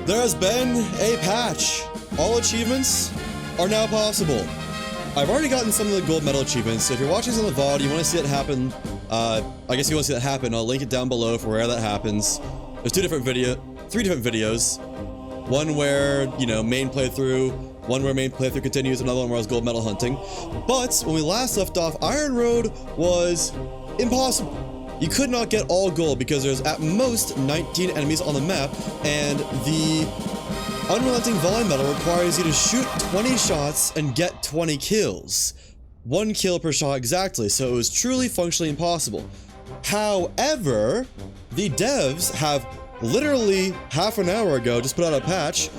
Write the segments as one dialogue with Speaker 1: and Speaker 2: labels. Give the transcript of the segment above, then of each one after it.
Speaker 1: There has been a patch. All achievements are now possible. I've already gotten some of the gold medal achievements, so if you're watching this on the VOD, you want to see it happen, I guess you want to see that happen, I'll link it down below for where that happens. There's three different videos. One where, you know, main playthrough, one where main playthrough continues, another one where I was gold medal hunting. But when we last left off, Iron Road was impossible. You could not get all gold because there's at most 19 enemies on the map, and the unrelenting volley medal requires you to shoot 20 shots and get 20 kills. 1 kill per shot exactly, so it was truly functionally impossible. However, the devs have literally half an hour ago just put out a patch.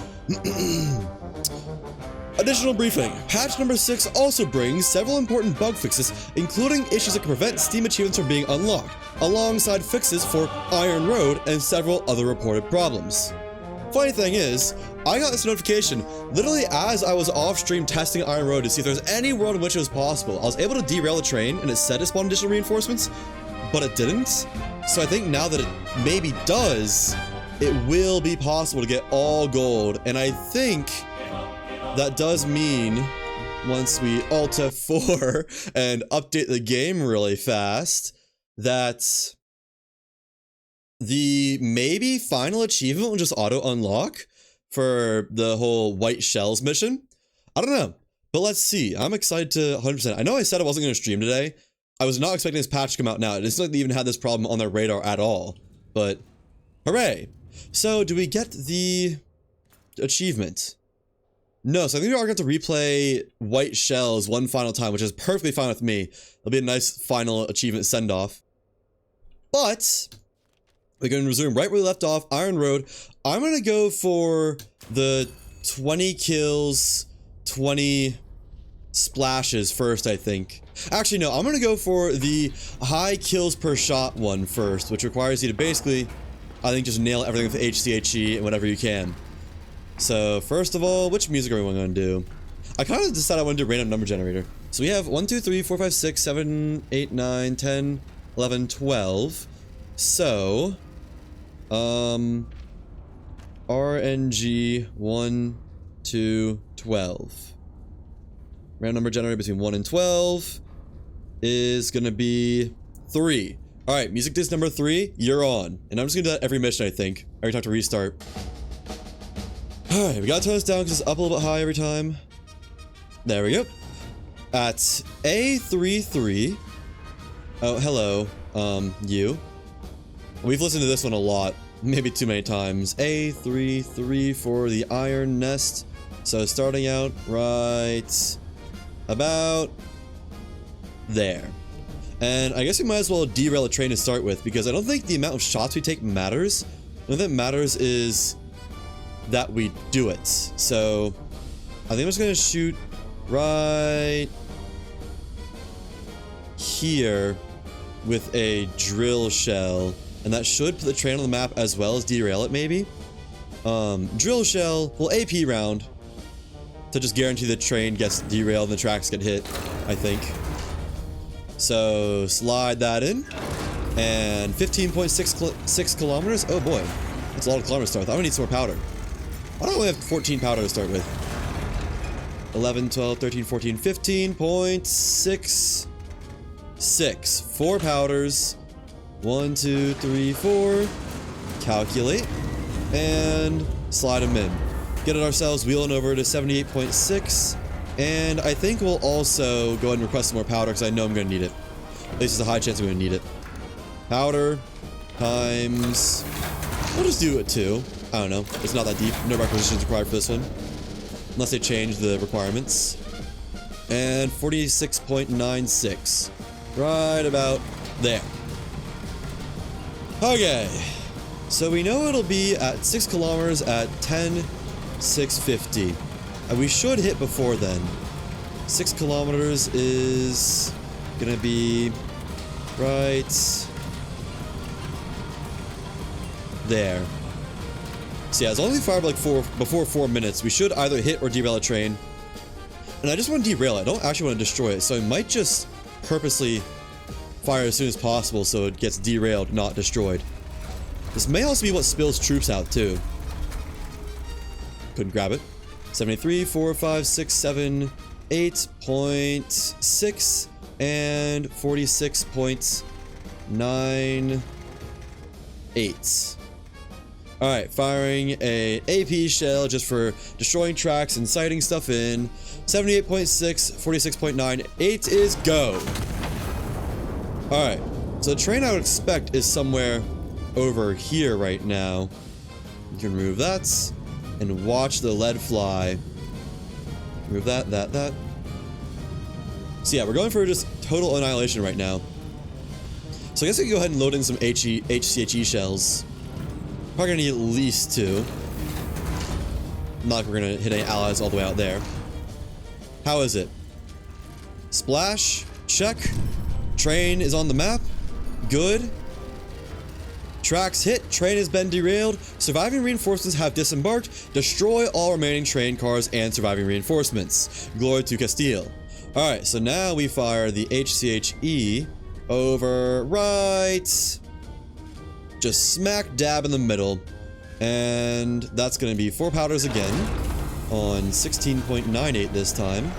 Speaker 1: Additional briefing. Patch number 6 also brings several important bug fixes, including issues that can prevent Steam achievements from being unlocked, alongside fixes for Iron Road and several other reported problems. Funny thing is, I got this notification literally as I was off stream testing Iron Road to see if there's any world in which it was possible. I was able to derail a train and it said it spawned additional reinforcements, but it didn't. So I think now that it maybe does, it will be possible to get all gold. And I think that does mean once we Alt F4 and update the game really fast, that the maybe final achievement will just auto unlock for the whole white shells mission. I don't know, but let's see. I'm excited to 100%. I know I said I wasn't going to stream today. I was not expecting this patch to come out now. It's not like they even had this problem on their radar at all, but hooray. So do we get the achievement? No, so I think we are going to replay white shells one final time, which is perfectly fine with me. It'll be a nice final achievement send-off. But we're going to resume right where we left off, Iron Road. I'm going to go for the 20 kills, 20 splashes first, I think. Actually, no, I'm going to go for the high kills per shot one first, which requires you to basically, I think, just nail everything with HCHE and whatever you can. So, first of all, which music are we going to do? I kind of decided I want to do random number generator. So we have 1, 2, 3, 4, 5, 6, 7, 8, 9, 10, 11, 12. So, RNG 1, 2, 12. Random number generator between 1 and 12 is gonna be 3. Alright, music disc number 3, you're on. And I'm just gonna do that every mission, I think. Every time to restart. Alright, we gotta turn this down because it's up a little bit high every time. There we go. At A33. Oh, hello. You. We've listened to this one a lot. Maybe too many times. A33 for the Iron Nest. So starting out right about there. And I guess we might as well derail a train to start with, because I don't think the amount of shots we take matters. The only thing that matters is that we do it. So I think I'm just gonna shoot right here with a drill shell, and that should put the train on the map as well as derail it, maybe. Drill shell, well, AP round to just guarantee the train gets derailed and the tracks get hit, I think. So slide that in, and 15.6 kilometers. Oh boy, that's a lot of kilometers to start with. I'm gonna need some more powder. I don't only have 14 powder to start with. 11, 12, 13, 14, 15.66. 4 powders. 1, 2, 3, 4. Calculate. And slide them in. Get it ourselves, wheeling over to 78.6. And I think we'll also go ahead and request some more powder because I know I'm going to need it. At least there's a high chance I'm going to need it. Powder times... We'll just do it 2. I don't know. It's not that deep. No requisitions required for this one. Unless they change the requirements. And 46.96. Right about there. Okay. So we know it'll be at 6 kilometers at 10,650. And we should hit before then. 6 kilometers is gonna be right there. So yeah, as long as we fire like before 4 minutes, we should either hit or derail a train. And I just want to derail it. I don't actually want to destroy it, so I might just purposely fire as soon as possible so it gets derailed, not destroyed. This may also be what spills troops out too. couldn't grab it. 73, 4, 5, 6, 7, 8.6, and 46.98. Alright, firing a AP shell just for destroying tracks and sighting stuff in. 78.6, 46.98 is go. Alright, so the train I would expect is somewhere over here right now. You can remove that and watch the lead fly. Remove that. So yeah, we're going for just total annihilation right now. So I guess we can go ahead and load in some HCHE shells. Probably gonna need at least 2. Not like we're gonna hit any allies all the way out there. How is it? Splash, check. Train is on the map, good. Tracks hit, train has been derailed. Surviving reinforcements have disembarked. Destroy all remaining train cars and surviving reinforcements. Glory to Castile. Alright, so now we fire the HCHE over right. Just smack dab in the middle. And that's going to be 4 powders again on 16.98 this time.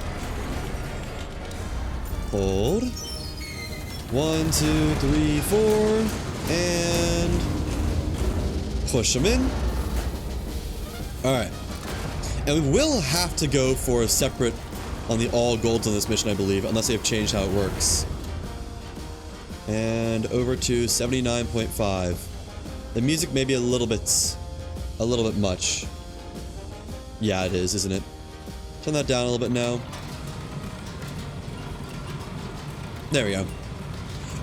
Speaker 1: Hold. 1, 2, 3, 4. And push them in. Alright. And we will have to go for a separate on the all golds on this mission, I believe, unless they've changed how it works. And over to 79.5. The music may be a little bit much. Yeah, it is, isn't it? Turn that down a little bit now. There we go.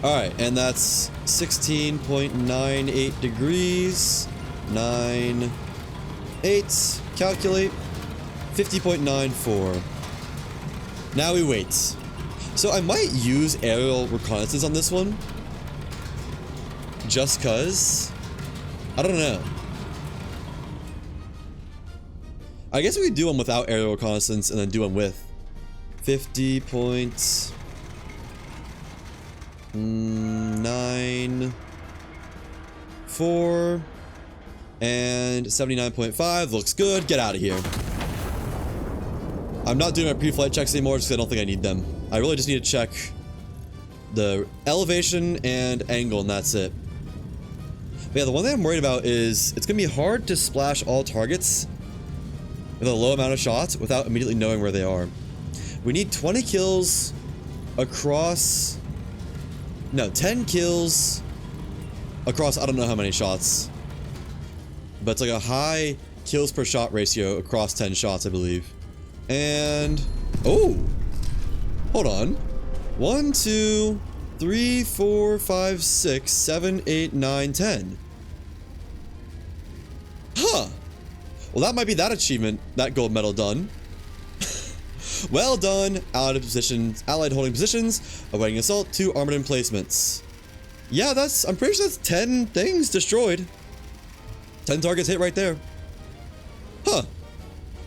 Speaker 1: Alright, and that's 16.98 degrees. 9, 8, calculate. 50.94. Now we wait. So I might use aerial reconnaissance on this one. Just cause. I don't know. I guess we could do one without aerial reconnaissance and then do one with. 50.9, 4, and 79.5 looks good. Get out of here. I'm not doing my pre-flight checks anymore just because I don't think I need them. I really just need to check the elevation and angle, and that's it. But yeah, the one thing I'm worried about is it's going to be hard to splash all targets with a low amount of shots without immediately knowing where they are. We need 20 kills across... No, 10 kills across I don't know how many shots. But it's like a high kills per shot ratio across 10 shots, I believe. And... oh! Hold on. 1, 2, 3, 4, 5, 6, 7, 8, 9, 10. Huh! Well, that might be that achievement, that gold medal done. Well done, allied holding positions, awaiting assault, 2 armored emplacements. Yeah, I'm pretty sure that's 10 things destroyed. 10 targets hit right there. Huh.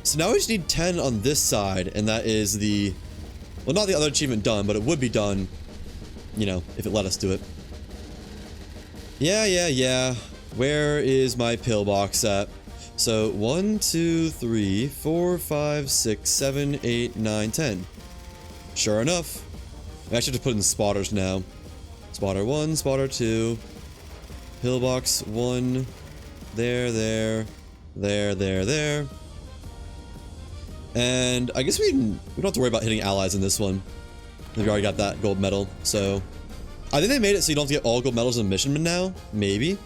Speaker 1: So now we just need 10 on this side, and that is the... well, not the other achievement done, but it would be done, you know, if it let us do it. Yeah. Where is my pillbox at? So 1, 2, 3, 4, 5, 6, 7, 8, 9, 10. Sure enough. I actually have to put in spotters now. Spotter 1, spotter 2. Pillbox 1. There. And I guess we don't have to worry about hitting allies in this one. We already got that gold medal, so... I think they made it so you don't have to get all gold medals in mission now. Maybe.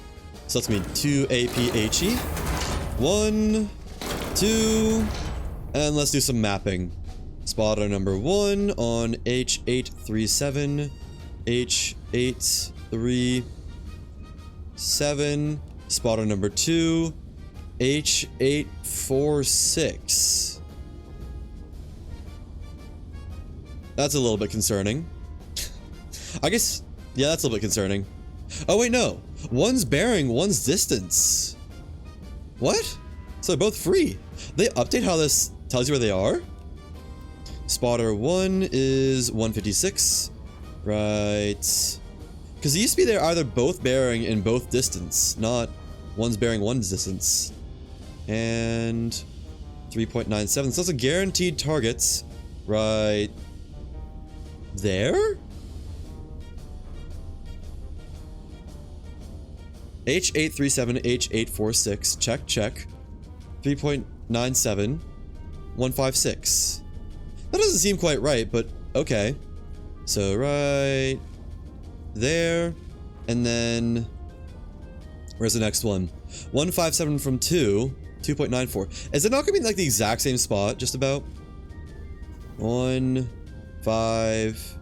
Speaker 1: So that's gonna be 2 APHE. 1, 2, and let's do some mapping. Spotter number 1 on H837, H837. Spotter number 2, H846. That's a little bit concerning. I guess, yeah, that's a little bit concerning. Oh wait, no. One's bearing, one's distance. What? So they're both free. They update how this tells you where they are? Spotter 1 is 156. Right. Because it used to be they're either both bearing and both distance, not one's bearing one's distance. And 3.97. So that's a guaranteed targets right there? H837, H846. Check, check. 3.97. 156. That doesn't seem quite right, but okay. So right there. And then where's the next one? 157 from 2. 2.94. Is it not gonna be like the exact same spot, just about? 1, 5,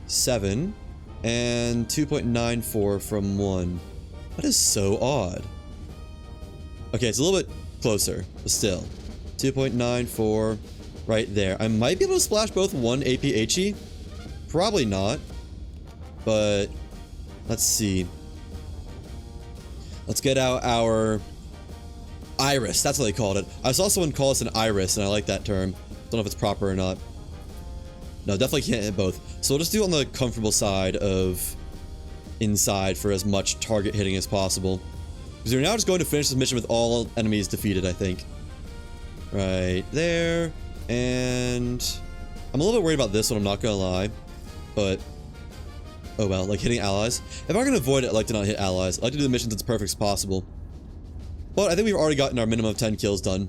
Speaker 1: 7, and 2.94 from 1. That is so odd. Okay, it's a little bit closer, but still. 2.94 right there. I might be able to splash both 1 APHE. Probably not. But let's see. Let's get out our iris. That's what they called it. I saw someone call us an iris, and I like that term. Don't know if it's proper or not. No, definitely can't hit both. So we'll just do on the comfortable side of inside for as much target hitting as possible. Because we're now just going to finish this mission with all enemies defeated, I think. Right there. And I'm a little bit worried about this one, I'm not gonna lie. But oh well, like hitting allies. If I can avoid it, I like to not hit allies. I like to do the missions as perfect as possible. But I think we've already gotten our minimum of 10 kills done.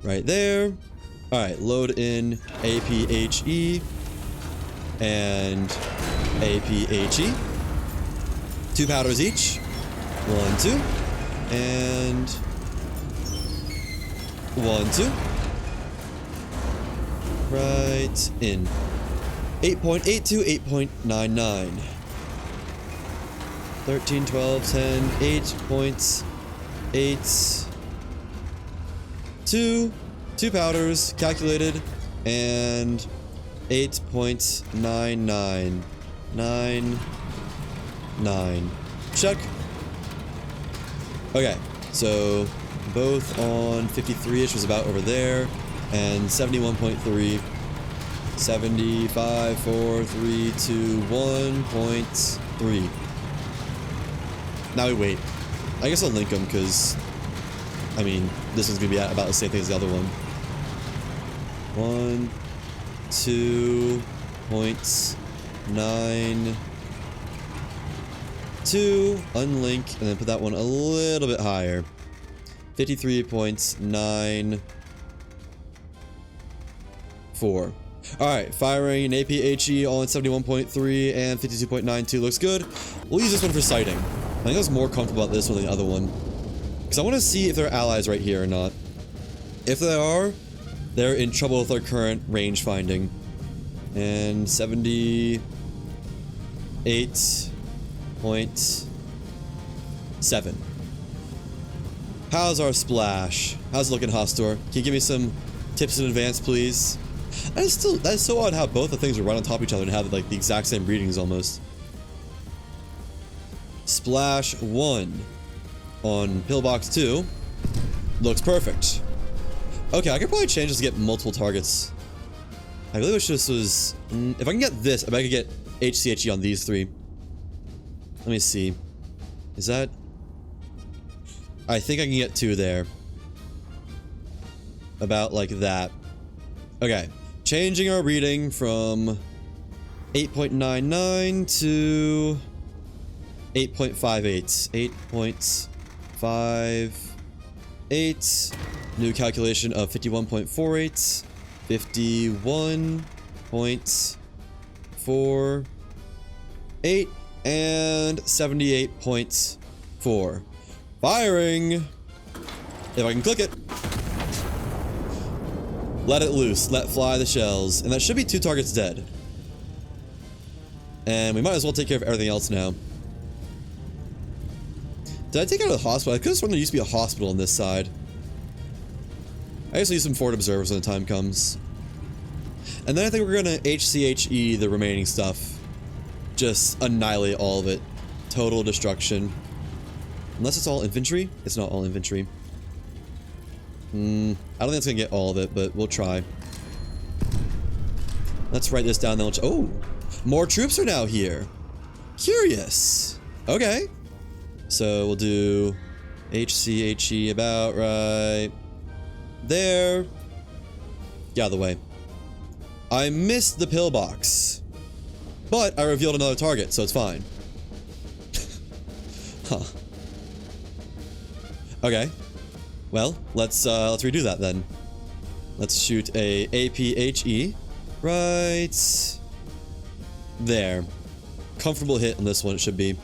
Speaker 1: Right there. Alright, load in APHE and APHE. 2 powders each. 1, 2. And 1, 2. Right in. 8.82, 8.99. 13, 12, 10, 8.8. 2 powders calculated, and 8.9999. Check. Okay, so both on 53-ish was about over there, and 71.3. 75, 4, 3, 2, 1.3. Now we wait. I guess I'll link them because, I mean, this one's gonna be about the same thing as the other one. 1, 2.92. Unlink, and then put that one a little bit higher. 53.94. Alright, firing an APHE all in 71.3 and 52.92 looks good. We'll use this one for sighting. I think I was more comfortable about this one than the other one. Because I want to see if there are allies right here or not. If there are, they're in trouble with our current range finding. And 78.7. How's our splash? How's it looking, Hostor? Can you give me some tips in advance, please? That is so odd how both the things are right on top of each other and have like the exact same readings almost. Splash 1 on pillbox 2 looks perfect. Okay, I could probably change this to get multiple targets. I really wish this was... if I can get this, I bet I could get HCHE on these 3. Let me see. Is that... I think I can get 2 there. About like that. Okay. Changing our reading from 8.99 to 8.58. 8.58. New calculation of 51.48. 51.48. And 78.4. Firing! If I can click it. Let it loose. Let fly the shells. And that should be 2 targets dead. And we might as well take care of everything else now. Did I take out the hospital? I could have sworn there used to be a hospital on this side. I guess I'll use some forward observers when the time comes. And then I think we're gonna HCHE the remaining stuff. Just annihilate all of it. Total destruction. Unless it's all infantry? It's not all infantry. I don't think it's gonna get all of it, but we'll try. Let's write this down, then we'll... Oh! More troops are now here! Curious! Okay. So we'll do HCHE about right there. Get out of the way. I missed the pillbox, but I revealed another target, so it's fine. Huh. Okay. Well, let's redo that then. Let's shoot a APHE right there. Comfortable hit on this one, it should be.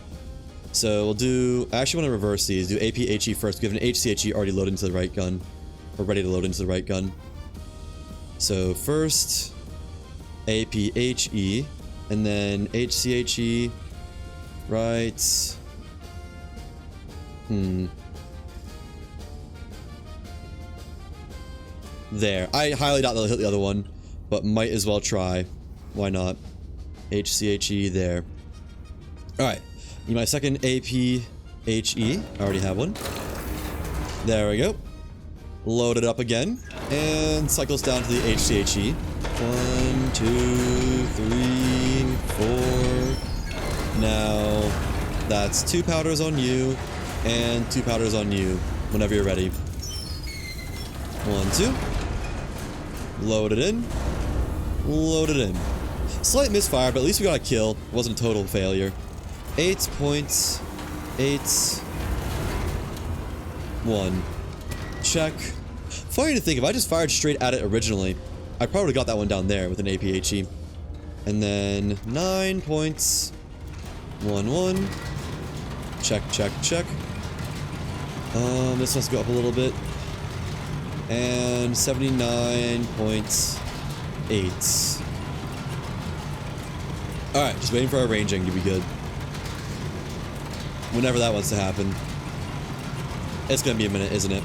Speaker 1: So we'll do, I actually want to reverse these. Do APHE first. We have an HCHE already loaded into the right gun, or ready to load into the right gun. So first APHE, and then HCHE right. There. I highly doubt they'll hit the other one, but might as well try. Why not? HCHE there. Alright. Need my second APHE. I already have one. There we go. Load it up again. And cycles down to the HCHE. 1, 2, 3, 4. Now, that's 2 powders on you, and 2 powders on you, whenever you're ready. 1, 2. Load it in. Load it in. Slight misfire, but at least we got a kill. It wasn't a total failure. 8 points. 8. 1. Check. Funny to think, if I just fired straight at it originally, I probably would've got that one down there with an APHE. And then 9 points. 1, 1. Check, check, check. This must go up a little bit. And 79.8. Alright, just waiting for our ranging to be good. Whenever that wants to happen. It's gonna be a minute, isn't it?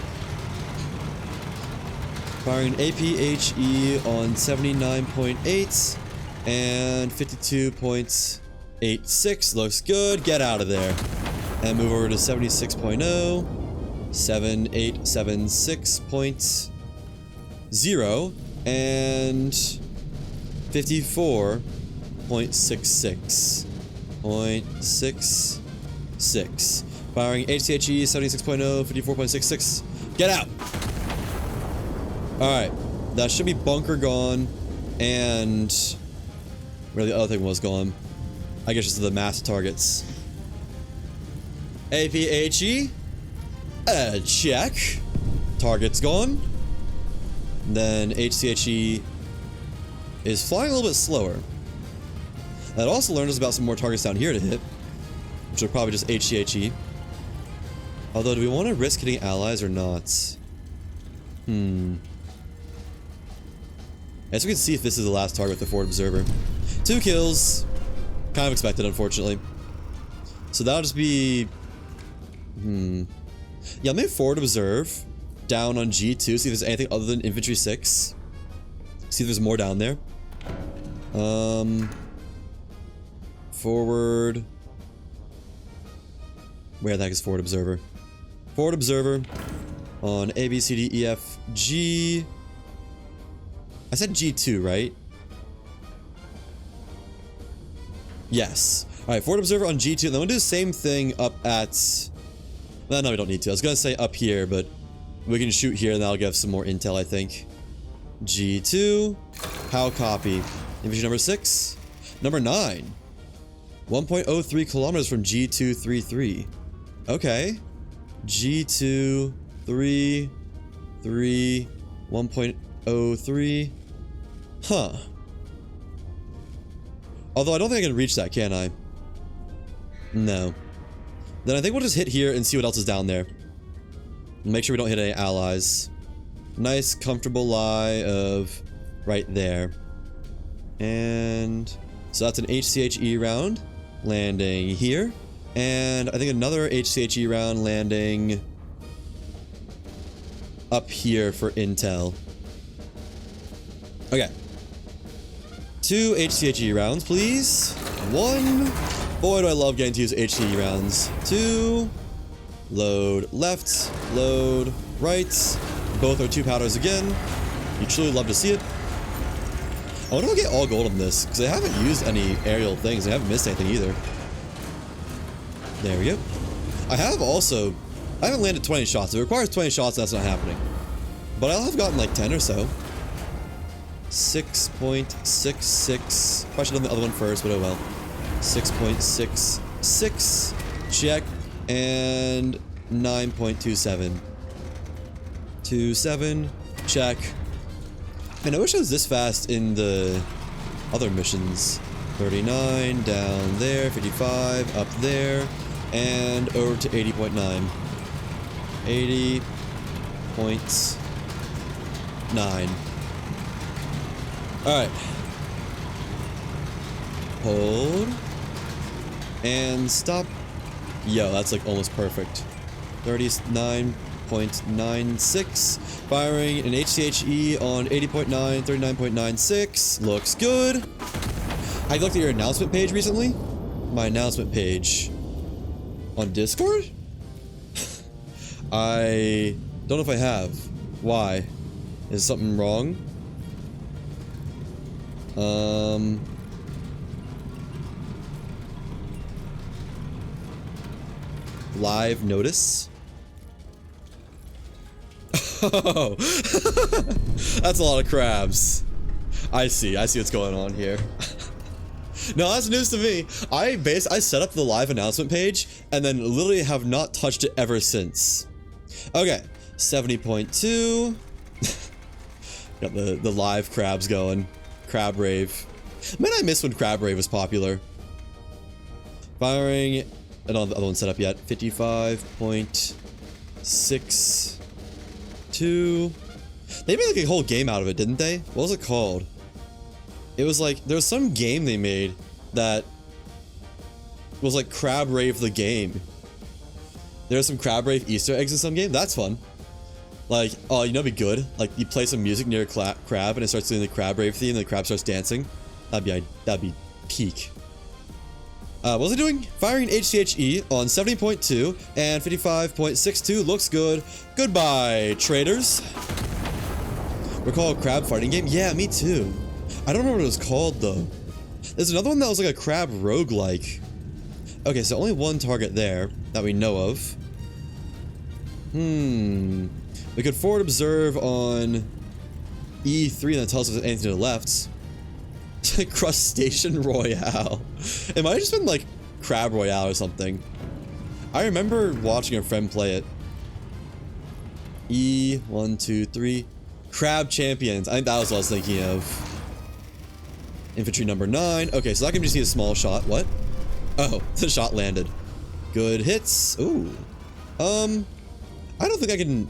Speaker 1: Firing APHE on 79.8 and 52.86. Looks good. Get out of there. And move over to 76.0. 7876.0 and 54.66. Firing HCHE 76.0, 54.66. Get out! Alright. That should be bunker gone. And where the other thing was gone. I guess just the mass targets. APHE. Check. Target's gone. Then HCHE is flying a little bit slower. That also learned us about some more targets down here to hit, which are probably just HCHE. Although, do we want to risk hitting allies or not? I guess we can see if this is the last target with the forward observer. 2 kills. Kind of expected, unfortunately. So that'll just be... Yeah, maybe forward observe down on G2, see if there's anything other than infantry 6. See if there's more down there. Forward. Where the heck is forward observer? Forward observer on A, B, C, D, E, F, G. I said G2, right? Yes. Alright, forward observer on G2. And then we'll do the same thing up at... No, we don't need to. I was going to say up here, but we can shoot here and that'll give some more intel, I think. G2. How copy? Infantry number 6. Number 9. 1.03 kilometers from G233. Okay. G2, 3, 1.03. Huh. Although I don't think I can reach that, can I? No. Then I think we'll just hit here and see what else is down there. Make sure we don't hit any allies. Nice, comfortable lie of right there. And so that's an HCHE round landing here. And I think another HCHE round landing up here for intel. Okay. 2 HCHE rounds, please. 1. Boy, do I love getting to use HCHE rounds. 2. Load left. Load right. Both are 2 powders again. You truly love to see it. I wonder if I'll get all gold on this, because I haven't used any aerial things. I haven't missed anything either. There we go. I haven't landed 20 shots. It requires 20 shots, and that's not happening. but I'll have gotten like 10 or so. 6.66. Probably should have done the other one first, but oh well. 6.66. Check. And 9.27. 27. Check. Man, I wish I was this fast in the other missions. 39, down there, 55, up there, and over to 80.9. 80.9. Alright. Hold. And stop. Yo, that's like almost perfect. 39.96. Firing an HCHE on 80.9, 39.96. Looks good. I looked at your announcement page recently. My announcement page on Discord? I don't know if I have. Why? Is something wrong? Live notice? Oh, that's a lot of crabs. I see what's going on here. No, that's news to me. I set up the live announcement page and then literally have not touched it ever since. Okay, 70.2. Got the live crabs going. Crab rave. Man, I miss when crab rave was popular. Firing. I don't have the other one set up yet. 55.62. They made like a whole game out of it, didn't they? What was it called? It was like, there was some game they made that was like Crab Rave the game. There was some Crab Rave Easter eggs in some game. That's fun. Like, oh, you know what'd be good? Like, you play some music near a crab and it starts doing the Crab Rave theme and the crab starts dancing. That'd be peak. What was it doing? Firing HCHE on 70.2 and 55.62. Looks good. Goodbye, traders. Recall a crab fighting game? Yeah, me too. I don't remember what it was called, though. There's another one that was like a crab roguelike. Okay, so only one target there that we know of. We could forward observe on E3 and that tells us anything to the left. Crustacean Royale. It might have just been like Crab Royale or something. I remember watching a friend play it. E1, 2, 3. Crab Champions. I think that was what I was thinking of. Infantry number 9. Okay, so that can just see a small shot. What? Oh, the shot landed. Good hits. Ooh. I don't think I can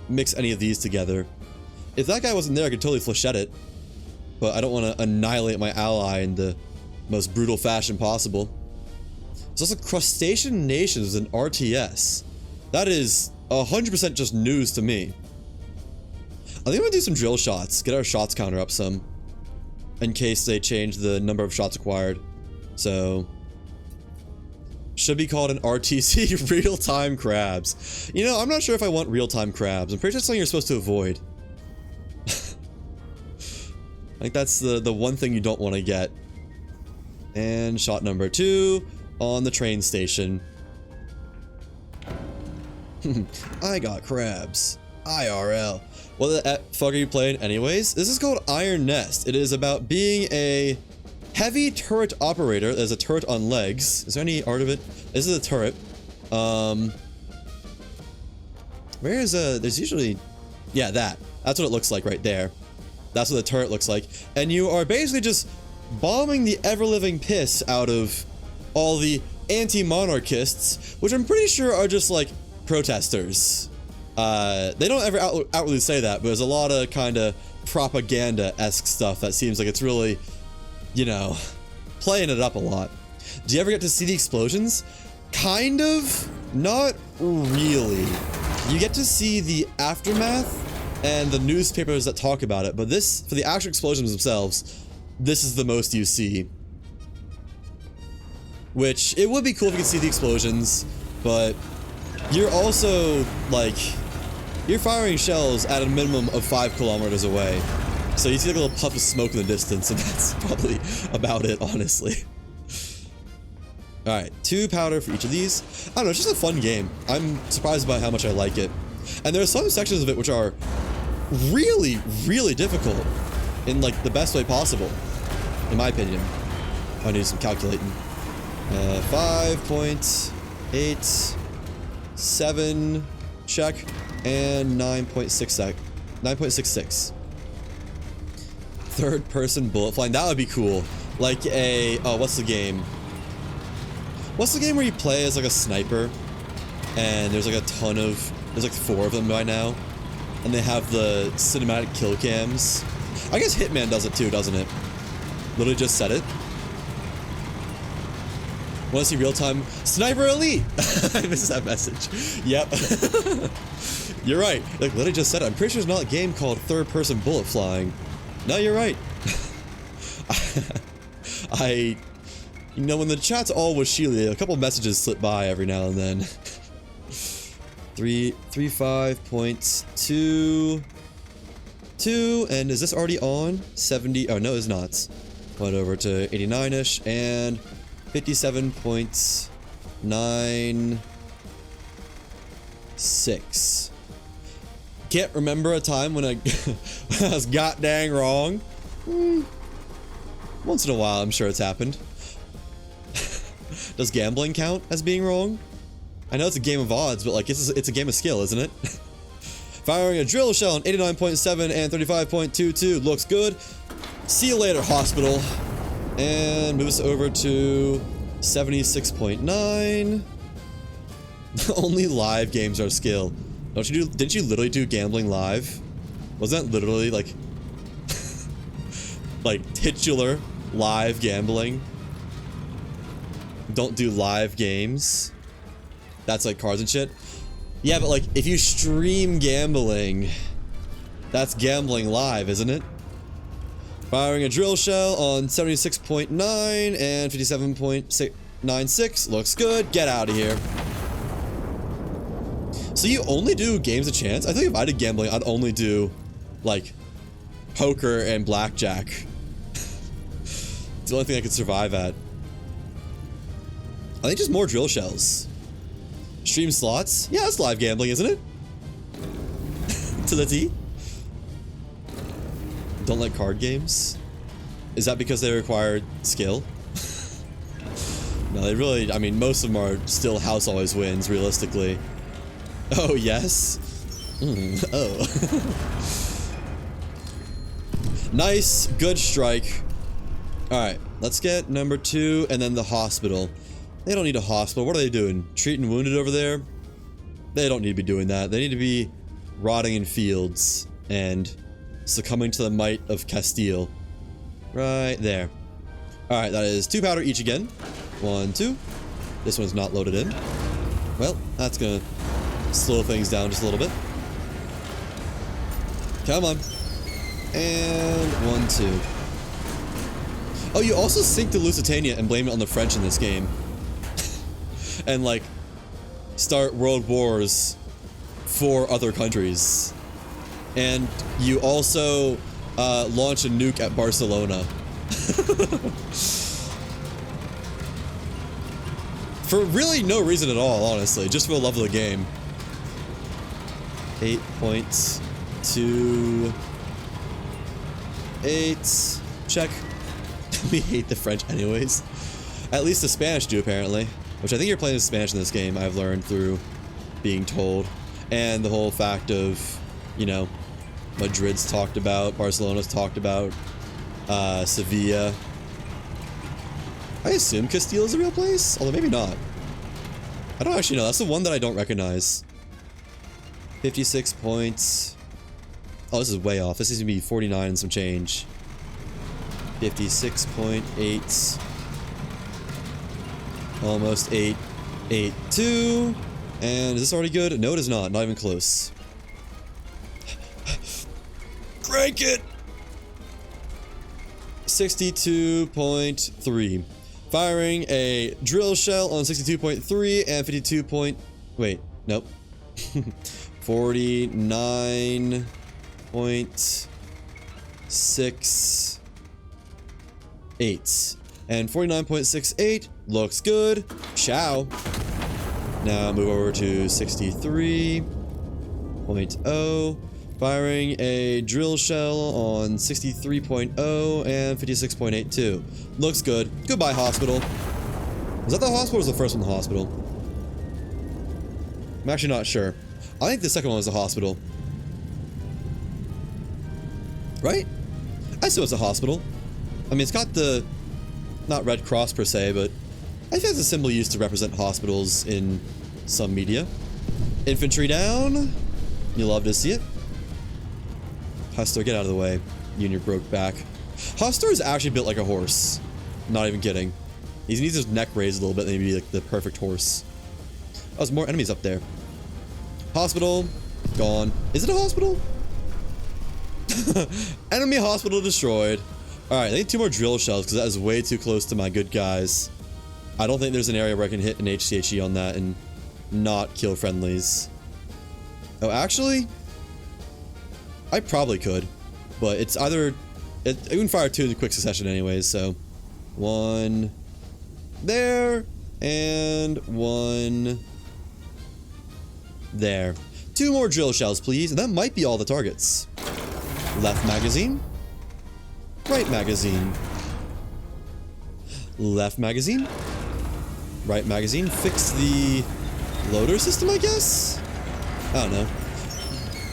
Speaker 1: mix any of these together. If that guy wasn't there, I could totally flechette it. But I don't want to annihilate my ally in the most brutal fashion possible. There's also Crustacean Nations with an RTS. That is 100% just news to me. I think I'm gonna do some drill shots, get our shots counter up some, in case they change the number of shots acquired. So, should be called an RTC, real-time crabs. You know, I'm not sure if I want real-time crabs. I'm pretty sure it's something you're supposed to avoid. I think that's the one thing you don't want to get. And shot number 2 on the train station. I got crabs. IRL. What the fuck are you playing anyways? This is called Iron Nest. It is about being a heavy turret operator. There's a turret on legs. Is there any art of it? This is a turret. Where is there's usually, yeah, that's what it looks like right there. That's what the turret looks like. And you are basically just bombing the ever-living piss out of all the anti-monarchists, which I'm pretty sure are just like protesters. They don't ever outwardly say that, but there's a lot of kind of propaganda-esque stuff that seems like it's really, you know, playing it up a lot. Do you ever get to see the explosions? Kind of. Not really. You get to see the aftermath and the newspapers that talk about it, but this, for the actual explosions themselves, this is the most you see. Which, it would be cool if you could see the explosions, but you're also, like, you're firing shells at a minimum of 5 kilometers away. So you see like a little puff of smoke in the distance, and that's probably about it, honestly. Alright, 2 powder for each of these. I don't know, it's just a fun game. I'm surprised by how much I like it. And there are some sections of it which are really, really difficult in like the best way possible, in my opinion. I need some calculating. 5.87 check and 9.66. Third person bullet flying. That would be cool. Like a, oh, what's the game? What's the game where you play as like a sniper and there's like a ton of, there's like 4 of them by now, and they have the cinematic kill cams. I guess Hitman does it too, doesn't it? Literally just said it. Want to see real-time Sniper Elite? I missed that message. Yep. You're right. Like, literally just said it. I'm pretty sure there's not a game called third-person bullet flying. No, you're right. You know, when the chat's all with Sheely, a couple messages slip by every now and then. 35.22, and is this already on? 70, oh no, it's not. Went over to 89-ish, and 57.96. Can't remember a time when I, when I was god dang wrong. Once in a while, I'm sure it's happened. Does gambling count as being wrong? I know it's a game of odds, but like it's a game of skill, isn't it? Firing a drill shell on 89.7 and 35.22 looks good. See you later, hospital. And move us over to 76.9. Only live games are skill. Don't you do? Didn't you literally do gambling live? Wasn't that literally like, like titular live gambling? Don't do live games. That's like cards and shit. Yeah, but like if you stream gambling, that's gambling live, isn't it? Firing a drill shell on 76.9 and 57.96 looks good. Get out of here. So you only do games of chance? I think if I did gambling, I'd only do like poker and blackjack. It's the only thing I could survive at. I think just more drill shells. Stream slots? Yeah, that's live gambling, isn't it? To the T? Don't like card games? Is that because they require skill? No, they really, I mean, most of them are still house always wins, realistically. Oh, yes? Oh. Nice, good strike. Alright, let's get number 2 and then the hospital. They don't need a hospital. What are they doing? Treating wounded over there? They don't need to be doing that. They need to be rotting in fields and succumbing to the might of Castile. Right there. Alright, that is 2 powder each again. 1, 2. This one's not loaded in. Well, that's gonna slow things down just a little bit. Come on. And 1, 2. Oh, you also sink to Lusitania and blame it on the French in this game. And like start world wars for other countries. And you also launch a nuke at Barcelona. For really no reason at all, honestly. Just for the love of the game. 8.28. Check. We hate the French anyways. At least the Spanish do, apparently. Which I think you're playing the Spanish in this game, I've learned through being told. And the whole fact of, you know, Madrid's talked about, Barcelona's talked about, Sevilla. I assume Castile is a real place? Although maybe not. I don't actually know. That's the one that I don't recognize. 56 points. Oh, this is way off. This is gonna be 49 and some change. 56.8. Almost 8.82. And is this already good? No, it is not. Not even close. Crank it! 62.3. Firing a drill shell on 62.3 and 52 point... Wait, nope. 49.68. And 49.68 looks good. Ciao. Now move over to 63.0. Firing a drill shell on 63.0 and 56.82. Looks good. Goodbye, hospital. Was that the hospital or was the first one the hospital? I'm actually not sure. I think the second one was the hospital. Right? I assume it's a hospital. I mean, it's got the... not Red Cross per se, but I think it's a symbol used to represent hospitals in some media. Infantry down. You love to see it. Hustler, get out of the way. You and your broke back. Hustler is actually built like a horse. Not even kidding. He needs his neck raised a little bit, and he'd be like the perfect horse. Oh, there's more enemies up there. Hospital. Gone. Is it a hospital? Enemy hospital destroyed. Alright, I need 2 more drill shells, because that is way too close to my good guys. I don't think there's an area where I can hit an HCHE on that and not kill friendlies. Oh, actually... I probably could, but it's either... I can fire 2 in quick succession anyways, so... 1... there, and 1... there. 2 more drill shells, please, and that might be all the targets. Left magazine. Right magazine. Left magazine. Right magazine. Fix the loader system, I guess? I don't know.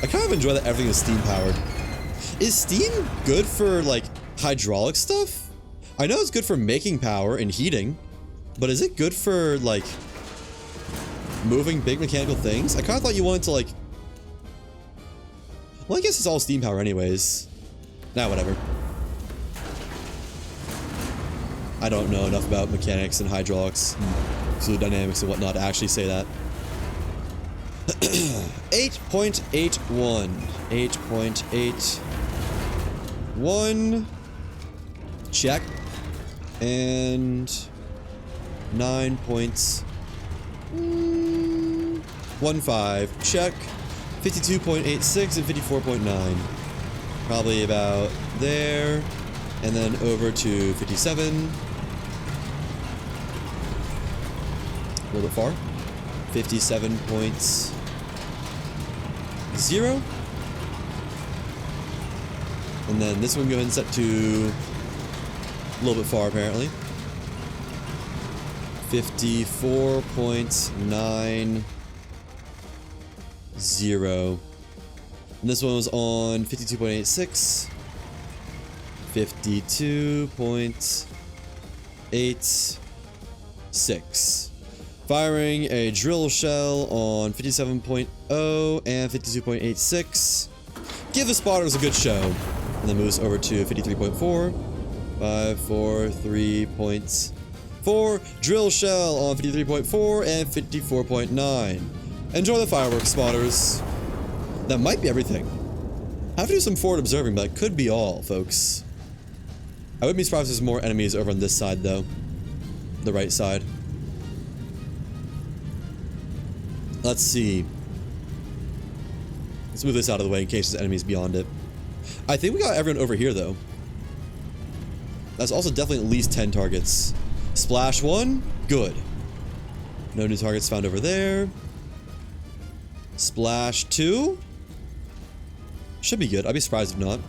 Speaker 1: I kind of enjoy that everything is steam powered. Is steam good for, like, hydraulic stuff? I know it's good for making power and heating, but is it good for, like, moving big mechanical things? I kind of thought you wanted to, like... Well, I guess it's all steam power anyways. Nah, whatever. I don't know enough about mechanics and hydraulics and fluid dynamics and whatnot to actually say that. 8.81. 8.81. Check. And 9.15. Check. 52.86 and 54.9. Probably about there. And then over to 57. A little bit far. 57.0. And then this one go ahead and set to a little bit far apparently. 54.90. And this one was on 52.86. 52.86. Firing a drill shell on 57.0 and 52.86. Give the spotters a good show. And then moves over to 53.4. 543.4. Drill shell on 53.4 and 54.9. Enjoy the fireworks, spotters. That might be everything. I have to do some forward observing, but that could be all, folks. I wouldn't be surprised if there's more enemies over on this side, though. The right side. Let's see. Let's move this out of the way in case there's enemies beyond it. I think we got everyone over here, though. That's also definitely at least 10 targets. Splash 1. Good. No new targets found over there. Splash 2. Should be good. I'd be surprised if not.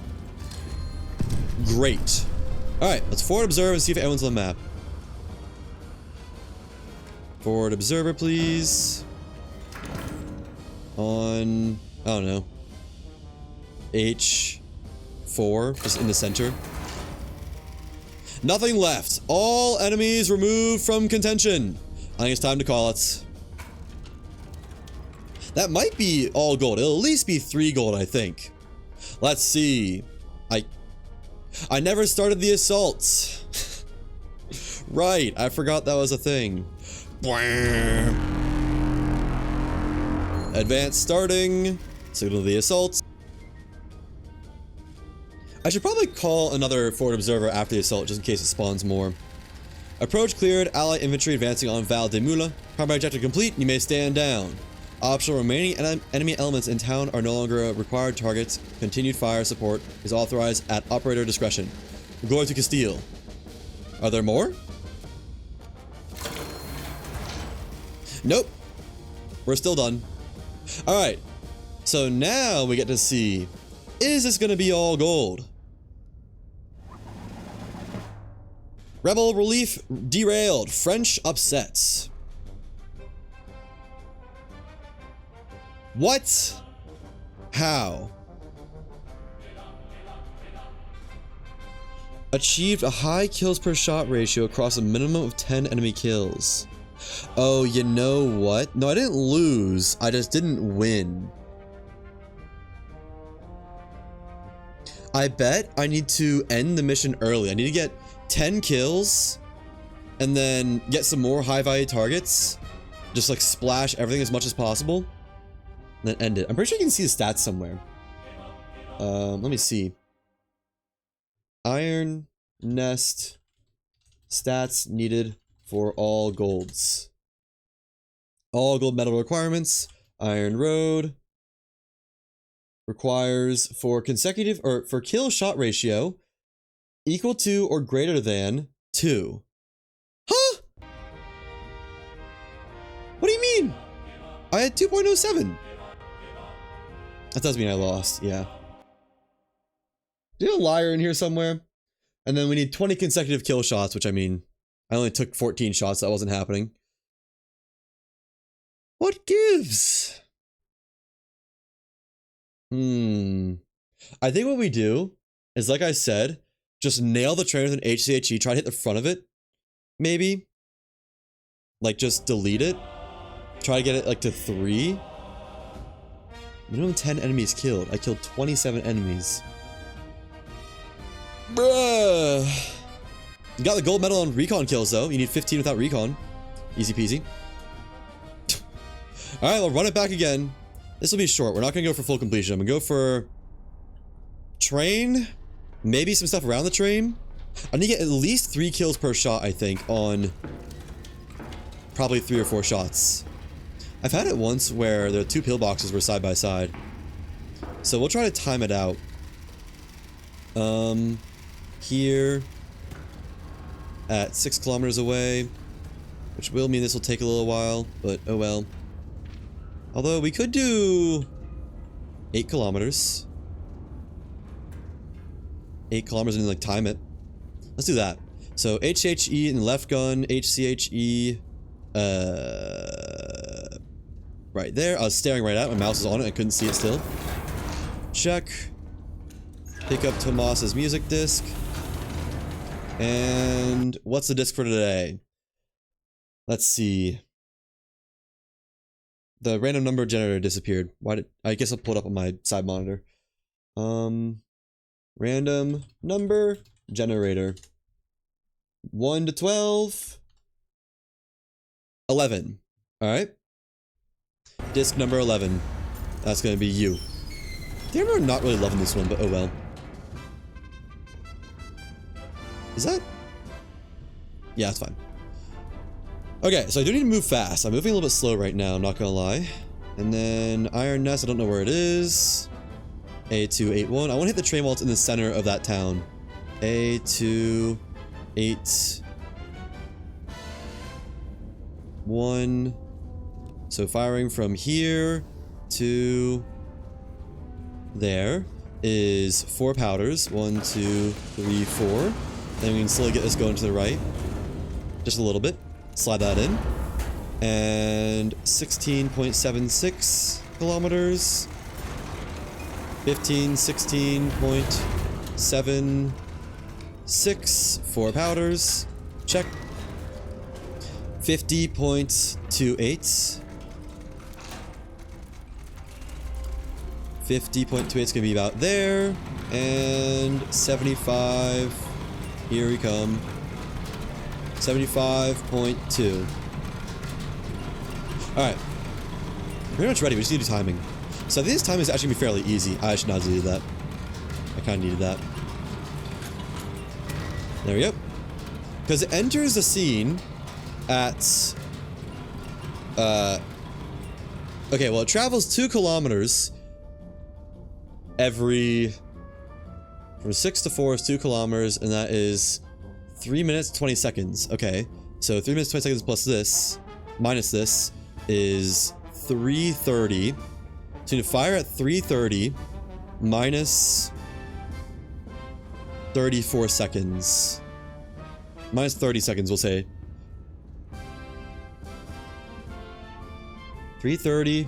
Speaker 1: Great. Alright, let's forward observe and see if anyone's on the map. Forward observer, please. On... I don't know. H4, just in the center. Nothing left. All enemies removed from contention. I think it's time to call it. That might be all gold. It'll at least be 3 gold, I think. Let's see. I never started the assault. Right, I forgot that was a thing. Advance starting. Signal the assault. I should probably call another forward observer after the assault just in case it spawns more. Approach cleared. Allied infantry advancing on Val de Mula. Primary objective complete. You may stand down. Optional remaining enemy elements in town are no longer required targets. Continued fire support is authorized at operator discretion. Glory to Castile. Are there more? Nope. We're still done. Alright. So now we get to see, is this gonna be all gold? Rebel relief derailed. French upsets. What? How? Achieved a high kills per shot ratio across a minimum of 10 enemy kills. Oh, you know what? No, I didn't lose. I just didn't win. I bet I need to end the mission early. I need to get 10 kills and then get some more high value targets. Just like splash everything as much as possible. And then end it. I'm pretty sure you can see the stats somewhere. Let me see. Iron Nest stats needed for all golds. All gold medal requirements. Iron Road requires for consecutive or for kill shot ratio equal to or greater than 2. Huh? What do you mean? I had 2.07. That does mean I lost, yeah. There's a liar in here somewhere. And then we need 20 consecutive kill shots, which I mean, I only took 14 shots, so that wasn't happening. What gives? I think what we do is, like I said, just nail the train with an HCHE, try to hit the front of it, maybe. Like, just delete it. Try to get it, like, to 3. Minimum 10 enemies killed. I killed 27 enemies. Bruh. You got the gold medal on recon kills, though. You need 15 without recon. Easy peasy. Alright, we'll run it back again. This will be short. We're not going to go for full completion. I'm going to go for train. Maybe some stuff around the train. I need to get at least 3 kills per shot, I think, on probably 3 or 4 shots. I've had it once where the 2 pillboxes were side by side. So we'll try to time it out. Here at 6 kilometers away, which will mean this will take a little while, but oh well. Although we could do 8 kilometers. 8 kilometers and like time it. Let's do that. So HHE in the left gun, HCHE, right there. I was staring right at it. My mouse was on it. I couldn't see it still. Check. Pick up Tomas's music disc. And what's the disc for today? Let's see. The random number generator disappeared. Why did I guess I'll pull it up on my side monitor. Random number generator. 1 to 12. 11. Alright. Disc number 11. That's gonna be you. I remember not really loving this one, but oh well. Is that? Yeah, it's fine. Okay, so I do need to move fast. I'm moving a little bit slow right now, I'm not gonna lie. And then Iron Nest, I don't know where it is. A281. I want to hit the train while it's in the center of that town. A281. So firing from here to there is 4 powders. 1, 2, 3, 4. Then we can slowly get this going to the right. Just a little bit. Slide that in. And 16.76 kilometers. 16.76. 4 powders. Check. 50.28. 50.28 is gonna be about there. And 75. Here we come. 75.2. Alright. Pretty much ready, we just need to do timing. So I think this time is actually gonna be fairly easy. I should not have did that. I kinda needed that. There we go. Because it enters the scene at okay, well it travels 2 kilometers every from 6 to 4 is 2 kilometers, and that is 3 minutes 20 seconds. Okay, so 3 minutes 20 seconds plus this minus this is 3:30. So you need to fire at 330 minus 34 seconds. Minus 30 seconds, we'll say. 330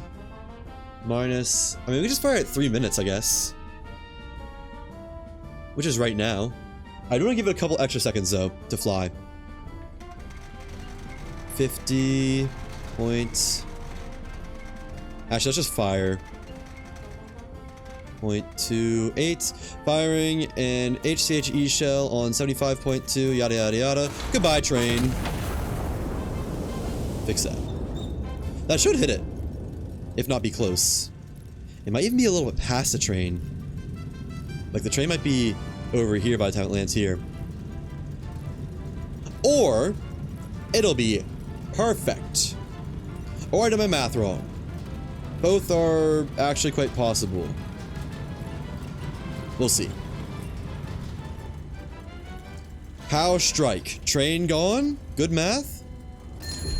Speaker 1: minus... I mean, we just fire at 3 minutes, I guess. Which is right now. I do want to give it a couple extra seconds, though, to fly. 50 points. Actually, let's just fire. 0.28. Firing an HCHE shell on 75.2. Yada, yada, yada. Goodbye, train. Fix that. That should hit it. If not be close. It might even be a little bit past the train. Like, the train might be over here by the time it lands here. Or, it'll be perfect. Or I did my math wrong. Both are actually quite possible. We'll see. Power strike. Train gone? Good math?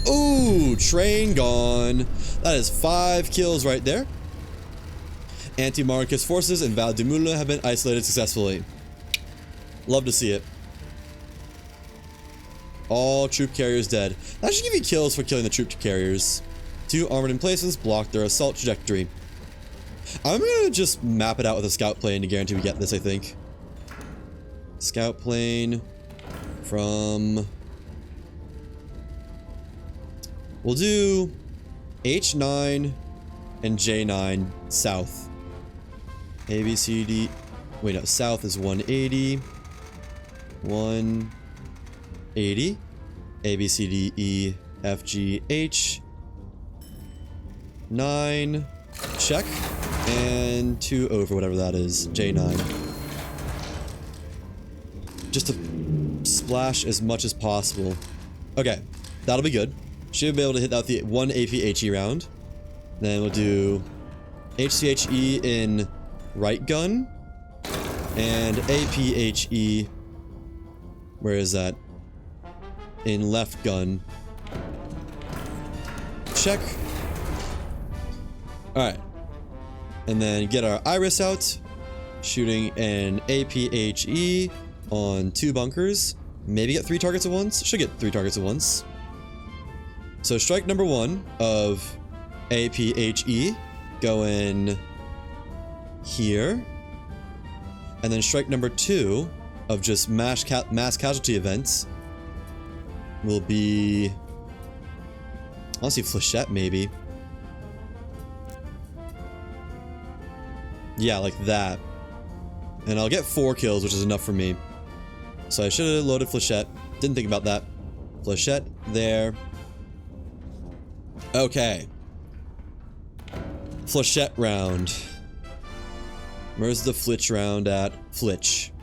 Speaker 1: Ooh, train gone. That is 5 kills right there. Anti-Monarchist forces in Val de Moulin have been isolated successfully. Love to see it. All troop carriers dead. That should give you kills for killing the troop carriers. 2 armored emplacements blocked their assault trajectory. I'm gonna just map it out with a scout plane to guarantee we get this, I think. Scout plane from... We'll do H9 and J9 south. A, B, C, D... Wait, no. South is 180. 180. A, B, C, D, E, F, G, H. 9. Check. And 2 over, whatever that is. J9. Just to splash as much as possible. Okay. That'll be good. Should be able to hit that with the 1 APHE round. Then we'll do HCHE in right gun. And APHE... Where is that? In left gun. Check. Alright. And then get our iris out. Shooting an APHE on 2 bunkers. Maybe get 3 targets at once. Should get 3 targets at once. So strike number 1 of APHE going here. And then strike number 2 of just mass casualty events will be... Honestly, Flechette maybe. Yeah, like that. And I'll get 4 kills, which is enough for me. So I should have loaded Flechette. Didn't think about that. Flechette there. Okay. Flechette round. Where's the Flitch round at? Flitch.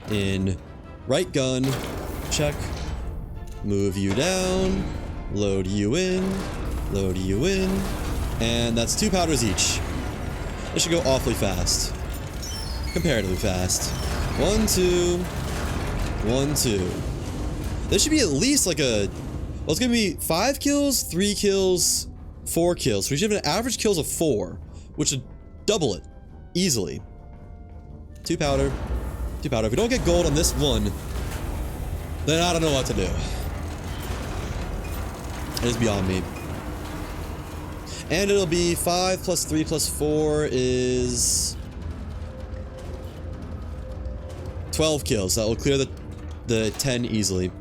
Speaker 1: In right gun. Check. Move you down. Load you in. Load you in. And that's 2 powders each. This should go awfully fast. Comparatively fast. 1, 2. 1, 2. This should be at least like a... Well, it's gonna be 5 kills, 3 kills, 4 kills. So we should have an average kills of 4, which would double it easily. 2 powder. 2 powder. If we don't get gold on this one, then I don't know what to do. It is beyond me. And it'll be 5 plus 3 plus 4 is 12 kills. That will clear the 10 easily.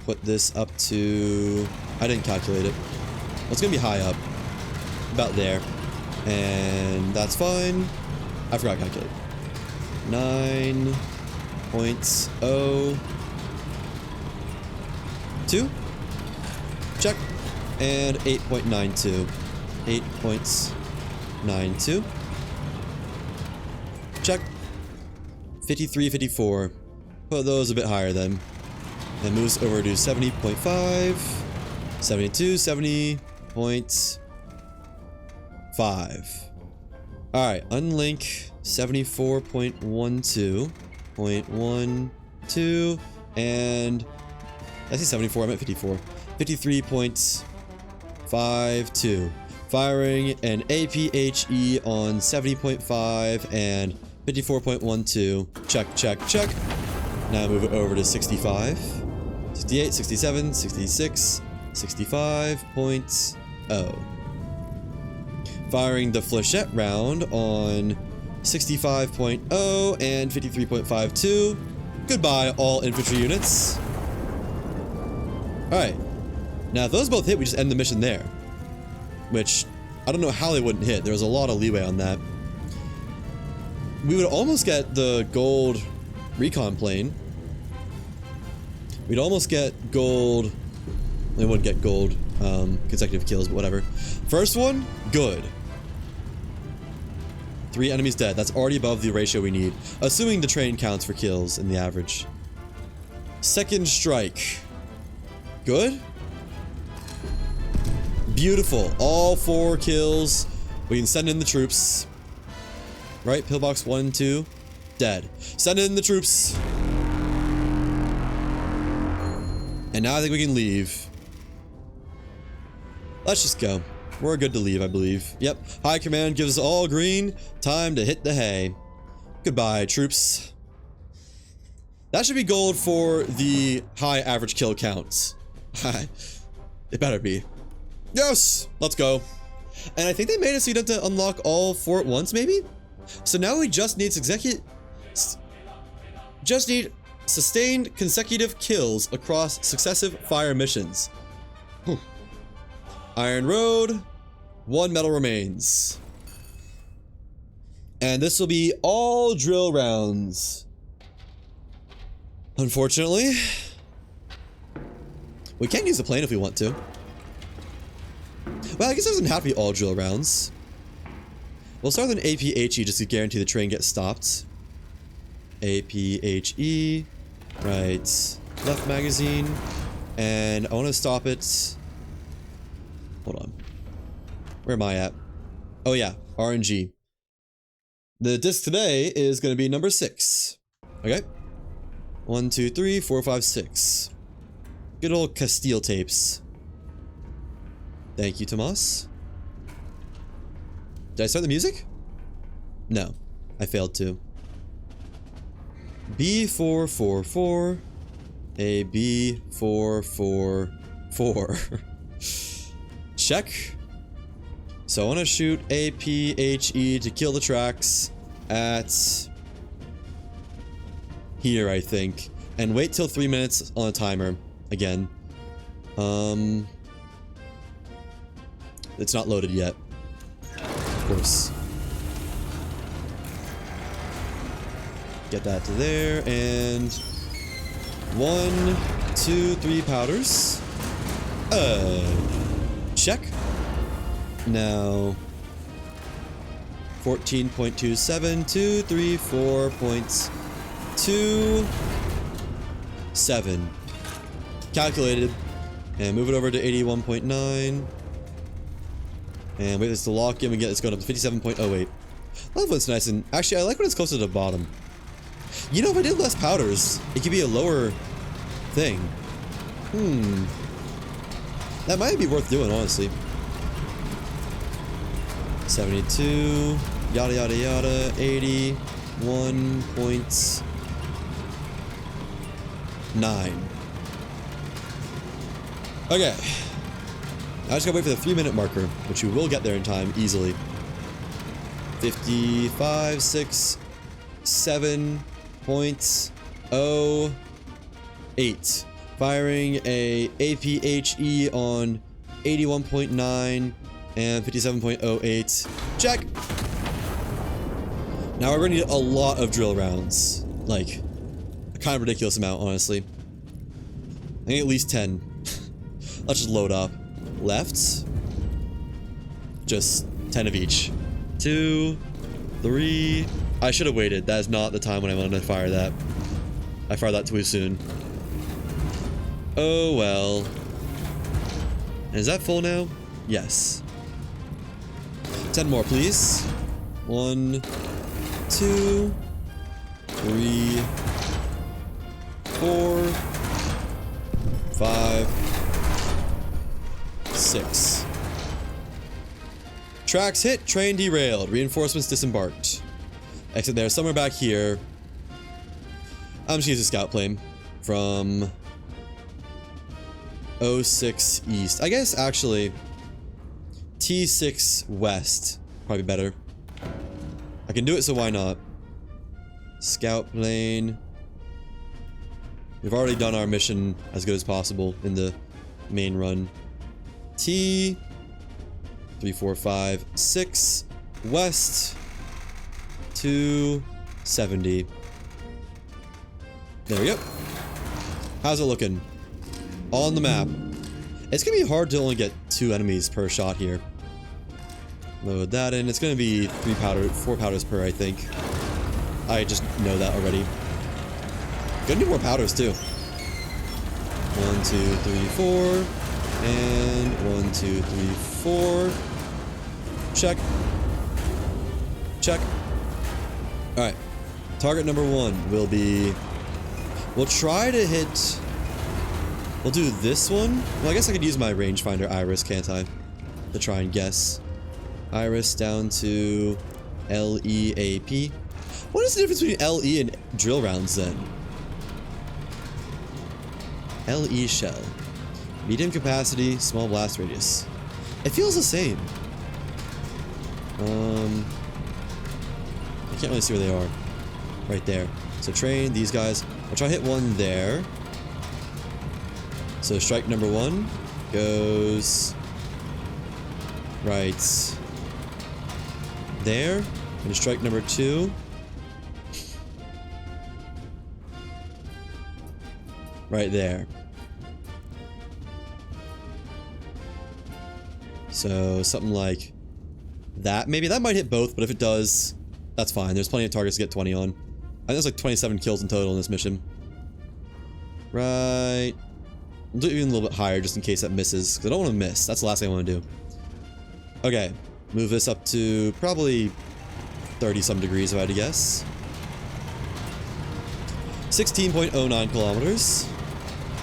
Speaker 1: Put this up to... I didn't calculate it. Well, it's gonna be high up. About there. And that's fine. I forgot to calculate. 9.02. Check. And 8.92. 8.92. Check. 53, 54. Put those a bit higher then. And moves over to 70.5. 72, 70.5. Alright, unlink 74.12.12. And I see 74, I meant 54. 53.52. Firing an APHE on 70.5 and 54.12. Check, check, check. Now move it over to 65. 68, 67, 66, 65.0. Firing the flechette round on 65.0 and 53.52. Goodbye, all infantry units. Alright. Now, if those both hit, we just end the mission there. Which, I don't know how they wouldn't hit. There was a lot of leeway on that. We would almost get the gold recon plane. We'd almost get gold... They wouldn't get gold consecutive kills, but whatever. First one, good. 3 enemies dead. That's already above the ratio we need. Assuming the train counts for kills in the average. Second strike. Good. Beautiful. All 4 kills. We can send in the troops. Right? Pillbox 1 and 2. Dead. Send in the troops. And now I think we can leave. Let's just go. We're good to leave, I believe. Yep. High command gives us all green. Time to hit the hay. Goodbye, troops. That should be gold for the high average kill counts. It better be. Yes! Let's go. And I think they made us so you don't have to unlock all 4 at once, maybe? So now we just need sustained consecutive kills across successive fire missions. Iron Road, 1 medal remains. And this will be all drill rounds. Unfortunately. We can use the plane if we want to. Well, I guess it doesn't have to be all drill rounds. We'll start with an APHE just to guarantee the train gets stopped. APHE. Right. Left magazine. And I want to stop it. Hold on. Where am I at? Oh yeah, RNG. The disc today is going to be number 6. Okay. 1, 2, 3, 4, 5, 6. Good old Castile tapes. Thank you, Tomas. Did I start the music? No, I failed to. B444. A B444. Check. So I want to shoot APHE to kill the tracks at here, I think, and wait till 3 minutes on a timer again. It's not loaded yet. Of course. Get that to there, and 1, 2, 3 powders. Check. Now 14.27, 2, 3, 4.27. Calculated. And move it over to 81.9. And wait, this to lock in. We get this going up to 57.08. I love when it's nice and actually I like when it's closer to the bottom. You know, if I did less powders, it could be a lower thing. That might be worth doing, honestly. 72, yada yada yada, 81.9. Okay. I just gotta wait for the 3-minute marker, which we will get there in time easily. 55, 6, 7.08. Firing a APHE on 81.9 and 57.08. Check! Now we're gonna need a lot of drill rounds. Like, a kind of ridiculous amount, honestly. I think at least 10. Let's just load up. Left. Just 10 of each. 2, 3. I should have waited. That is not the time when I wanted to fire that. I fired that too soon. Oh well. And is that full now? Yes. 10 more, please. 1, 2, 3, 4, 5, 6. Tracks hit, train derailed, reinforcements disembarked. Exit there, somewhere back here. I'm just gonna use a scout plane from 06 east. I guess actually T6 west probably better. I can do it, so why not? Scout plane. We've already done our mission as good as possible in the main run. T 3, 4, 5, 6 west 270. There we go. How's it looking? On the map. It's gonna be hard to only get 2 enemies per shot here. Load that in. It's gonna be 4 powders per, I think. I just know that already. Gonna need more powders too. 1, 2, 3, 4. And 1, 2, 3, 4. Check. Check. Alright. Target number 1 will be... We'll try to hit... We'll do this one. Well, I guess I could use my rangefinder iris, can't I? To try and guess. Iris down to LEAP. What is the difference between LE and drill rounds then? LE shell. Medium capacity, small blast radius. It feels the same. I can't really see where they are. Right there. So train these guys. I'll try to hit one there. So strike number 1 goes right there. And strike number 2 right there. So something like that. Maybe that might hit both, but if it does, that's fine. There's plenty of targets to get 20 on. I think there's like 27 kills in total in this mission. Right. I'll do it even a little bit higher just in case that misses, because I don't want to miss. That's the last thing I want to do. Okay. Move this up to probably 30-some degrees, if I had to guess. 16.09 kilometers.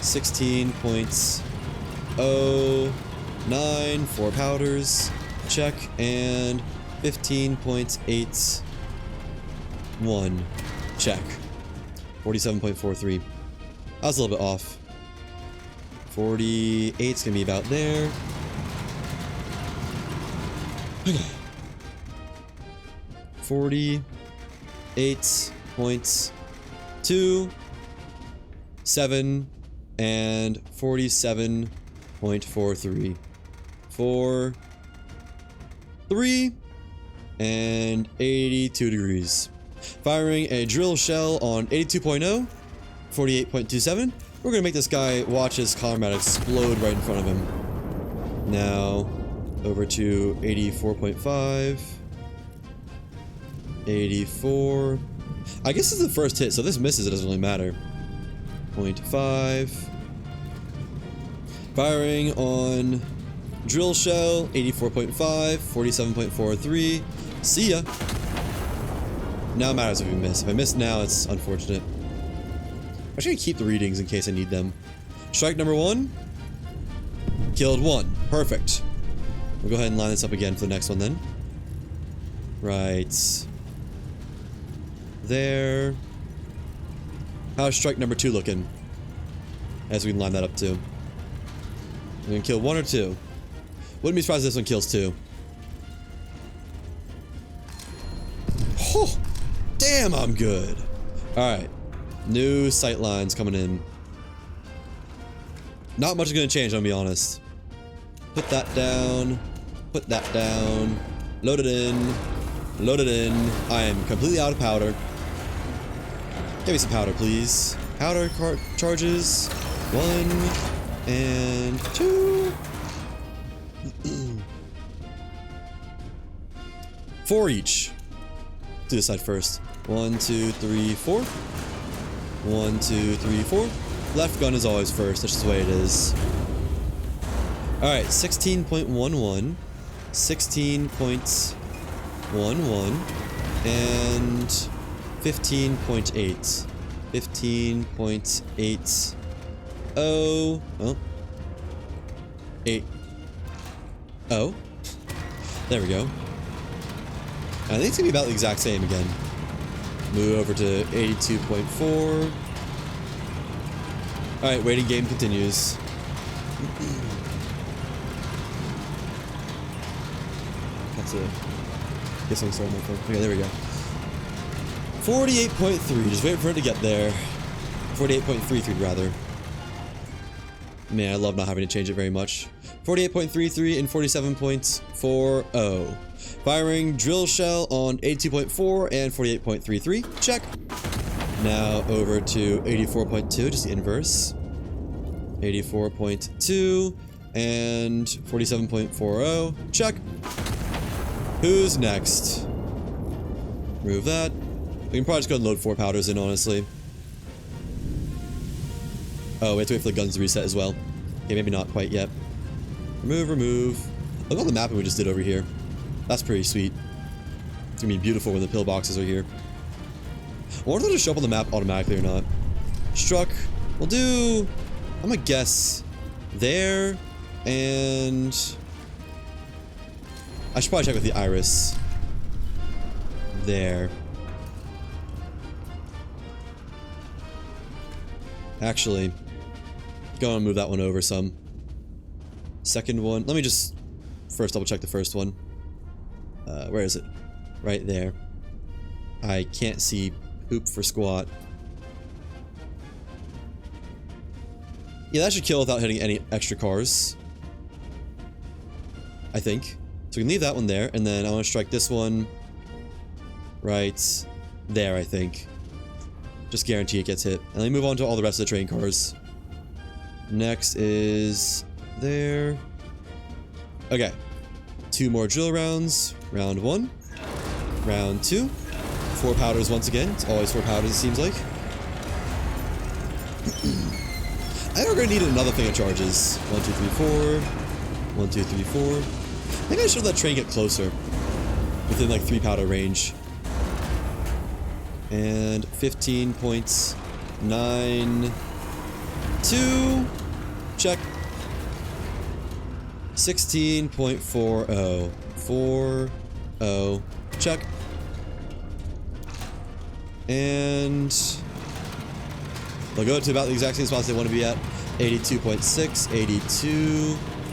Speaker 1: 16.09, 4 powders. Check. And 15.81. Check. 47.43. I was a little bit off. 48's gonna be about there. Okay. 48.27 and 47.43. 4, 3, and 82 degrees. Firing a drill shell on 82.0, 48.27. We're gonna make this guy watch his comrade explode right in front of him. Now, over to 84.5. 84. I guess this is the first hit, so this misses, it doesn't really matter. 0.5. Firing on drill shell, 84.5, 47.43. See ya. Now it matters if we miss. If I miss now, it's unfortunate. I'm just gonna keep the readings in case I need them. Strike number 1. Killed 1. Perfect. We'll go ahead and line this up again for the next one then. Right. There. How's strike number 2 looking? As we can line that up too. We're gonna kill 1 or 2. Wouldn't be surprised if this one kills 2. Oh, damn, I'm good. Alright. New sight lines coming in. Not much is gonna change, I'll be honest. Put that down. Put that down. Load it in. Load it in. I am completely out of powder. Give me some powder, please. Powder charges. 1 and 2. 4 each. Do this side first. 1, 2, 3, 4. 1, 2, 3, 4. Left gun is always first. That's just the way it is. Alright, 16.11. 16.11. And 15.8. 15.8. Oh. Well. 8. Oh. There we go. And I think it's gonna be about the exact same again. Move over to 82.4. Alright, waiting game continues. That's a... Guess I'm sorry, my phone. Okay, there we go. 48.3. Just wait for it to get there. 48.33 rather. Man, I love not having to change it very much. 48.33 and 47.40. Firing drill shell on 82.4 and 48.33. Check. Now over to 84.2, just the inverse. 84.2 and 47.40. Check. Who's next? Remove that. We can probably just go and load 4 powders in, honestly. Oh, we have to wait for the guns to reset as well. Okay, maybe not quite yet. Remove, remove. Look at all the mapping we just did over here. That's pretty sweet. It's gonna be beautiful when the pillboxes are here. I wonder if they'll show up on the map automatically or not. Struck. We'll do... I'm gonna guess... there... and... I should probably check with the iris. There. Actually... go and move that one over some. Second one. Let me just first double check the first one. Where is it? Right there. I can't see poop for squat. Yeah, that should kill without hitting any extra cars. I think. So we can leave that one there, and then I want to strike this one right there, I think. Just guarantee it gets hit. And then move on to all the rest of the train cars. Next is there. Okay. 2 more drill rounds. Round 1. Round 2. 4 powders once again. It's always 4 powders, it seems like. I think we're gonna need another thing of charges. 1, 2, 3, 4. 1, 2, 3, 4. I think I should let train get closer. Within like 3 powder range. And 15.92. Check. 16.40. 40. Check. And they'll go to about the exact same spots they want to be at. 82.6.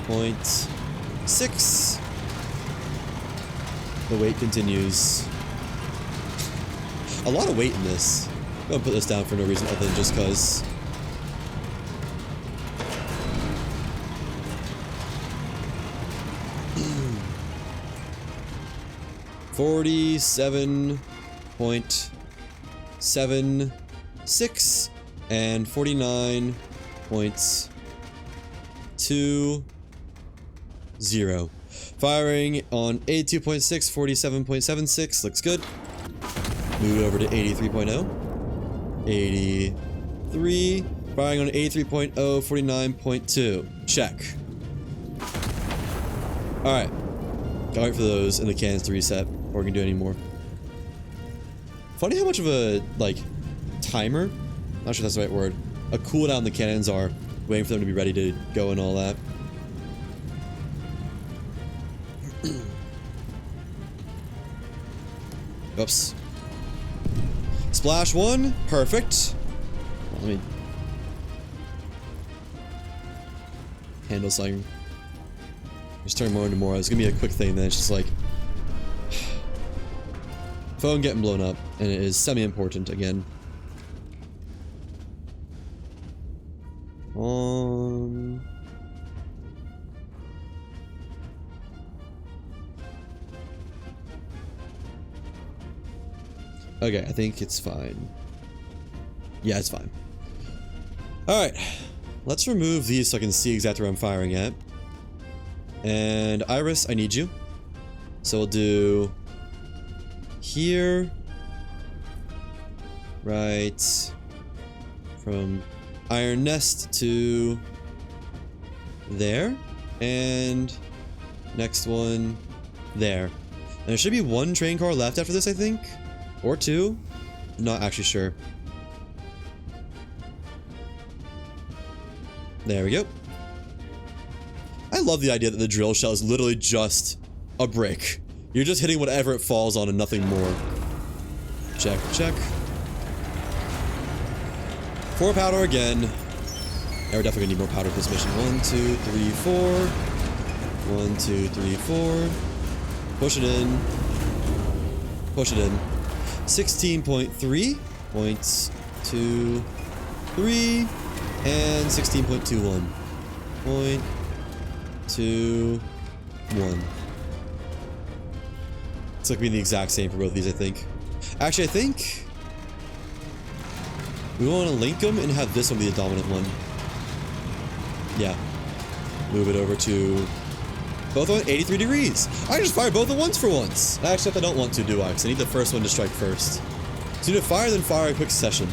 Speaker 1: 82.6. The wait continues. A lot of weight in this. I'm gonna put this down for no reason other than just cause. $47.76 and 49.20. Firing on 82.6, 47.76 looks good. Move it over to 83.0. 83. Firing on 83.0, 49.2. Check. Alright. Gotta wait for those and the cannons to reset before we can do any more. Funny how much of a, like, timer? Not sure if that's the right word. A cooldown the cannons are, waiting for them to be ready to go and all that. Oops. Splash 1. Perfect. Let me handle something. Just turn more into more. It's gonna be a quick thing, then it's just like phone getting blown up, and it is semi-important again. Okay, I think it's fine. Yeah, it's fine. Alright. Let's remove these so I can see exactly where I'm firing at. And Iris, I need you. So we'll do here. Right. From Iron Nest to there. And next one there. And there should be 1 train car left after this, I think. Or 2. Not actually sure. There we go. I love the idea that the drill shell is literally just a brick. You're just hitting whatever it falls on and nothing more. Check, check. 4 powder again. Yeah, we're definitely gonna need more powder for this mission. 1, 2, 3, 4. 1, 2, 3, 4. Push it in. Push it in. 16.3. 0.23. And 16.21. 0.21. It's like being the exact same for both of these, I think. Actually, I think we want to link them and have this one be the dominant one. Yeah. Move it over to both on 83 degrees. I just fired both at once for once. Actually, I don't want to, do I? Because I need the first one to strike first. So you do fire, then fire a quick succession.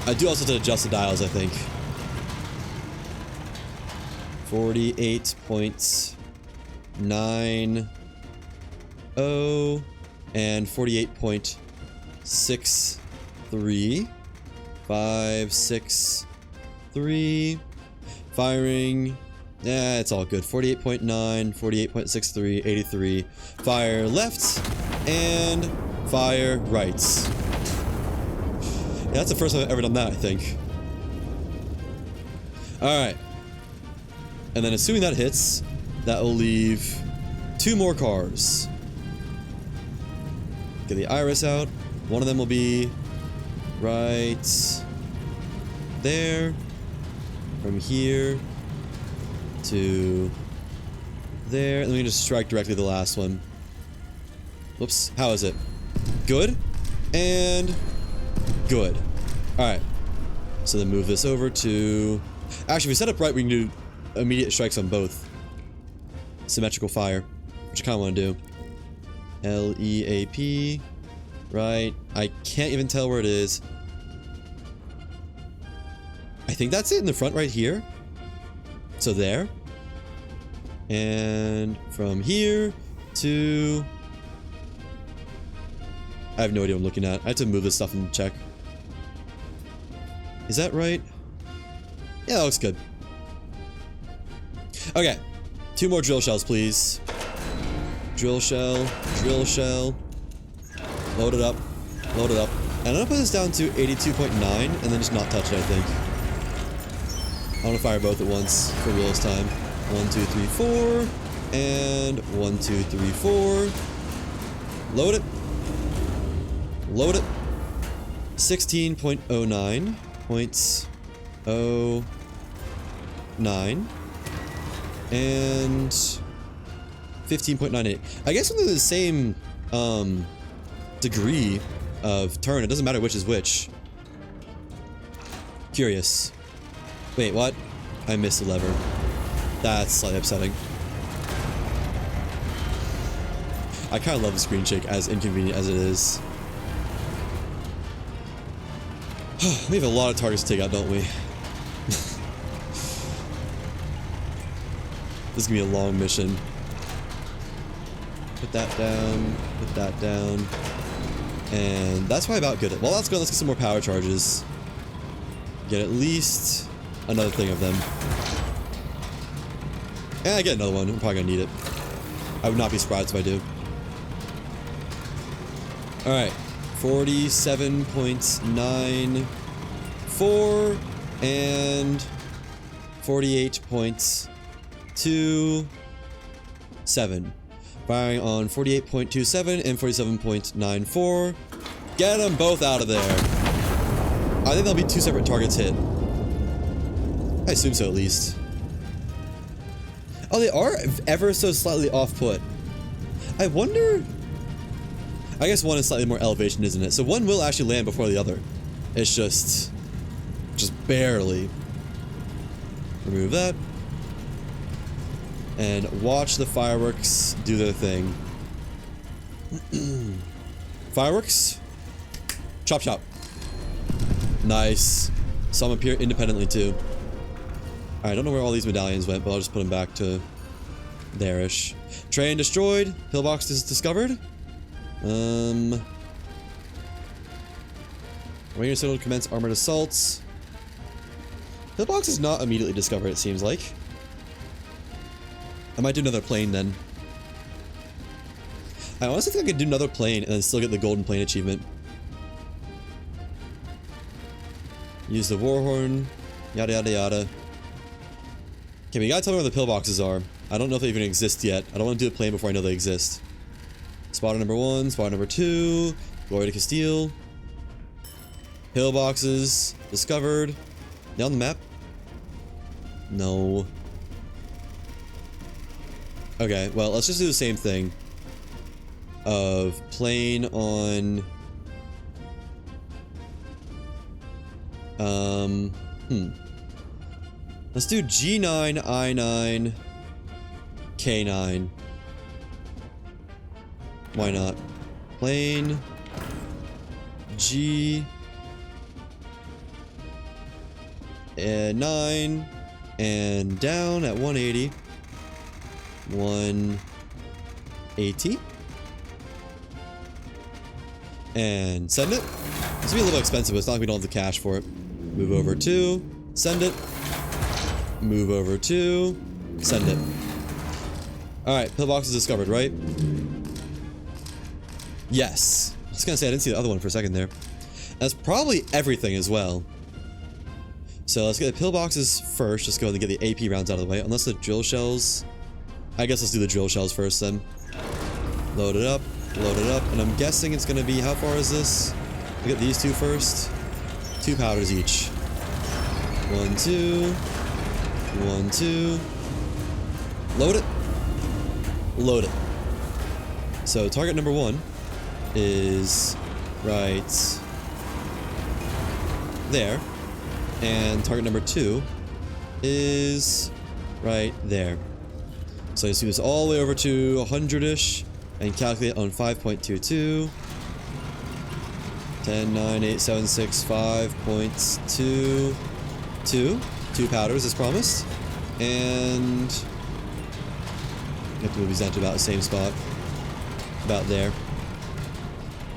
Speaker 1: I do also have to adjust the dials, I think. 48.90 and 48.63. 5, 6, 3. Firing. Yeah, it's all good. 48.9, 48.63, 83. Fire left and fire right. Yeah, that's the first time I've ever done that, I think. Alright. And then assuming that hits, that will leave 2 more cars. Get the iris out. One of them will be right there. From here to there. And then we can just strike directly the last one. Whoops. How is it? Good. And good. Alright. So then move this over to... Actually, if we set up right, we can do immediate strikes on both. Symmetrical fire, which I kind of want to do. L-E-A-P. Right. I can't even tell where it is. I think that's it in the front right here. So there. And from here to... I have no idea what I'm looking at. I have to move this stuff and check. Is that right? Yeah, that looks good. Okay. 2 more drill shells, please. Drill shell. Drill shell. Load it up. Load it up. And I'm gonna put this down to 82.9 and then just not touch it, I think. I want to fire both at once for real this time. 1, 2, 3, 4. And 1, 2, 3, 4. Load it. Load it. 16.09. 0.09. And 15.98. I guess when they're the same degree of turn, it doesn't matter which is which. Curious. Wait, what? I missed the lever. That's slightly upsetting. I kind of love the screen shake, as inconvenient as it is. We have a lot of targets to take out, don't we? This is gonna be a long mission. Put that down. Put that down. And that's probably about good. Well, that's good. Let's get some more power charges. Get at least another thing of them. And I get another one. I'm probably gonna need it. I would not be surprised if I do. Alright. 47.94 and 48.27. Firing on 48.27 and 47.94. Get them both out of there. I think there'll be 2 separate targets hit. I assume so, at least. Oh, they are ever so slightly off-put. I wonder... I guess one is slightly more elevation, isn't it? So one will actually land before the other. It's just barely. Remove that. And watch the fireworks do their thing. Fireworks. Chop chop. Nice. Some appear independently too. I don't know where all these medallions went, but I'll just put them back to there-ish. Train destroyed. Pillbox is discovered. Waiting signal to commence armored assaults. Pillbox is not immediately discovered, it seems like. I might do another plane then. I honestly think I could do another plane and then still get the golden plane achievement. Use the Warhorn, yada yada yada. Okay, but you gotta tell me where the pillboxes are. I don't know if they even exist yet. I don't want to do a plane before I know they exist. Spotter number 1, spotter number 2, Glory to Castile. Pillboxes, discovered. Down the map? No. Okay, well, let's just do the same thing. Of plane on... Let's do G9, I9, K9. Why not? Plane G and 9 and down at 180. 180. And send it. This will be a little expensive, but it's not like we don't have the cash for it. Move over 2, send it. Move over 2, send it. Alright, pillbox is discovered, right? Yes. I was gonna say I didn't see the other one for a second there. That's probably everything as well. So let's get the pillboxes first. Just go ahead and get the AP rounds out of the way. Unless the drill shells. I guess let's do the drill shells first then. Load it up. Load it up. And I'm guessing it's gonna be, how far is this? We'll get these two first. 2 powders each. 1, 2. 1, 2. Load it. Load it. So target number 1 is right there. And target number 2 is right there. So you see this all the way over to 100-ish and calculate on 5.22. 10, 9, 8, 7, 6, 5.22. 2 powders as promised. And you have to move these down to about the same spot. About there.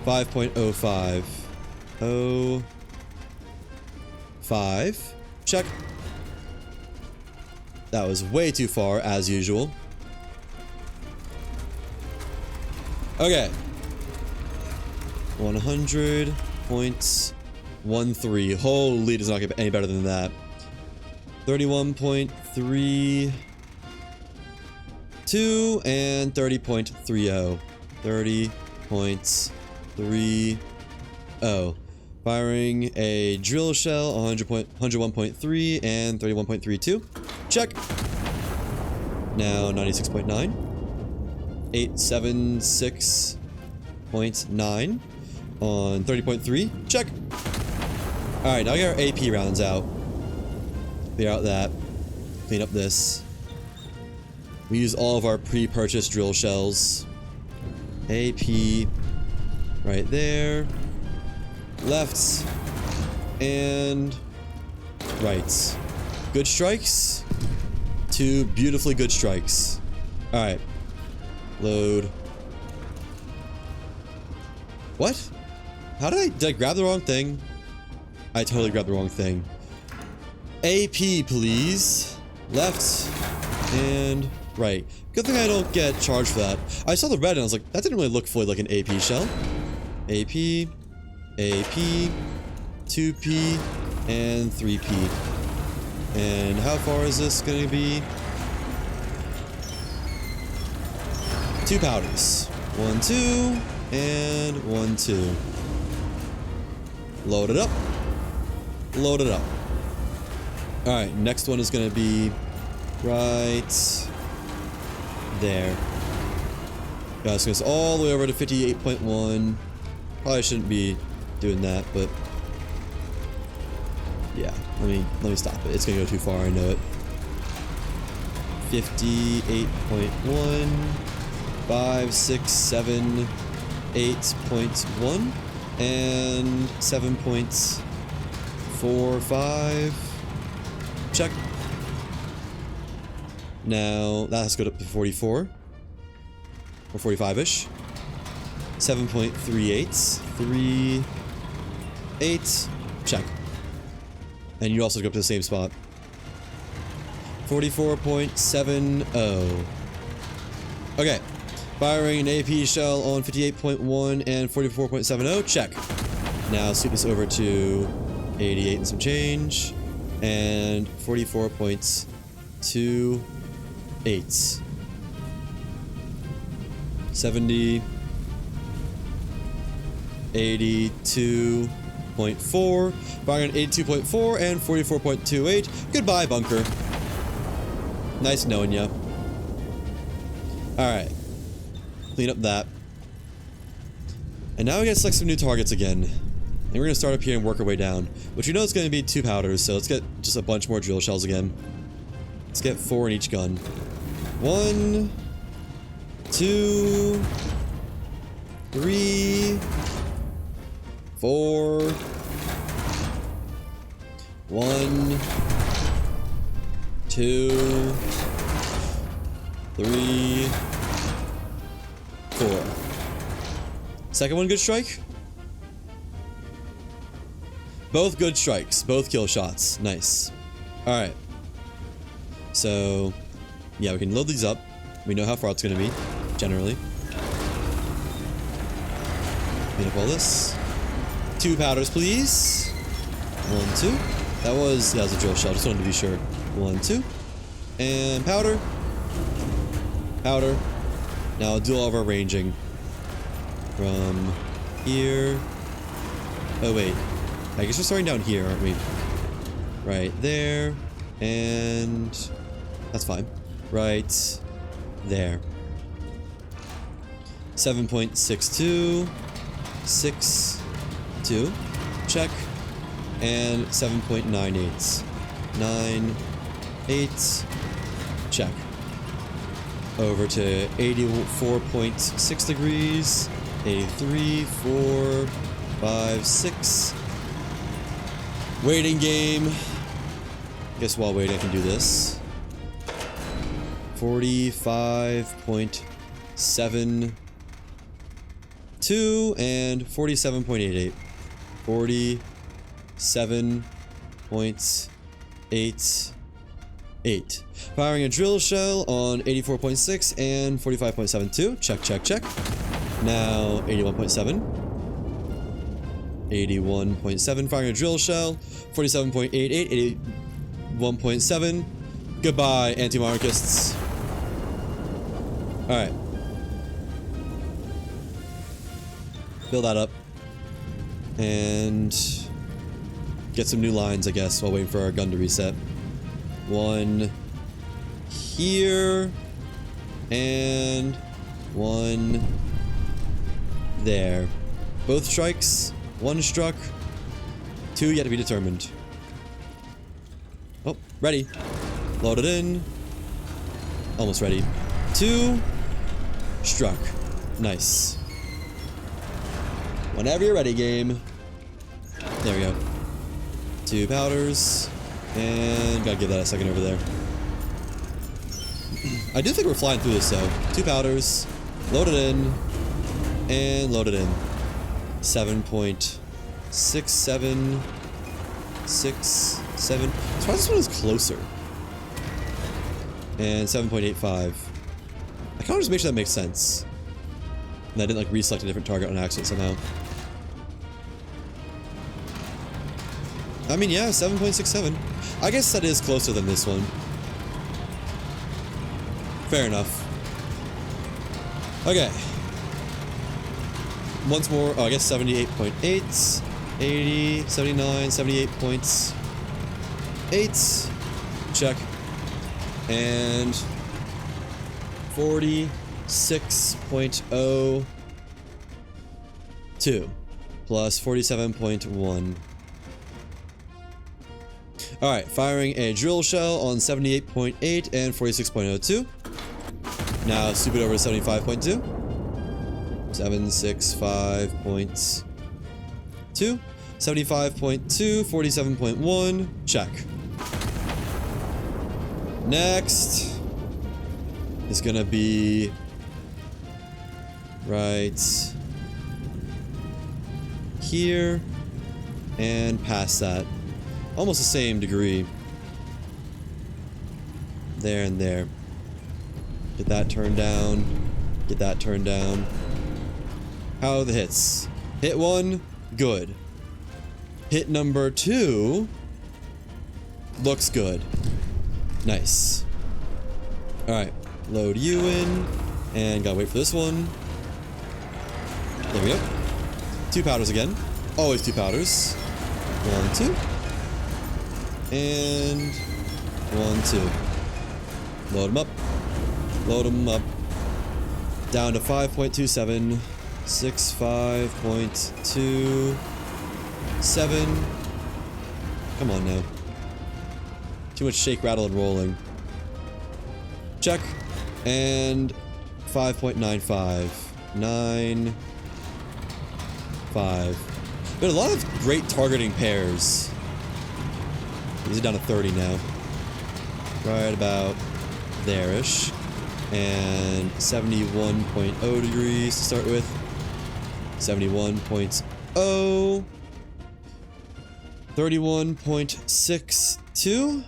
Speaker 1: 5.05. 05. Check. That was way too far, as usual. Okay. 100.13. Holy, does not get any better than that. 31.32 and 30.30. 30.30. Firing a drill shell, 101.3 and 31.32. Check. Now 96.9. 876.9 on 30.3. Check. Alright, now we got our AP rounds out. Clear out that. Clean up this. We use all of our pre-purchased drill shells. AP. Right there. Left. And right. Good strikes. 2 beautifully good strikes. Alright. Load. What? How did I grab the wrong thing? I totally grabbed the wrong thing. AP, please. Left. And right. Good thing I don't get charged for that. I saw the red and I was like, that didn't really look fully like an AP shell. AP. AP. 2P. And 3P. And how far is this going to be? 2 powders. 1, 2. And 1, 2. Load it up. Load it up. Alright, next one is going to be right there. Guys, goes all the way over to 58.1. Probably shouldn't be doing that, but yeah, let me stop it. It's gonna go too far, I know it. 58.1, 5, 6, 7, 8.1, and 7.45. Check. Now that has to go up to 44 or 45-ish. 7.38, 3, 8. Check. And you also go up to the same spot. 44.70. Okay. Firing an AP shell on 58.1 and 44.70. Check. Now sweep this over to 88 and some change. And 44.28. 70. 82.4. Firing on 82.4 and 44.28. Goodbye, bunker. Nice knowing ya. Alright. Clean up that. And now we gotta select some new targets again. And we're gonna start up here and work our way down. Which we know is gonna be 2 powders, so let's get just a bunch more drill shells again. Let's get 4 in each gun. 1, 2, 3, 4. 1, 2, 3, 4. Second one, good strike? Both good strikes. Both kill shots. Nice. Alright. So, yeah, we can load these up. We know how far it's going to be, generally. Clean up all this. 2 powders, please. 1, 2. That was a drill shell. Just wanted to be sure. 1, 2. And powder. Powder. Now I'll do all of our ranging. From here. Oh, wait. I guess we're starting down here, aren't we? Right there. And that's fine. Right there. 7.62. 6.2. Check. And 7.98. 9.8. Check. Over to 84.6 degrees. 83, 4, 5, 6. Waiting game. Guess while waiting I can do this. 45.72 and 47.88. 47.88. Firing a drill shell on 84.6 and 45.72. Check, check, check. Now 81.7. 81.7. Firing a drill shell. 47.88. 81.7. Goodbye, anti-monarchists. Alright. Build that up. And get some new lines, I guess, while waiting for our gun to reset. 1 here. And 1 there. Both strikes. 1 struck. 2 yet to be determined. Oh, ready. Loaded in. Almost ready. 2. Struck. Nice. Whenever you're ready, game. There we go. 2 powders. And gotta give that a second over there. I do think we're flying through this though. 2 powders. Loaded in. And loaded in. 7.67. 6, 7. As far as this one is closer. And 7.85. I kind of just make sure that makes sense. And I didn't like reselect a different target on accident somehow. I mean, yeah, 7.67. I guess that is closer than this one. Fair enough. Okay. Once more, oh, I guess 78.8, 80, 79, 78.8. Check. And 46.02 plus 47.1. Alright, firing a drill shell on 78.8 and 46.02. Now sweep it over to 75.2. 765.2. 75.2, 47.1. Check. Next is gonna be right here and past that. Almost the same degree. there, and there. Get that turned down. Get that turned down. How are the hits? Hit 1, good. Hit number 2 looks good. Nice. Alright, load you in. And gotta wait for this one. There we go. 2 powders again. Always 2 powders. 1, 2. And 1, 2. Load them up. Load them up. Down to 5.27. 65.27. Come on now. Too much shake, rattle, and rolling. Check. And 5.95. 9. 5. But a lot of great targeting pairs. These are down to 30 now. Right about there-ish. And 71.0 degrees to start with. 71.0. 31.62.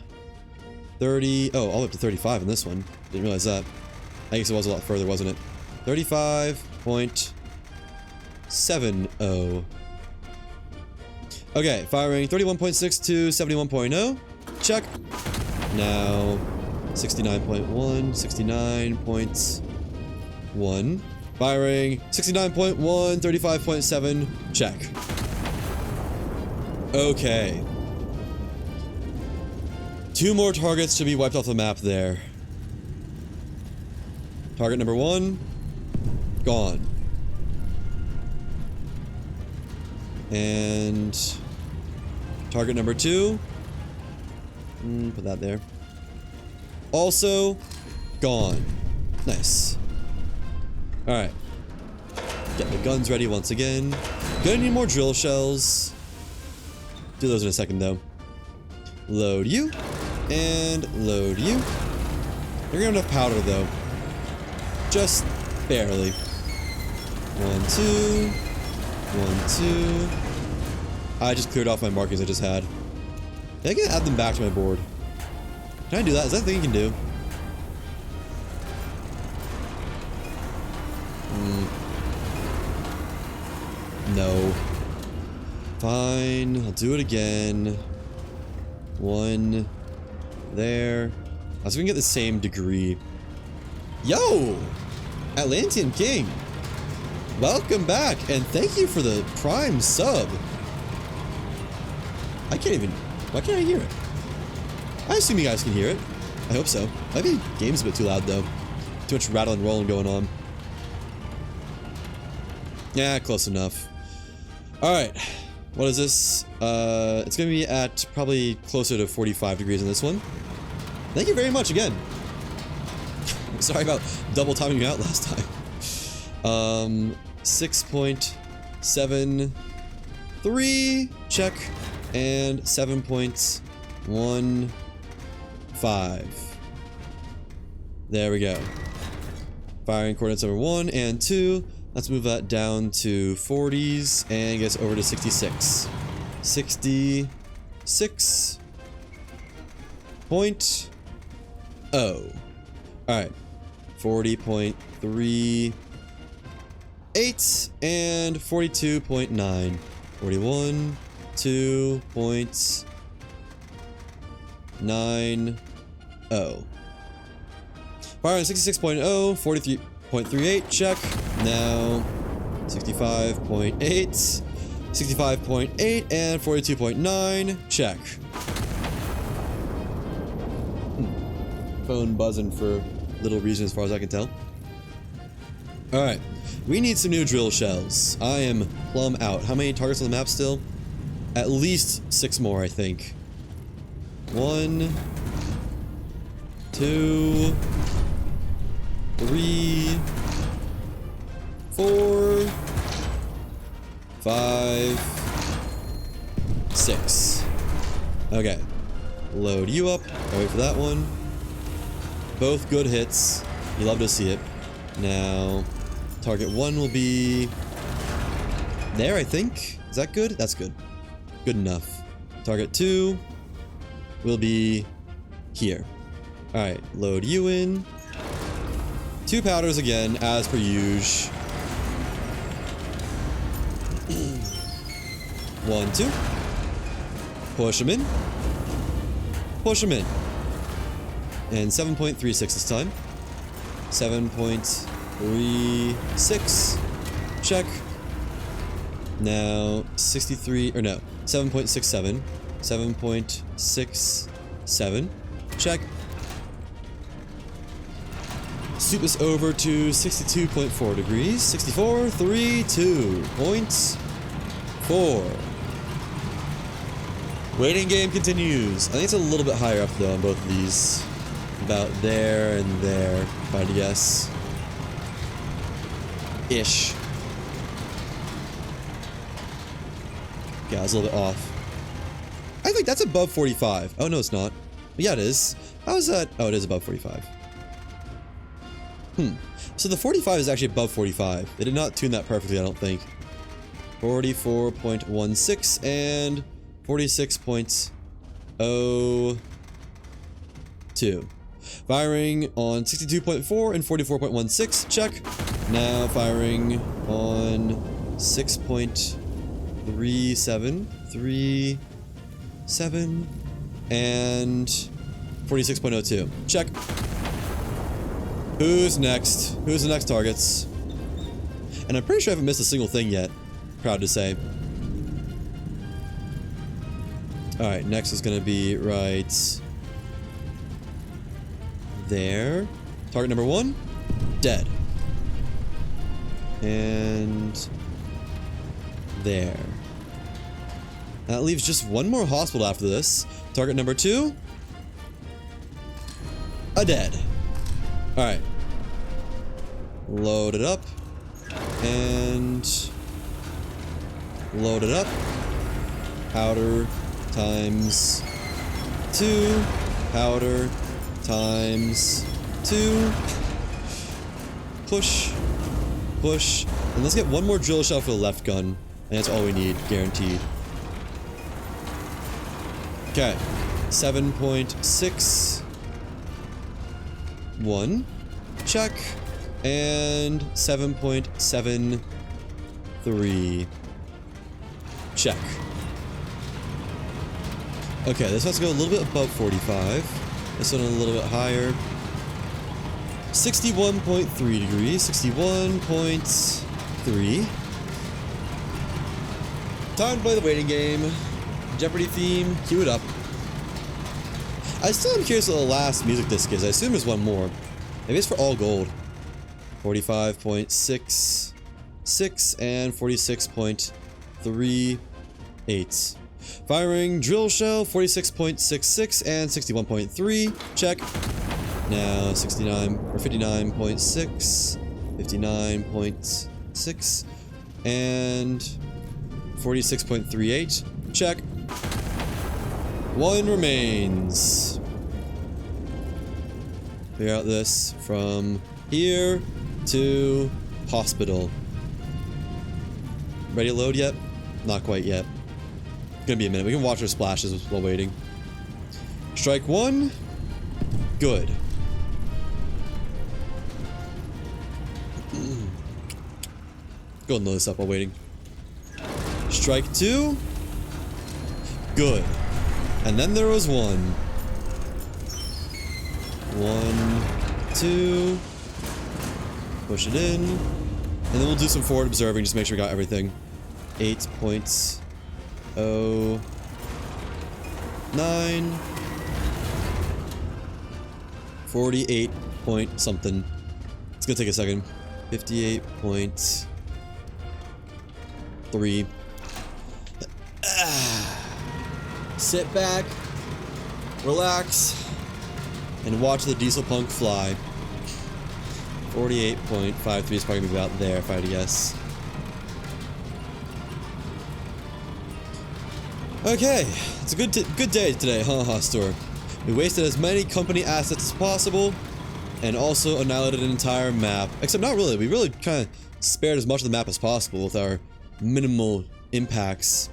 Speaker 1: 30. Oh, all the way up to 35 in this one. Didn't realize that. I guess it was a lot further, wasn't it? 35.70. Okay, firing 31.6 to 71.0. Check. Now 69.1, 69.1. Firing 69.1, 35.7. Check. Okay. 2 more targets should be wiped off the map there. Target number 1, gone. And target number 2, put that there. Also gone. Nice. Alright. Get the guns ready once again. Gonna need more drill shells. Do those in a second though. Load you. And load you. You're gonna have enough powder though. Just barely. 1, 2. 1, 2. I just cleared off my markings I just had. I can add them back to my board. Can I do that? Is that a thing you can do? No. Fine. I'll do it again. 1 there. I was gonna get the same degree. Yo! Atlantean King. Welcome back, and thank you for the Prime sub. I can't even... Why can't I hear it? I assume you guys can hear it. I hope so. Maybe the game's a bit too loud, though. Too much rattle and rolling going on. Yeah, close enough. Alright. What is this? It's gonna be at probably closer to 45 degrees in this one. Thank you very much again. Sorry about double timing you out last time. 6.73. Check. And 7.15. There we go. Firing coordinates number 1 and 2. Let's move that down to 40s and get us over to 66. 66.0. Alright. 40.38 and 42.9. 41, 2.90. Firing 66.0, 43.38, check. Now 65.8, 65.8 and 42.9, check. Phone buzzing for little reason as far as I can tell. Alright, we need some new drill shells. I am plumb out. How many targets on the map still? At least 6 more, I think. 1, 2, 3, 4, 5, 6. Okay. Load you up. I'll wait for that one. Both good hits. You love to see it. Now, target 1 will be there, I think. Is that good? That's good. Good enough. Target 2 will be here. Alright, load you in. 2 powders again, as per usual. 1, 2. Push them in. Push them in. And 7.36 this time. 7.36. Check. Now 63, or no, 7.67. 7.67. Check. Soup is over to 62.4 degrees. 64, 3, 2.4. Waiting game continues. I think it's a little bit higher up though on both of these. About there and there, if I had to guess. Ish. Yeah, I was a little bit off. I think that's above 45. Oh, no, it's not. Yeah, it is. How is that? Oh, it is above 45. So the 45 is actually above 45. They did not tune that perfectly, I don't think. 44.16 and 46.02. Firing on 62.4 and 44.16. Check. Now firing on 6.37. 37 and 46.02. Check. Who's next? Who's the next targets? And I'm pretty sure I haven't missed a single thing yet. Proud to say. Alright, next is going to be right there. Target number 1, dead. And there. That leaves just one more hospital after this. Target number 2, a dead. Alright. Load it up. And load it up. Powder times 2. Powder times 2. Push. Push. And let's get one more drill shell for the left gun. And that's all we need, guaranteed. Okay. 7.61. Check. And 7.73. Check. Okay, this one's going a little bit above 45. This one a little bit higher. 61.3 degrees. 61.3. Time to play the waiting game. Jeopardy theme. Cue it up. I still am curious what the last music disc is. I assume there's one more. Maybe it's for all gold. 45.66 and 46.38. Firing drill shell, 46.66 and 61.3. Check. Now 69 or 59.6, 59.6 and 46.38. Check. One remains. Clear out this from here to hospital. Ready to load yet? Not quite yet. Gonna be a minute. We can watch our splashes while waiting. Strike 1. Good. Go and load this up while waiting. Strike 2. Good. And then there was 1. 1, 2. Push it in. And then we'll do some forward observing just to make sure we got everything. 8.09. 48 point something. It's gonna take a second. 58.3. Sit back, relax, and watch the diesel punk fly. 48.53 is probably gonna be about there if I had to guess. Okay, it's a good day today, haha store. We wasted as many company assets as possible, and also annihilated an entire map. Except not really, we really kind of spared as much of the map as possible with our minimal impacts.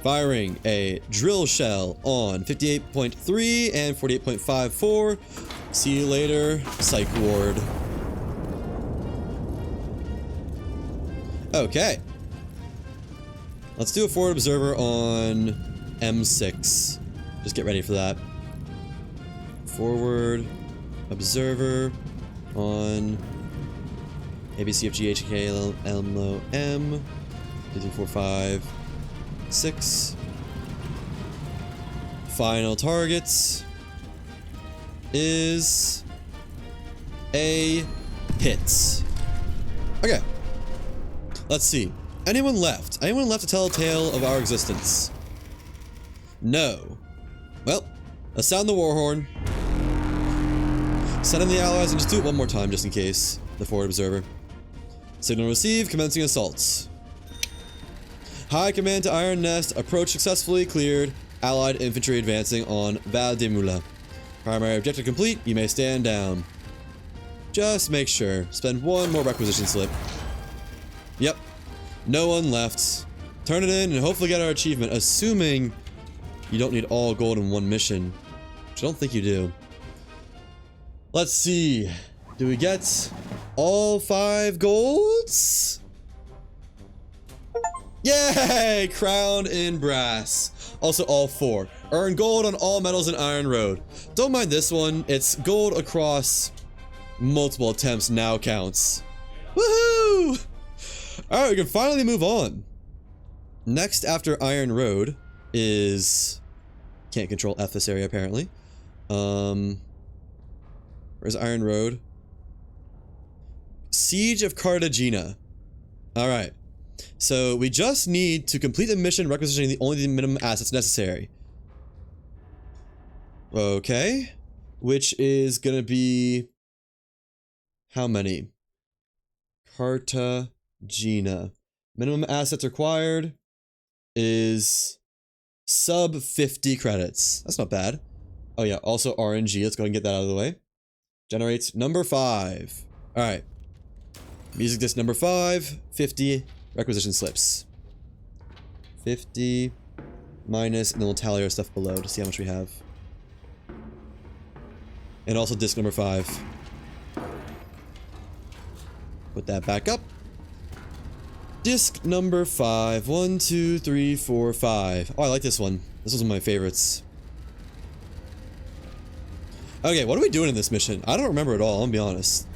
Speaker 1: Firing a drill shell on 58.3 and 48.54. See you later, Psych Ward. Okay. Let's do a forward observer on M6. Just get ready for that. Forward observer on ABCFG HK M 2, 3, 4, 5, 6. Final target is a hit. Okay. Let's see. Anyone left? Anyone left to tell a tale of our existence? No. Well, let's sound the war horn. Send in the allies and just do it one more time just in case. The forward observer. Signal received, commencing assaults. High command to Iron Nest. Approach successfully cleared. Allied infantry advancing on Val de Moula. Primary objective complete. You may stand down. Just make sure. Spend one more requisition slip. Yep. No one left. Turn it in and hopefully get our achievement, assuming you don't need all gold in one mission, which I don't think you do. Let's see. Do we get all 5 golds? Yay! Crowned in brass. Also all 4. Earn gold on all metals in Iron Road. Don't mind this one. It's gold across multiple attempts now counts. Woohoo! Alright, we can finally move on. Next after Iron Road is... Can't control F this area apparently. Where's Iron Road? Siege of Cartagena. Alright. So we just need to complete the mission requisitioning only the minimum assets necessary. Okay. Which is gonna be... How many? Cartagena. Minimum assets required is sub 50 credits. That's not bad. Oh yeah, also RNG. Let's go ahead and get that out of the way. Generates number 5. Alright. Music disc number 5. 50 requisition slips. 50 minus, and then we'll tally our stuff below to see how much we have. And also disc number 5. Put that back up. Disc number 5. 1, 2, 3, 4, 5. Oh, I like this one. This was one of my favorites. Okay, what are we doing in this mission? I don't remember at all, I'm gonna be honest.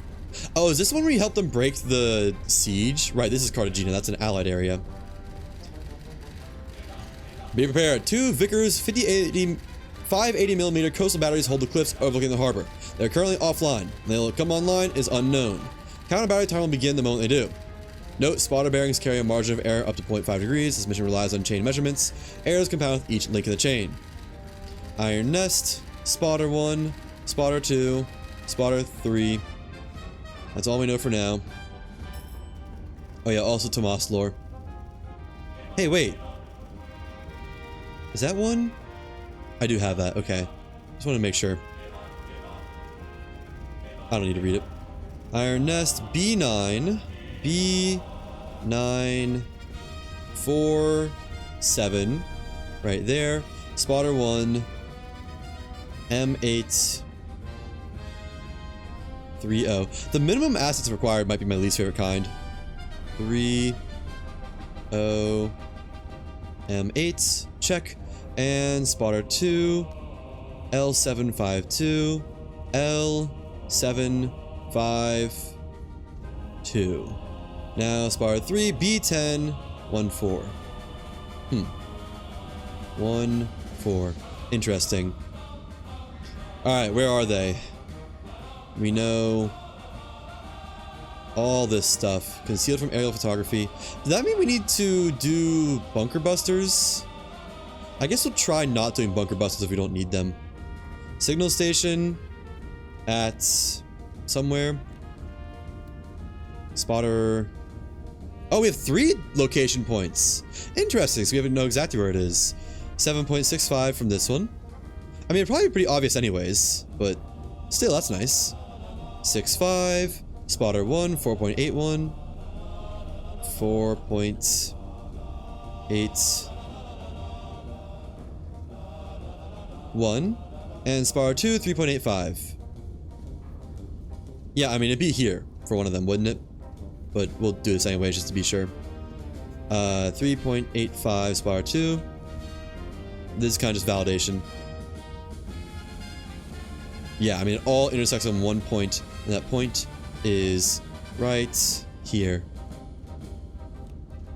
Speaker 1: Oh, is this one where you help them break the siege? Right, this is Cartagena. That's an allied area. Be prepared. 2 Vickers 580mm coastal batteries hold the cliffs overlooking the harbor. They're currently offline. When they'll come online is unknown. Counter battery time will begin the moment they do. Note, spotter bearings carry a margin of error up to 0.5 degrees. This mission relies on chain measurements. Errors compound with each link in the chain. Iron Nest, Spotter 1, Spotter 2, Spotter 3. That's all we know for now. Oh yeah, also Tomas lore. Hey, wait. Is that one? I do have that, okay. Just want to make sure. I don't need to read it. Iron Nest, B9, B9, 4, 7, right there. Spotter 1, M8, 3-0. The minimum assets required might be my least favorite kind. 3-0, M8, check. And spotter 2, L752, L752. Now spotter 3, B10, 1-4. 1-4. Interesting. Alright, where are they? We know all this stuff. Concealed from aerial photography. Does that mean we need to do bunker busters? I guess we'll try not doing bunker busters if we don't need them. Signal station at somewhere. Spotter. Oh, we have 3 location points. Interesting, so we have to know exactly where it is. 7.65 from this one. I mean, it'd probably be pretty obvious anyways, but still, that's nice. 6.5. Spotter 1, 4.81. 4.82. 1. And spar 2, 3.85. Yeah, I mean, it'd be here for one of them, wouldn't it? But we'll do this anyway, just to be sure. 3.85 spar 2. This is kind of just validation. Yeah, I mean, it all intersects on one point, and that point is right here.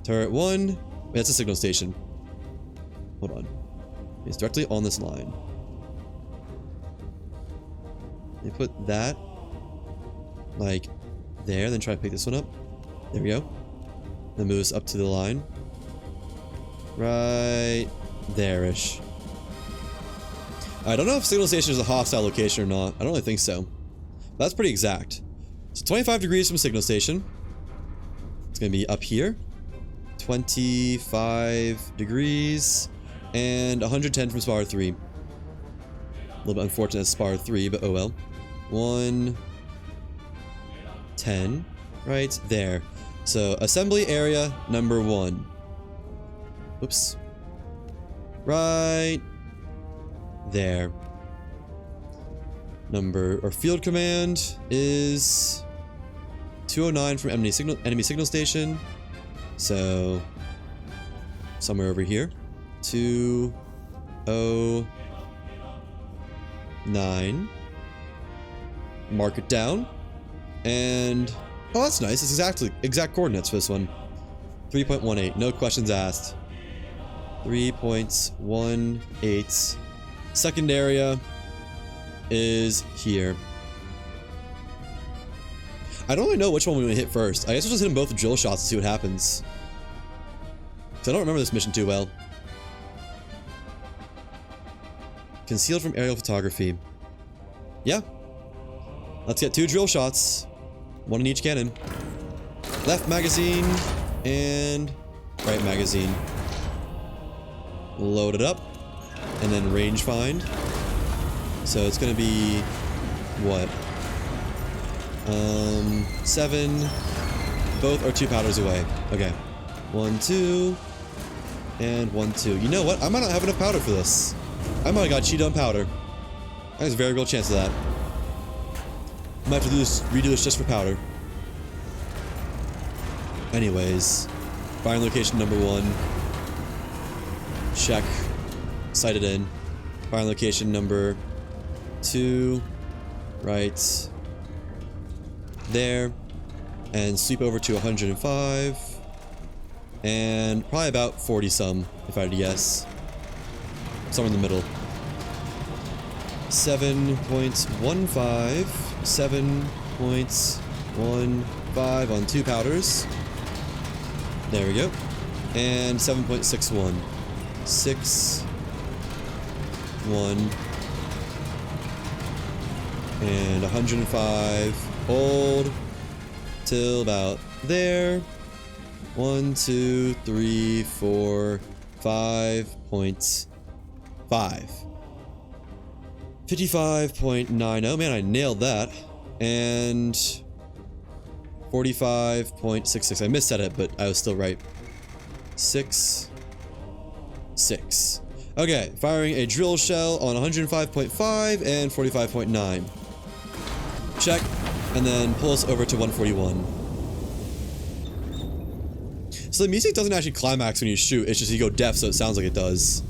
Speaker 1: Turret 1. Wait, that's a signal station. Hold on. It's directly on this line. They put that, like, there, then try to pick this one up. There we go. Then move us up to the line. Right there-ish. I don't know if signal station is a hostile location or not. I don't really think so. That's pretty exact. So 25 degrees from signal station. It's going to be up here. 25 degrees. And 110 from spar 3. A little bit unfortunate that's spar 3, but oh well. 110. Right there. So assembly area number 1. Oops. Right there. Field command is 209 from enemy signal station. So somewhere over here. 209. Mark it down. And oh, that's nice. It's exact coordinates for this one. 3.18. No questions asked. 3.18. Second area is here. I don't really know which one we're going to hit first. I guess we'll just hit them both with drill shots and see what happens. Because I don't remember this mission too well. Concealed from aerial photography. Yeah. Let's get 2 drill shots. 1 in each cannon. Left magazine and right magazine. Load it up. And then range find. So it's gonna be what? 7. Both are 2 powders away. Okay. 1, 2. And 1, 2. You know what? I might not have enough powder for this. I might have got cheated on powder. There's a very real chance of that. I might have to redo this just for powder. Anyways. Firing location number 1. Check. Sighted in. Firing location number 2. Right there. And sweep over to 105. And probably about 40 some, if I had to guess. Somewhere in the middle. 7.15. 7.15 on 2 powders. There we go. And 7.61. 6. 1. And 105. Hold. Till about there. 1, 2, 3, 4, 5.5. 55.90. Man, I nailed that. And 45.66. I missaid it, but I was still right. 6. Okay, firing a drill shell on 105.5 and 45.9. Check, and then pull us over to 141. So the music doesn't actually climax when you shoot, it's just you go deaf so it sounds like it does.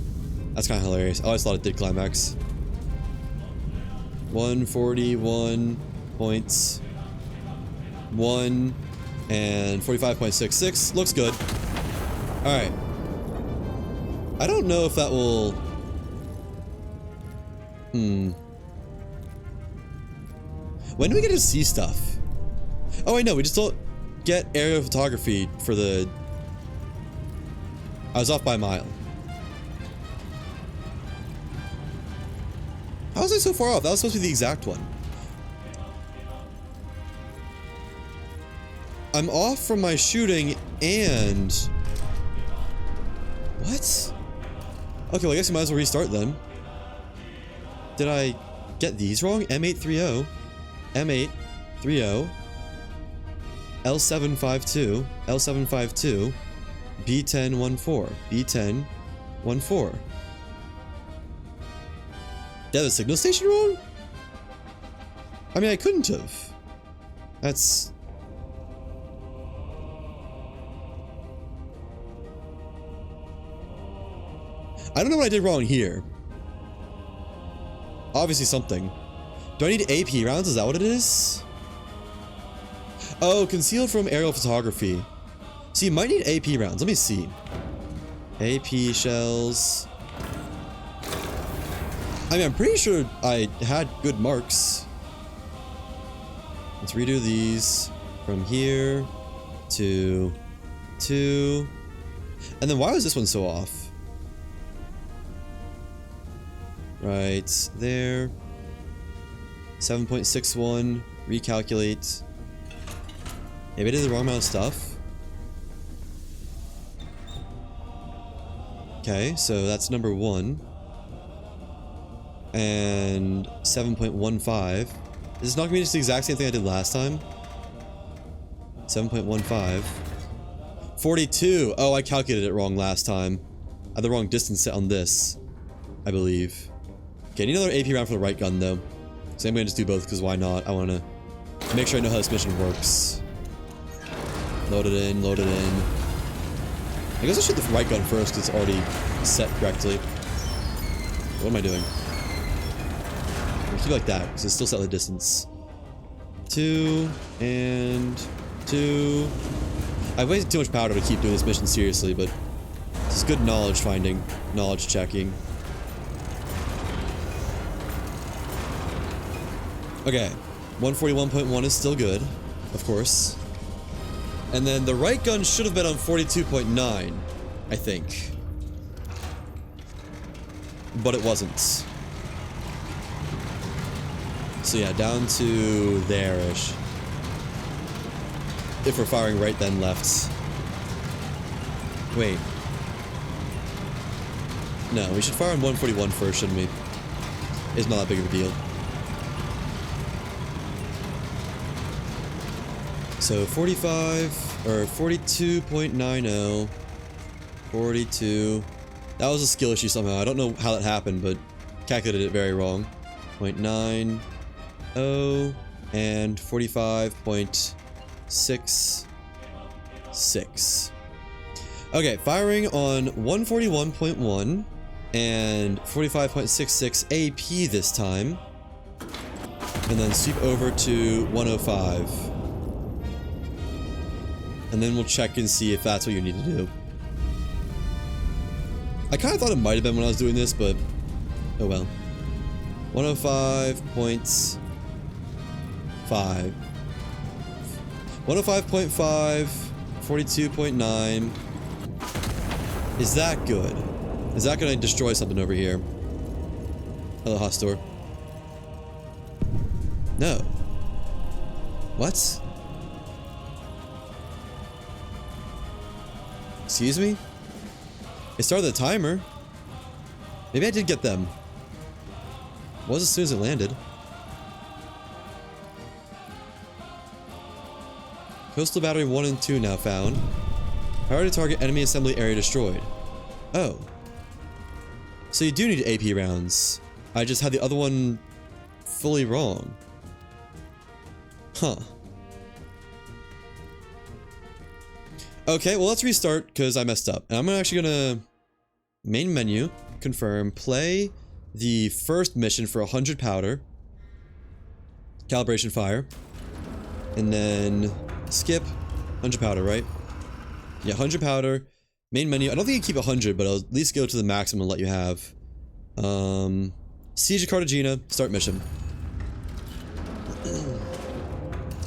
Speaker 1: That's kind of hilarious. I always thought it did climax. 141.1 and 45.66. Looks good. Alright. I don't know if that will... When do we get to see stuff? Oh, I know. We just don't get aerial photography for the... I was off by a mile. How was I so far off? That was supposed to be the exact one. I'm off from my shooting and... What? Okay, well I guess you might as well restart then. Did I get these wrong? M830. M830. L752. L752. B1014. B1014. Did I have the signal station wrong? I mean, I couldn't have. That's... I don't know what I did wrong here. Obviously something. Do I need AP rounds? Is that what it is? Oh, concealed from aerial photography. So you might need AP rounds. Let me see. AP shells. I mean, I'm pretty sure I had good marks. Let's redo these from here to 2. And then why was this one so off? Right there. 7.61. Recalculate. Maybe I did the wrong amount of stuff. Okay, so that's number 1. And 7.15. Is this not gonna be just the exact same thing I did last time? 7.15. 42. Oh, I calculated it wrong last time. I had the wrong distance set on this, I believe. Okay, I need another AP round for the right gun though. So I'm gonna just do both because why not? I wanna make sure I know how this mission works. Load it in, load it in. I guess I'll shoot the right gun first because it's already set correctly. What am I doing? I'll keep it like that because it's still set the distance. 2 and 2. I've wasted too much powder to keep doing this mission seriously, but this is good knowledge finding, knowledge checking. Okay, 141.1 is still good, of course. And then the right gun should have been on 42.9, I think. But it wasn't. So yeah, down to there-ish. If we're firing right then left. Wait. No, we should fire on 141 first, shouldn't we? It's not that big of a deal. So 45 or 42.90. 42. That was a skill issue somehow. I don't know how that happened, but calculated it very wrong. 0.90 and 45.66. Okay, firing on 141.1 and 45.66 AP this time. And then sweep over to 105. And then we'll check and see if that's what you need to do. I kind of thought it might have been when I was doing this, but oh well. 105.5. 105.5. 42.9. Is that good? Is that gonna destroy something over here? Hello, Hostor. No. What? Excuse me? It started the timer. Maybe I did get them. It was as soon as it landed. Coastal Battery 1 and 2 now found. Priority target enemy assembly area destroyed. Oh. So you do need AP rounds. I just had the other one fully wrong. Huh. Okay, well let's restart because I messed up. And I'm actually gonna main menu, confirm, play the first mission for 100 powder. Calibration fire. And then skip 100 powder, right? Yeah, 100 powder. Main menu. I don't think you keep 100, but I'll at least go to the maximum and let you have. Siege of Cartagena, start mission.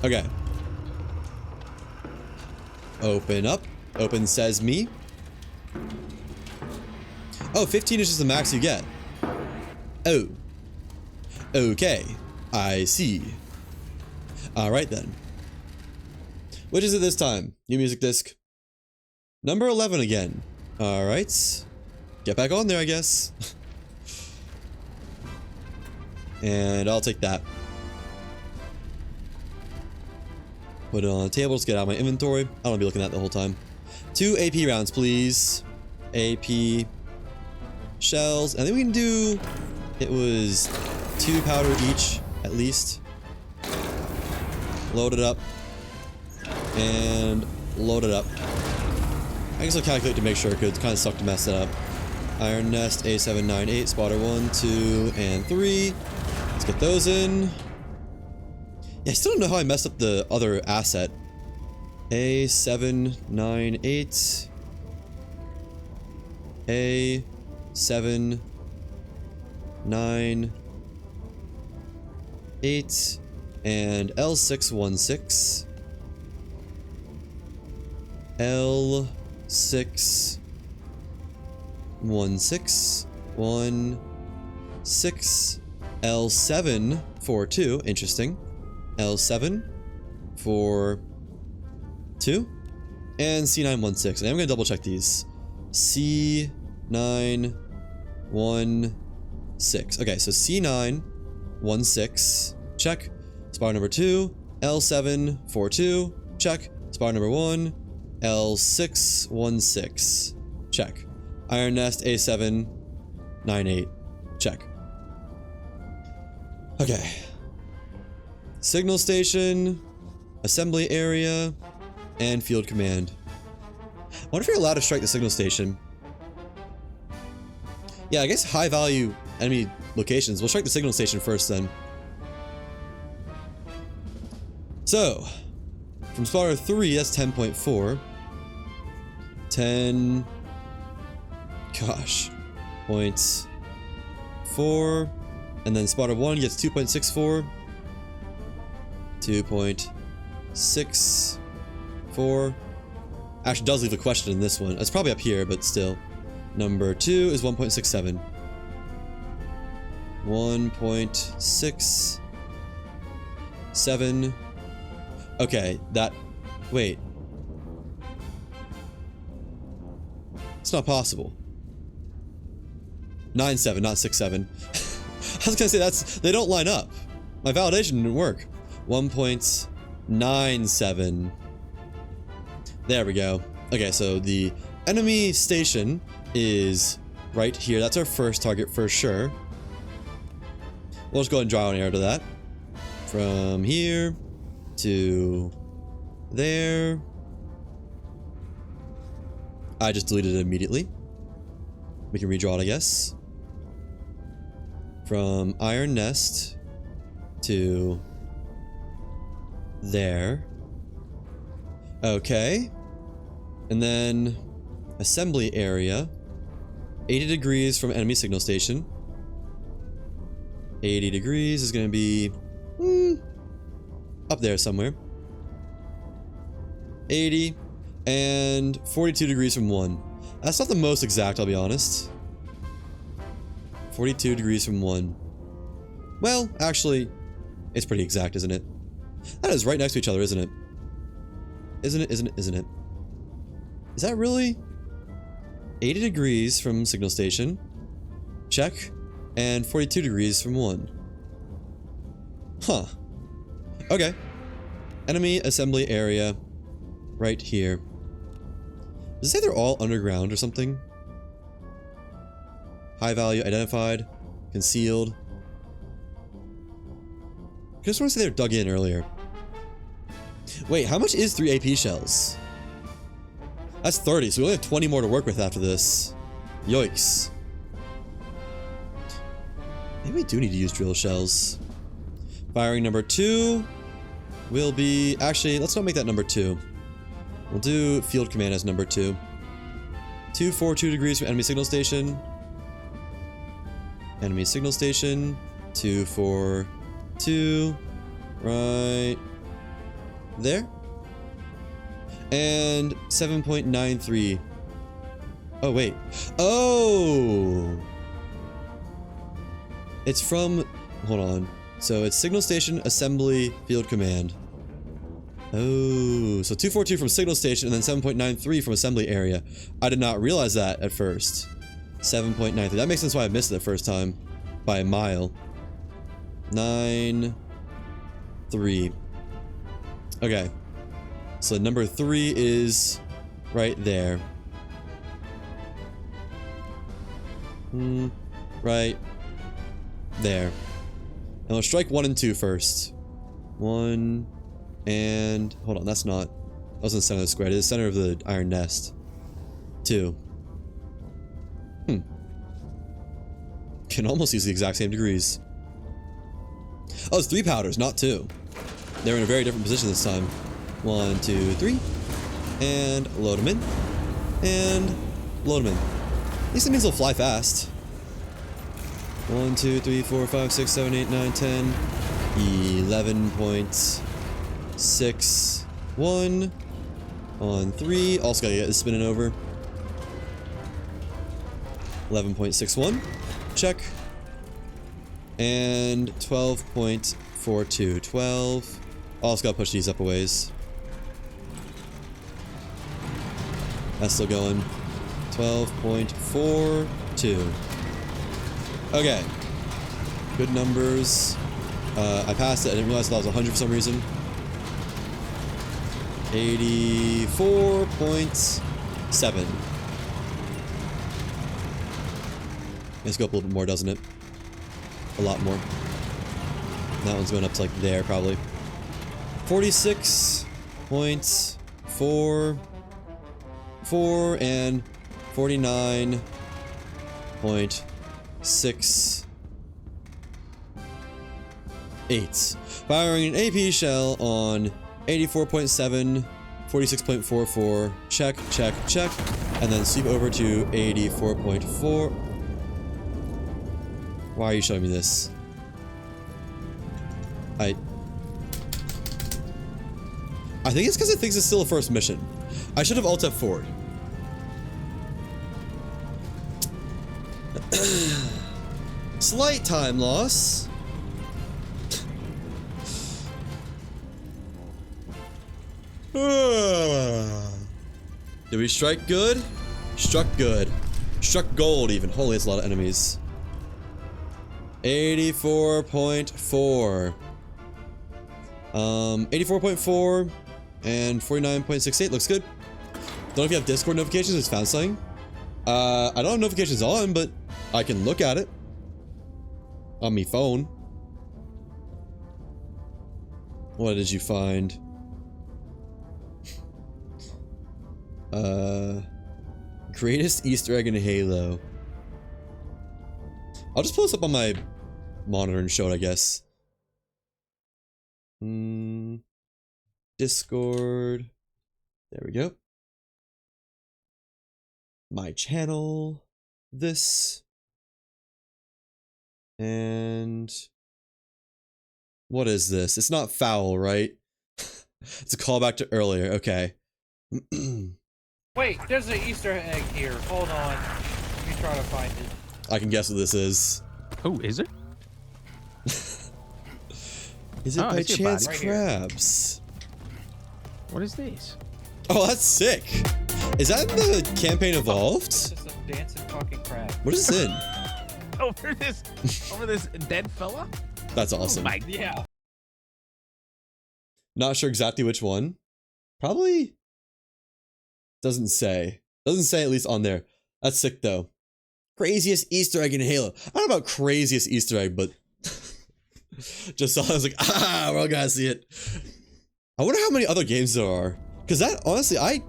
Speaker 1: Okay. Open up. Open says me. Oh, 15 is just the max you get. Oh. Okay. I see. Alright then. Which is it this time? New music disc. Number 11 again. Alright. Get back on there, I guess. And I'll take that. Put it on the table, just get out of my inventory. I don't want to be looking at that the whole time. 2 AP rounds, please. AP shells. I think we can do It was 2 powder each, at least. Load it up. And load it up. I guess I'll calculate to make sure, because it kind of sucked to mess it up. Iron Nest, A798, spotter 1, 2, and 3. Let's get those in. Yeah, I still don't know how I messed up the other asset. A798. A798. And L616. L616. 16. L742. Interesting. L742. And C916. And I'm going to double check these. C916. Okay, so C916. Check. Spot number 2. L742. Check. Spot number 1. L616. Check. Iron Nest A798. Check. Okay. Signal station, assembly area, and field command. I wonder if you're allowed to strike the signal station. Yeah, I guess high value enemy locations. We'll strike the signal station first then. So, from spotter 3, that's 10.4. 10... Gosh. 0.4. And then spotter 1 gets 2.64. 2.64. Actually, does leave a question in this one. It's probably up here, but still. Number 2 is 1.67. 1.67. Okay, that... Wait. It's not possible. 9.7, not 6.7. I was gonna say they don't line up. My validation didn't work. 1.97. There we go. Okay, so the enemy station is right here. That's our first target for sure. We'll just go ahead and draw an arrow to that. From here to there. I just deleted it immediately. We can redraw it, I guess. From Iron Nest to there. Okay. And then assembly area. 80 degrees from enemy signal station. 80 degrees is going to be up there somewhere. 80 and 42 degrees from 1. That's not the most exact, I'll be honest. 42 degrees from 1. Well, actually, it's pretty exact, isn't it? That is right next to each other, isn't it? Isn't it? Is that really? 80 degrees from signal station. Check. And 42 degrees from 1. Huh. Okay. Enemy assembly area. Right here. Does it say they're all underground or something? High value identified. Concealed. I just want to say they're dug in earlier. Wait, how much is 3 AP shells? That's 30, so we only have 20 more to work with after this. Yikes. Maybe we do need to use drill shells. Firing number 2 will be... Actually, let's not make that number 2. We'll do field command as number 2. 242 degrees from enemy signal station. Enemy signal station. 242. Right there. And 7.93. Oh, wait. Oh! It's from... Hold on. So it's signal station, assembly, field command. Oh, so 242 from signal station and then 7.93 from assembly area. I did not realize that at first. 7.93. That makes sense why I missed it the first time. By a mile. 9... 3. Okay. So number 3 is right there. Right There. And we'll strike 1 and 2 first. 1 and... Hold on, that's not... That wasn't the center of the square. It is the center of the iron nest. 2. Can almost use the exact same degrees. Oh, it's 3 powders, not 2. They're in a very different position this time. 1, 2, 3. And load them in. And load them in. At least it means they'll fly fast. 1, 2, 3, 4, 5, 6, 7, 8, 9, 10. 11.61 on 3. Also gotta get this spinning over. 11.61. Check. And 12.42. 12. Also gotta push these up a ways. That's still going. 12.42. Okay. Good numbers. I passed it. I didn't realize that was 100 for some reason. 84.7. Let's go up a little bit more, doesn't it? A lot more. That one's going up to like there, probably. 46.44 and 49.68. Firing an AP shell on 84.7, 46.44. Check, check, check. And then sweep over to 84.4. Why are you showing me this? I think it's because it thinks it's still a first mission. I should have alt F forward. Slight time loss. Did we strike good? Struck good. Struck gold even. Holy, it's a lot of enemies. 84.4. 84.4 and 49.68 looks good. Don't know if you have Discord notifications. It's found something. I don't have notifications on, but I can look at it on my phone. What did you find? Greatest Easter egg in Halo. I'll just pull this up on my monitor and show it, I guess. Discord. There we go. My channel. This. And what is this? It's not foul, right? It's a callback to earlier. Okay.
Speaker 2: Wait, there's an Easter egg here. Hold on. Let me try to find it.
Speaker 1: I can guess what this is.
Speaker 3: Oh, is it?
Speaker 1: Is it by chance
Speaker 2: right
Speaker 1: crabs?
Speaker 3: What is this?
Speaker 1: Oh, that's sick. Is that in the campaign evolved?
Speaker 2: It's just a dancing fucking crab.
Speaker 1: What is this in?
Speaker 3: Over this dead fella?
Speaker 1: That's awesome.
Speaker 3: Oh my,
Speaker 2: Yeah.
Speaker 1: Not sure exactly which one. Probably doesn't say. Doesn't say, at least on there. That's sick though. Craziest Easter egg in Halo. I don't know about craziest Easter egg, but just saw it, I was like, we're all gonna see it. I wonder how many other games there are. Cause that, honestly, I've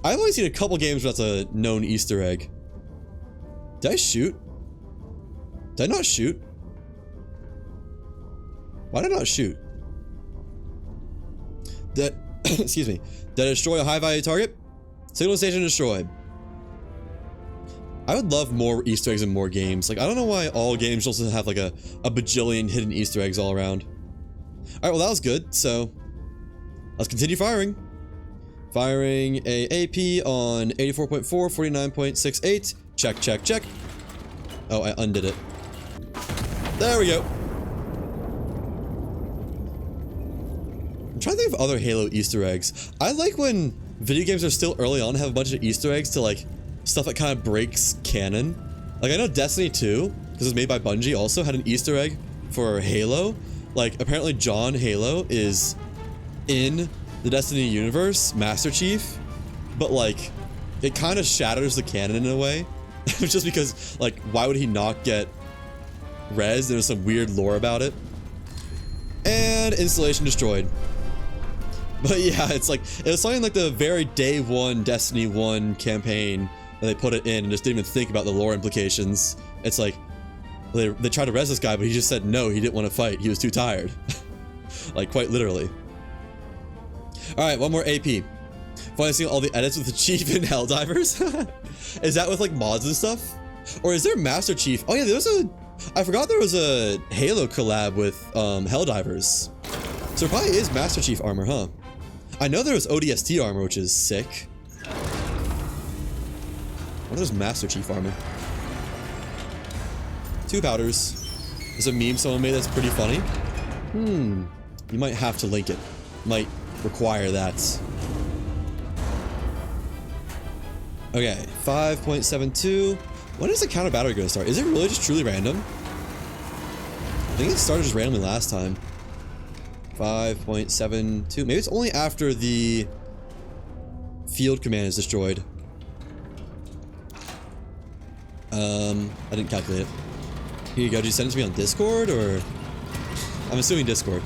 Speaker 1: only seen a couple games where that's a known Easter egg. Did I shoot? Did I not shoot? Why did I not shoot? Did, excuse me. Did I destroy a high value target? Signal station destroyed. I would love more Easter eggs in more games. Like, I don't know why all games also have like a bajillion hidden Easter eggs all around. Alright, well that was good, so let's continue firing. Firing a AP on 84.4, 49.68. Check, check, check. Oh, I undid it. There we go. I'm trying to think of other Halo Easter eggs. I like when video games are still early on have a bunch of Easter eggs to like stuff that kind of breaks canon. Like I know Destiny 2, because it's made by Bungie, also had an Easter egg for Halo. Like apparently John Halo is in the Destiny universe, Master Chief, but like it kind of shatters the canon in a way. Just because like why would he not get res. There's some weird lore about it. And installation destroyed. But yeah, it's like, it was something like the very day one Destiny 1 campaign that they put it in and just didn't even think about the lore implications. It's like, they tried to res this guy, but he just said no, he didn't want to fight. He was too tired. Like, quite literally. Alright, one more AP. Finally seeing all the edits with the Chief and Helldivers. Is that with like mods and stuff? Or is there Master Chief? Oh yeah, I forgot there was a Halo collab with Helldivers. So there probably is Master Chief armor, huh? I know there was ODST armor, which is sick. What is Master Chief armor? 2 powders. There's a meme someone made that's pretty funny. You might have to link it. Might require that. Okay, 5.72. When is the counter battery going to start? Is it really just truly random? I think it started just randomly last time. 5.72. Maybe it's only after the field command is destroyed. I didn't calculate it. Here you go. Did you send it to me on Discord or? I'm assuming Discord.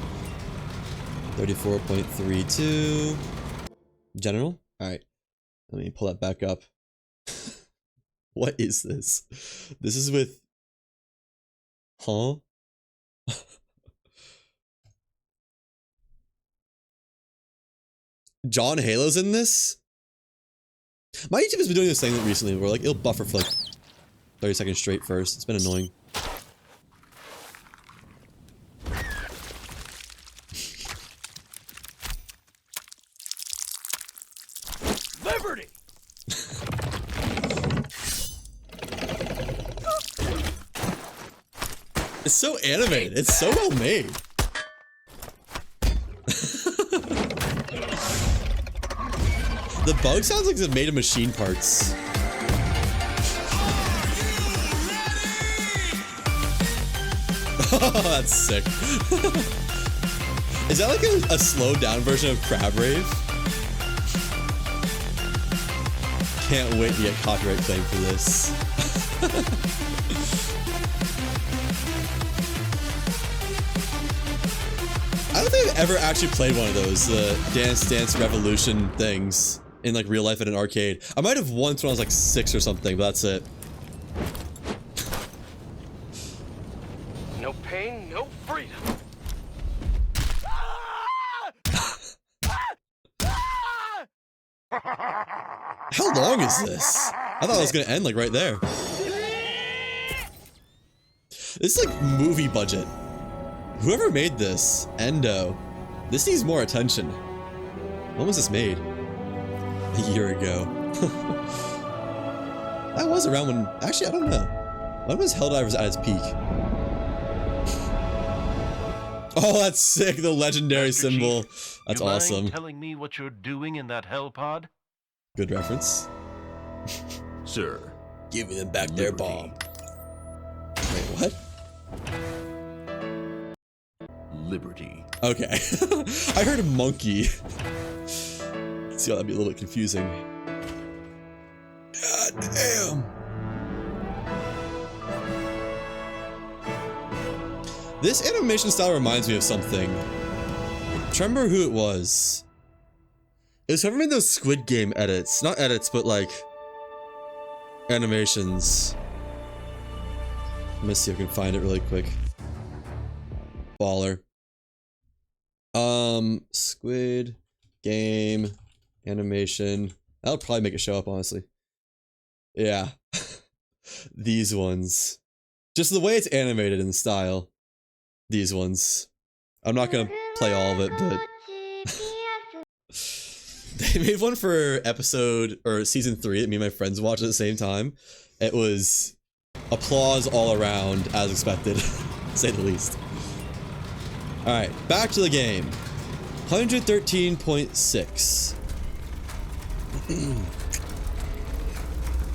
Speaker 1: 34.32. General? Alright. Let me pull that back up. What is this? This is with... Huh? John Halo's in this? My YouTube has been doing this thing recently where like it'll buffer for like 30 seconds straight first. It's been annoying.
Speaker 2: Liberty!
Speaker 1: It's so animated. It's so well made. The bug sounds like it's made of machine parts. Oh, that's sick. Is that like a slowed down version of Crab Rave? Can't wait to get copyright claim for this. I don't think I've ever actually played one of those, Dance Dance Revolution things in like real life at an arcade. I might have once when I was like 6 or something, but that's it.
Speaker 4: No pain, no freedom.
Speaker 1: How long is this? I thought it was gonna end like right there. This is like movie budget. Whoever made this, Endo, this needs more attention. When was this made? A year ago. That was around when, actually I don't know. When was Helldivers at its peak? Oh, that's sick, the legendary
Speaker 5: Master
Speaker 1: symbol.
Speaker 5: Chief,
Speaker 1: That's
Speaker 5: you mind
Speaker 1: awesome.
Speaker 5: telling me what you're doing in that hell pod?
Speaker 1: Good reference.
Speaker 5: Sir.
Speaker 1: Give them back their bomb. Wait, what?
Speaker 5: Liberty.
Speaker 1: Okay. I heard monkey. See how that'd be a little bit confusing. God damn. This animation style reminds me of something. I'm trying to remember who it was. It was whoever made those Squid Game edits. Not edits, but like animations. Let me see if I can find it really quick. Baller. Squid Game animation. That'll probably make it show up, honestly. Yeah. These ones. Just the way it's animated in style. These ones. I'm not gonna play all of it, but they made one for episode or season 3 that me and my friends watched at the same time. It was applause all around, as expected, to say the least. Alright, back to the game. 113.6.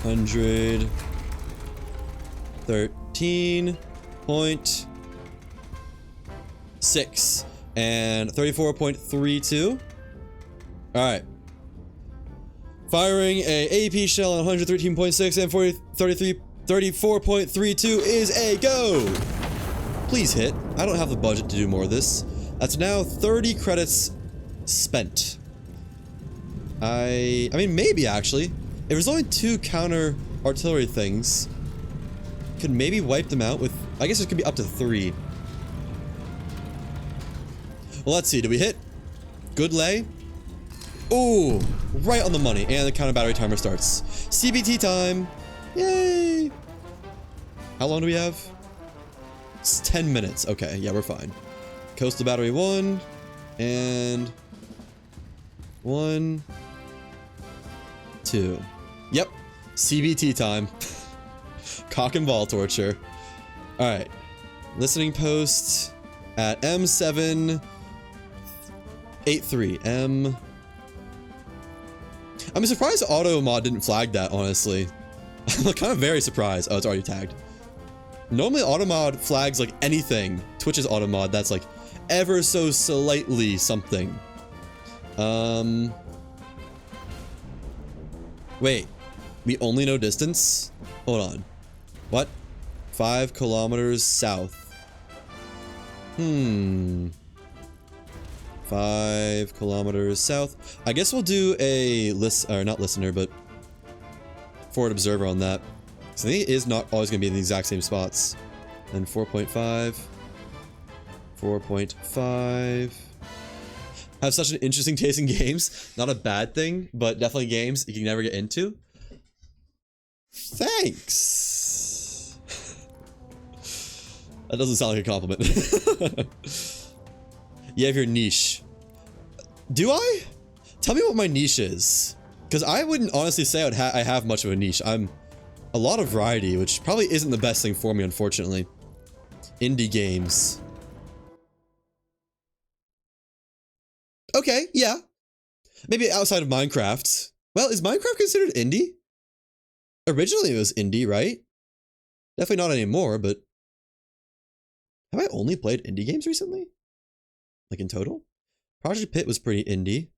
Speaker 1: 113.6 and 34.32. Alright. Firing a AP shell on 113.6 and 34.32 is a go! Please hit. I don't have the budget to do more of this. That's now 30 credits spent. I mean, maybe actually. If there's only 2 counter artillery things, could maybe wipe them out with, I guess it could be up to 3. Well, let's see. Did we hit? Good lay. Ooh, right on the money. And the counter battery timer starts. CBT time. Yay. How long do we have? It's 10 minutes. Okay, yeah, we're fine. Coastal battery 1. And 1, 2. Yep. CBT time. Cock and ball torture. Alright. Listening post at M783. I'm surprised auto mod didn't flag that, honestly. I'm kind of very surprised. Oh, it's already tagged. Normally auto mod flags like anything. Twitch's auto mod that's like ever so slightly something. Wait. We only know distance? Hold on. What? 5 kilometers south. 5 kilometers south. I guess we'll do a not listener, but forward observer on that. So I think it is not always going to be in the exact same spots. Then 4.5. 4.5. Have such an interesting taste in games. Not a bad thing, but definitely games you can never get into. Thanks. That doesn't sound like a compliment. You have your niche. Do I? Tell me what my niche is. Because I wouldn't honestly say I have much of a niche. I'm a lot of variety, which probably isn't the best thing for me, unfortunately. Indie games. Okay, yeah. Maybe outside of Minecraft. Well, is Minecraft considered indie? Originally it was indie, right? Definitely not anymore, but... Have I only played indie games recently? Like in total? Project Pit was pretty indie.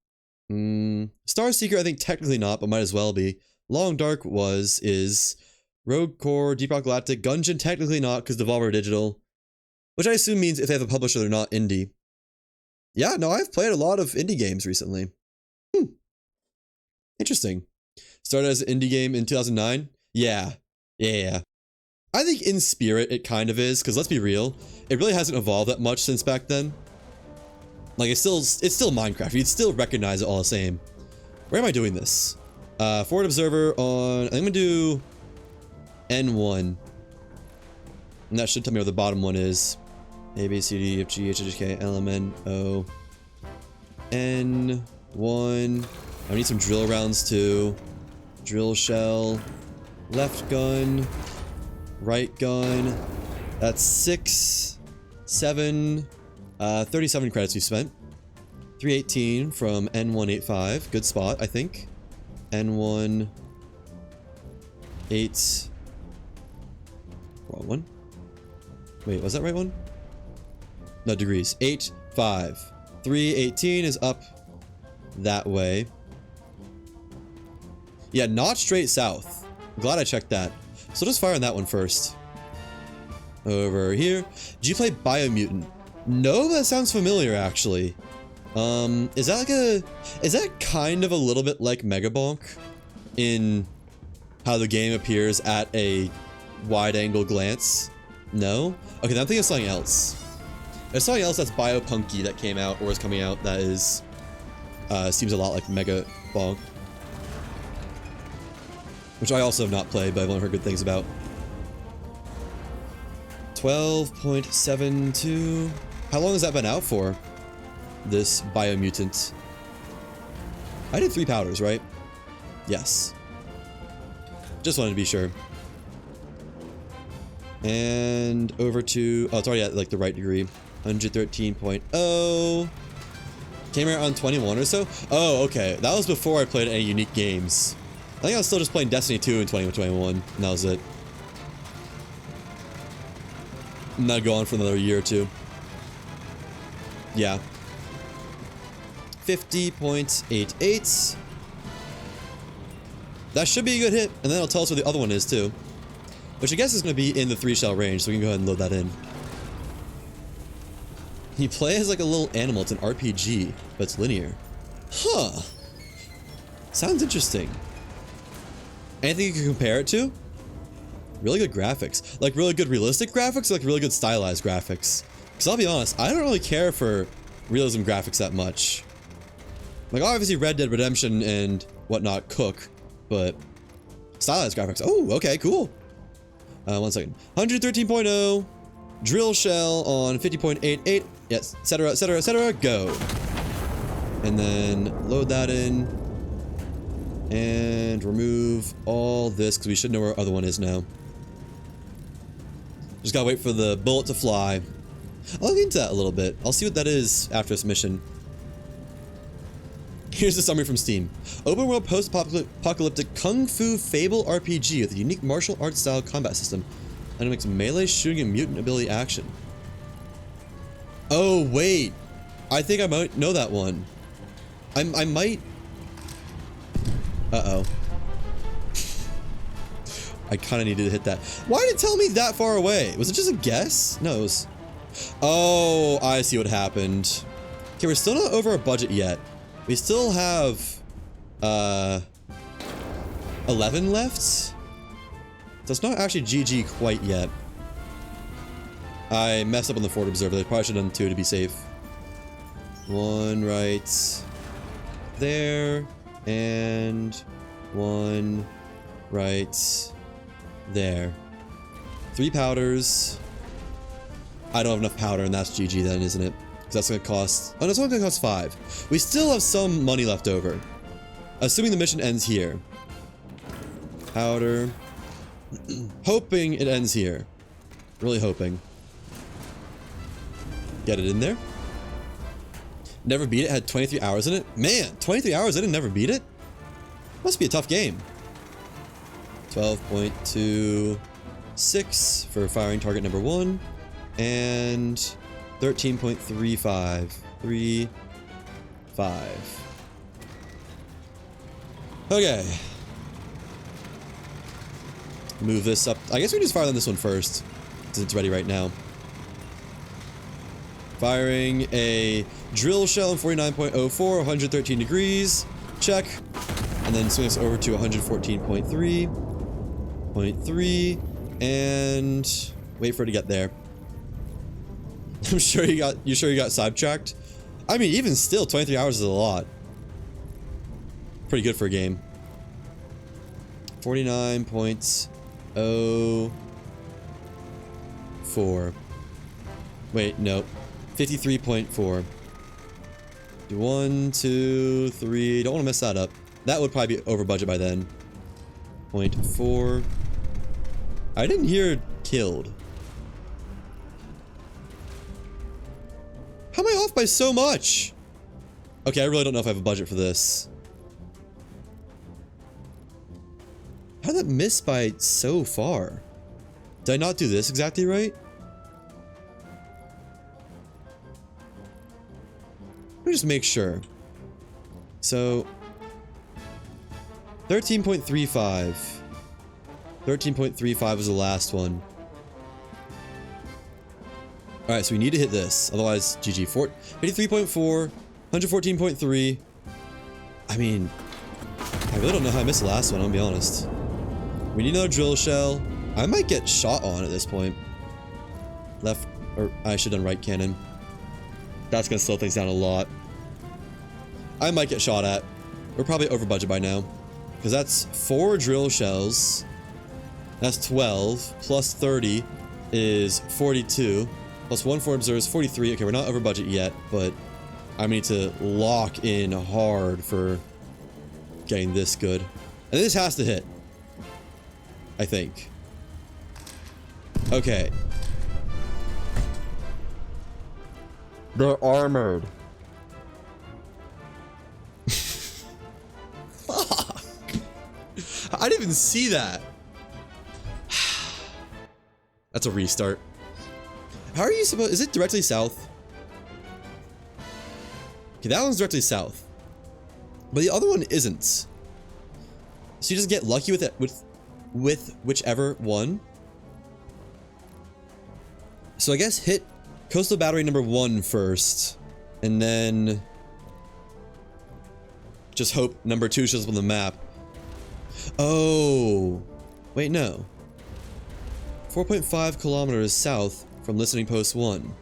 Speaker 1: Star Seeker, I think technically not, but might as well be. Long Dark is. Rogue Core, Deep Rock Galactic, Gungeon technically not, because Devolver Digital. Which I assume means if they have a publisher, they're not indie. Yeah, no, I've played a lot of indie games recently. Interesting. Started as an indie game in 2009? Yeah. I think in spirit it kind of is, because let's be real, it really hasn't evolved that much since back then. Like, it's still Minecraft. You'd still recognize it all the same. Where am I doing this? Forward observer on... I'm gonna do N1. And that should tell me where the bottom one is. A, B, C, D, F, G, H, I, J, K, L, M, N, O. N1. I need some drill rounds too. Drill shell. Left gun. Right gun. That's 6, 7... 37 credits we spent. 318 from N185. Good spot, I think. N1... 8... Wrong one. Wait, was that right one? No, degrees. 8, 5. 318 is up that way. Yeah, not straight south. I'm glad I checked that. So just fire on that one first. Over here. Did you play Biomutant? No, that sounds familiar, actually. Is that kind of a little bit like Mega Bonk in how the game appears at a wide-angle glance? No? Okay, then I'm thinking of something else. There's something else that's Biopunky that came out or is coming out that is, seems a lot like Mega Bonk. Which I also have not played, but I've only heard good things about. 12.72. How long has that been out for? This Biomutant. I did 3 powders, right? Yes. Just wanted to be sure. And over to... Oh, it's already at like the right degree. 113.0. Came out on 21 or so? Oh, okay. That was before I played any unique games. I think I was still just playing Destiny 2 in 2021. And that was it. I'm not going for another year or two. Yeah. 50.88. That should be a good hit, and then it'll tell us where the other one is too. Which I guess is going to be in the 3-shell range, so we can go ahead and load that in. You play as like a little animal. It's an RPG, but it's linear. Huh. Sounds interesting. Anything you can compare it to? Really good graphics. Like really good realistic graphics, or like really good stylized graphics. Because I'll be honest, I don't really care for realism graphics that much. Like obviously Red Dead Redemption and whatnot cook, but stylized graphics. Oh, okay, cool. 1 second. 113.0, drill shell on 50.88, yes, etc, etc, etc, go. And then load that in. And remove all this, because we should know where our other one is now. Just gotta wait for the bullet to fly. I'll look into that a little bit. I'll see what that is after this mission. Here's the summary from Steam. Open world post-apocalyptic Kung Fu Fable RPG with a unique martial arts style combat system. And it makes melee shooting and mutant ability action. Oh, wait. I think I might know that one. I might... Uh-oh. I kind of needed to hit that. Why did it tell me that far away? Was it just a guess? No, it was... Oh, I see what happened. Okay, we're still not over our budget yet. We still have... 11 left? So it's not actually GG quite yet. I messed up on the forward observer. They probably should have done 2 to be safe. 1 right there. And 1 right there. 3 powders. I don't have enough powder, and that's GG then, isn't it? Because that's gonna cost... Oh, no, it's only gonna cost 5. We still have some money left over. Assuming the mission ends here. Powder. Hoping it ends here. Really hoping. Get it in there. Never beat it, had 23 hours in it. Man, 23 hours in and never beat it? Must be a tough game. 12.26 for firing target number 1. And 13.35. 35. Okay. Move this up. I guess we just fire on this one first, since it's ready right now. Firing a drill shell in 49.04, 113 degrees. Check. And then swing us over to 114.3. And wait for it to get there. I'm sure you got sidetracked? I mean, even still, 23 hours is a lot. Pretty good for a game. 49.04. Wait, no. 53.4. Do 1, 2, 3. Don't want to mess that up. That would probably be over budget by then. 0.4. I didn't hear killed. How am I off by so much? Okay, I really don't know if I have a budget for this. How did that miss by so far? Did I not do this exactly right? Let me just make sure. So 13.35. 13.35 was the last one. Alright, so we need to hit this. Otherwise, GG. 53.4. 114.3. I mean, I really don't know how I missed the last one, I'll be honest. We need another drill shell. I might get shot on at this point. Left, or I should have done right cannon. That's gonna slow things down a lot. I might get shot at. We're probably over budget by now. Because that's 4 drill shells. That's 12. Plus 30 is 42. Plus 1 for observers, 43. Okay, we're not over budget yet, but I need to lock in hard for getting this good. And this has to hit. I think. Okay. They're armored. Fuck. I didn't even see that. That's a restart. How are you supposed... Is it directly south? Okay, that one's directly south. But the other one isn't. So you just get lucky with it, with whichever one. So I guess hit coastal battery number 1 first, and then just hope number 2 shows up on the map. Oh, wait, no. 4.5 kilometers south from listening post 1.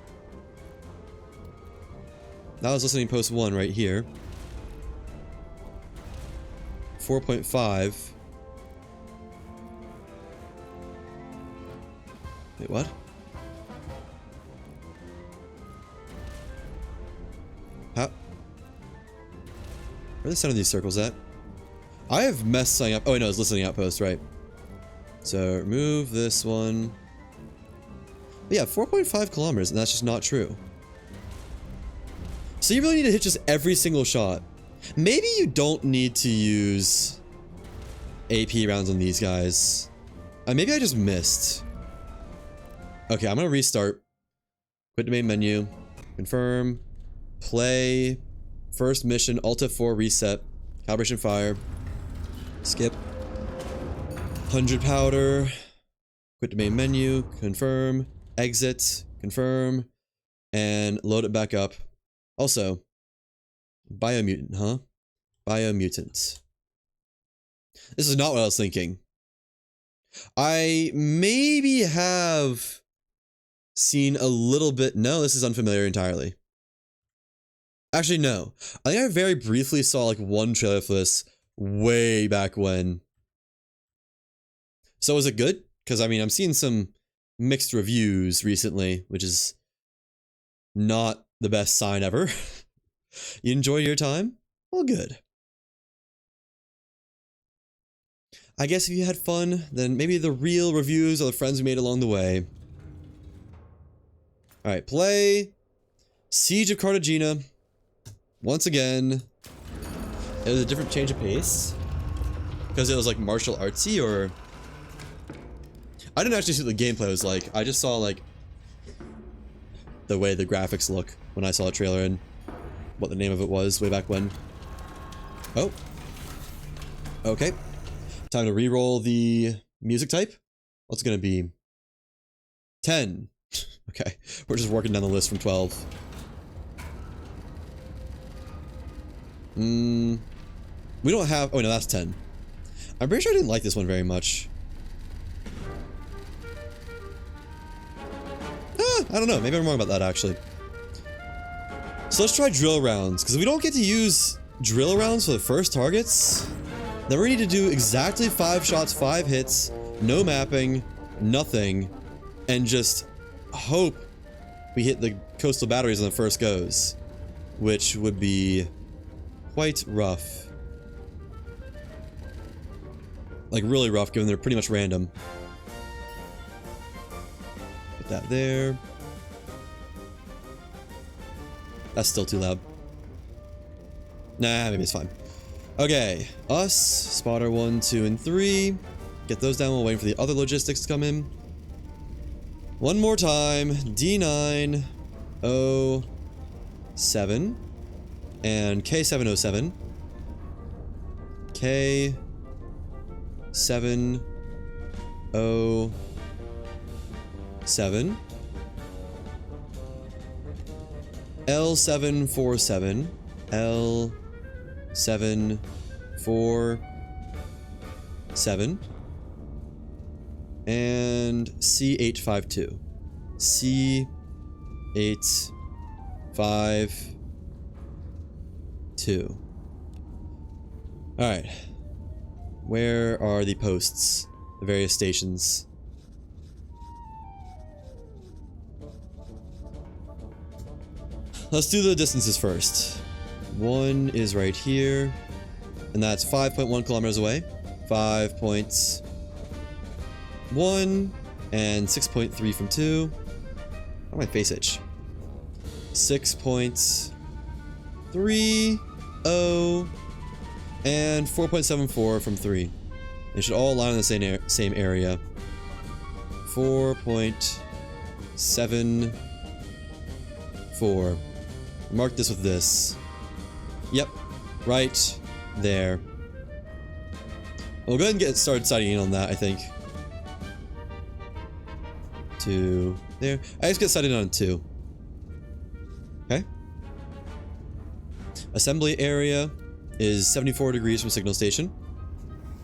Speaker 1: That was listening post 1 right here. 4.5. Wait, what? How? Where are the center of these circles at? I have messed something up. Oh, no, it's listening outpost, right? So, remove this one. But yeah, 4.5 kilometers, and that's just not true. So you really need to hit just every single shot. Maybe you don't need to use AP rounds on these guys. Maybe I just missed. Okay, I'm gonna restart. Quit the main menu. Confirm. Play. First mission. Alt F4 reset. Calibration fire. Skip. 100 powder. Quit the main menu. Confirm. Exit. Confirm. And load it back up. Also, biomutant, huh? Biomutant. This is not what I was thinking. I maybe have seen a little bit. No, this is unfamiliar entirely. Actually, no. I think I very briefly saw like one trailer for this way back when. So was it good? Because I mean, I'm seeing some mixed reviews recently, which is not the best sign ever. You enjoy your time? Well, good. I guess if you had fun, then maybe the real reviews are the friends we made along the way. Alright, play Siege of Cartagena. Once again. It was a different change of pace. Because it was like martial artsy, or... I didn't actually see what the gameplay was like. I just saw like the way the graphics look when I saw a trailer and what the name of it was way back when. Oh. Okay. Time to re-roll the music type. What's it gonna be? 10. Okay. We're just working down the list from 12. We don't have... Oh, no, that's 10. I'm pretty sure I didn't like this one very much. I don't know. Maybe I'm wrong about that, actually. So let's try drill rounds, because if we don't get to use drill rounds for the first targets, then we need to do exactly 5 shots, 5 hits, no mapping, nothing, and just hope we hit the coastal batteries on the first goes, which would be quite rough. Like, really rough, given they're pretty much random. Put that there. That's still too loud. Nah, maybe it's fine. Okay, us, spotter 1, 2, and 3. Get those down while waiting for the other logistics to come in. One more time. D9, 07, and K707. K707. L747, L747, and C852. C852. Alright. Where are the posts? The various stations. Let's do the distances first. 1 is right here, and that's 5.1 kilometers away. 5.1 and 6.3 from 2. How my face itch? 6.30 and 4.74 from 3. They should all line in the same area. 4.74. Mark this with this. Yep, right there. We'll go ahead and get started sighting in on that, I think. 2 there. I just get sighted on 2. Assembly area is 74 degrees from signal station.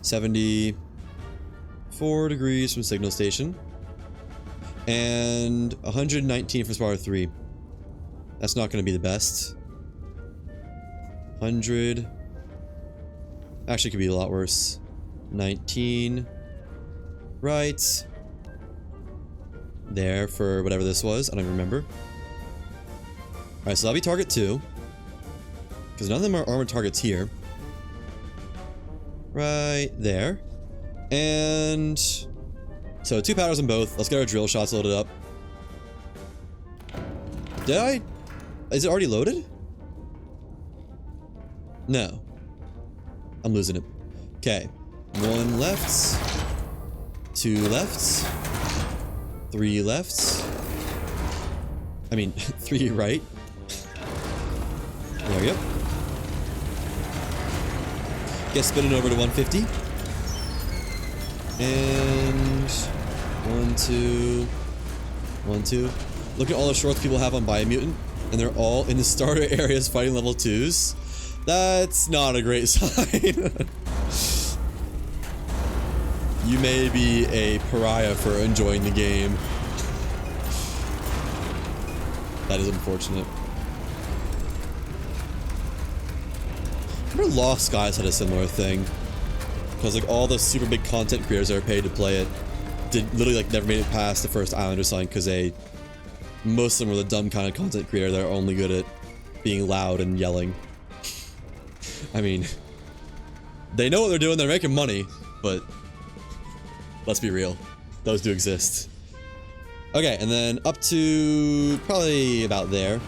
Speaker 1: 74 degrees from signal station. And 119 from spotter 3. That's not going to be the best. 100. Actually, could be a lot worse. 19. Right. There for whatever this was. I don't even remember. Alright, so that'll be target 2. Because none of them are armored targets here. Right there. And so 2 powders on both. Let's get our drill shots loaded up. Did I? Is it already loaded? No. I'm losing it. Okay. 1 left. 2 left. 3 left. I mean, 3 right. There we go. Get spinning over to 150. And 1, 2. 1, 2. Look at all the shorts people have on Biomutant, and they're all in the starter areas fighting level 2s. That's not a great sign. You may be a pariah for enjoying the game. That is unfortunate. I remember Lost Skies had a similar thing. Because like all the super big content creators that are paid to play it did literally like never made it past the first island or something because most of them were the dumb kind of content creator that are only good at being loud and yelling. I mean, they know what they're doing, they're making money, but let's be real, those do exist. Okay, and then up to probably about there.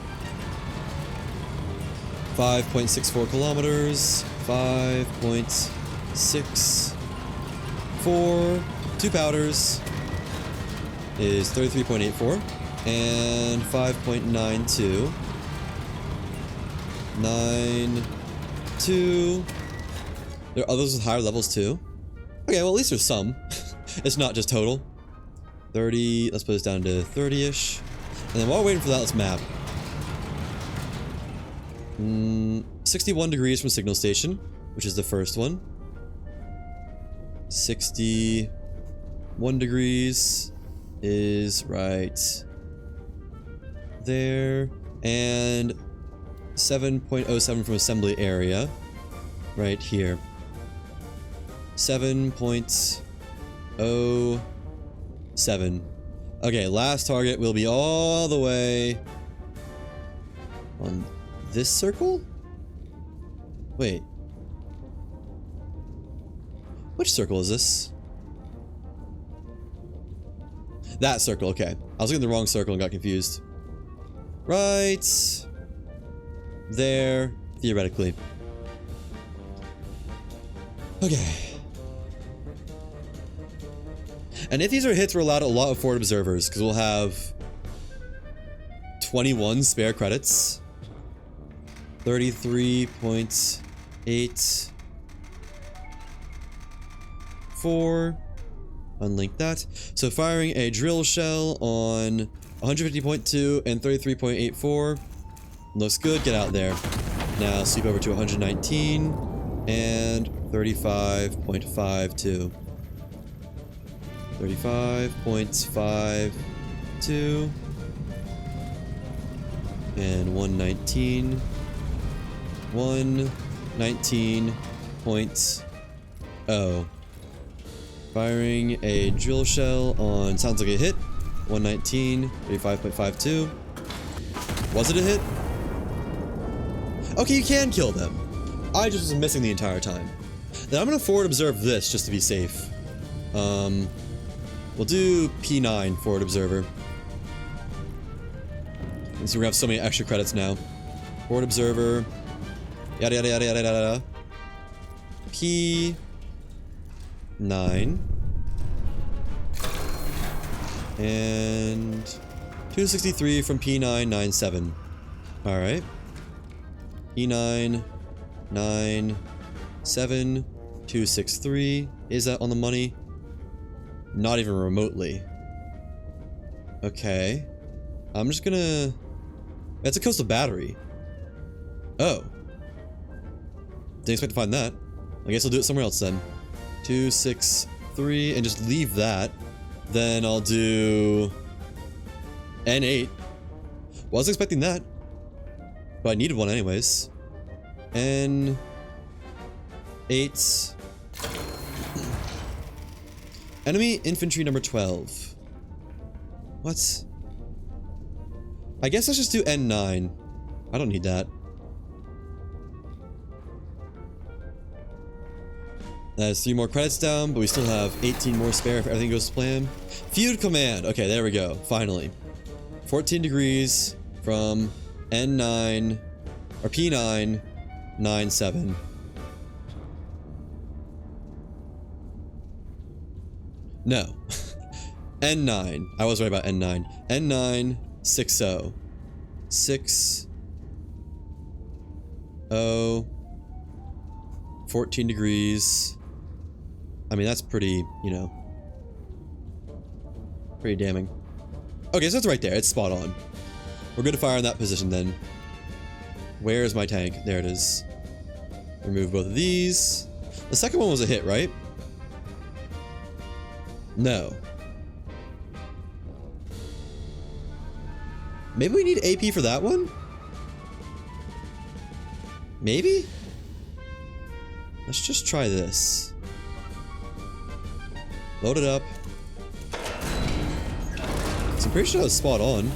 Speaker 1: 5.64 kilometers, 5.64, 2 powders is 33.84, and 5.92, 9.2. There are others with higher levels too. Okay, well at least there's some. It's not just total. 30, let's put this down to 30-ish. And then while we're waiting for that, let's map. 61 degrees from signal station, which is the first one. 61 degrees is right there. And 7.07 from assembly area, right here. 7.07. Okay, last target will be all the way on this circle? Wait. Which circle is this? That circle, okay. I was looking at the wrong circle and got confused. Right there, theoretically. Okay. And if these are hits, we're allowed a lot of forward observers, because we'll have 21 spare credits. 33.84. Unlink that. So firing a drill shell on 150.2 and 33.84. Looks good, get out there. Now sweep over to 119 and 35.52. 35.52 and 119. 119.0. Firing a drill shell on, sounds like a hit. 119, 35.52. Was it a hit? Okay, you can kill them. I just was missing the entire time. Then I'm gonna forward observe this just to be safe. We'll do P9 forward observer. And so we're gonna have so many extra credits now. Forward observer. Yada yada yada yada yada. P9. And 263 from P997. Alright. P997 263. Is that on the money? Not even remotely. Okay. I'm just gonna... It's a coastal battery. Oh. Didn't expect to find that. I guess I'll do it somewhere else then. 2, 6, 3, and just leave that. Then I'll do N8. Wasn't expecting that, but I needed one anyways. N8. Enemy infantry number 12. What? I guess let's just do N9. I don't need that. That's 3 more credits down, but we still have 18 more spare if everything goes to plan. Feud command. Okay, there we go. Finally. 14 degrees from N9 or P9 97. No. N9. I was right about N9. N9 60. 60. 14 degrees. I mean, that's pretty, you know, pretty damning. Okay, so it's right there. It's spot on. We're good to fire in that position then. Where is my tank? There it is. Remove both of these. The second one was a hit, right? No. Maybe we need AP for that one? Maybe? Let's just try this. Load it up. So I'm pretty sure that was spot on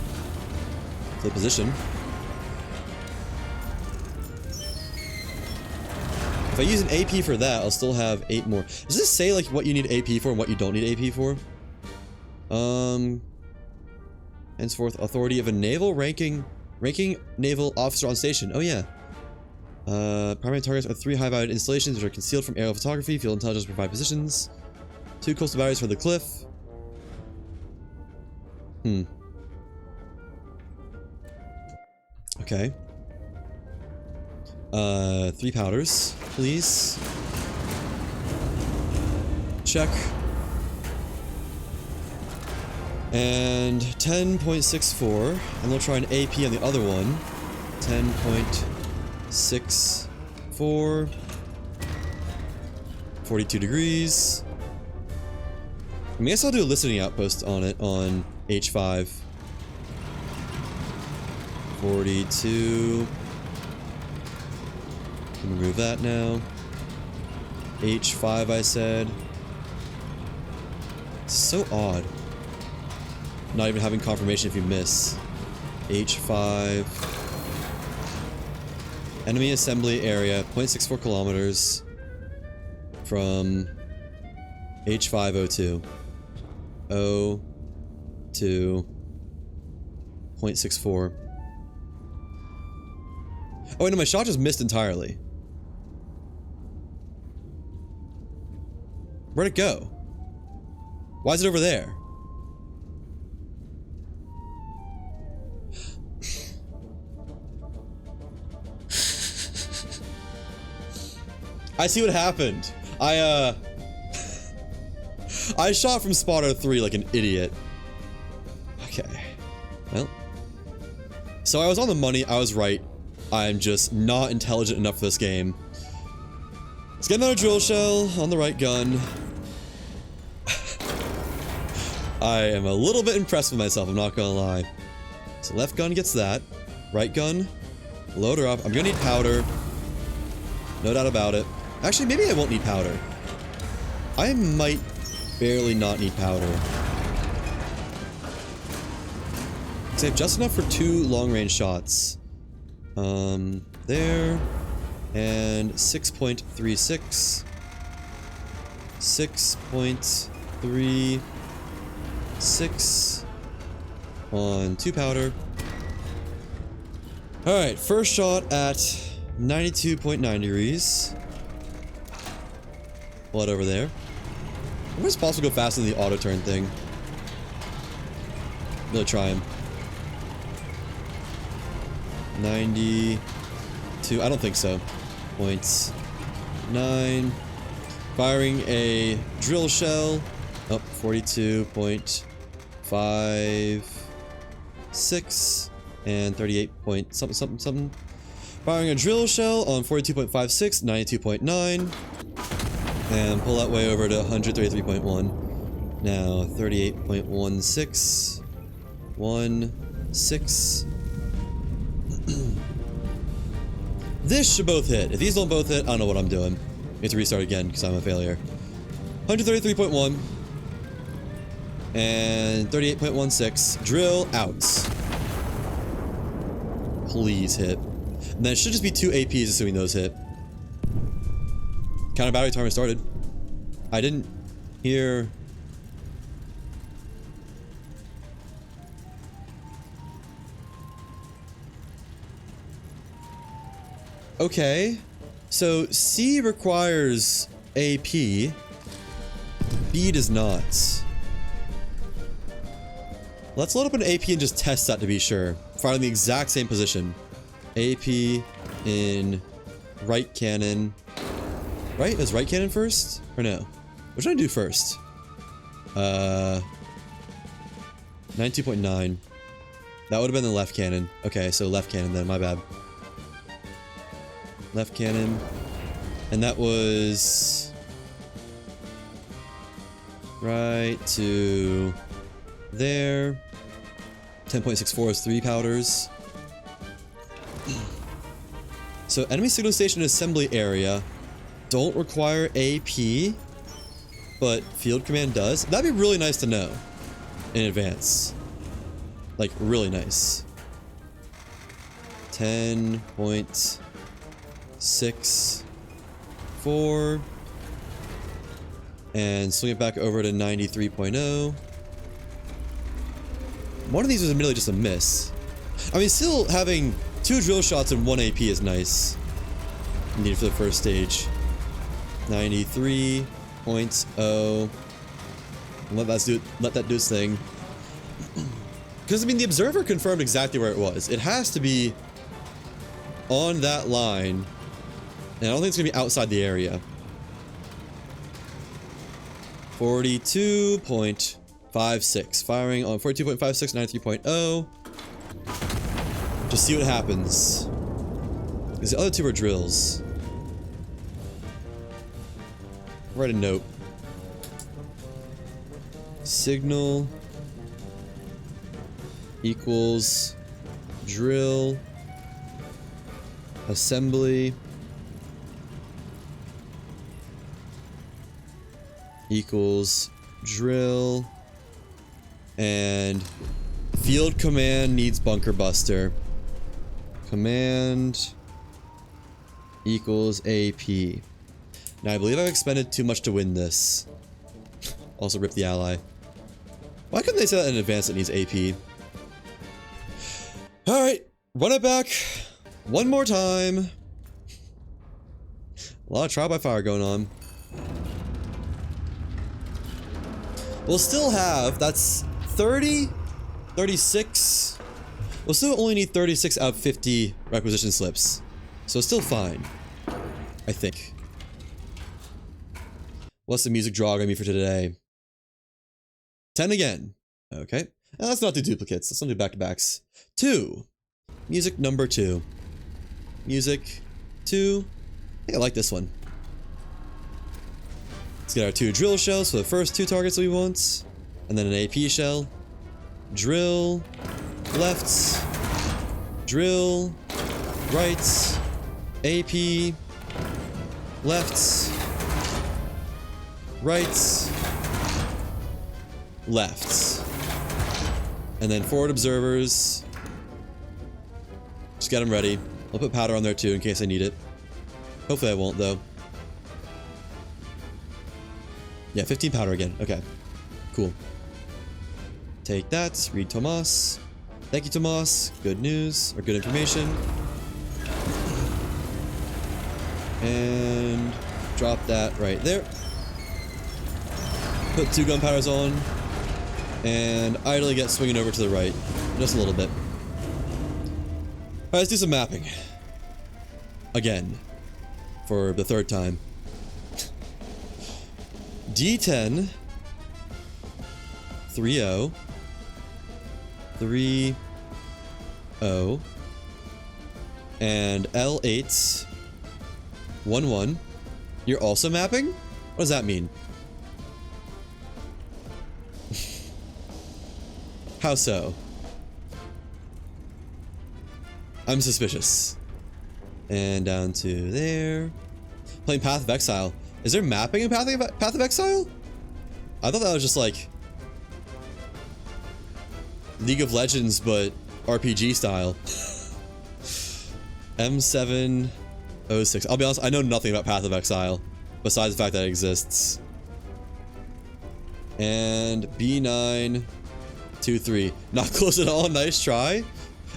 Speaker 1: for the position. If I use an AP for that, I'll still have 8 more. Does this say like what you need AP for and what you don't need AP for? Henceforth, authority of a naval ranking naval officer on station. Oh yeah. Primary targets are 3 high-valued installations which are concealed from aerial photography. Field intelligence provide positions. 2 coastal batteries for the cliff. Okay. 3 powders, please. Check. And 10.64. And we'll try an AP on the other one. 10.64. 42 degrees. I guess I'll do a listening outpost on it on H5. 42. Can remove that now. H5 I said. It's so odd. Not even having confirmation if you miss. H5. Enemy assembly area, 0.64 kilometers from H502. 02. 0.64. Oh wait, no, my shot just missed entirely. Where'd it go? Why is it over there? I see what happened. I shot from spotter 3 like an idiot. Okay. Well. So I was on the money, I was right. I'm just not intelligent enough for this game. Let's get another drill shell on the right gun. I am a little bit impressed with myself, I'm not gonna lie. So left gun gets that. Right gun, load her up. I'm gonna need powder. No doubt about it. Actually, maybe I won't need powder. I might barely not need powder. Because I have just enough for 2 long-range shots. There. And 6.36. 6.36 on 2 powder. Alright, first shot at 92.9 degrees. Blood over there. I wonder if it's possible to go faster than the auto turn thing. I'm gonna try him. 92. I don't think so. 0.9. Firing a drill shell. Oh, 42.56 and 38 point something. Firing a drill shell on 42.56, 92.9. And pull that way over to 133.1. Now 38.16. 16. This should both hit. If these don't both hit, I don't know what I'm doing. Need to restart again because I'm a failure. 133.1 and 38.16. Drill out. Please hit. And then it should just be 2 APs assuming those hit. Counter battery timer started. I didn't hear. Okay. So C requires AP. B does not. Let's load up an AP and just test that to be sure. Fire in the exact same position. AP in right cannon. Right? Is right cannon first? Or no? What should I do first? 92.9. That would have been the left cannon. Okay, so left cannon then, my bad. Left cannon. And that was right to there. 10.64 is 3 powders. So enemy signal station assembly area don't require AP, but field command does. That'd be really nice to know in advance. Like, really nice. 10.64 and swing it back over to 93.0. One of these was admittedly just a miss. I mean, still having 2 drill shots and 1 AP is nice. Needed for the first stage. 93.0. Let that do its thing. Because, I mean, the observer confirmed exactly where it was. It has to be on that line. And I don't think it's going to be outside the area. 42.56. Firing on 42.56, 93.0. Just see what happens. Because the other 2 are drills. Write a note. Signal equals drill assembly equals drill and field command needs bunker buster. Command equals AP. Now I believe I've expended too much to win this. Also rip the ally. Why couldn't they say that in advance it needs AP? Alright, run it back. One more time. A lot of trial by fire going on. We'll still have, that's 30, 36. We'll still only need 36 out of 50 requisition slips. So it's still fine. I think. What's the music draw gonna be for today? 10 again. Okay. Now let's not do duplicates. Let's not do back-to-backs. 2. Music number 2. Music 2. I think I like this one. Let's get our 2 drill shells for the first 2 targets we want. And then an AP shell. Drill. Left. Drill. Right. AP. Left. Right. Left. And then forward observers. Just get them ready. I'll put powder on there too in case I need it. Hopefully I won't though. Yeah, 15 powder again. Okay. Cool. Take that. Read Tomas. Thank you, Tomas. Good news. Or good information. And drop that right there. Put 2 gunpowders on. And idly get swinging over to the right. Just a little bit. Alright, let's do some mapping. Again. For the 3rd time. D10. 3-0. 3-0. And L8 11. You're also mapping? What does that mean? How so? I'm suspicious. And down to there. Playing Path of Exile. Is there mapping in Path of Exile? I thought that was just like League of Legends, but RPG style. M706. I'll be honest, I know nothing about Path of Exile, besides the fact that it exists. And B923. Not close at all. Nice try.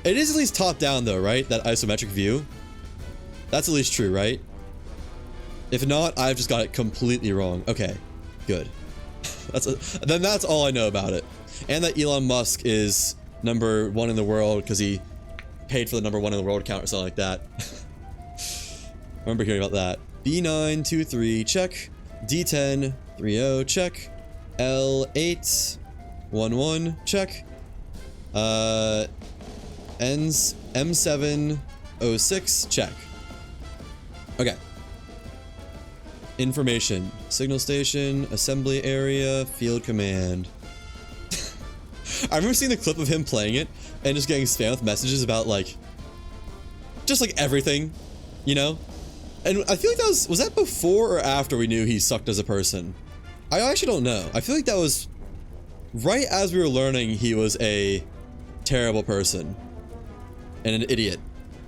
Speaker 1: It is at least top down though, right? That isometric view. That's at least true, right? If not, I've just got it completely wrong. Okay, good. Then that's all I know about it. And that Elon Musk is #1 in the world because he paid for the #1 in the world account or something like that. I remember hearing about that. B923, check. D1030, check. L811, check. Ends M706, check. Okay. Information. Signal station, assembly area, field command. I remember seeing the clip of him playing it and just getting spammed with messages about like just like everything, you know? And I feel like that was that before or after we knew he sucked as a person? I actually don't know. I feel like that was right as we were learning he was a terrible person and an idiot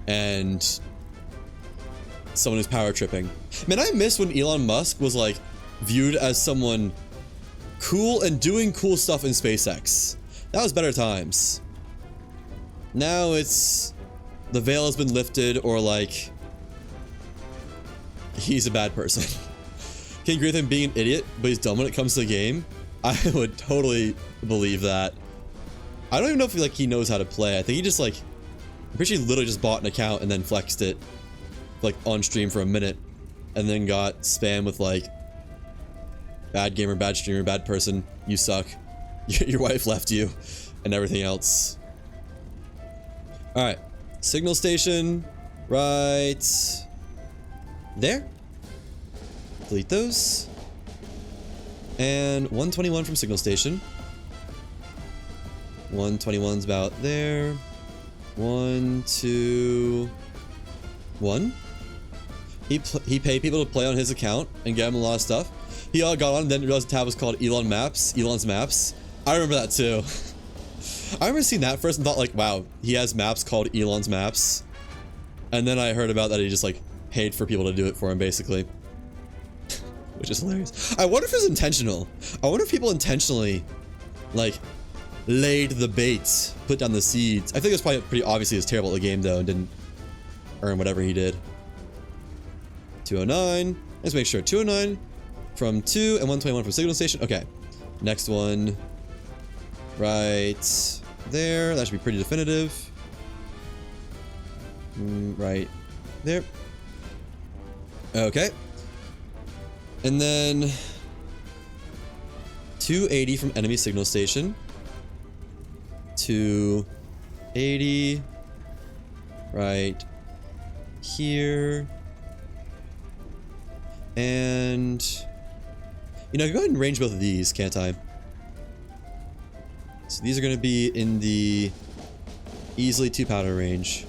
Speaker 1: and someone who's power tripping. Man, I miss when Elon Musk was like viewed as someone cool and doing cool stuff in SpaceX. That was better times. Now it's the veil has been lifted, or like he's a bad person. Can you agree with him being an idiot, but he's dumb when it comes to the game? I would totally believe that. I don't even know if he knows how to play. I think he just like, I'm pretty sure he literally just bought an account and then flexed it like on stream for a minute and then got spam with like bad gamer, bad streamer, bad person, you suck, your wife left you, and everything else. All right, signal station right there. Delete those. And 121 from signal station. 121's about there. 1, 2, 1. He paid people to play on his account and get him a lot of stuff. He all got on and then realized the tab was called Elon's Maps. I remember that too. I remember seeing that first and thought like, wow, he has maps called Elon's Maps. And then I heard about that he just like paid for people to do it for him basically. Which is hilarious. I wonder if it's intentional. I wonder if people intentionally like laid the bait, put down the seeds. I think it's probably pretty obviously he was terrible at the game though and didn't earn whatever he did. 209. Let's make sure 209 from 2 and 121 from signal station. Okay. Next one right there. That should be pretty definitive. Right there. Okay. And then 280 from enemy signal station. 280 right here. And you know, I can go ahead and range both of these, can't I? So these are going to be in the easily 2 powder range.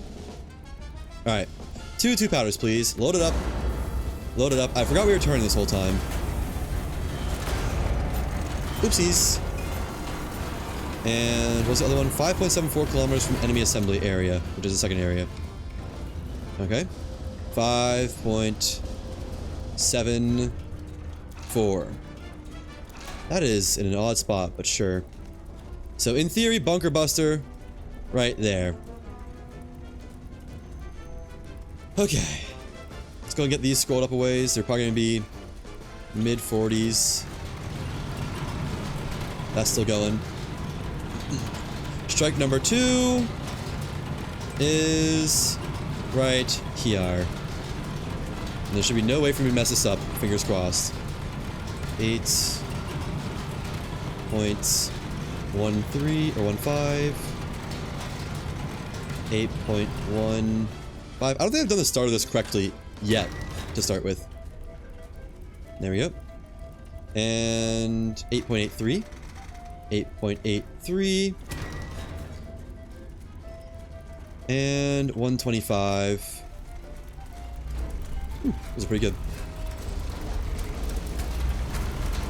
Speaker 1: All right, 2 powders, please. Load it up. Load it up. I forgot we were turning this whole time. Oopsies. And what's the other one? 5.74 kilometers from enemy assembly area, which is the second area. Okay. 5.74. That is in an odd spot, but sure. So in theory, bunker buster right there. Okay. Let's go and get these scrolled up a ways. They're probably going to be mid 40s. That's still going. Strike number 2 is right here. And there should be no way for me to mess this up. Fingers crossed. 8.13 or 15. 8.1 5. I don't think I've done the start of this correctly yet to start with. There we go. And 8.83. 8.83. And 125. This is pretty good.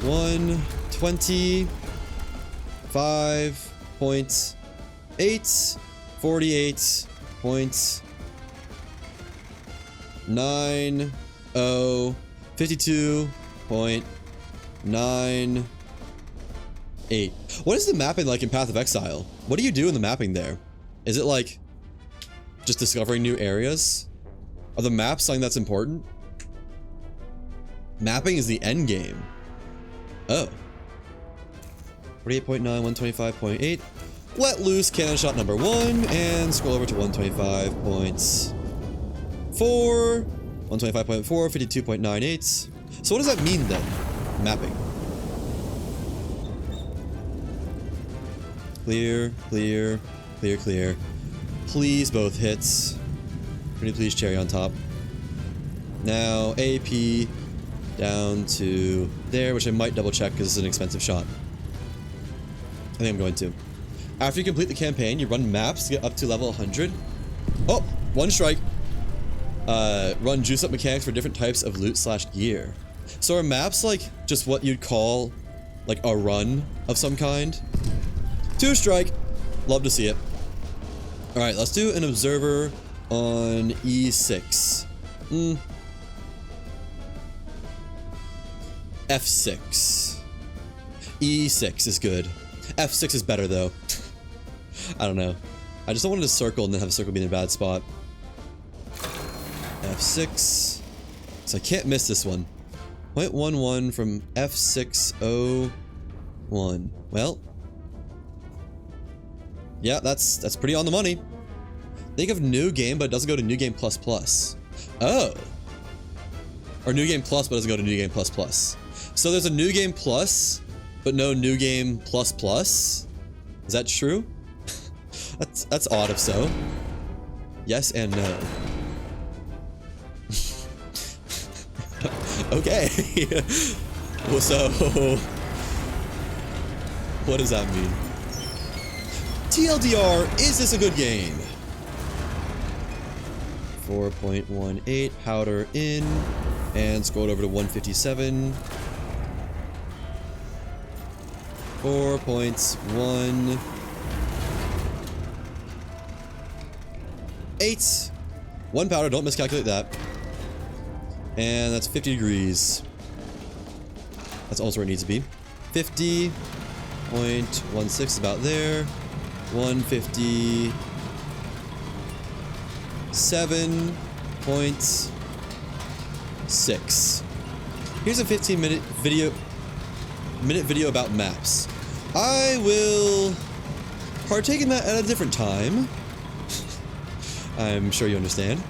Speaker 1: 125.8. 48.90. 52.98. What is the mapping like in Path of Exile? What do you do in the mapping there? Is it like just discovering new areas? Are the maps something that's important? Mapping is the end game. Oh. 48.9, 125.8. Let loose cannon shot number 1 and scroll over to 125.4. 125.4, 52.98. So what does that mean then? Mapping. Clear, clear, clear, clear. Please both hits. Pretty please cherry on top. Now AP down to there, which I might double check because it's an expensive shot. I think I'm going to. After you complete the campaign, you run maps to get up to level 100. Oh, one strike. Run juice up mechanics for different types of loot / gear. So are maps like just what you'd call like a run of some kind? 2 strike. Love to see it. All right, let's do an observer on E6. F6. E6 is good. F6 is better though. I don't know. I just don't want it to circle and then have a circle be in a bad spot. F6. So I can't miss this one. 0.11 from F601. Well. Yeah, that's pretty on the money. Think of new game, but it doesn't go to new game plus. Oh. Or new game plus, but it doesn't go to new game plus. So there's a new game plus, but no new game plus. Is that true? That's odd if so. Yes and no. Okay. Well, so what does that mean? TLDR, is this a good game? 4.18 powder in and scrolled over to 157. 4.18. 1 powder, don't miscalculate that. And that's 50 degrees. That's almost where it needs to be. 50.16 is about there. 157.6. Here's a 15-minute video about maps. I will partake in that at a different time. I'm sure you understand.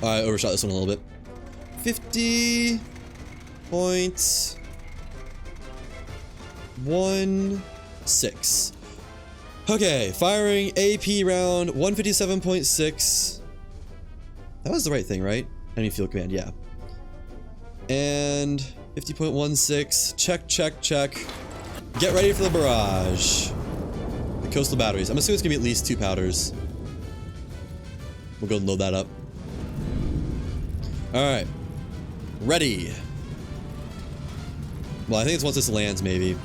Speaker 1: I overshot this one a little bit. 50.16. Okay, firing AP round 157.6. That was the right thing, right? Enemy field command, yeah. And 50.16. Check. Get ready for the barrage. The coastal batteries. I'm assuming it's gonna be at least 2 powders. We'll go and load that up. Alright. Ready. Well, I think it's once this lands, maybe.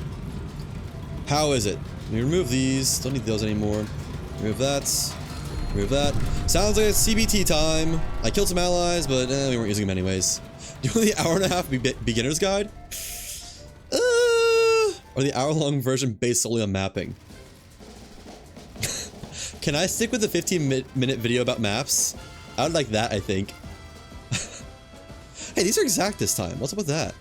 Speaker 1: How is it? Let me remove these. Don't need those anymore. Remove that. Remove that. Sounds like it's CBT time. I killed some allies, but we weren't using them anyways. Doing the hour-and-a-half beginner's guide? Or the hour-long version based solely on mapping? Can I stick with the 15-minute video about maps? I would like that, I think. Hey, these are exact this time. What's up with that?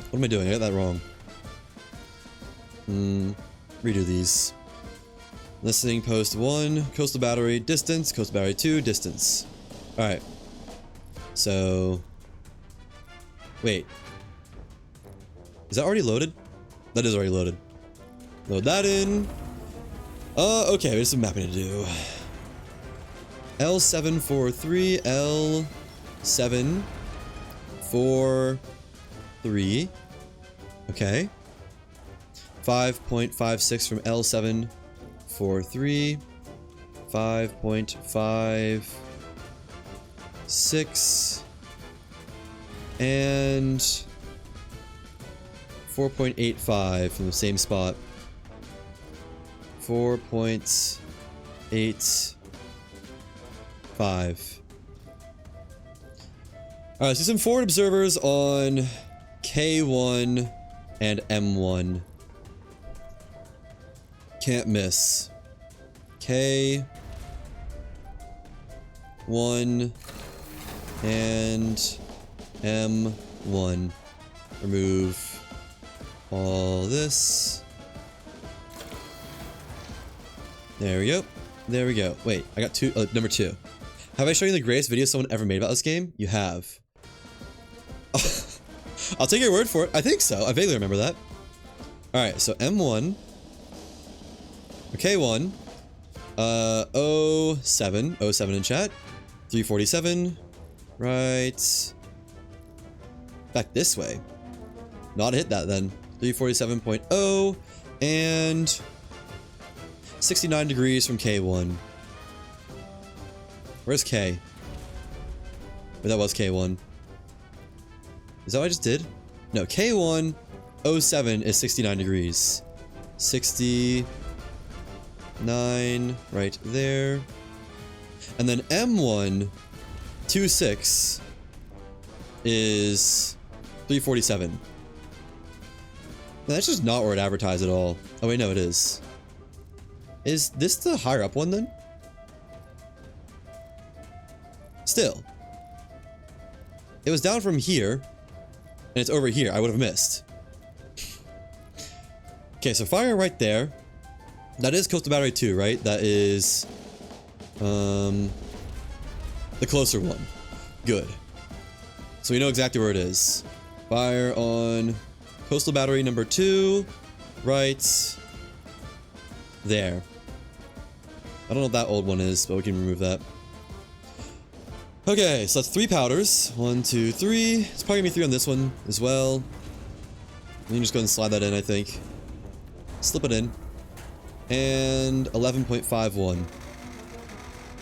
Speaker 1: What am I doing? I got that wrong. Redo these. Listening post 1, coastal battery, distance, coastal battery 2, distance. Alright. So... Wait. Is that already loaded? That is already loaded. Load that in. Okay, there's some mapping to do. L743, L743. Okay. 5.56 from L743. 5.56. And 4.85 from the same spot. 4.85. Alright, so some forward observers on K1 and M1. Can't miss. K1 and M1. Remove all this. There we go. There we go. Wait, I got two. Number 2. Have I shown you the greatest video someone ever made about this game? You have. I'll take your word for it. I think so. I vaguely remember that. Alright, so M1. K1. 07. 07 in chat. 347. Right. Back this way. Not hit that then. 347.0. And 69 degrees from K1. Where's K? Or that was K1. Is that what I just did? No, K1 07 is 69 degrees. 69 right there. And then M1 26 is 347. And that's just not where it advertised at all. Oh wait, no, it is. Is this the higher up one then? Still. It was down from here, and it's over here. I would have missed. Okay, so fire right there. That is Coastal Battery 2, right? That is... the closer one. Good. So we know exactly where it is. Fire on Coastal Battery number 2. Right... there. I don't know what that old one is, but we can remove that. Okay, so that's 3 powders. 1, 2, 3. It's probably gonna be 3 on this one as well. You can just go ahead and slide that in, I think. Slip it in. And 11.51.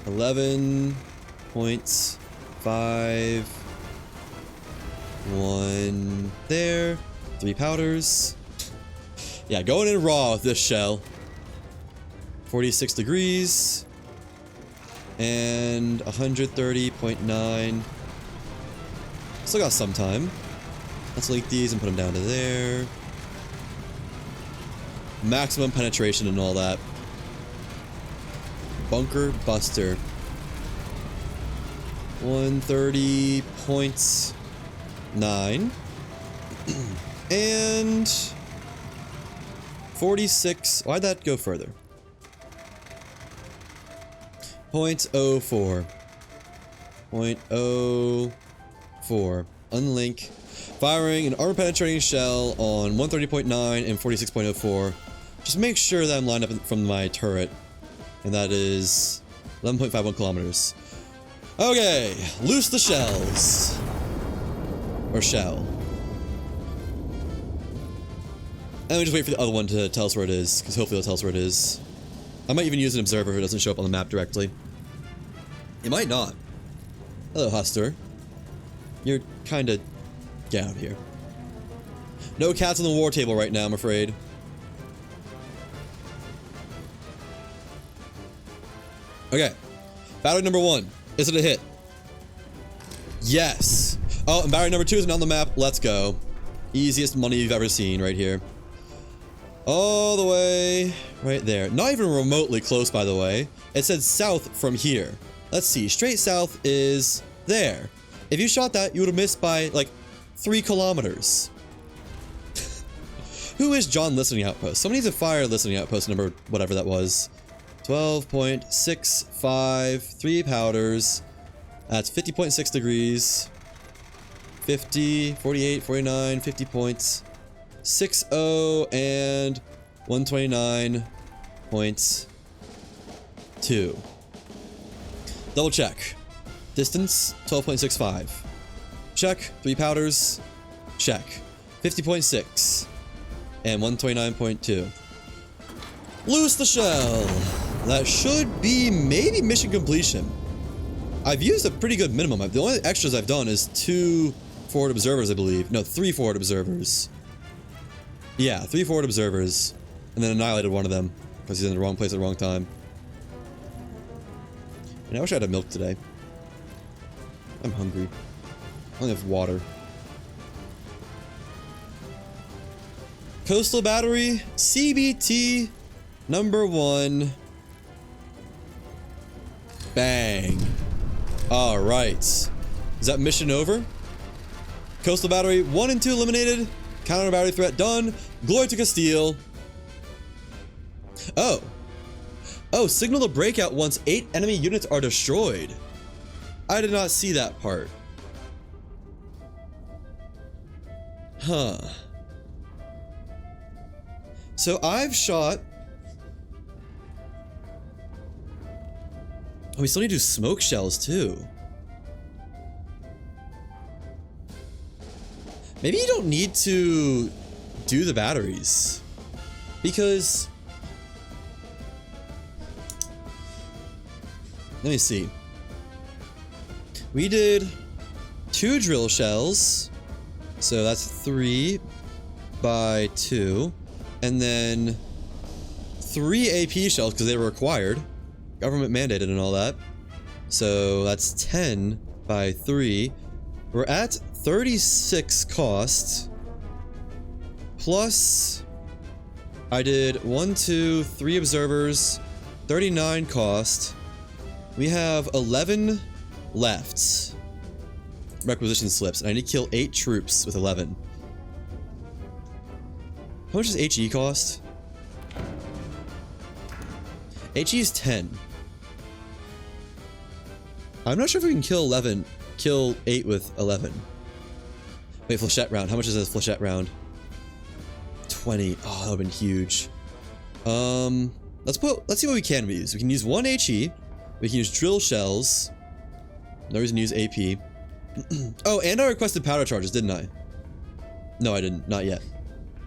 Speaker 1: 11.51 there. 3 powders. Yeah, going in raw with this shell. 46 degrees. And 130.9. Still got some time. Let's link these and put them down to there. Maximum penetration and all that. Bunker Buster. 130.9. And 46. Why'd that go further? 0.04. 0.04. Unlink. Firing an armor penetrating shell on 130.9 and 46.04. Just make sure that I'm lined up from my turret. And that is 11.51 kilometers. Okay, loose the shells. Or shell. And we just wait for the other one to tell us where it is, because hopefully it'll tell us where it is. I might even use an observer if it doesn't show up on the map directly. It might not. Hello, Huster. You're kinda... Get out of here. No cats on the war table right now, I'm afraid. Okay. Battery number 1. Is it a hit? Yes. Oh, and battery number 2 isn't on the map. Let's go. Easiest money you've ever seen right here. All the way right there. Not even remotely close, by the way. It said south from here. Let's see. Straight south is there. If you shot that, you would have missed by, like, 3 kilometers. Who is John Listening Outpost? Someone needs to fire Listening Outpost number whatever that was. 12.65. 3 powders. That's 50.6 degrees. 50, 48, 49, 50 points. 60 and 129.9. 2. Double check. Distance, 12.65. Check. 3 powders. Check. 50.6. And 129.2. Loose the shell. That should be maybe mission completion. I've used a pretty good minimum. The only extras I've done is 2 forward observers, I believe. No, 3 forward observers. Yeah, 3 forward observers. And then annihilated one of them because he's in the wrong place at the wrong time. And I wish I had a milk today. I'm hungry. I only have water. Coastal Battery, CBT number 1. Bang. Alright. Is that mission over? Coastal Battery 1 and 2 eliminated. Counter battery threat done. Glory to Castile. Oh. Oh, signal to breakout once 8 enemy units are destroyed. I did not see that part. Huh. So I've shot... Oh, we still need to do smoke shells too. Maybe you don't need to do the batteries. Because... Let me see. We did 2 drill shells. So that's 3 by 2. And then 3 AP shells because they were required. Government mandated and all that. So that's 10 by 3. We're at 36 cost. Plus, I did 1, 2, 3 observers. 39 cost. We have 11 left. Requisition slips. And I need to kill 8 troops with 11. How much does HE cost? HE is 10. I'm not sure if we can kill 8 with 11. Wait, flechette round. How much is a flechette round? 20. Oh, that would've been huge. Let's see what we can use. We can use 1 HE. We can use drill shells. No reason to use AP. Oh, and I requested powder charges, didn't I? No, I didn't. Not yet.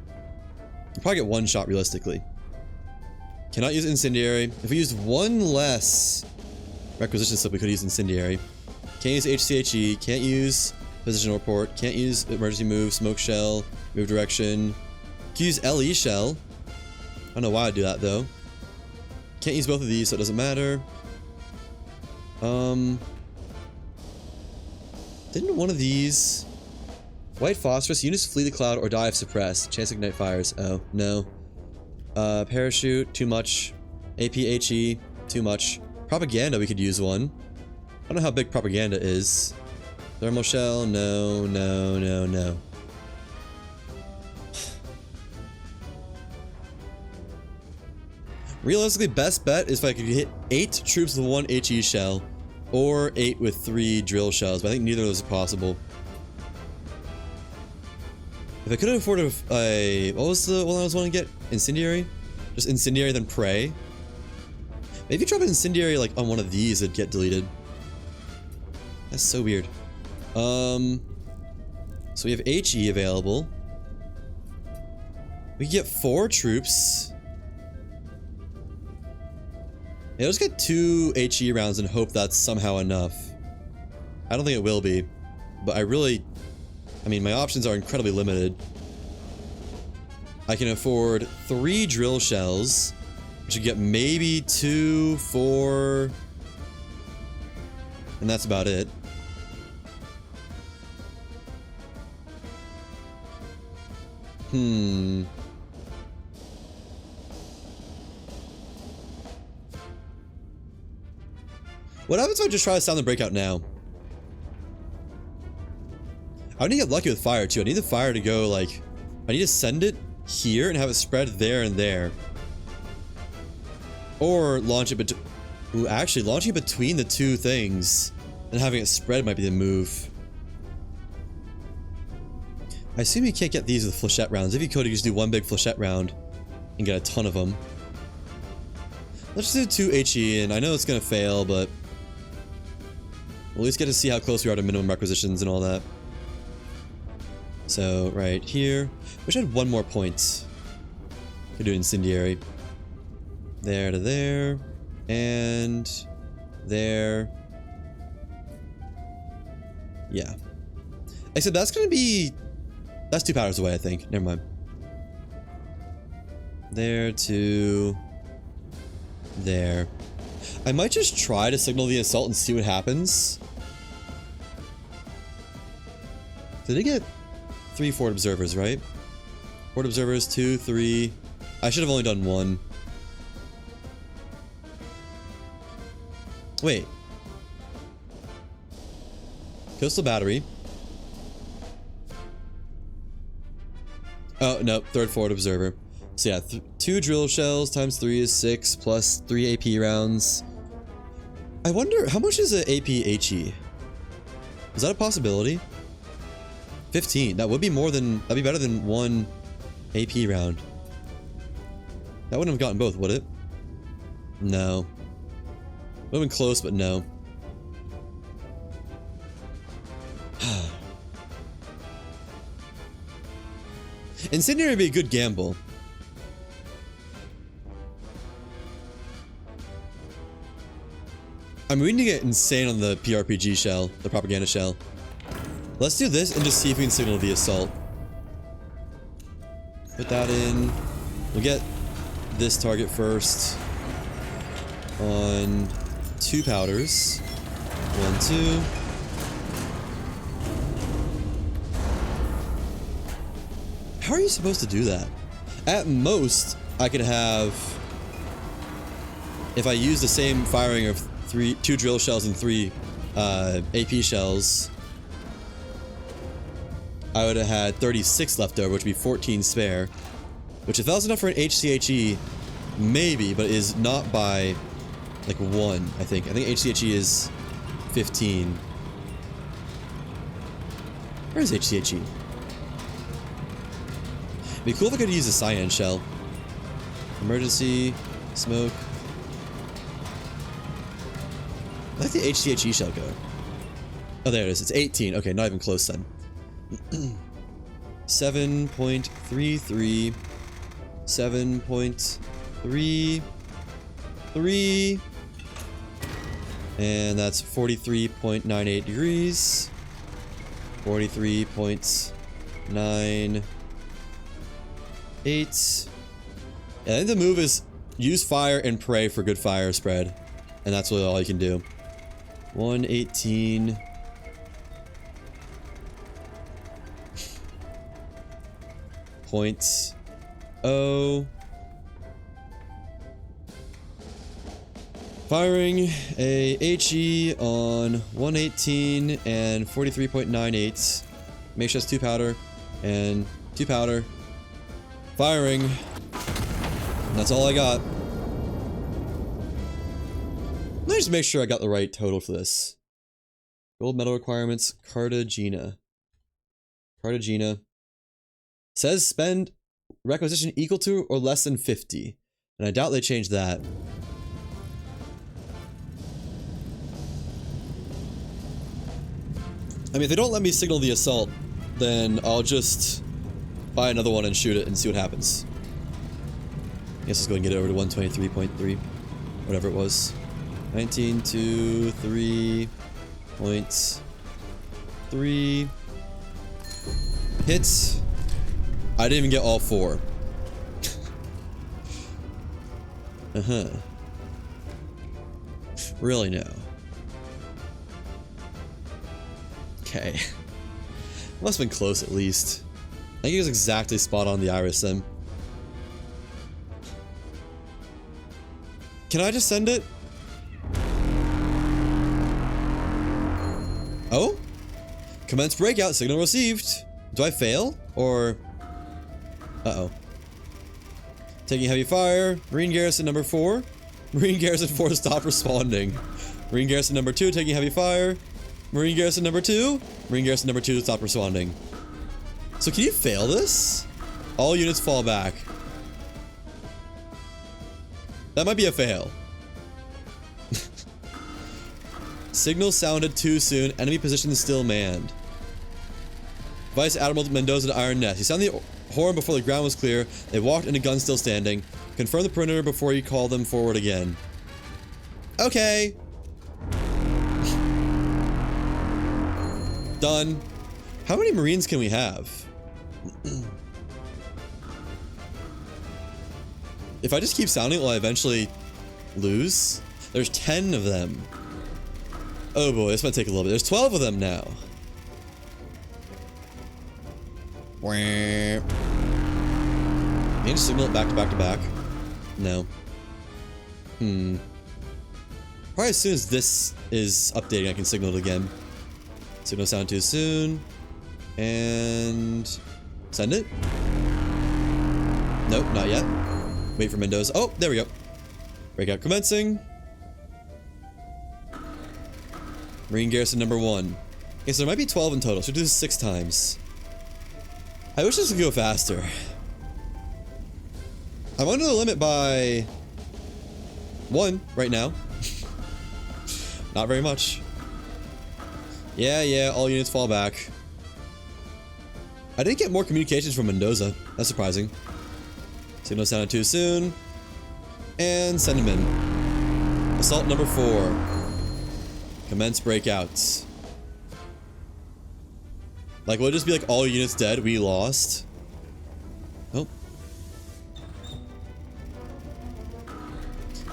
Speaker 1: I'll probably get 1 shot realistically. Cannot use incendiary. If we used 1 less requisition slip, we could use incendiary. Can't use HCHE. Can't use position report. Can't use emergency move, smoke shell, move direction. Can use LE shell. I don't know why I do that though. Can't use both of these, so it doesn't matter. Didn't one of these... White phosphorus, units flee the cloud or die if suppressed. Chance to ignite fires. Oh, no. Parachute, too much. APHE, too much. Propaganda, we could use 1. I don't know how big propaganda is. Thermal shell, no, no, no, no. Realistically, best bet is if I could hit 8 troops with 1 HE shell. Or 8 with 3 drill shells, but I think neither of those are possible. If I could have afforded a... What was the one I was wanting to get? Incendiary? Just incendiary, then pray? Maybe drop an incendiary like on one of these, it'd get deleted. That's so weird. So we have HE available. We can get 4 troops. Yeah, let's get 2 HE rounds and hope that's somehow enough. I don't think it will be, but I mean, my options are incredibly limited. I can afford 3 drill shells, which would get maybe 2, 4, and that's about it. What happens if I just try to sound the breakout now? I need to get lucky with fire too. I need the fire to go like... I need to send it here and have it spread there and there. Or launch it actually, launching it between the 2 things and having it spread might be the move. I assume you can't get these with flechette rounds. If you could, you just do 1 big flechette round and get a ton of them. Let's just do 2 HE, and I know it's gonna fail, but we'll at least get to see how close we are to minimum requisitions and all that. So, right here. Wish I had one more point. Could do incendiary. There to there. And there. Yeah. Except that's gonna be... That's 2 powders away, I think. Never mind. There to... There. I might just try to signal the assault and see what happens. Did it get 3 forward observers, right? Forward observers, 2, 3. I should have only done 1. Wait. Coastal battery. Oh, no. 3rd forward observer. So yeah, 2 drill shells times 3 is 6 plus 3 AP rounds. I wonder, how much is an AP HE? Is that a possibility? 15. That would be more than, that'd be better than 1 AP round. That wouldn't have gotten both, would it? No. Would have been close, but no. Incendiary would be a good gamble. I mean, we need to get insane on the PRPG shell, the propaganda shell. Let's do this and just see if we can signal the assault. Put that in. We'll get this target first on 2 powders. 1, 2. How are you supposed to do that? At most, I could have, if I use the same firing of 2 drill shells and 3 AP shells, I would have had 36 left over, which would be 14 spare. Which, if that was enough for an HCHE, maybe, but is not by like 1, I think. I think HCHE is 15. Where is HCHE? It'd be cool if I could use a cyan shell. Emergency, smoke. Where'd the HCHE shell go? Oh, there it is. It's 18. Okay, not even close then. 7.33. 7.33. And that's 43.98 degrees. 43.98. I think the move is use fire and pray for good fire spread. And that's really all you can do. 118. Point. Oh. Firing a HE on 118 and 43.98. Make sure it's 2 powder and 2 powder. Firing. And that's all I got. Let me just make sure I got the right total for this. Gold medal requirements, Cartagena. Cartagena. Says spend requisition equal to or less than 50. And I doubt they changed that. I mean, if they don't let me signal the assault, then I'll just buy another one and shoot it and see what happens. I guess let's go and get it over to 123.3. Whatever it was. 1923.3. Hits. I didn't even get all 4. Uh-huh. Really, no. Okay. Must have been close at least. I think he was exactly spot on the iris then. Can I just send it? Oh? Commence breakout, signal received. Do I fail? Or... Uh-oh. Taking heavy fire. Marine Garrison number 4. Marine Garrison 4 stop responding. Marine Garrison number 2 taking heavy fire. Marine Garrison number 2. Marine Garrison number 2 stop responding. So can you fail this? All units fall back. That might be a fail. Signal sounded too soon. Enemy position still manned. Vice Admiral Mendoza to Iron Nest. He sounded the horn before the ground was clear. They walked into gun still standing. Confirm the perimeter before you call them forward again. Okay. Done. How many Marines can we have? If I just keep sounding, will I eventually lose? There's 10 of them. Oh boy, this might take a little bit. There's 12 of them now. Can you just signal it back to back to back? No. Probably as soon as this is updating, I can signal it again. Signal sound too soon. And send it. Nope, not yet. Wait for Mendoza. Oh, there we go. Breakout commencing. Marine garrison number 1. Okay, so there might be 12 in total. So do this 6 times. I wish this could go faster. I'm under the limit by 1 right now. Not very much. Yeah, all units fall back. I didn't get more communications from Mendoza. That's surprising. Signal sounded too soon. And send him in. Assault number 4. Commence breakouts. Like, will it just be like all units dead? We lost. Oh.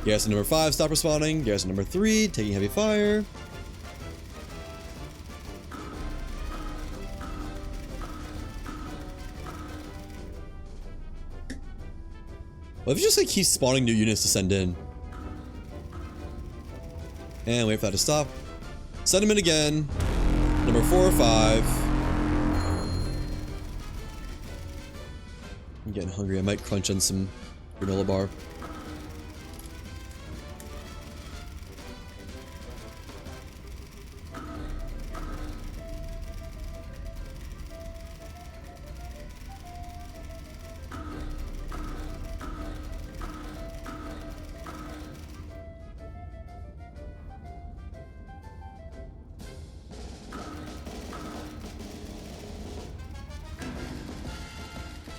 Speaker 1: Garrison number 5, stop responding. Garrison number 3, taking heavy fire. What if you just like keep spawning new units to send in? And wait for that to stop. Send them in again. Number 4 or 5. I'm getting hungry. I might crunch on some granola bar.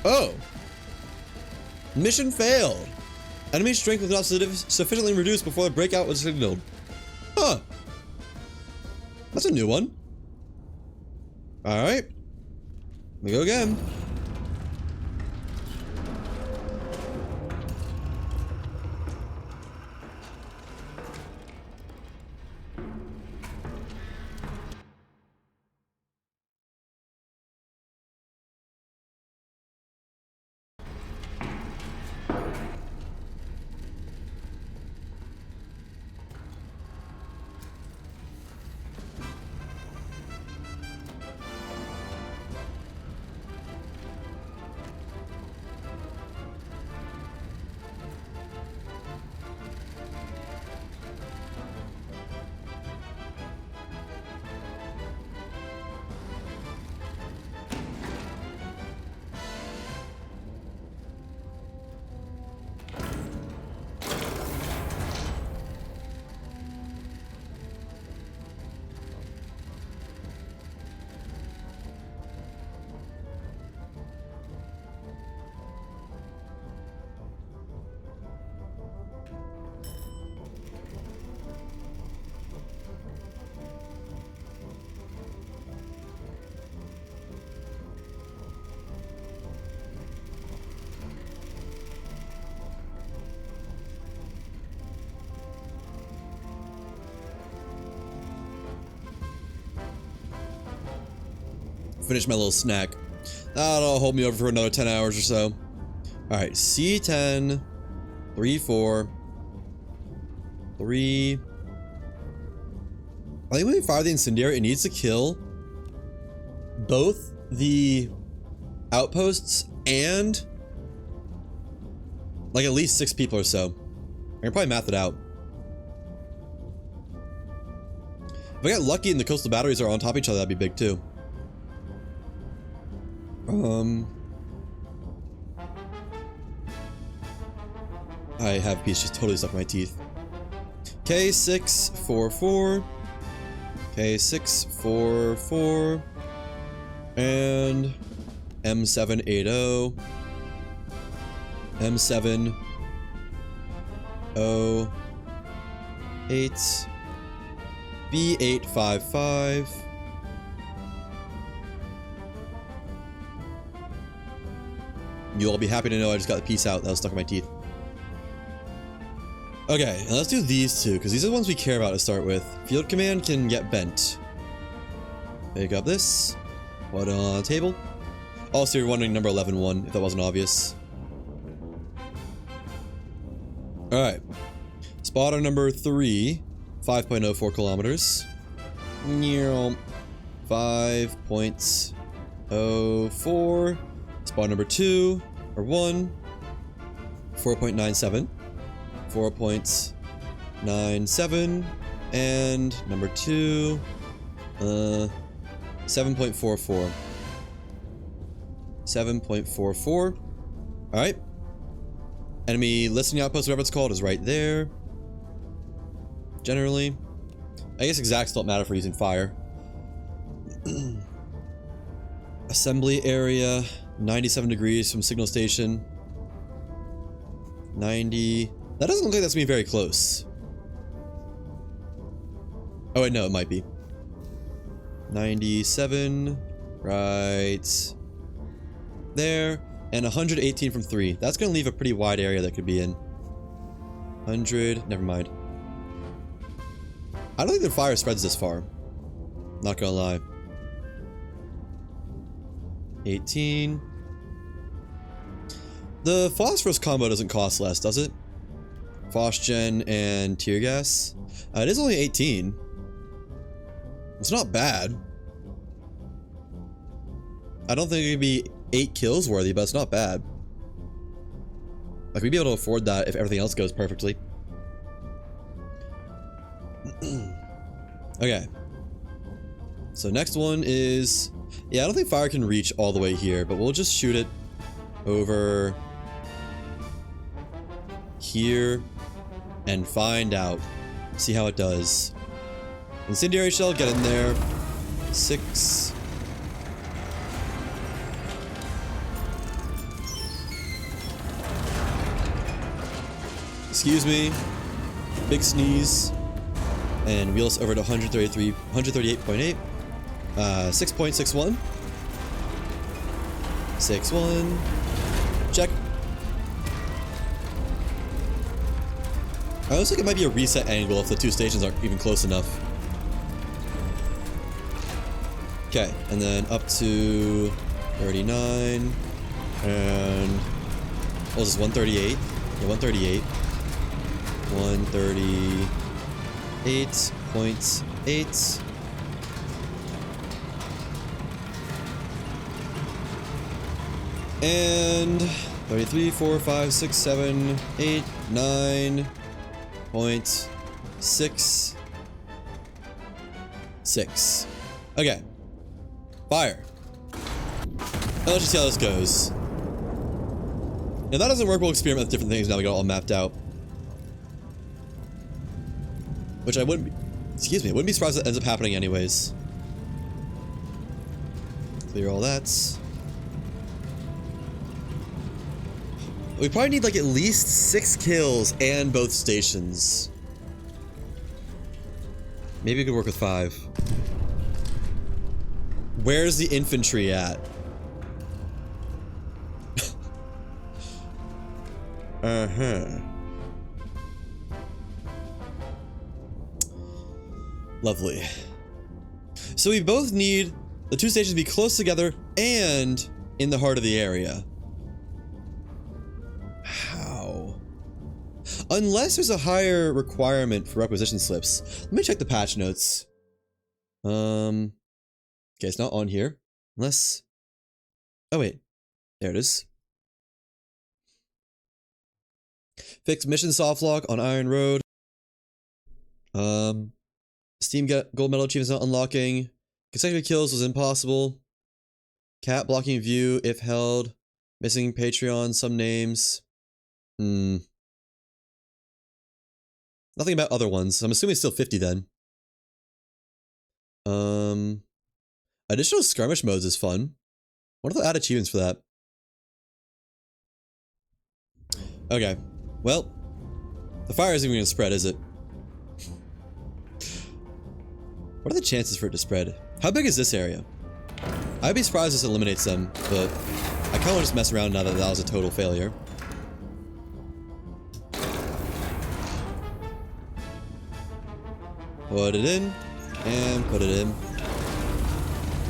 Speaker 1: Oh! Mission failed! Enemy strength was not sufficiently reduced before the breakout was signaled. Huh. That's a new one. Alright. We go again. Finish my little snack. That'll hold me over for another 10 hours or so. Alright, C10. 3, 4. 3. I think when we fire the incendiary, it needs to kill both the outposts and like at least 6 people or so. I can probably math it out. If I get lucky and the coastal batteries are on top of each other, that'd be big too. I have a piece just totally stuck in my teeth. K644. Okay, 644 and M780 M708 B855 You'll all be happy to know I just got the piece out that was stuck in my teeth. Okay, and let's do these two, because these are the ones we care about to start with. Field command can get bent. Pick up this. Put it on the table. Also, you're wondering number 11-1, if that wasn't obvious. Alright. Spotter number 3, 5.04 kilometers. 5.04. Spotter number 2, or 1, 4.97. 4.97 and number 2 7.44 7.44. All right, enemy listening outpost, whatever it's called, is right there. Generally, I guess exacts don't matter for using fire. Assembly area 97 degrees from signal station. 90. That doesn't look like that's gonna be very close. Oh wait, no, it might be. 97, right there, and 118 from 3. That's gonna leave a pretty wide area that could be in. 100, never mind. I don't think the fire spreads this far. Not gonna lie. 18. The phosphorus combo doesn't cost less, does it? Phosgen and tear gas. It is only 18. It's not bad. I don't think it'd be 8 kills worthy, but it's not bad. Like, we'd be able to afford that if everything else goes perfectly. Okay. So next one is... Yeah, I don't think fire can reach all the way here, but we'll just shoot it over here and find out. See how it does. Incendiary shell, get in there. 6. Excuse me. Big sneeze. And wheel us over to 138.8. 6.61. 6.1. Check. I looks like it might be a reset angle if the two stations aren't even close enough. Okay, and then up to 39, and what was this, 138? Yeah, 138. 138.8. And 33, 4, 5, 6, 7, 8, 9. 0.66. Okay. Fire. Now let's just see how this goes. If that doesn't work, we'll experiment with different things now we got it all mapped out. Which I wouldn't be... Excuse me, I wouldn't be surprised if that ends up happening anyways. Clear all that. We probably need like at least 6 kills and both stations. Maybe we could work with 5. Where's the infantry at? Uh-huh. Lovely. So we both need the two stations to be close together and in the heart of the area. How? Unless there's a higher requirement for requisition slips. Let me check the patch notes. Okay, it's not on here. Unless... Oh, wait. There it is. Fix mission soft lock on Iron Road. Steam gold medal achievements not unlocking. Consecutive kills was impossible. Cat blocking view if held. Missing Patreon, some names. Nothing about other ones. I'm assuming it's still 50 then. Additional skirmish modes is fun. What if they'll add achievements for that? Okay, well, the fire isn't even gonna spread, is it? What are the chances for it to spread? How big is this area? I'd be surprised if this eliminates them, but I kinda wanna just mess around now that that was a total failure. Put it in, and put it in.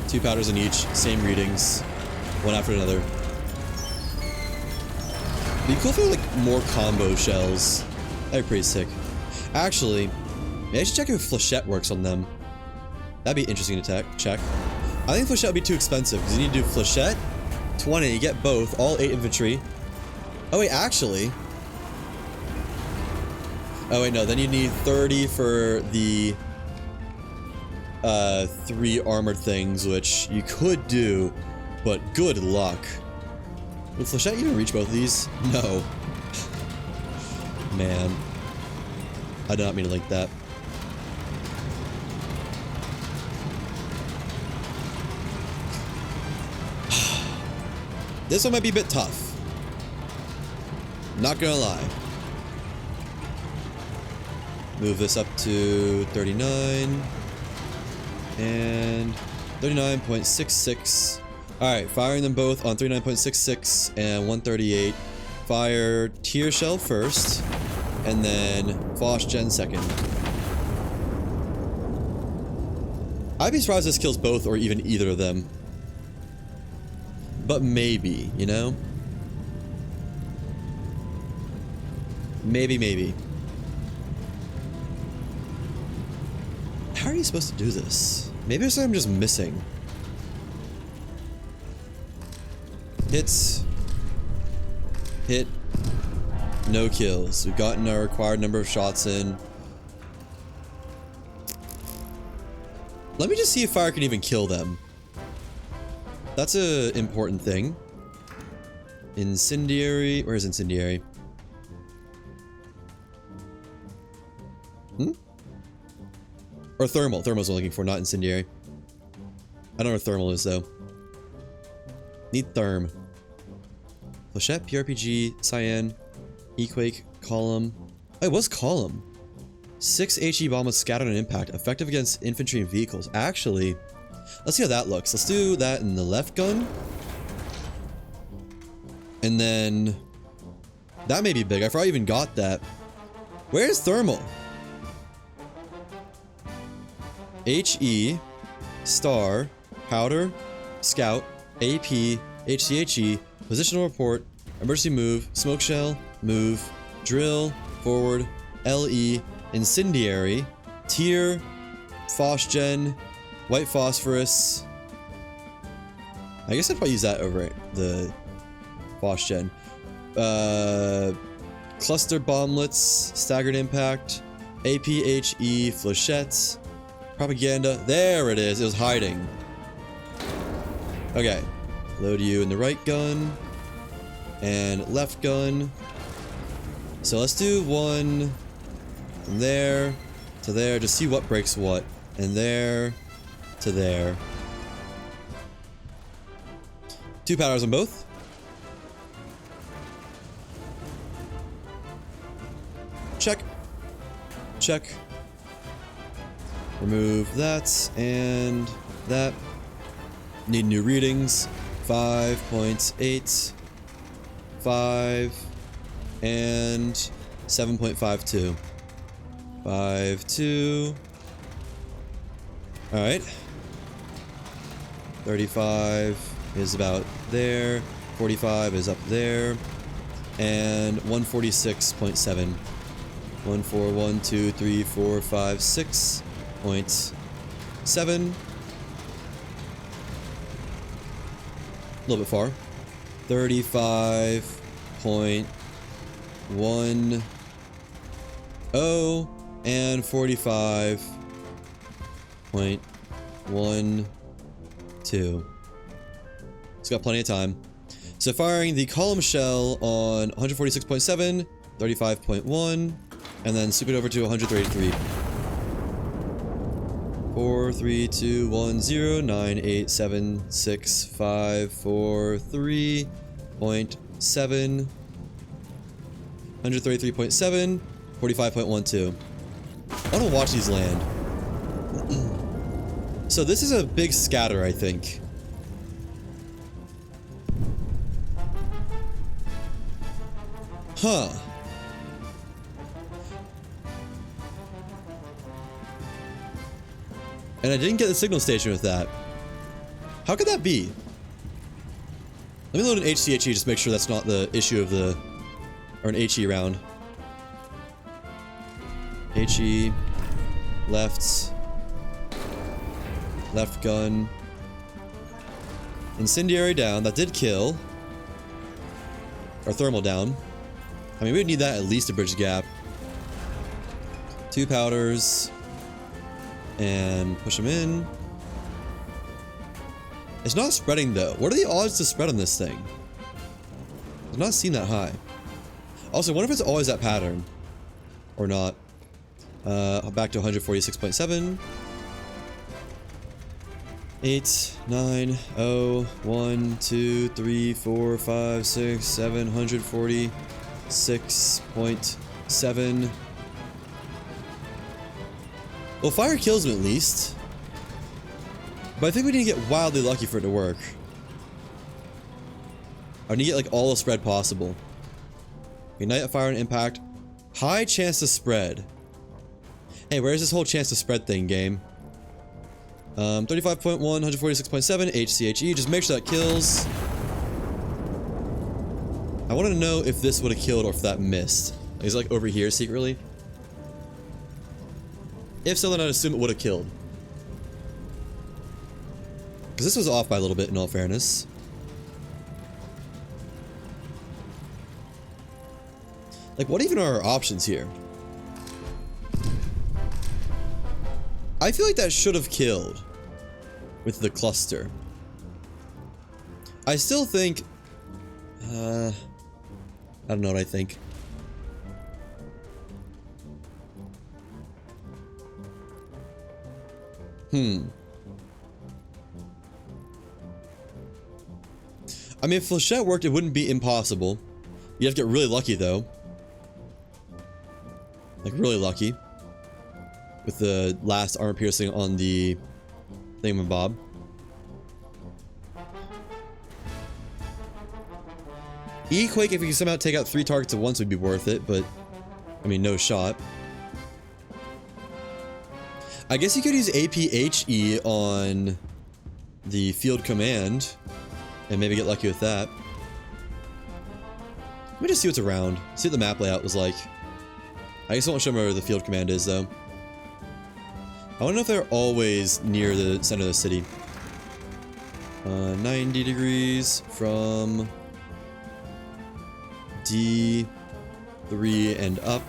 Speaker 1: 2 powders in each, same readings, one after another. Be cool if there were like more combo shells. That'd be pretty sick. Actually, maybe I should check if Flechette works on them. That'd be interesting to check. I think Flechette would be too expensive because you need to do Flechette, 20, you get both, all 8 infantry. Oh wait, actually. Oh wait, no, then you need 30 for the 3 armored things, which you could do, but good luck. Would Flechette even reach both of these? No. Man. I did not mean to link that. This one might be a bit tough. Not gonna lie. Move this up to 39. And 39.66. Alright, firing them both on 39.66 and 138. Fire tier shell first, and then Foch gen second. I'd be surprised if this kills both or even either of them. But maybe, you know? Maybe. How are you supposed to do this? Maybe there's something I'm just missing. Hits. Hit. No kills. We've gotten our required number of shots in. Let me just see if fire can even kill them. That's an important thing. Incendiary. Where's incendiary? Or thermal. Thermal's what I'm looking for, not incendiary. I don't know where thermal is, though. Need therm. Flechette, PRPG, Cyan, Equake, Column. Oh, it was Column. 6 HE bomb with scatter and impact. Effective against infantry and vehicles. Actually, let's see how that looks. Let's do that in the left gun. And then... that may be big. I forgot I even got that. Where's thermal? HE, Star, Powder, Scout, AP, HCHE, Positional Report, Emergency Move, Smoke Shell, Move, Drill, Forward, LE, Incendiary, Tier, Phosgen, White Phosphorus. I guess I'd probably use that over the Phosgen. Cluster Bomblets, Staggered Impact, APHE, Flechettes, Propaganda. There it is. It was hiding. Okay. Load you in the right gun. And left gun. So let's do one from there to there. Just see what breaks what. And there to there. 2 powders on both. Check. Check. Remove that and that. Need new readings. 5.8, 5, and 7.52. 5.2. Alright. 35 is about there. 45 is up there. And 146.7. 1, 4, 1, 2, 3, 4, 5, 6. 0.7. A little bit far. 35.10 and 45.12. It's got plenty of time. So firing the column shell on 146.7, 35.1, and then swoop it over to 133. 4, 3, 2, 1, 0, 9, 8, 7, 6, 5, 4, 3.7, 133.7, 45.12. I want to watch these land. So this is a big scatter, I think. Huh. And I didn't get the signal station with that. How could that be? Let me load an HCHE just to make sure that's not the issue of the... Or an HE round. HE. Left. Left gun. Incendiary down. That did kill. Or thermal down. I mean, we would need that at least to bridge the gap. 2 powders. And push them in. It's not spreading though. What are the odds to spread on this thing? I've not seen that high. Also, I wonder if it's always that pattern. Or not. Back to 146.7. 8, 9, 0, 1, 2, 3, 4, 5, 6, 7, 146.7. Well, fire kills him at least. But I think we need to get wildly lucky for it to work. I need to get like all the spread possible. Ignite, fire, and impact. High chance to spread. Hey, where's this whole chance to spread thing, game? 35.1, 146.7, HCHE. Just make sure that kills. I wanted to know if this would have killed or if that missed. Is it like over here secretly? If so, then I'd assume it would have killed. Because this was off by a little bit, in all fairness. Like, what even are our options here? I feel like that should have killed with the cluster. I still think... I don't know what I think. I mean, if Flechette worked, it wouldn't be impossible. You have to get really lucky, though. Like, really lucky. With the last armor piercing on the thingamabob. E-Quake, if we can somehow take out 3 targets at once, would be worth it, but... I mean, no shot. I guess you could use APHE on the field command and maybe get lucky with that. Let me just see what's around. See what the map layout was like. I guess I won't show them where the field command is, though. I want to know if they're always near the center of the city. 90 degrees from D3 and up.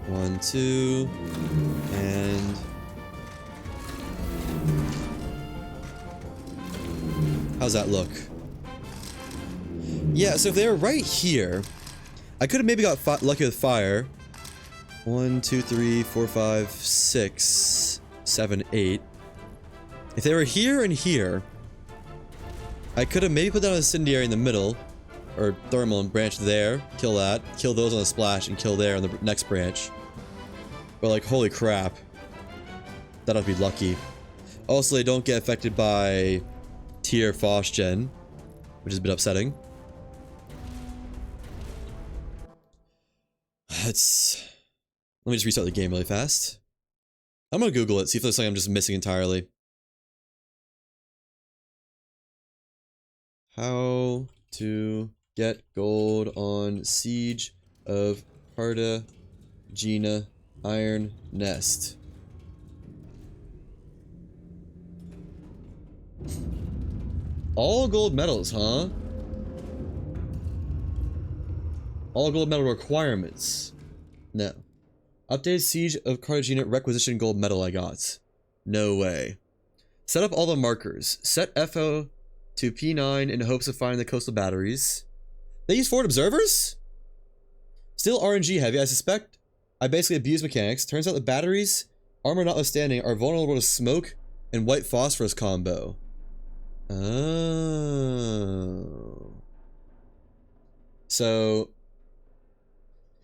Speaker 1: 1, 2, and... How's that look? Yeah, so if they were right here, I could have maybe got lucky with fire. 1, 2, 3, 4, 5, 6, 7, 8. If they were here and here, I could have maybe put down a incendiary in the middle, or thermal and branch there, kill that, kill those on the splash, and kill there on the next branch. But like, holy crap. That'd be lucky. Also, they don't get affected by tier Phosgen, which is a bit upsetting. Let me just restart the game really fast. I'm gonna Google it, see if there's something I'm just missing entirely. How to get gold on Siege of Cartagena Iron Nest. All gold medals, huh? All gold medal requirements. No. Updated Siege of Cartagena requisition gold medal I got. No way. Set up all the markers. Set FO to P9 in hopes of finding the coastal batteries. They use forward observers? Still RNG heavy, I suspect. I basically abuse mechanics. Turns out the batteries armor notwithstanding, are vulnerable to smoke and white phosphorus combo. Oh. So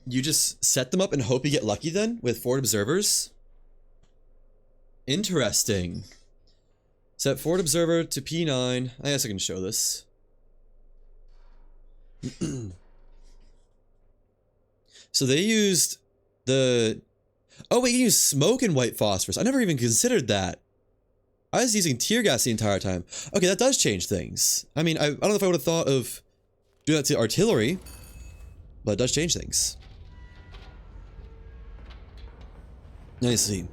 Speaker 1: you just set them up and hope you get lucky then with forward observers? Interesting. Set forward observer to P9. I guess I can show this. So they used the... Oh wait, you use smoke and white phosphorus. I never even considered that. I was using tear gas the entire time. Okay, that does change things. I mean, I don't know if I would have thought of doing that to artillery, but it does change things. Let me see.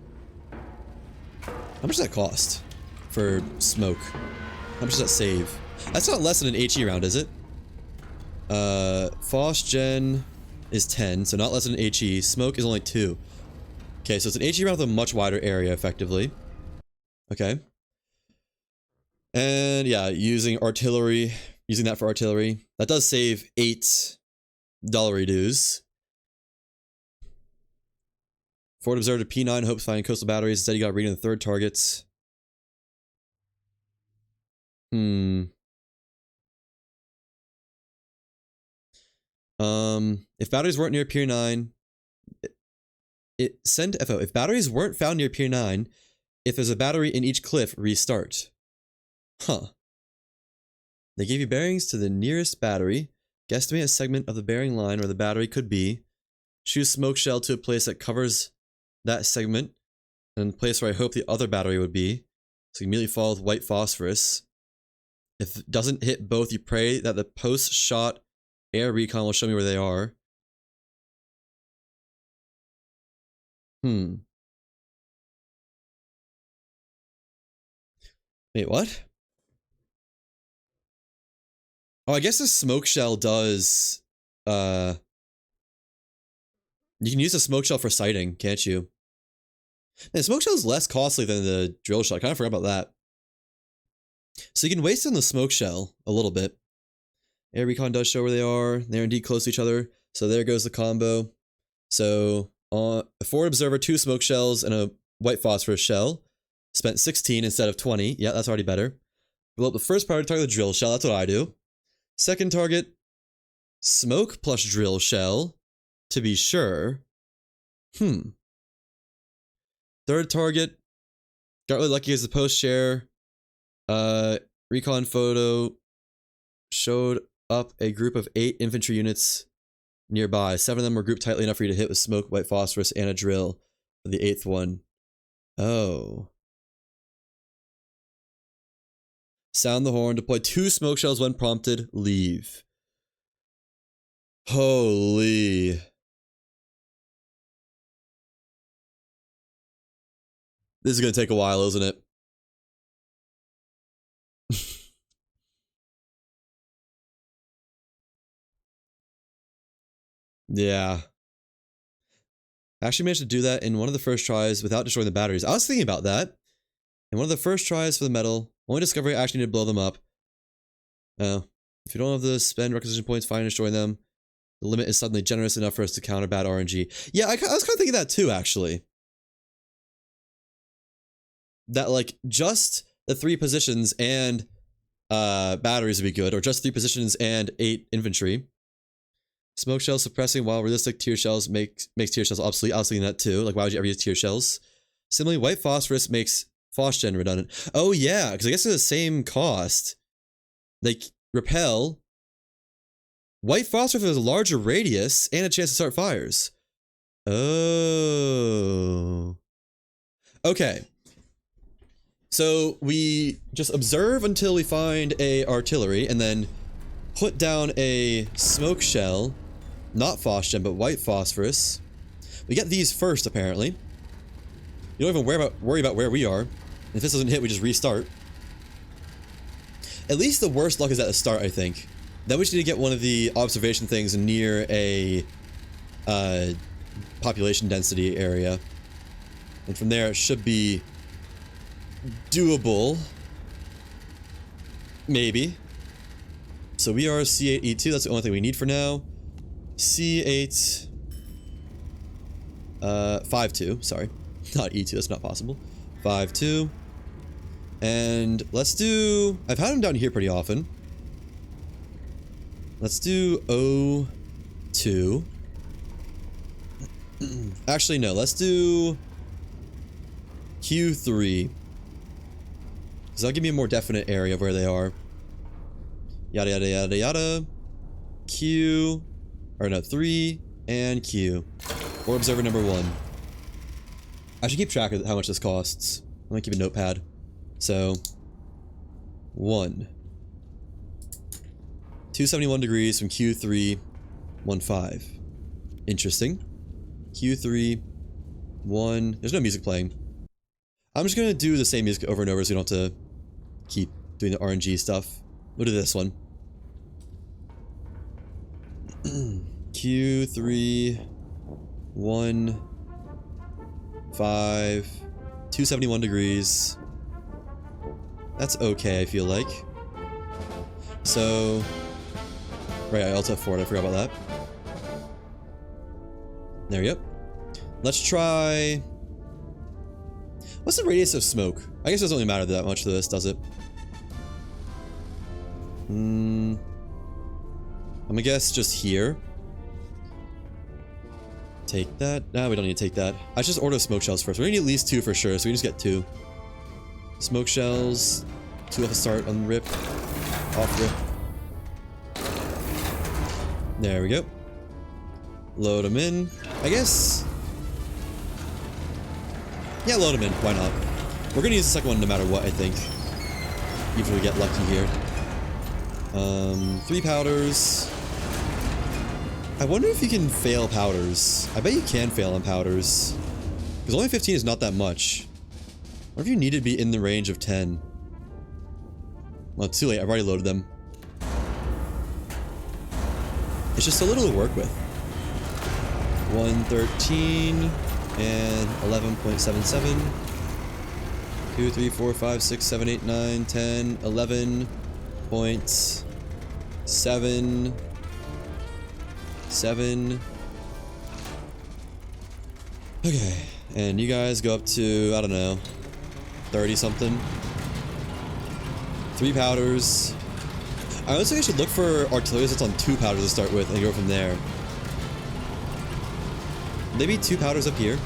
Speaker 1: How much does that cost for smoke? How much does that save? That's not less than an HE round, is it? Phos gen is 10, so not less than an HE. Smoke is only 2. Okay, so it's an HE round with a much wider area, effectively. Okay. And yeah, using artillery, using that for artillery, that does save $8 dues. Forward observer to P9, hopes finding coastal batteries. Instead, you got reading the third targets. If batteries weren't near Pier 9, send FO. If batteries weren't found near Pier 9, if there's a battery in each cliff, restart. Huh. They gave you bearings to the nearest battery. Guesstimate a segment of the bearing line where the battery could be. Shoot smoke shell to a place that covers that segment, and the place where I hope the other battery would be. So you immediately follow with white phosphorus. If it doesn't hit both, you pray that the post-shot air recon will show me where they are. Wait, what? Oh, I guess the smoke shell does, you can use the smoke shell for sighting, can't you? Man, smoke shell is less costly than the drill shell. I kind of forgot about that. So you can waste on the smoke shell a little bit. Air recon does show where they are. They're indeed close to each other. So there goes the combo. So a forward observer, 2 smoke shells, and a white phosphorus shell. Spent 16 instead of 20. Yeah, that's already better. Blow up the first priority target, the drill shell. That's what I do. Second target, smoke plus drill shell, to be sure. Third target, got really lucky as the post share. Recon photo showed up a group of 8 infantry units nearby. 7 of them were grouped tightly enough for you to hit with smoke, white phosphorus, and a drill for the 8th one. Oh. Sound the horn, deploy 2 smoke shells when prompted, leave. Holy. This is gonna take a while, isn't it? Yeah. I actually managed to do that in one of the first tries without destroying the batteries. I was thinking about that. In one of the first tries for the metal, only discovery I actually need to blow them up. Oh. If you don't have the spend requisition points, fine, destroy them. The limit is suddenly generous enough for us to counter bad RNG. Yeah, I was kind of thinking that too, actually. That, like, just the 3 positions and batteries would be good, or just 3 positions and 8 infantry. Smoke shells suppressing while realistic tear shells makes tear shells obsolete. I was thinking that too. Like, why would you ever use tear shells? Similarly, white phosphorus makes phosgen redundant. Oh yeah, because I guess they're the same cost. They repel. White phosphorus has a larger radius and a chance to start fires. Oh. Okay. So we just observe until we find a artillery, and then put down a smoke shell, not phosgen, but white phosphorus. We get these first, apparently. You don't even worry about where we are. If this doesn't hit, we just restart. At least the worst luck is at the start, I think. Then we just need to get one of the observation things near a population density area. And from there, it should be doable. Maybe. So we are C8E2, that's the only thing we need for now. C8... 5-2, sorry. Not E2, that's not possible. 5-2. And let's do... I've had him down here pretty often. Let's do O2. Actually, no. Let's do Q3. Because that'll give me a more definite area of where they are. Yada, yada, yada, yada. Q. Or no, 3 and Q. Or observer number 1. I should keep track of how much this costs. I'm gonna keep a notepad. So, 1. 271 degrees from Q3, 15. Interesting. Q3, 1. There's no music playing. I'm just gonna do the same music over and over so we don't have to keep doing the RNG stuff. We'll do this one. Q3, 1, 5, 271 degrees. That's okay, I feel like. So, right, I also have forward, I forgot about that. There we go. Let's try... What's the radius of smoke? I guess it doesn't really matter that much to this, does it? I'm gonna guess just here. Take that. No, we don't need to take that. I should just order smoke shells first. We're gonna need at least 2 for sure, so we can just get 2. Smoke shells. 2 off the start on rip. Off rip. There we go. Load them in. I guess... Yeah, load them in. Why not? We're gonna use the second one no matter what, I think. Even if we get lucky here. 3 powders. I wonder if you can fail powders. I bet you can fail on powders. Because only 15 is not that much. Or if you need to be in the range of 10. Well, it's too late. I've already loaded them. It's just so little to work with. 113 and 11.77. 2, 3, 4, 5, 6, 7, 8, 9, 10, 11.7. 7. Okay, and you guys go up to, I don't know, 30 something. 3 powders. I also think I should look for artillery that's on 2 powders to start with and go from there. Maybe 2 powders up here.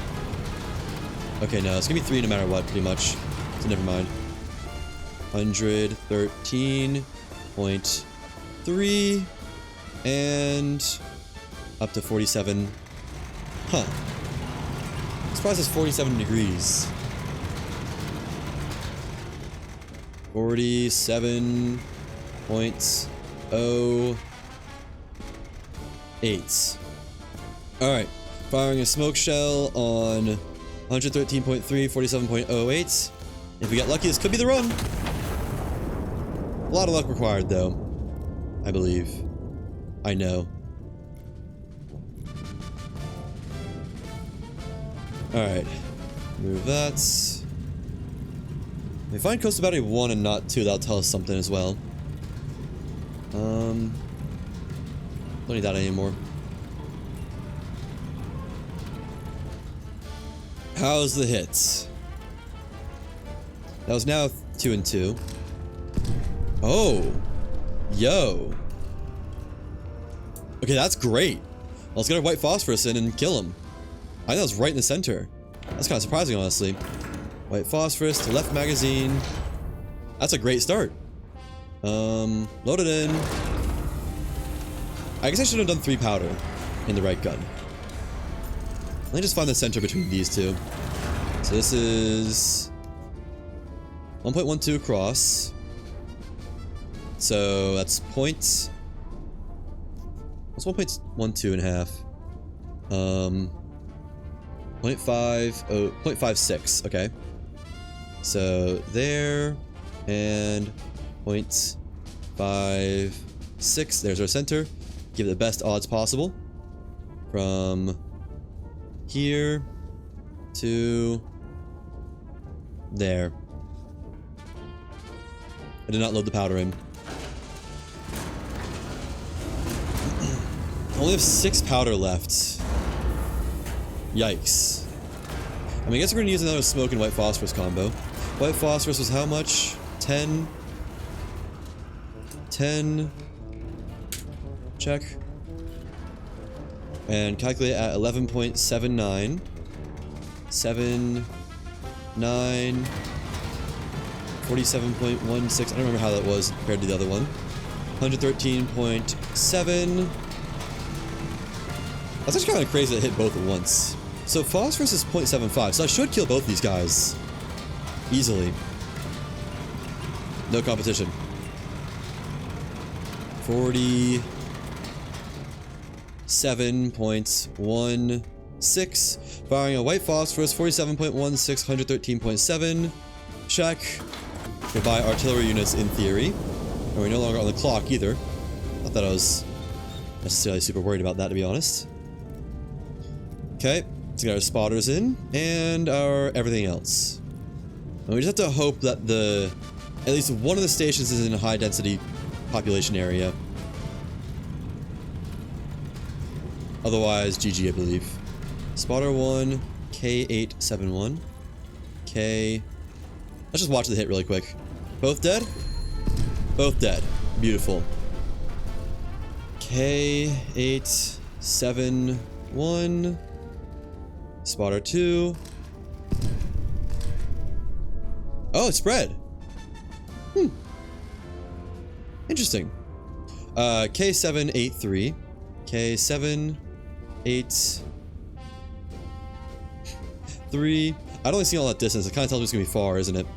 Speaker 1: Okay, no, it's gonna be 3 no matter what, pretty much. So never mind. 113.3 and up to 47. Huh. I'm surprised it's 47 degrees. 47.08. Alright. Firing a smoke shell on 113.3, 47.08. If we get lucky, this could be the run. A lot of luck required, though. I believe. I know. Alright. Move that. We find coastal battery 1 and not 2, that'll tell us something as well. Don't need that anymore. How's the hits? That was now 2 and 2. Oh! Yo! Okay, that's great. Let's get our white phosphorus in and kill him. I think that was right in the center. That's kind of surprising, honestly. White phosphorus to left magazine. That's a great start. Load it in. I guess I should have done 3 powder in the right gun. Let me just find the center between these two. So this is 1.12 across. So that's point. What's 1.12 and a half? 0.56. Okay. So there and 0.56. There's our center. Give it the best odds possible. From here to there. I did not load the powder in. Only have 6 powder left. Yikes. I mean, I guess we're gonna use another smoke and white phosphorus combo. White phosphorus was how much? 10. 10. Check. And calculate at 11.79. 7, 9, 47.16. I don't remember how that was compared to the other one. 113.7. That's actually kind of crazy to hit both at once. So phosphorus is 0.75, so I should kill both these guys. Easily. No competition. 47.16. Firing a white phosphorus, 47.16, 113.7. Check. Goodbye artillery units in theory. And we're no longer on the clock either. Not that I was necessarily super worried about that, to be honest. Okay, let's get our spotters in, and our everything else. And we just have to hope that at least one of the stations is in a high density population area. Otherwise, GG, I believe. Spotter 1, K871. K... Let's just watch the hit really quick. Both dead? Both dead. Beautiful. K871. Spotter 2. Oh, it spread. Interesting. K783. K783. I'd only seen all that distance. It kind of tells me it's gonna be far, isn't it?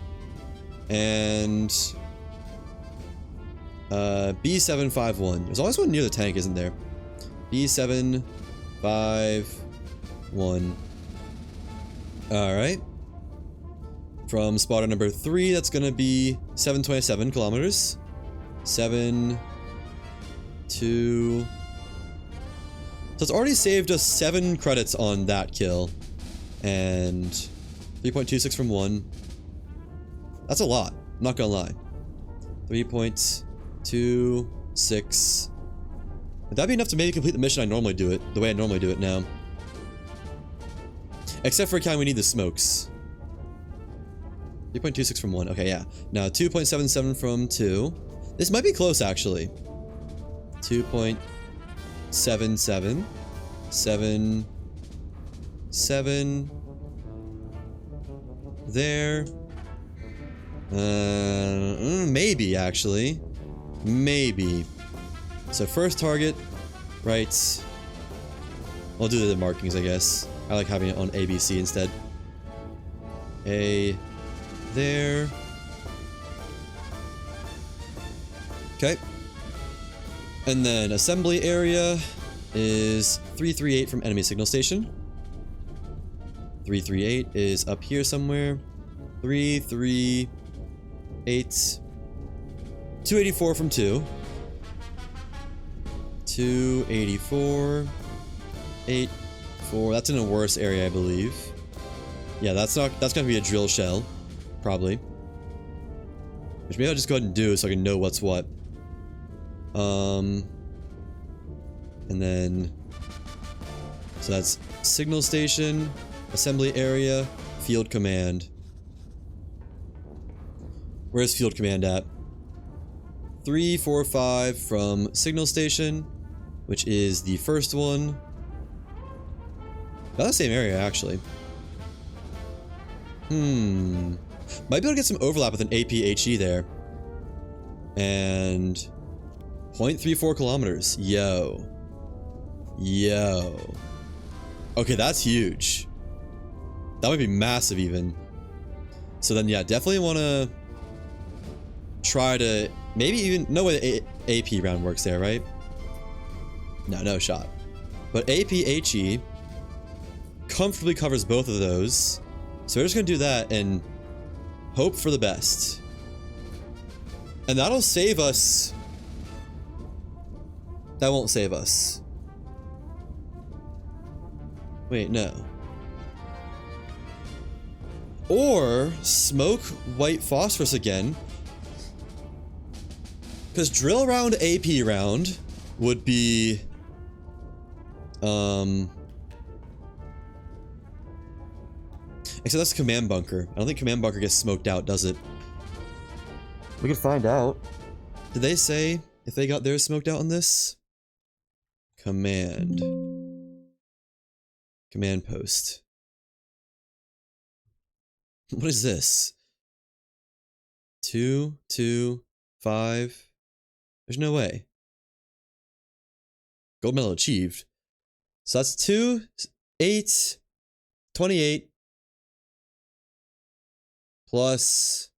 Speaker 1: And B751. There's always one near the tank, isn't there? B751. Alright. From spotter number 3, that's gonna be 727 kilometers. 7, 2. So it's already saved us 7 credits on that kill. And 3.26 from 1. That's a lot, I'm not gonna lie. 3.26. Would that be enough to maybe complete the mission I normally do it, the way I normally do it now? Except for kind we need the smokes. 3.26 from 1, okay, yeah. Now 2.77 from 2. This might be close, actually. 2.77. 7. 7. There. Maybe, actually. Maybe. So first target, right. I'll do the markings, I guess. I like having it on ABC instead. A. There. Okay. And then assembly area is 338 from enemy signal station. 338 is up here somewhere. 338. 284 from 2. 284. 84. That's in a worse area, I believe. Yeah, that's gonna be a drill shell. Probably. Which maybe I'll just go ahead and do so I can know what's what. And then... So that's signal station, assembly area, field command. Where's field command at? 345 from signal station, which is the first one. Not the same area, actually. Might be able to get some overlap with an APHE there. And 0.34 kilometers. Yo. Okay, that's huge. That might be massive even. So then, yeah, definitely want to try to maybe even... No way the AP round works there, right? No shot. But APHE comfortably covers both of those. So we're just going to do that and hope for the best. And that'll save us... That won't save us. Wait, no. Or smoke white phosphorus again. Because drill round AP round would be... Except that's a command bunker. I don't think command bunker gets smoked out, does it? We could find out. Did they say if they got theirs smoked out on this? Command. Command post. What is this? 2, 2, 5. There's no way. Gold medal achieved. So that's 2, 8, 28 plus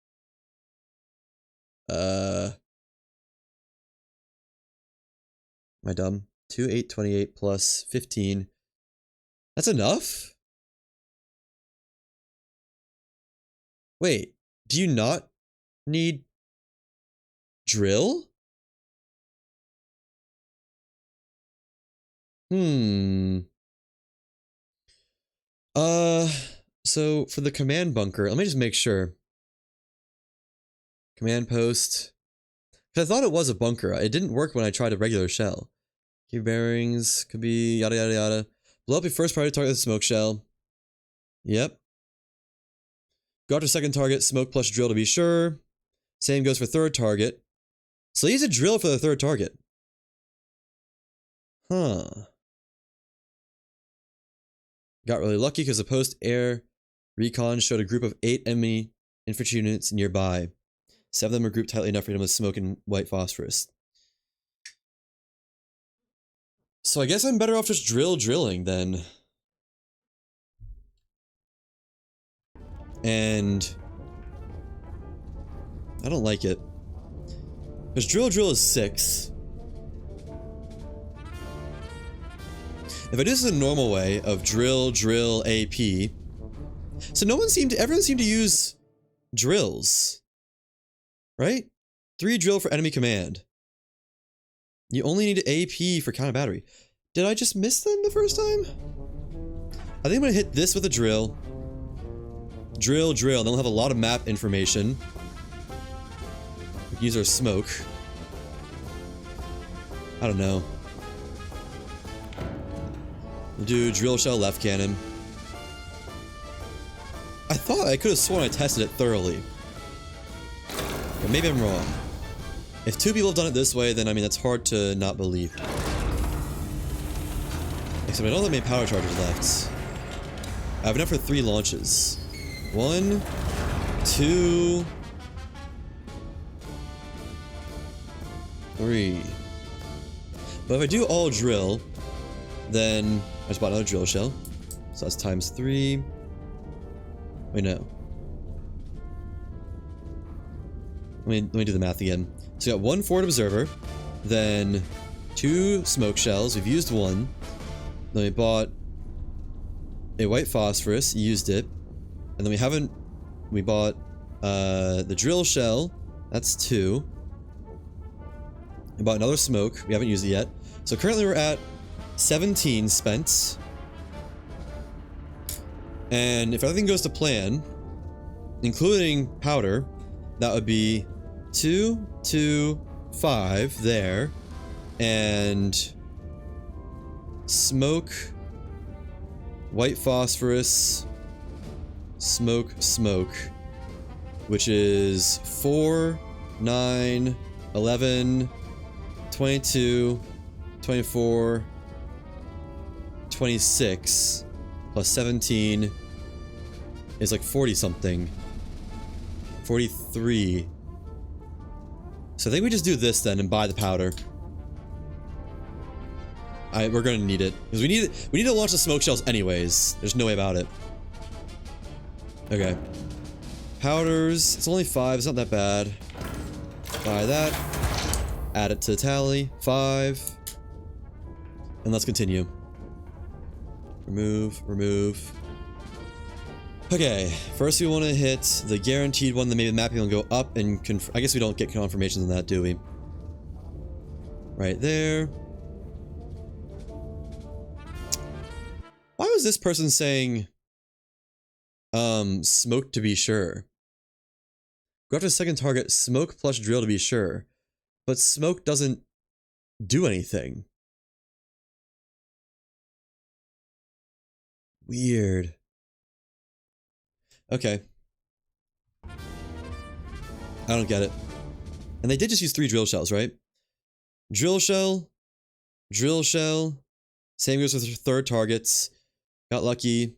Speaker 1: am I dumb? 2, 8, 28 plus 15. That's enough? Wait, do you not need drill? So for the command bunker, let me just make sure. Command post. Because I thought it was a bunker. It didn't work when I tried a regular shell. Key bearings, could be yada yada yada. Blow up your first priority target with a smoke shell. Yep. Go after second target, smoke plus drill to be sure. Same goes for third target. So they use a drill for the third target. Huh. Got really lucky because the post-air recon showed a group of 8 enemy infantry units nearby. 7 of them were grouped tightly enough for them with smoke and white phosphorus. So I guess I'm better off just drilling then. And I don't like it. Because drill is 6. If I do this in a normal way of drill, AP. So everyone seemed to use drills. Right? 3 drill for enemy command. You only need AP for counter battery. Did I just miss them the first time? I think I'm gonna hit this with a drill. Drill, then we'll have a lot of map information. We can use our smoke. I don't know. We'll do drill shell left cannon. I thought I could have sworn I tested it thoroughly. But maybe I'm wrong. If 2 people have done it this way, then I mean that's hard to not believe. Except I don't have many power chargers left. I have enough for 3 launches. 1, 2, 3. But if I do all drill, then I just bought another drill shell. So that's times 3. Wait, no. Let me do the math again. So we got 1 forward observer, then 2 smoke shells. We've used 1. Then we bought a white phosphorus, used it. And then we bought the drill shell. That's 2. We bought another smoke. We haven't used it yet. So currently we're at 17 spent. And if everything goes to plan, including powder, that would be 2, 2, 5 there. And smoke, white phosphorus, smoke, which is 4, 9, 11, 22, 24, 26, plus 17 is like 40 something. 43. So I think we just do this then and buy the powder. We're gonna need it. Because we need to launch the smoke shells anyways. There's no way about it. Okay. Powders. It's only 5. It's not that bad. Buy that. Add it to the tally. 5. And let's continue. Remove. Okay. First we want to hit the guaranteed one that maybe the mapping will go up and I guess we don't get confirmations on that, do we? Right there. Why was this person saying smoke to be sure? Go after the second target, smoke plus drill to be sure. But smoke doesn't do anything. Weird. Okay. I don't get it. And they did just use 3 drill shells, right? Drill shell. Drill shell. Same goes with third targets. Got lucky.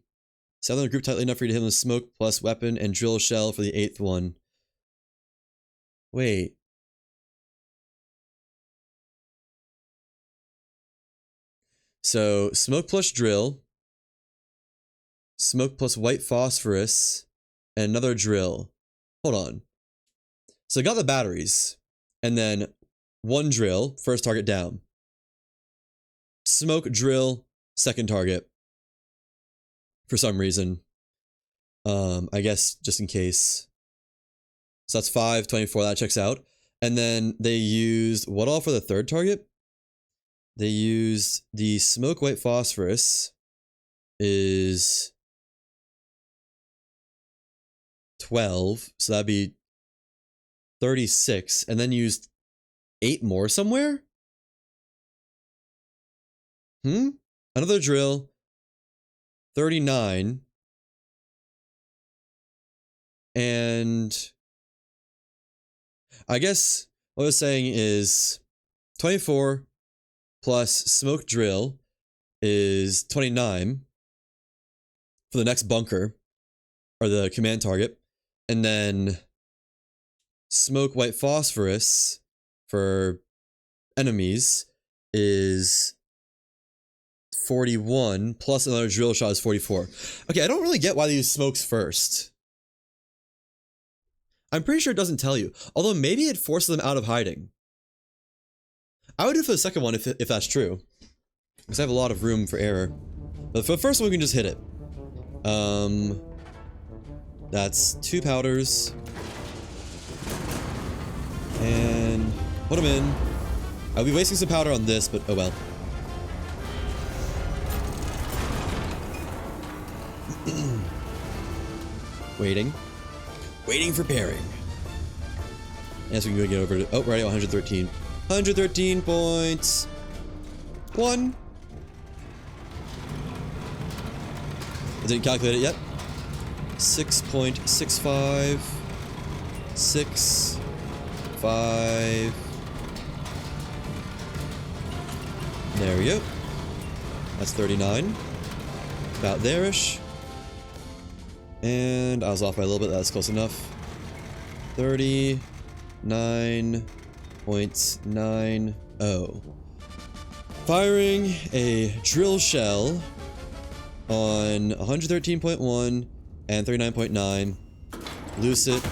Speaker 1: 7th group tightly enough for you to hit them with smoke plus weapon and drill shell for the 8th one. Wait. So, smoke plus drill. Smoke plus white phosphorus. And another drill. Hold on. So I got the batteries. And then 1 drill, first target down. Smoke, drill, second target. For some reason. I guess just in case. So that's 5, 24, that checks out. And then they used what all for the third target? They used the smoke white phosphorus is 12, so that'd be 36, and then used 8 more somewhere? Another drill, 39, and I guess what I was saying is 24 plus smoke drill is 29 for the next bunker, or the command target, and then smoke white phosphorus for enemies is 41, plus another drill shot is 44. Okay, I don't really get why they use smokes first. I'm pretty sure it doesn't tell you, although maybe it forces them out of hiding. I would do it for the second one if that's true, because I have a lot of room for error. But for the first one, we can just hit it. That's 2 powders. And put them in. I'll be wasting some powder on this, but oh well. Waiting. Waiting for pairing. Yes, we can go get over to... Oh, we're already at 113. 113.1. I didn't calculate it yet. 6.65. 6. 5. There we go. That's 39. About there-ish. And I was off by a little bit. That's close enough. 39.90. Firing a drill shell on 113.1 and 39.9. Loose it.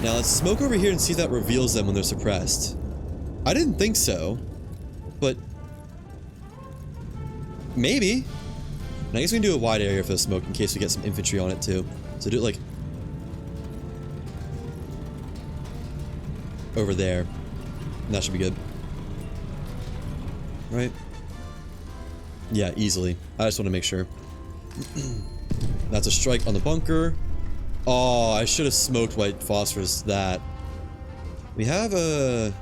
Speaker 1: Now let's smoke over here and see if that reveals them when they're suppressed. I didn't think so, but maybe. And I guess we can do a wide area for the smoke in case we get some infantry on it too. So do it like over there. And that should be good. Right? Yeah, easily. I just want to make sure. That's a strike on the bunker. Oh, I should have smoked white phosphorus that. We have a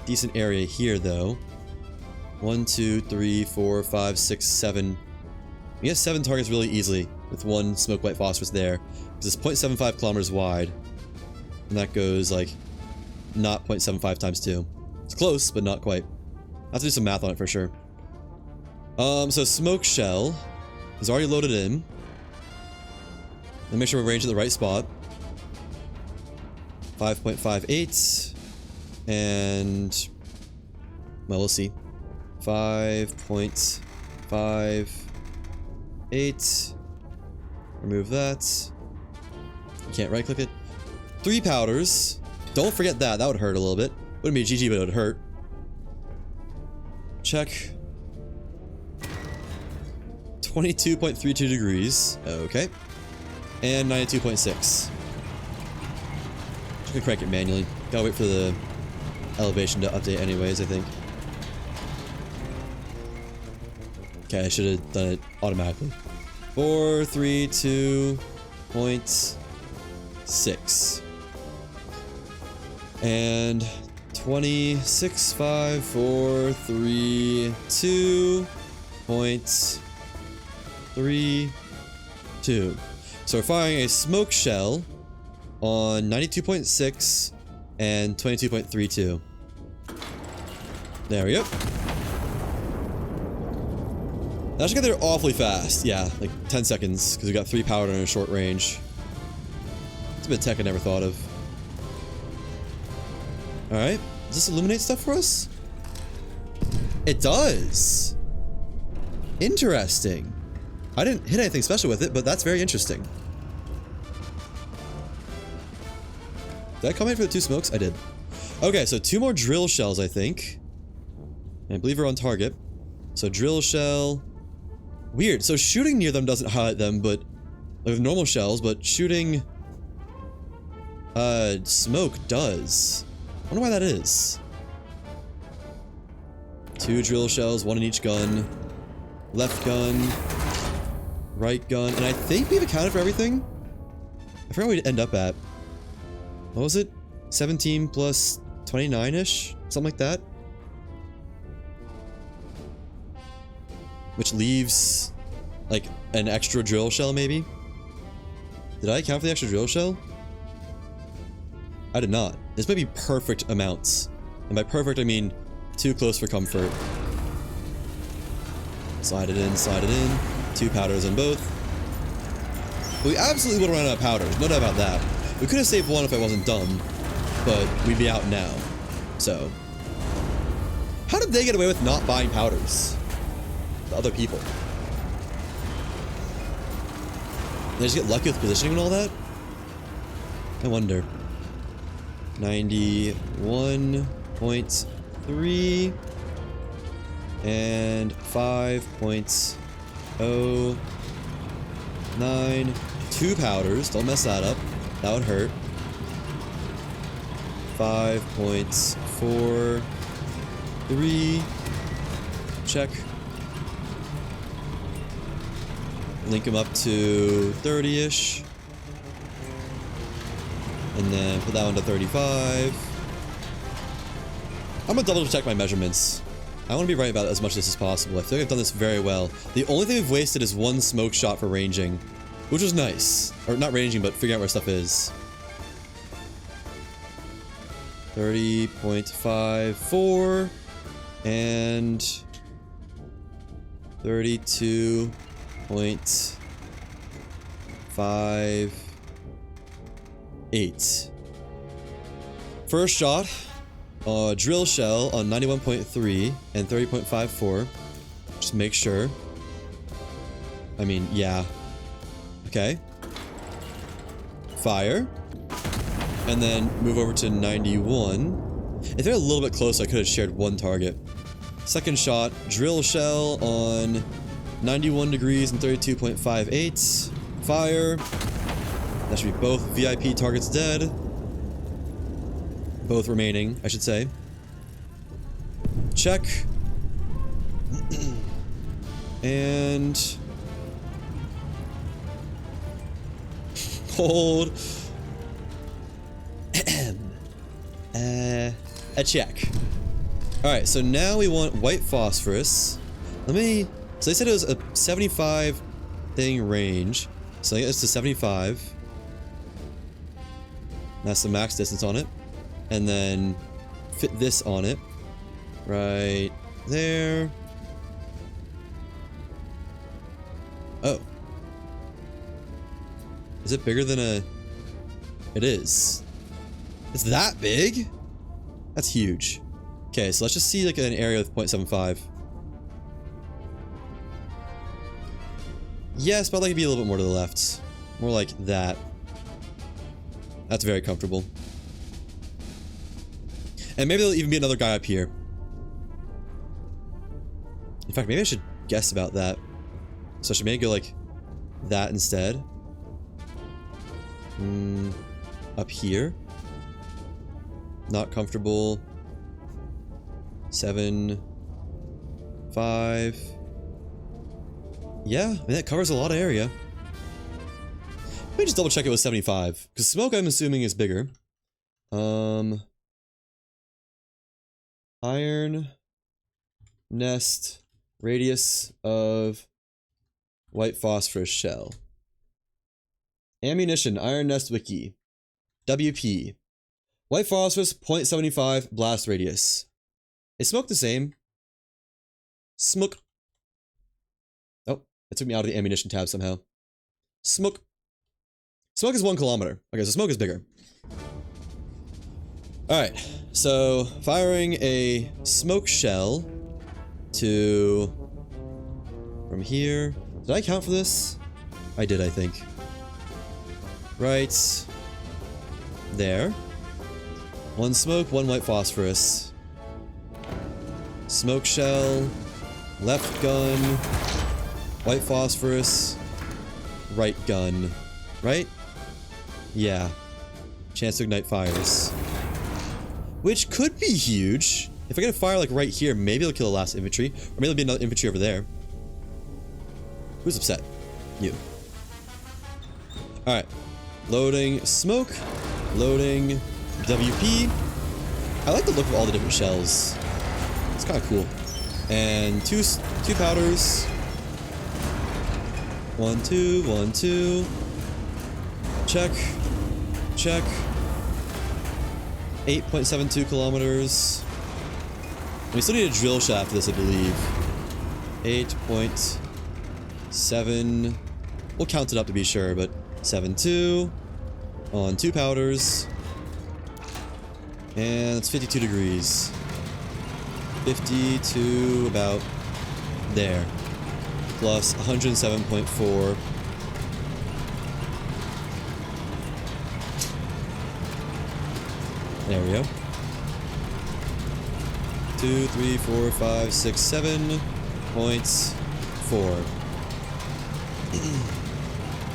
Speaker 1: decent area here, though. 1, 2, 3, 4, 5, 6, 7. We have 7 targets really easily with 1 smoke white phosphorus there. Because it's 0.75 kilometers wide. And that goes, like, not 0.75 times 2. It's close, but not quite. I have to do some math on it for sure. So smoke shell is already loaded in. And make sure we're ranged at the right spot. 5.58. And... well, we'll see. 5.58. Remove that. You can't right click it. 3 powders. Don't forget that. That would hurt a little bit. Wouldn't be a GG, but it would hurt. Check. 22.32 degrees. Okay. And 92.6. Just gonna crank it manually. Gotta wait for the elevation to update anyways, I think. Okay, I should have done it automatically. 432.6. And 26,542.32. So we're firing a smoke shell on 92.6 and 22.32. There we go. That should get there awfully fast. Yeah, like 10 seconds, because we got 3 powder in a short range. It's a bit of tech I never thought of. Alright, does this illuminate stuff for us? It does! Interesting. I didn't hit anything special with it, but that's very interesting. Did I comment for the 2 smokes? I did. Okay, so 2 more drill shells, I think. And I believe we're on target. So drill shell. Weird. So shooting near them doesn't highlight them, but like with normal shells, but shooting smoke does. I wonder why that is. 2 drill shells, 1 in each gun. Left gun. Right gun. And I think we've accounted for everything. I forgot what we'd end up at. What was it? 17 plus 29-ish? Something like that. Which leaves, like, an extra drill shell, maybe? Did I account for the extra drill shell? I did not. This might be perfect amounts. And by perfect, I mean too close for comfort. Slide it in. 2 powders in both. But we absolutely would have run out of powders, no doubt about that. We could have saved 1 if I wasn't dumb, but we'd be out now. So, how did they get away with not buying powders? The other people. Did they just get lucky with positioning and all that? I wonder. 91.3 and 5.09. 2 powders. Don't mess that up. That would hurt. 5.43. Check. Link them up to 30-ish. And then put that one to 35. I'm gonna double check my measurements. I want to be right about as much of this as possible. I feel like I've done this very well. The only thing we've wasted is 1 smoke shot for ranging, which was nice. Or not ranging, but figuring out where stuff is. 30.54 and 32.58. First shot, drill shell on 91.3 and 30.54. Just make sure. I mean, yeah. Okay. Fire. And then move over to 91. If they're a little bit closer, I could have shared 1 target. Second shot, drill shell on 91 degrees and 32.58. Fire. That should be both VIP targets dead. Both remaining, I should say. Check. And hold. A check. Alright, so now we want white phosphorus. So they said it was a 75 thing range. So I get this to 75. That's the max distance on it. And then fit this on it. Right there. Oh. Is it bigger than a... It is. It's that big? That's huge. Okay, so let's just see like an area with 0.75. Yes, but I'd like to be a little bit more to the left. More like that. That's very comfortable. And maybe there'll even be another guy up here. In fact, maybe I should guess about that. So I should maybe go like that instead. Up here. Not comfortable. 7, 5. Yeah, I mean, that covers a lot of area. Let me just double check it was 75. Because smoke, I'm assuming, is bigger. Iron. Nest. Radius of white phosphorus shell. Ammunition, Iron Nest Wiki. WP. White phosphorus, 0.75 blast radius. Is smoke the same? Smoke. Oh, it took me out of the ammunition tab somehow. Smoke. Smoke is 1 kilometer. Okay, so smoke is bigger. Alright, so firing a smoke shell to... from here. Did I count for this? I did, I think. Right there. 1 smoke, 1 white phosphorus. Smoke shell, left gun, white phosphorus, right gun. Right? Yeah. Chance to ignite fires. Which could be huge. If I get a fire like right here, maybe it'll kill the last infantry. Or maybe there'll be another infantry over there. Who's upset? You. Alright. Loading smoke. Loading WP. I like the look of all the different shells. It's kind of cool. And two powders. 1, 2, 1, 2. Check. Check. 8.72 kilometers. We still need a drill shaft for this, I believe. 8.7. We'll count it up to be sure, but 7.2 on 2 powders. And it's 52 degrees. 50 to about there. Plus 107.4. There we go. 2, 3, 4, 5, 6, 7.4.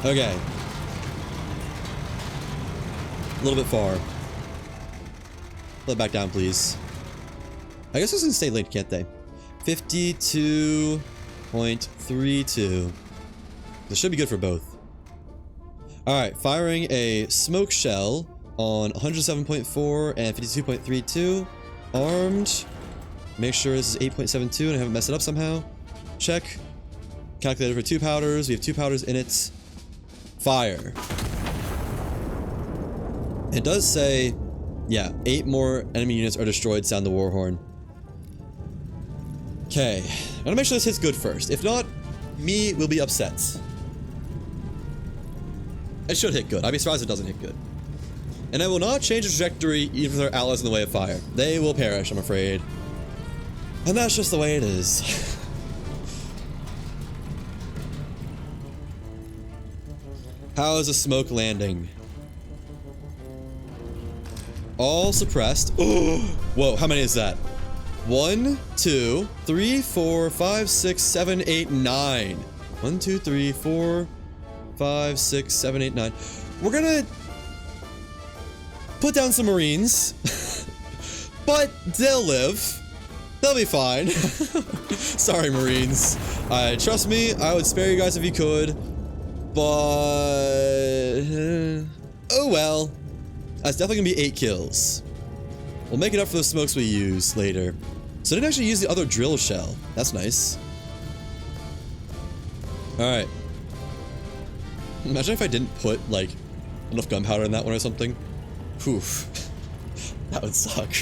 Speaker 1: Okay. A little bit far. Let it back down, please. I guess this can stay linked, can't they? 52.32. This should be good for both. Alright, firing a smoke shell on 107.4 and 52.32. Armed. Make sure this is 8.72 and I haven't messed it up somehow. Check. Calculator for 2 powders. We have 2 powders in it. Fire. It does say, yeah, 8 more enemy units are destroyed. Sound the war horn. Okay. I gotta make sure this hits good first. If not, me will be upset. It should hit good. I'd be surprised if it doesn't hit good. And I will not change the trajectory even with our allies in the way of fire. They will perish, I'm afraid. And that's just the way it is. How is the smoke landing? All suppressed. Oh, whoa, how many is that? 1, 2, 3, 4, 5, 6, 7, 8, 9. 1, 2, 3, 4, 5, 6, 7, 8, 9. We're gonna put down some Marines, but they'll live. They'll be fine. Sorry, Marines. Trust me, I would spare you guys if you could, but oh well. That's definitely gonna be 8 kills. We'll make it up for the smokes we use later. So I didn't actually use the other drill shell. That's nice. Alright. Imagine if I didn't put, like, enough gunpowder in that one or something. Oof. That would suck.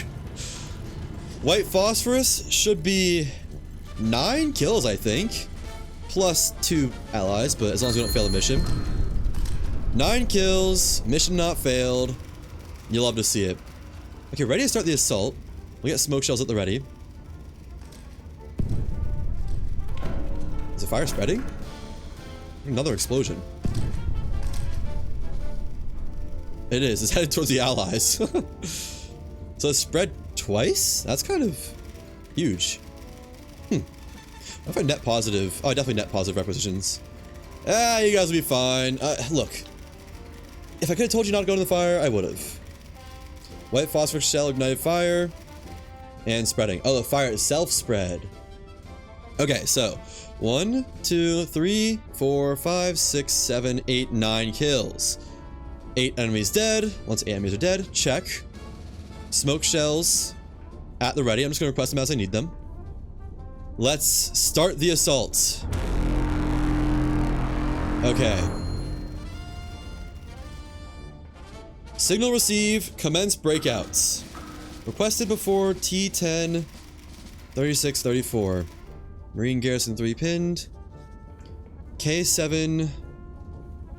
Speaker 1: White phosphorus should be 9 kills, I think. Plus 2 allies, but as long as we don't fail the mission. 9 kills, mission not failed. You'll love to see it. Okay, ready to start the assault. We'll get smoke shells at the ready. Is the fire spreading? Another explosion. It is. It's headed towards the allies. So it's spread twice? That's kind of huge. What if I net positive? Oh, I definitely net positive requisitions. Ah, you guys will be fine. Look. If I could have told you not to go in the fire, I would have. White phosphorus shell, ignited fire. And spreading. Oh, the fire itself spread. Okay, so 1, 2, 3, 4, 5, 6, 7, 8, 9 kills. 8 enemies dead. Once 8 enemies are dead, check. Smoke shells at the ready. I'm just going to request them as I need them. Let's start the assault. Okay. Signal receive, commence breakouts. Requested before T10 3634. Marine Garrison 3 pinned. K7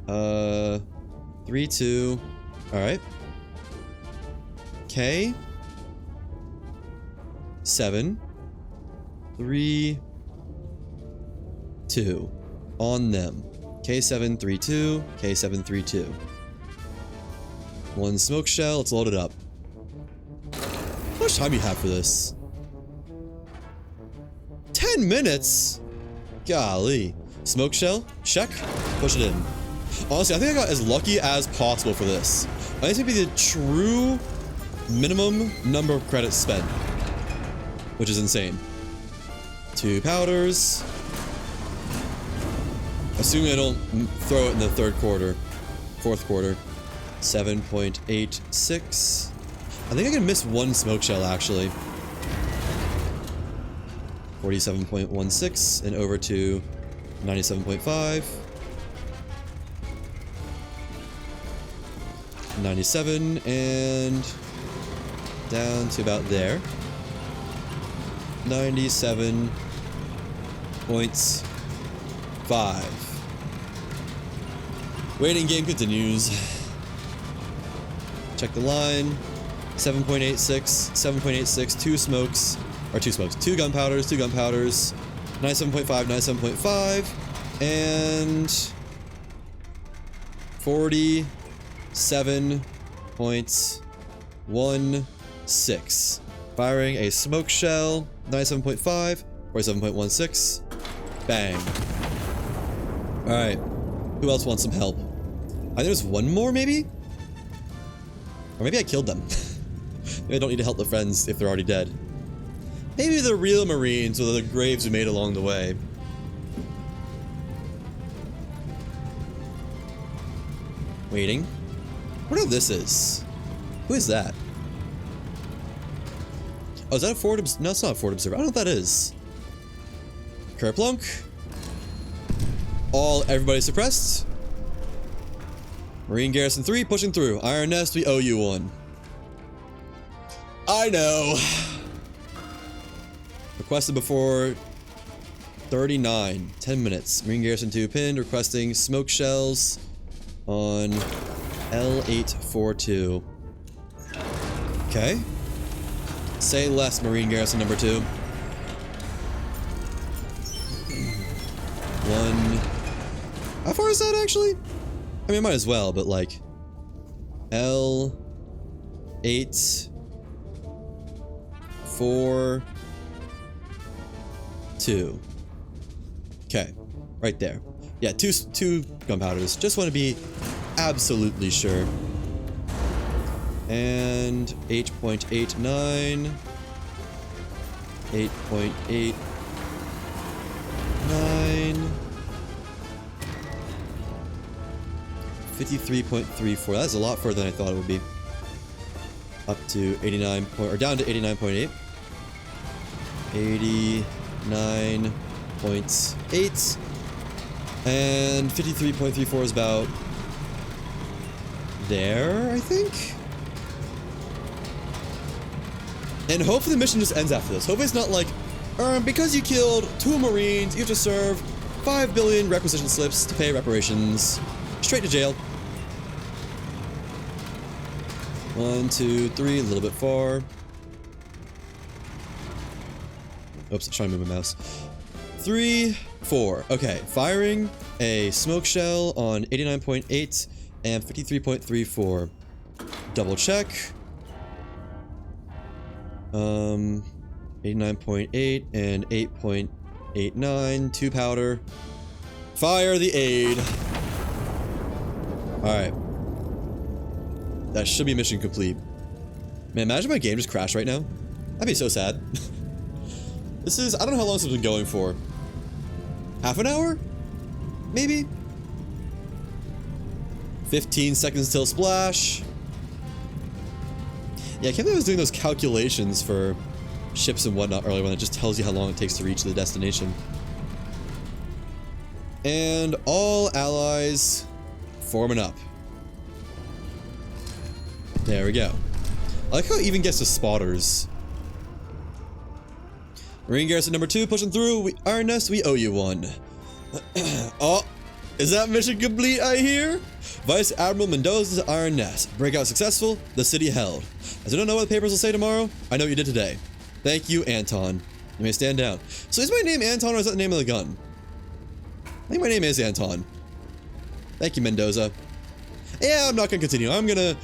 Speaker 1: 3-2. Alright. K 7 3 2 on them. K732, K732. One smoke shell, let's load it up. How much time do you have for this? 10 minutes? Golly. Smoke shell, check, push it in. Honestly, I think I got as lucky as possible for this. I think it's gonna be the true minimum number of credits spent, which is insane. 2 powders. Assuming I don't throw it in the fourth quarter. 7.86. I think I can miss one smoke shell actually. 47.16 and over to 97.5. 97 and down to about there. 97.5. Waiting game continues. Check the line. 7.86, 7.86, 2 smokes, or 2 smokes, 2 gunpowders, 2 gunpowders, 97.5, 97.5, and 47.16. Firing a smoke shell, 97.5, 47.16, bang. Alright, who else wants some help? I think there's one more, maybe? Or maybe I killed them. Maybe I don't need to help the friends if they're already dead. Maybe the real Marines or the graves we made along the way. Waiting. I wonder what this is. Who is that? Oh, is that a forward observer? No, it's not a forward observer. I don't know what that is. Kerplunk. Everybody suppressed. Marine Garrison 3 pushing through. Iron Nest, we owe you one. I know. Requested before 39. 10 minutes. Marine Garrison 2 pinned, requesting smoke shells on L842. Okay. Say less, Marine Garrison number 2. 1. How far is that actually? I mean, I might as well, but like L8 4 2. Okay, right there. Yeah, two gunpowders. Just want to be absolutely sure. And 8.89. 8.89. 53.34. That's a lot further than I thought it would be. Up to 89 or down to 89.8. 89.8. And 53.34 is about there, I think. And hopefully the mission just ends after this. Hopefully it's not like, because you killed 2 Marines, you have to serve 5 billion requisition slips to pay reparations. Straight to jail. 1, 2, 3, a little bit far. Oops, I'm trying to move my mouse. 3, 4. Okay, firing a smoke shell on 89.8 and 53.34. Double check. 89.8 and 8.89. 2 powder. Fire the aid. Alright. That should be mission complete. Man, imagine my game just crashed right now. That'd be so sad. This is, I don't know how long this has been going for. Half an hour? Maybe? 15 seconds till splash. Yeah, I can't believe I was doing those calculations for ships and whatnot earlier when it just tells you how long it takes to reach the destination. And all allies forming up. There we go. I like how it even gets to spotters. Marine Garrison number 2 pushing through. Iron Nest, we owe you one. Oh, is that mission complete, I hear? Vice Admiral Mendoza's Iron Nest. Breakout successful, the city held. As I don't know what the papers will say tomorrow, I know what you did today. Thank you, Anton. You may stand down. So is my name Anton or is that the name of the gun? I think my name is Anton. Thank you, Mendoza. Yeah, I'm not gonna continue. We're gonna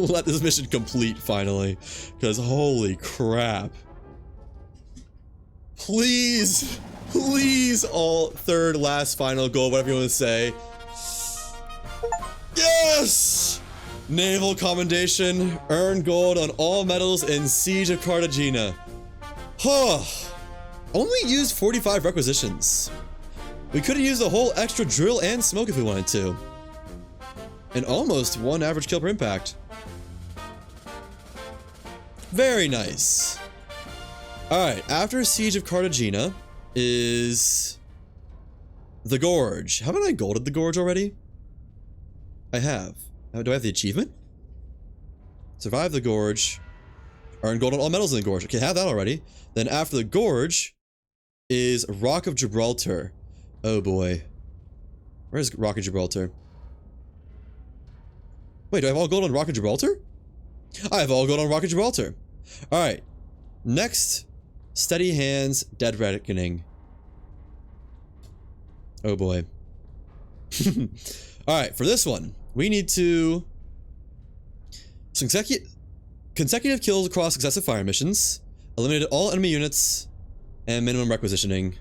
Speaker 1: let this mission complete finally. Because holy crap. Please, please, all third, last, final goal, whatever you want to say. Yes! Naval Commendation, earn gold on all medals in Siege of Cartagena. Huh. Only used 45 requisitions. We could have used a whole extra drill and smoke if we wanted to. And almost 1 average kill per impact. Very nice. Alright, after Siege of Cartagena is the Gorge. Haven't I golded the Gorge already? I have. Do I have the achievement? Survive the Gorge. Earn gold on all medals in the Gorge. Okay, have that already. Then after the Gorge is Rock of Gibraltar. Oh boy. Where's Rock of Gibraltar? Wait, do I have all gold on Rock of Gibraltar? I have all gold on Rock of Gibraltar. Alright. Next, Steady Hands, Dead Reckoning. Oh boy. Alright, for this one, we need to... consecutive kills across successive fire missions, eliminated all enemy units, and minimum requisitioning.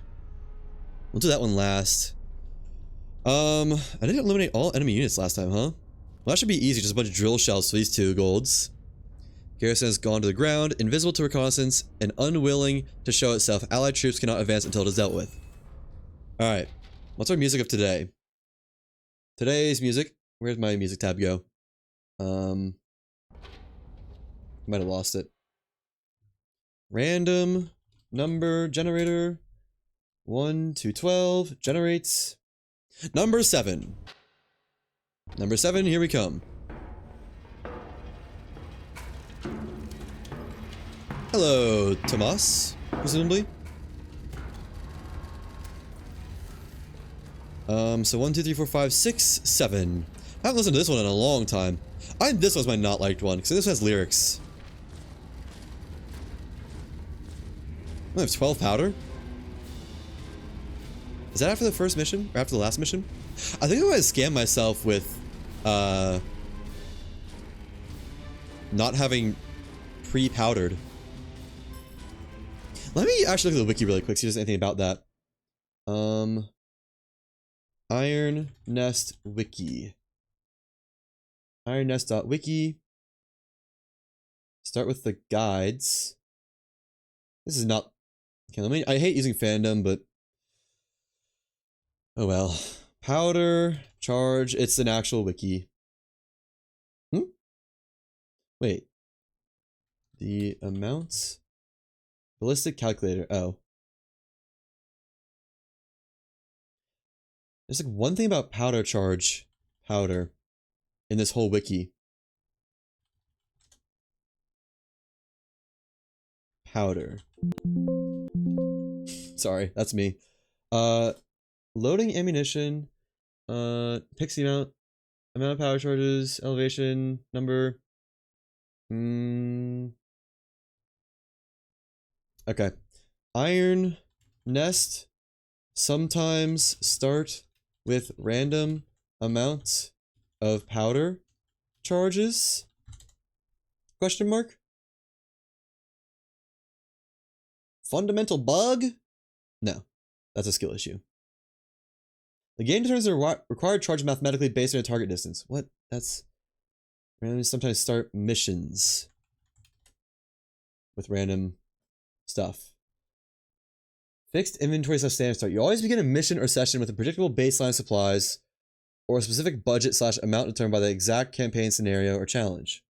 Speaker 1: We'll do that one last. I didn't eliminate all enemy units last time, huh? Well, that should be easy, just a bunch of drill shells for these 2 golds. Garrison has gone to the ground, invisible to reconnaissance, and unwilling to show itself. Allied troops cannot advance until it is dealt with. Alright, what's our music of today? Today's music, where's my music tab go? Might have lost it. Random number generator 1 to 12 generates number 7. Number 7, here we come. Hello, Tomas, presumably. So 1, 2, 3, 4, 5, 6, 7. I haven't listened to this one in a long time. This was my not liked one, because this has lyrics. I have 12 powder? Is that after the first mission? Or after the last mission? I think I might have scammed myself with, not having pre-powdered. Let me actually look at the wiki really quick, see if there's anything about that. Iron Nest Wiki. Ironnest.wiki. Start with the guides. This is not... Okay, I hate using fandom, but... Oh well. Powder, charge, it's an actual wiki. Wait. The amounts... Ballistic calculator, oh. There's like one thing about powder charge, powder, in this whole wiki. Powder. Sorry, that's me. Loading ammunition, picks the amount of powder charges, elevation, number. Okay. Iron Nest sometimes start with random amount of powder charges? Question mark? Fundamental bug? No, that's a skill issue. The game determines the required charge mathematically based on a target distance. What? That's... Randomly sometimes start missions with random stuff. Fixed inventory / standard start. You always begin a mission or session with a predictable baseline of supplies or a specific budget / amount determined by the exact campaign scenario or challenge.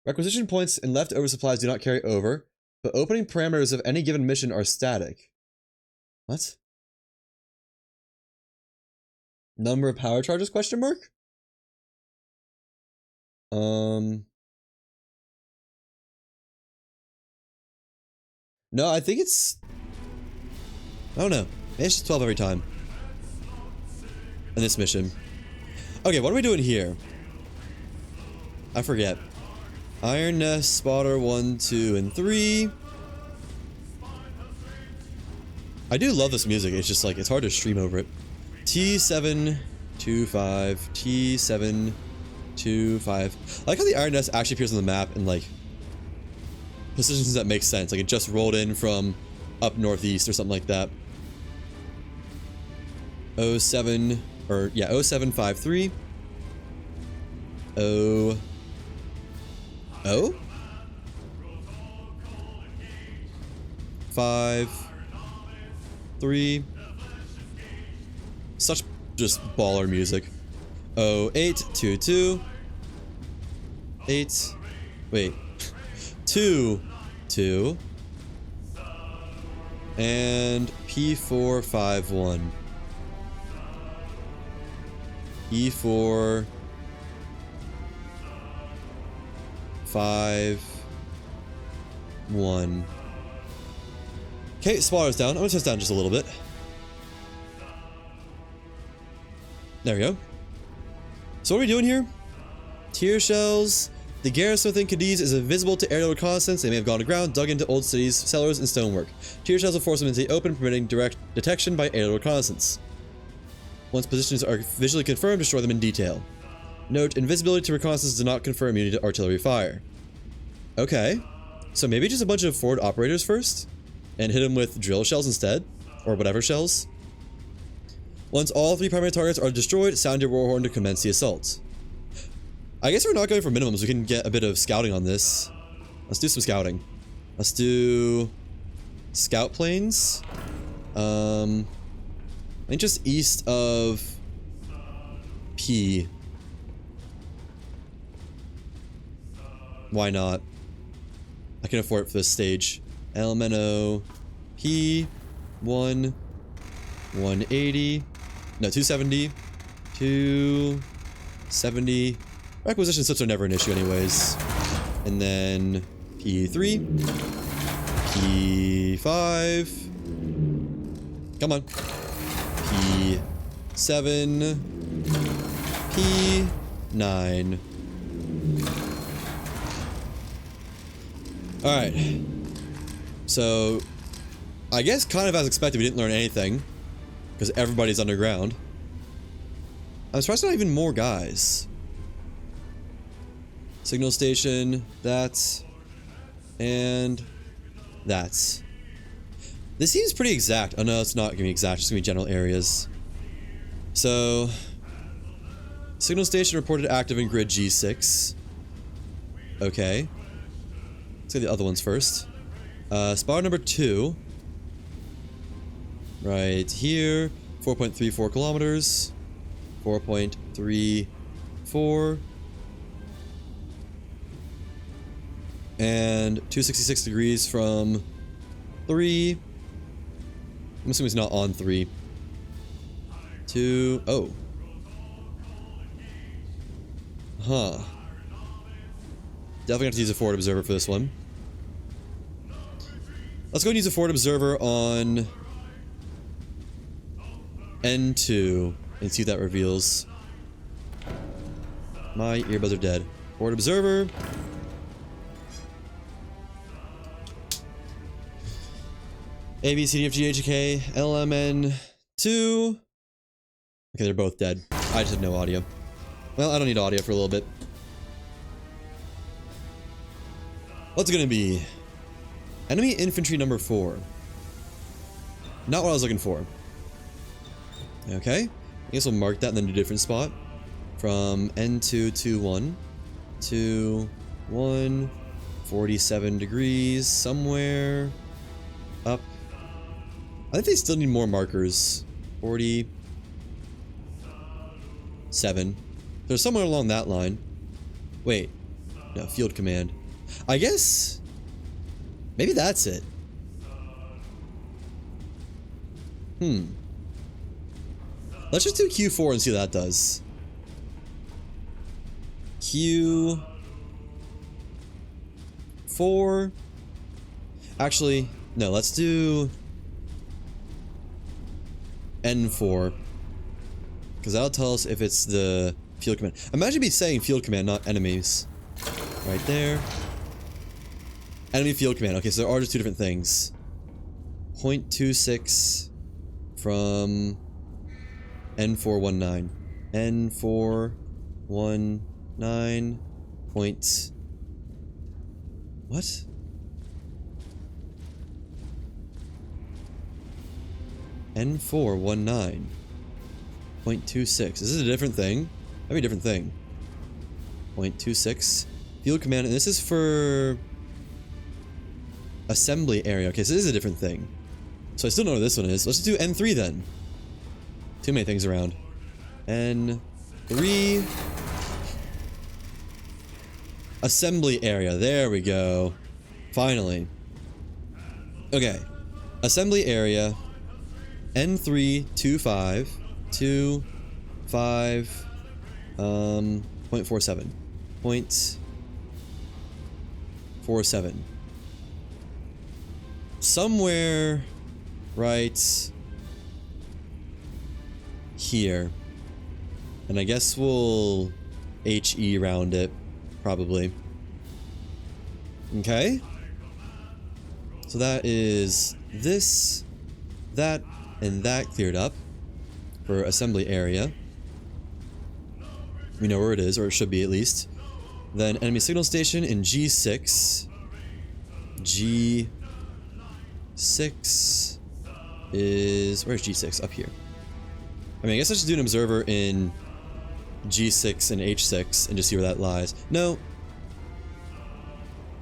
Speaker 1: Requisition points and leftover supplies do not carry over, but opening parameters of any given mission are static. What? Number of power charges? Question mark? No, I think it's... I don't know. Maybe it's just 12 every time. In this mission. Okay, what are we doing here? I forget. Iron Nest, Spotter 1, 2, and 3. I do love this music, it's just like, it's hard to stream over it. T725, T725. I like how the Iron Nest actually appears on the map in like positions that make sense. Like it just rolled in from up northeast or something like that. 07, or yeah, 0753. Oh. 5 3. Such just baller music. 0822 8. Wait. 2 2 and P451. E4 5 1. Okay, spotter's down. I'm gonna test down just a little bit. There we go. So what are we doing here? Tier shells. The garrison within Cadiz is invisible to aerial reconnaissance. They may have gone to ground, dug into old cities, cellars, and stonework. Tier shells will force them into the open, permitting direct detection by aerial reconnaissance. Once positions are visually confirmed, destroy them in detail. Note, invisibility to reconnaissance does not confer immunity to artillery fire. Okay. So maybe just a bunch of forward operators first? And hit them with drill shells instead? Or whatever shells? Once all 3 primary targets are destroyed, sound your war horn to commence the assault. I guess we're not going for minimums. We can get a bit of scouting on this. Let's do some scouting. Let's do scout planes. I think just east of P. Why not? I can afford it for this stage. LMNO P 180. No, 270. 270. Requisition slips are never an issue anyways. And then P3. P5. Come on. P7. P9. Alright. So, I guess kind of as expected we didn't learn anything. Because everybody's underground. I'm surprised not even more guys. Signal station, that's, and that's. This seems pretty exact. Oh no, it's not gonna be exact, it's gonna be general areas. So, signal station reported active in grid G6. Okay. Let's get the other ones first. Spot number 2. Right here. 4.34 kilometers. 4.34. And 266 degrees from 3. I'm assuming it's not on 3. 2. Oh. Huh. Definitely have to use a forward observer for this one. Let's go and use a forward observer on N2 and see what that reveals. My earbuds are dead. Forward observer. A, B, C, D, F, G, H, K, L, M, N, 2. Okay, they're both dead. I just have no audio. Well, I don't need audio for a little bit. What's it gonna be? Enemy infantry number 4. Not what I was looking for. Okay. I guess we'll mark that and then do a different spot. From N2 to 1. To 1. 47 degrees. Somewhere. Up. I think they still need more markers. 47. There's somewhere along that line. Wait. No, field command. I guess... maybe that's it. Let's just do Q4 and see what that does. Q4. Actually, no, let's do N4. Because that'll tell us if it's the field command. Imagine me saying field command, not enemies. Right there. Enemy field command. Okay, so there are just two different things. 0.26 from N419. N419 point... What? N419 0.26. Is this a different thing? That'd be a different thing. 0.26. Field command, and this is for assembly area. Okay, so this is a different thing. So I still don't know what this one is. Let's just do N3 then. Too many things around. N3. Assembly area. There we go. Finally. Okay. Assembly area. N3 25 25 0.47 0.47 somewhere right here, and I guess we'll HE round it probably. Okay, so that is this, that, and that cleared up for assembly area. We know where it is, or it should be at least. Then enemy signal station in G6. G6 is... Where's G6? Up here. I mean, I guess I should do an observer in G6 and H6 and just see where that lies. No.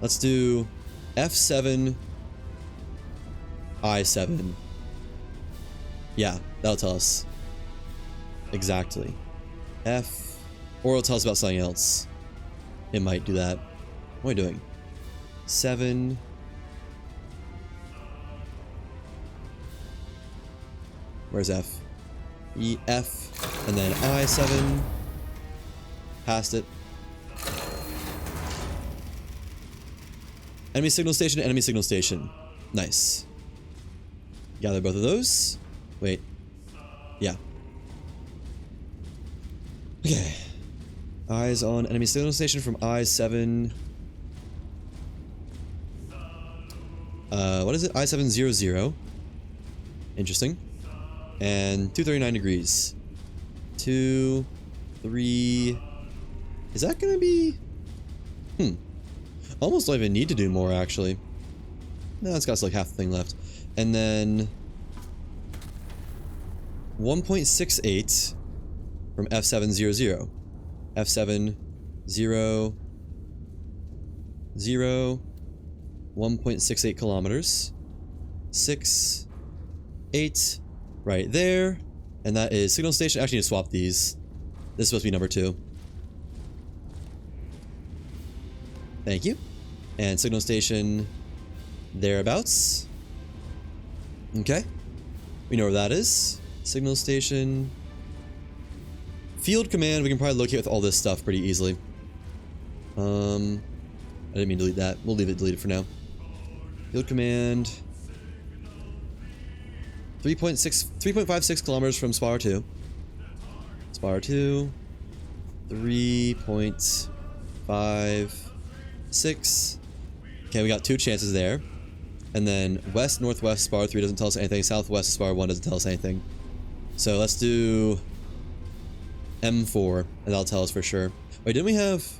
Speaker 1: Let's do F7, I7. Yeah, that'll tell us. Exactly. F, or it'll tell us about something else. It might do that. What am I doing? 7. Where's F? E, F, and then I7. Passed it. Enemy signal station, enemy signal station. Nice. Gather both of those. Wait. Yeah. Okay. Eyes on enemy signal station from I7. What is it? I700. Interesting. And 239 degrees. 2, 3. Is that gonna be? Almost don't even need to do more, actually. No, it's got like half the thing left. And then 1.68 from F700. F7 0 0 1.68 kilometers. 6 8 right there. And that is signal station. Actually, need to swap these. This is supposed to be number 2. Thank you. And signal station thereabouts. Okay. We know where that is. Signal station. Field command, we can probably locate with all this stuff pretty easily. I didn't mean to delete that. We'll leave it deleted for now. Field command. 3.56 kilometers from Spire 2. Spire 2. 3.56. Okay, we got 2 chances there. And then west, northwest, Spire 3 doesn't tell us anything. Southwest, Spire 1 doesn't tell us anything. So let's do M4, and that'll tell us for sure. Wait, didn't we have...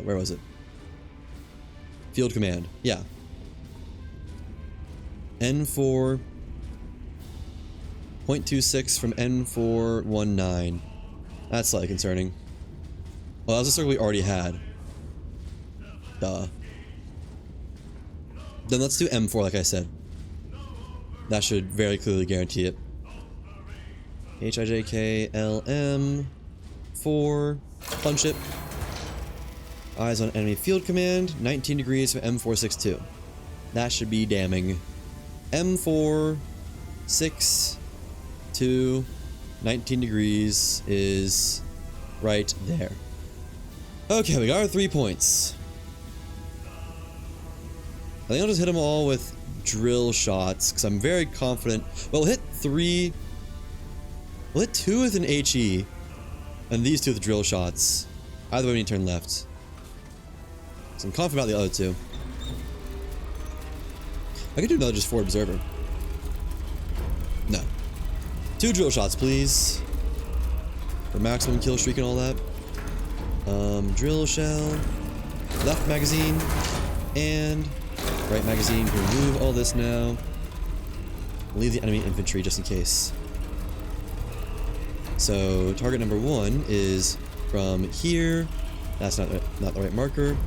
Speaker 1: where was it? Field command. Yeah. N4... 0.26 from N419. That's slightly concerning. Well, that was a circle we already had. Duh. Then let's do M4 like I said. That should very clearly guarantee it. HIJKLM 4. Punch it. Eyes on enemy field command. 19 degrees from M462. That should be damning. M4 6 2 19 degrees is right there. Okay, we got our 3 points. I think I'll just hit them all with drill shots, because I'm very confident. Well, we'll hit 3. We'll hit 2 with an HE, and these 2 with drill shots. Either way, we need to turn left. So I'm confident about the other 2. I could do another just forward observer. No. 2 drill shots, please. For maximum kill streak and all that. Drill shell. Left magazine. And right magazine. Can remove all this now. Leave the enemy infantry just in case. So target number 1 is from here. That's not the right marker.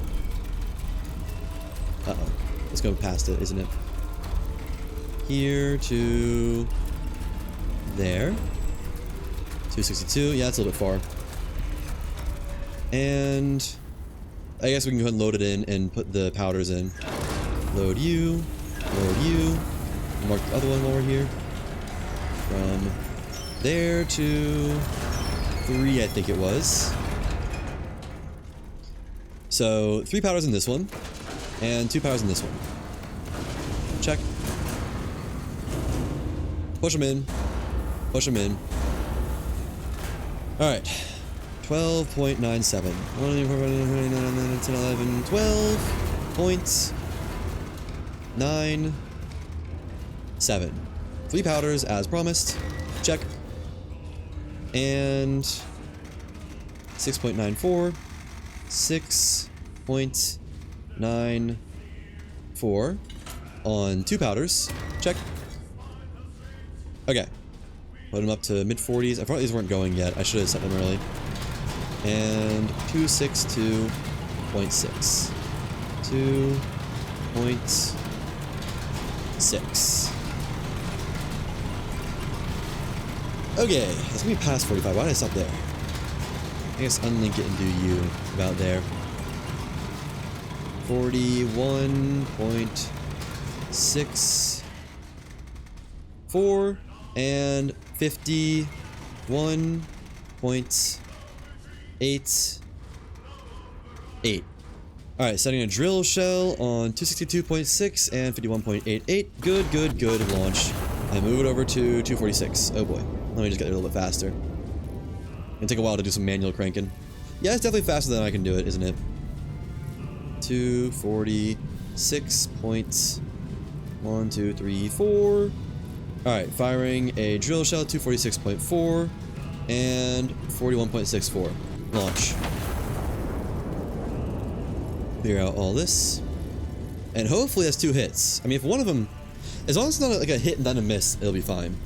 Speaker 1: Uh-oh. Let's go past it, isn't it? Here to there. 262. Yeah, it's a little bit far. And I guess we can go ahead and load it in and put the powders in. Load you. Load you. Mark the other one while we're here. From there to 3, I think it was. So 3 powders in this one. And 2 powders in this one. Check. Push them in. Push them in. Alright. 12.97. 10, 11, 12.97. 3 powders as promised. Check. And 6.94. 6.94 on 2 powders. Check. Okay. Put them up to mid-40s. I thought these weren't going yet. I should have set them early. And 262.6. 2.6. Okay, that's gonna be past 45. Why did I stop there? I guess unlink it and do you about there. 41.64 and 51.88. Alright, setting a drill shell on 262.6 and 51.88. Good, good, good launch. And move it over to 246. Oh boy. Let me just get there a little bit faster. It'll take a while to do some manual cranking. Yeah, it's definitely faster than I can do it, isn't it? 246.1234. Alright, firing a drill shell, 246.4 and 41.64. Launch. Clear out all this. And hopefully that's 2 hits. I mean, if one of them, as long as it's not like a hit and then a miss, it'll be fine.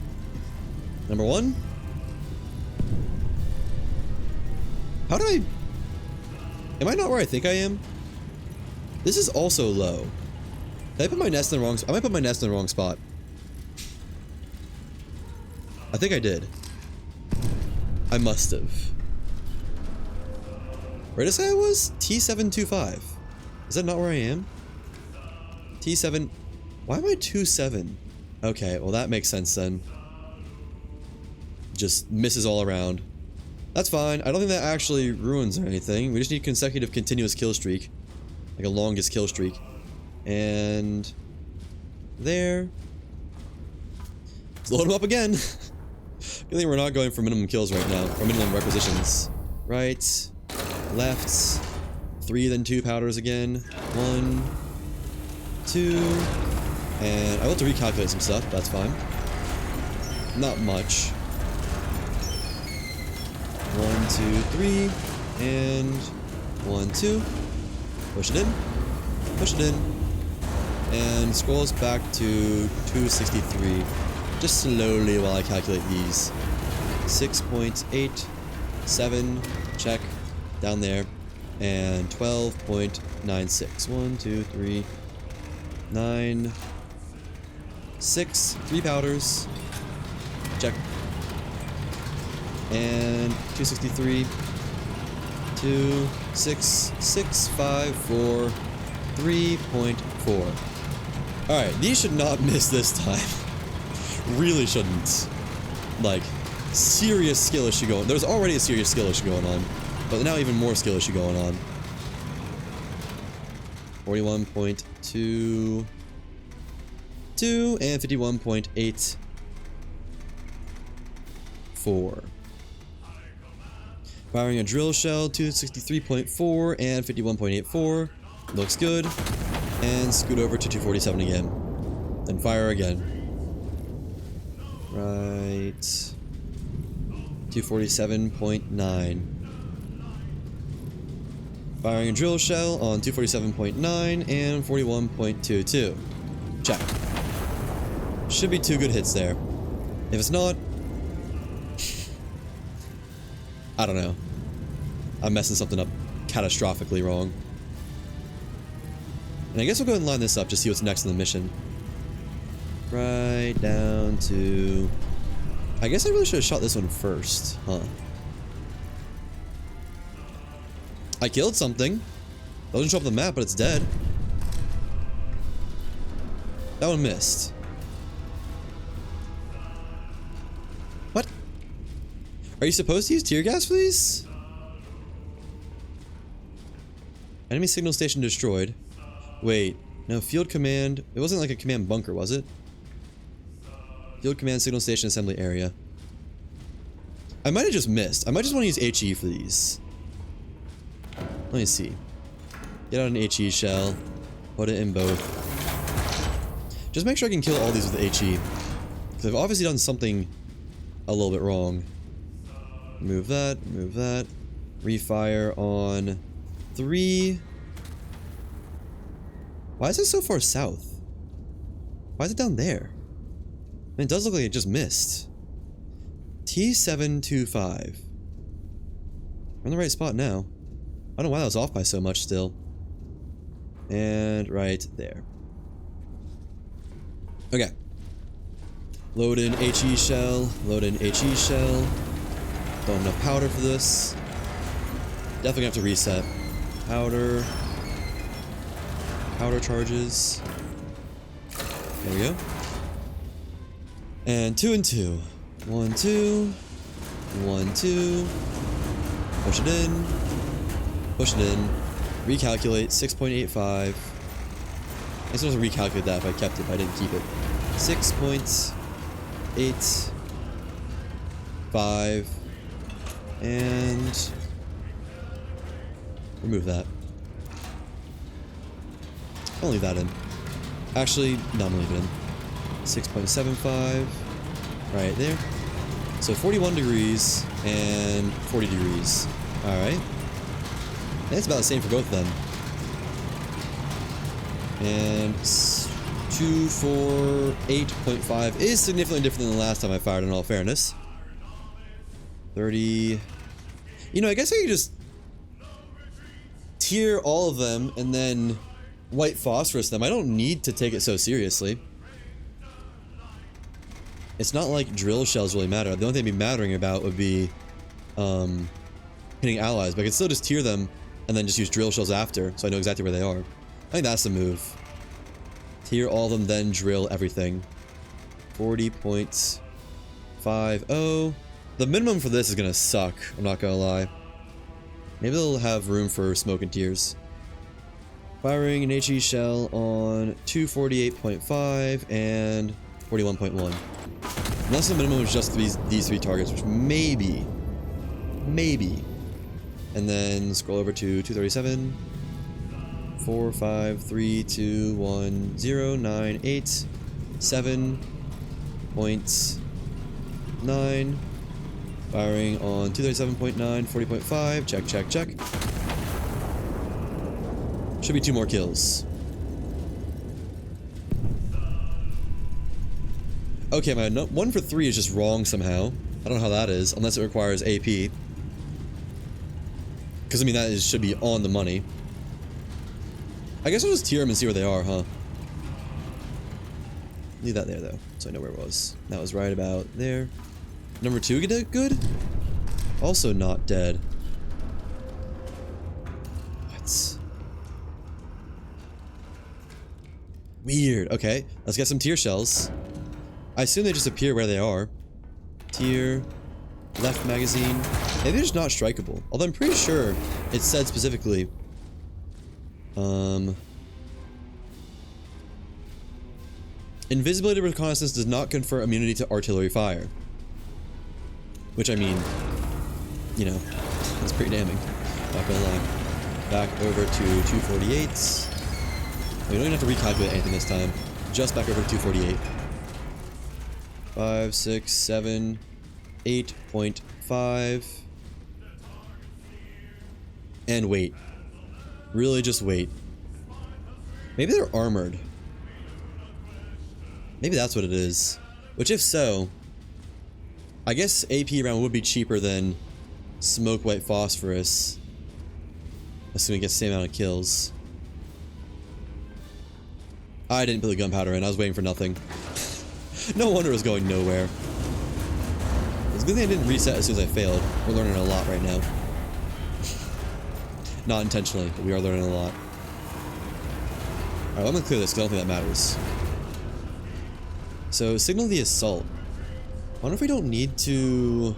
Speaker 1: Number 1. How do I... Am I not where I think I am? This is also low. Did I put my nest in the wrong... I might put my nest in the wrong spot. I think I did. I must have. Where did I say I was? T725. Is that not where I am? T7... Why am I 27? Okay, well that makes sense then. Just misses all around. That's fine. I don't think that actually ruins or anything. We just need consecutive continuous kill streak. Like a longest kill streak. And... there. Let's load them up again. Good thing we're not going for minimum kills right now. Or minimum requisitions. Right. Left. 3 then 2 powders again. 1. 2. And I want to recalculate some stuff. That's fine. Not much. 1, 2, 3. And 1, 2. Push it in. Push it in. And scrolls back to 263. Just slowly while I calculate these. 6.87. Check. Down there. And 12.96. 1, 2, 3. 9. 6. 3 powders. Check. And 263. 2, 6, 6, 5, 4, 3.4. Alright, these should not miss this time. Really shouldn't. Like, serious skill issue going. There's already a serious skill issue going on. But now even more skill issue going on. 41.22 and 51.84. Firing a drill shell, 263.4 and 51.84. Looks good. And scoot over to 247 again. Then fire again. Right. 247.9. Firing a drill shell on 247.9 and 41.22. Check. Should be 2 good hits there. If it's not, I don't know. I'm messing something up catastrophically wrong. And I guess we'll go ahead and line this up to see what's next in the mission. Right down to... I guess I really should have shot this one first, huh? I killed something. It doesn't show up on the map, but it's dead. That one missed. What? Are you supposed to use tear gas for these? Enemy signal station destroyed. Wait, no, field command. It wasn't like a command bunker, was it? Field command signal station assembly area. I might have just missed. I might just want to use HE for these. Let me see. Get out an HE shell. Put it in both. Just make sure I can kill all these with HE. Because I've obviously done something a little bit wrong. Move that. Move that. Refire on 3. Why is it so far south? Why is it down there? I mean, it does look like it just missed. T725. We're in the right spot now. I don't know why that was off by so much still. And right there. Okay. Load in HE shell. Load in HE shell. Don't have enough powder for this. Definitely gonna have to reset. Powder. Powder charges. There we go. And 2 and 2. 1, 2. 1, 2. Push it in. Push it in. Recalculate. 6.85. I guess I was to recalculate that if I kept it, but I didn't keep it. 6.85. And remove that. I'll leave that in. Actually, no, I'm gonna leave it in. 6.75. Right there. So 41 degrees and 40 degrees. Alright. That's about the same for both of them. And 248.5 is significantly different than the last time I fired, in all fairness. 30. You know, I guess I could just tier all of them and then white phosphorus them. I don't need to take it so seriously. It's not like drill shells really matter. The only thing they'd be mattering about would be hitting allies, but I could still just tier them and then just use drill shells after, so I know exactly where they are. I think that's the move. Tier all of them, then drill everything. 40.50. The minimum for this is gonna suck, I'm not gonna lie. Maybe they'll have room for smoke and tears. Firing an HE shell on 248.5 and 41.1. Unless the minimum is just these 3 targets, which maybe. And then scroll over to 237. 4, 5, 3, 2, 1, 0, 9, 8, 7.9. Firing on 237.9, 40.5. Check, check, check. Should be 2 more kills. Okay, my 1 for 3 is just wrong somehow. I don't know how that is, unless it requires AP. Because, I mean, that should be on the money. I guess I'll just tier them and see where they are, huh? Leave that there, though, so I know where it was. That was right about there. Number 2 get it good? Also not dead. What? Weird. Okay, let's get some tier shells. I assume they just appear where they are. Tier. Left magazine. Maybe they're just not strikeable. Although I'm pretty sure it said specifically. Invisibility reconnaissance does not confer immunity to artillery fire. Which, I mean, you know, that's pretty damning. Not gonna lie. Back over to 248s. We don't even have to recalculate anything this time. Just back over to 248. 5, 6, 7, 8.5. And wait. Really just wait. Maybe they're armored. Maybe that's what it is. Which, if so, I guess AP round would be cheaper than smoke white phosphorus. Assuming it gets the same amount of kills. I didn't put the gunpowder in. I was waiting for nothing. No wonder it was going nowhere. It's a good thing I didn't reset as soon as I failed. We're learning a lot right now. Not intentionally, but we are learning a lot. Alright, well, I'm gonna clear this because I don't think that matters. So, signal the assault. I wonder if we don't need to...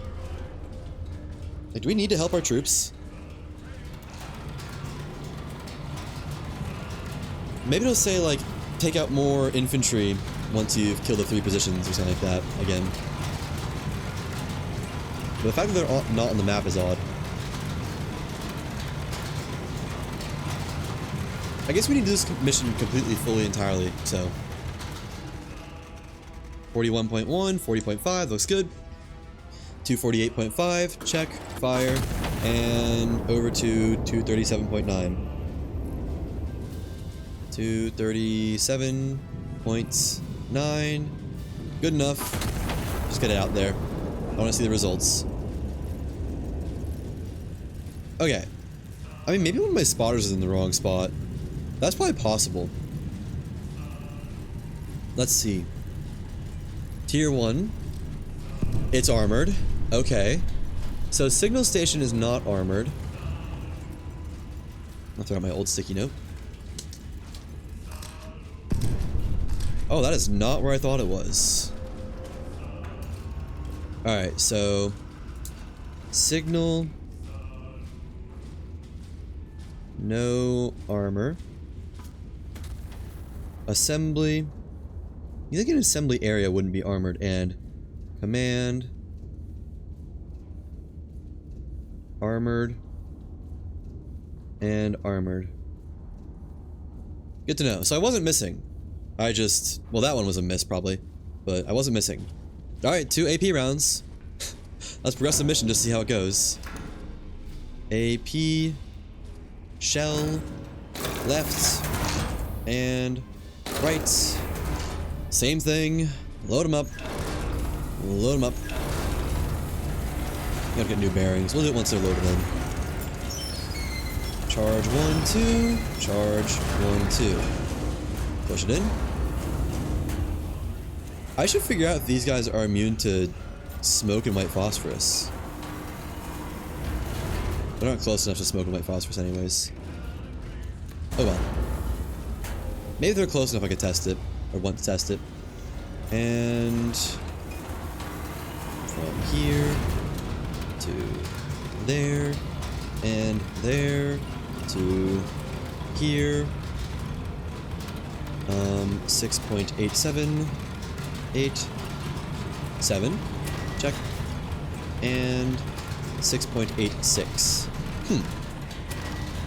Speaker 1: Like, do we need to help our troops? Maybe it'll say, like, take out more infantry once you've killed the 3 positions or something like that, again. But the fact that they're not on the map is odd. I guess we need to do this mission completely, fully, entirely, so... 41.1, 40.5, looks good. 248.5, check, fire, and over to 237.9. 237.9. Good enough. Just get it out there. I want to see the results. Okay. I mean, maybe one of my spotters is in the wrong spot. That's probably possible. Let's see. Tier 1. It's armored. Okay. So signal station is not armored. I'll throw out my old sticky note. Oh, that is not where I thought it was. Alright, so... Signal... No armor. Assembly... You think an assembly area wouldn't be armored, and... Command... Armored... And armored. Good to know. So I wasn't missing. I just... Well, that one was a miss, probably. But I wasn't missing. Alright, 2 AP rounds. Let's progress the mission just to see how it goes. AP... Shell... Left... And... Right... Same thing. Load them up. Load them up. Gotta get new bearings. We'll do it once they're loaded in. Charge 1, 2. Charge 1, 2. Push it in. I should figure out if these guys are immune to smoke and white phosphorus. They're not close enough to smoke and white phosphorus anyways. Oh well. Maybe they're close enough I could test it. Or want to test it. And... From here... To... There... And there... To... Here... 6.87... 8... 7... Check... And... 6.86...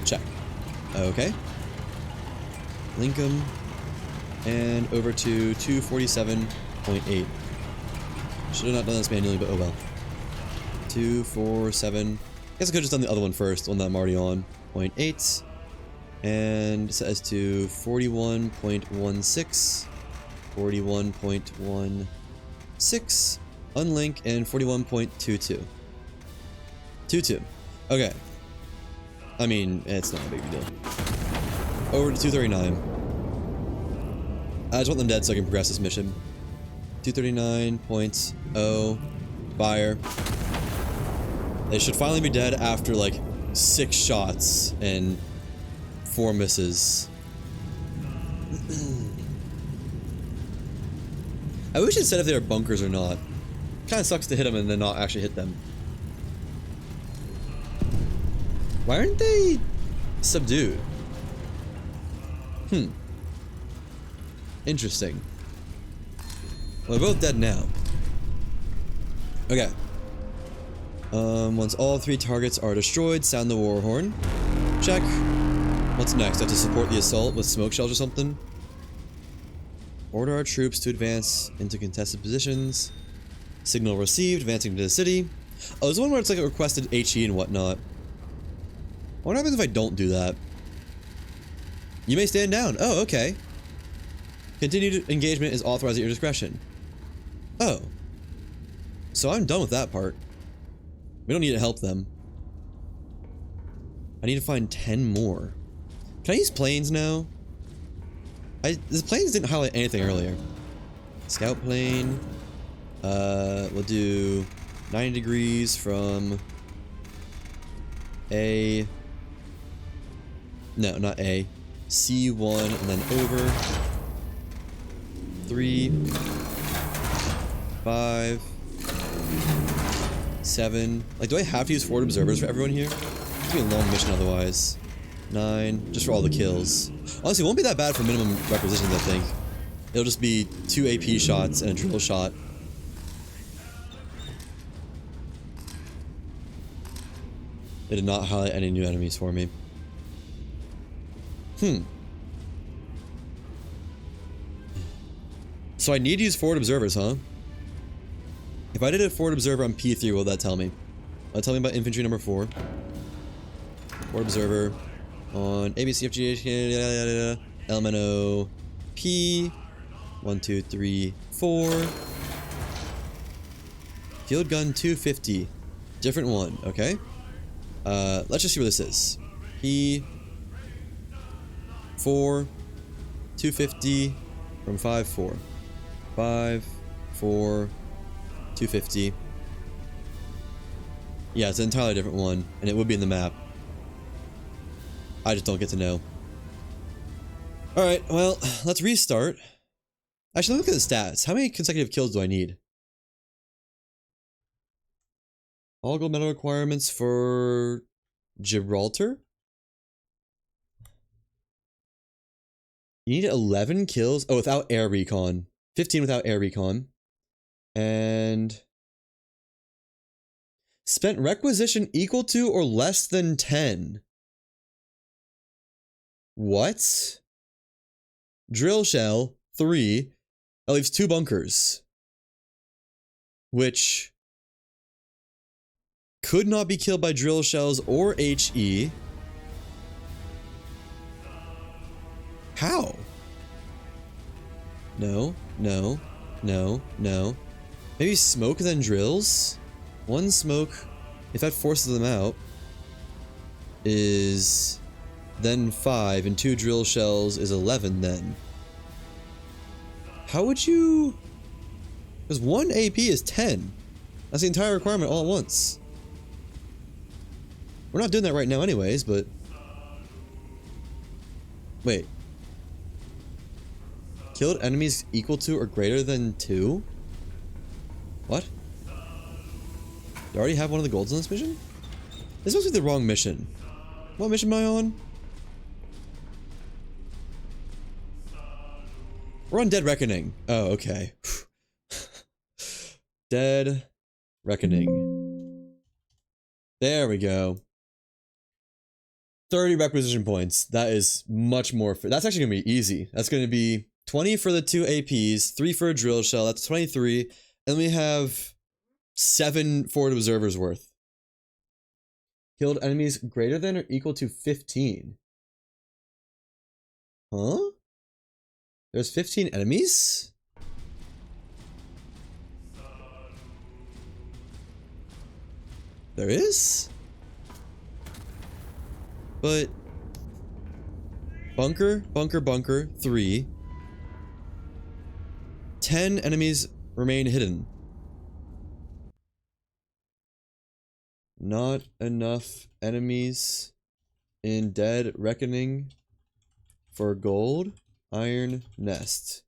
Speaker 1: Check. Okay. Link 'em. And over to 247.8. Should have not done this manually, but oh well. 247. I guess I could have just done the other one first, the one that I'm already on. 0.8. And it says to 41.16. 41.16. Unlink and 41.22. 22. Okay. I mean, it's not a big deal. Over to 239. I just want them dead so I can progress this mission. 239.0. Fire. They should finally be dead after like 6 shots and 4 misses. I wish it said if they were bunkers or not. Kind of sucks to hit them and then not actually hit them. Why aren't they subdued? Interesting. Well, they're both dead now. Okay. Once all 3 targets are destroyed, sound the war horn. Check. What's next? I have to support the assault with smoke shells or something? Order our troops to advance into contested positions. Signal received, advancing to the city. Oh, there's one where it's like a requested HE and whatnot. What happens if I don't do that? You may stand down. Oh, okay. Continued engagement is authorized at your discretion. Oh. So I'm done with that part. We don't need to help them. I need to find 10 more. Can I use planes now? The planes didn't highlight anything earlier. Scout plane. We'll do 90 degrees from A. No, not A. C1 and then over. 3. 5. 7. Like, do I have to use forward observers for everyone here? It's gonna be a long mission otherwise. 9. Just for all the kills. Honestly, it won't be that bad for minimum requisitions, I think. It'll just be 2 AP shots and a drill shot. It did not highlight any new enemies for me. So I need to use forward observers, huh? If I did a forward observer on P3, what would that tell me? That'll tell me about infantry number 4. Forward observer on A, B, C, F, G, H, LMNO, P, 1, 2, 3, 4. Field gun 250. Different one, okay? Let's just see where this is. P, 4, 250 from 5, 4. 5, 4, 250. Yeah, it's an entirely different one, and it would be in the map. I just don't get to know. Alright, well, let's restart. Actually, look at the stats. How many consecutive kills do I need? All gold medal requirements for Gibraltar? You need 11 kills? Oh, without air recon. 15 without air recon. And spent requisition equal to or less than 10. What? Drill shell, 3. That leaves 2 bunkers. Which could not be killed by drill shells or HE. How? No, no, no, no. Maybe smoke then drills? 1 smoke, if that forces them out, is then 5, and 2 drill shells is 11 then. How would you... Because 1 AP is 10. That's the entire requirement all at once. We're not doing that right now anyways, but... Wait. Killed enemies equal to or greater than 2? What? Do I already have one of the golds on this mission? This must be the wrong mission. What mission am I on? We're on Dead Reckoning. Oh, okay. Dead Reckoning. There we go. 30 requisition points. That is much more. That's actually going to be easy. That's going to be 20 for the 2 APs, 3 for a drill shell. That's 23. And we have 7 forward observers worth. Killed enemies greater than or equal to 15. Huh? There's 15 enemies? There is? But... Bunker, bunker, bunker, 3. 10 enemies remain hidden. Not enough enemies in Dead Reckoning for gold. Iron Nest.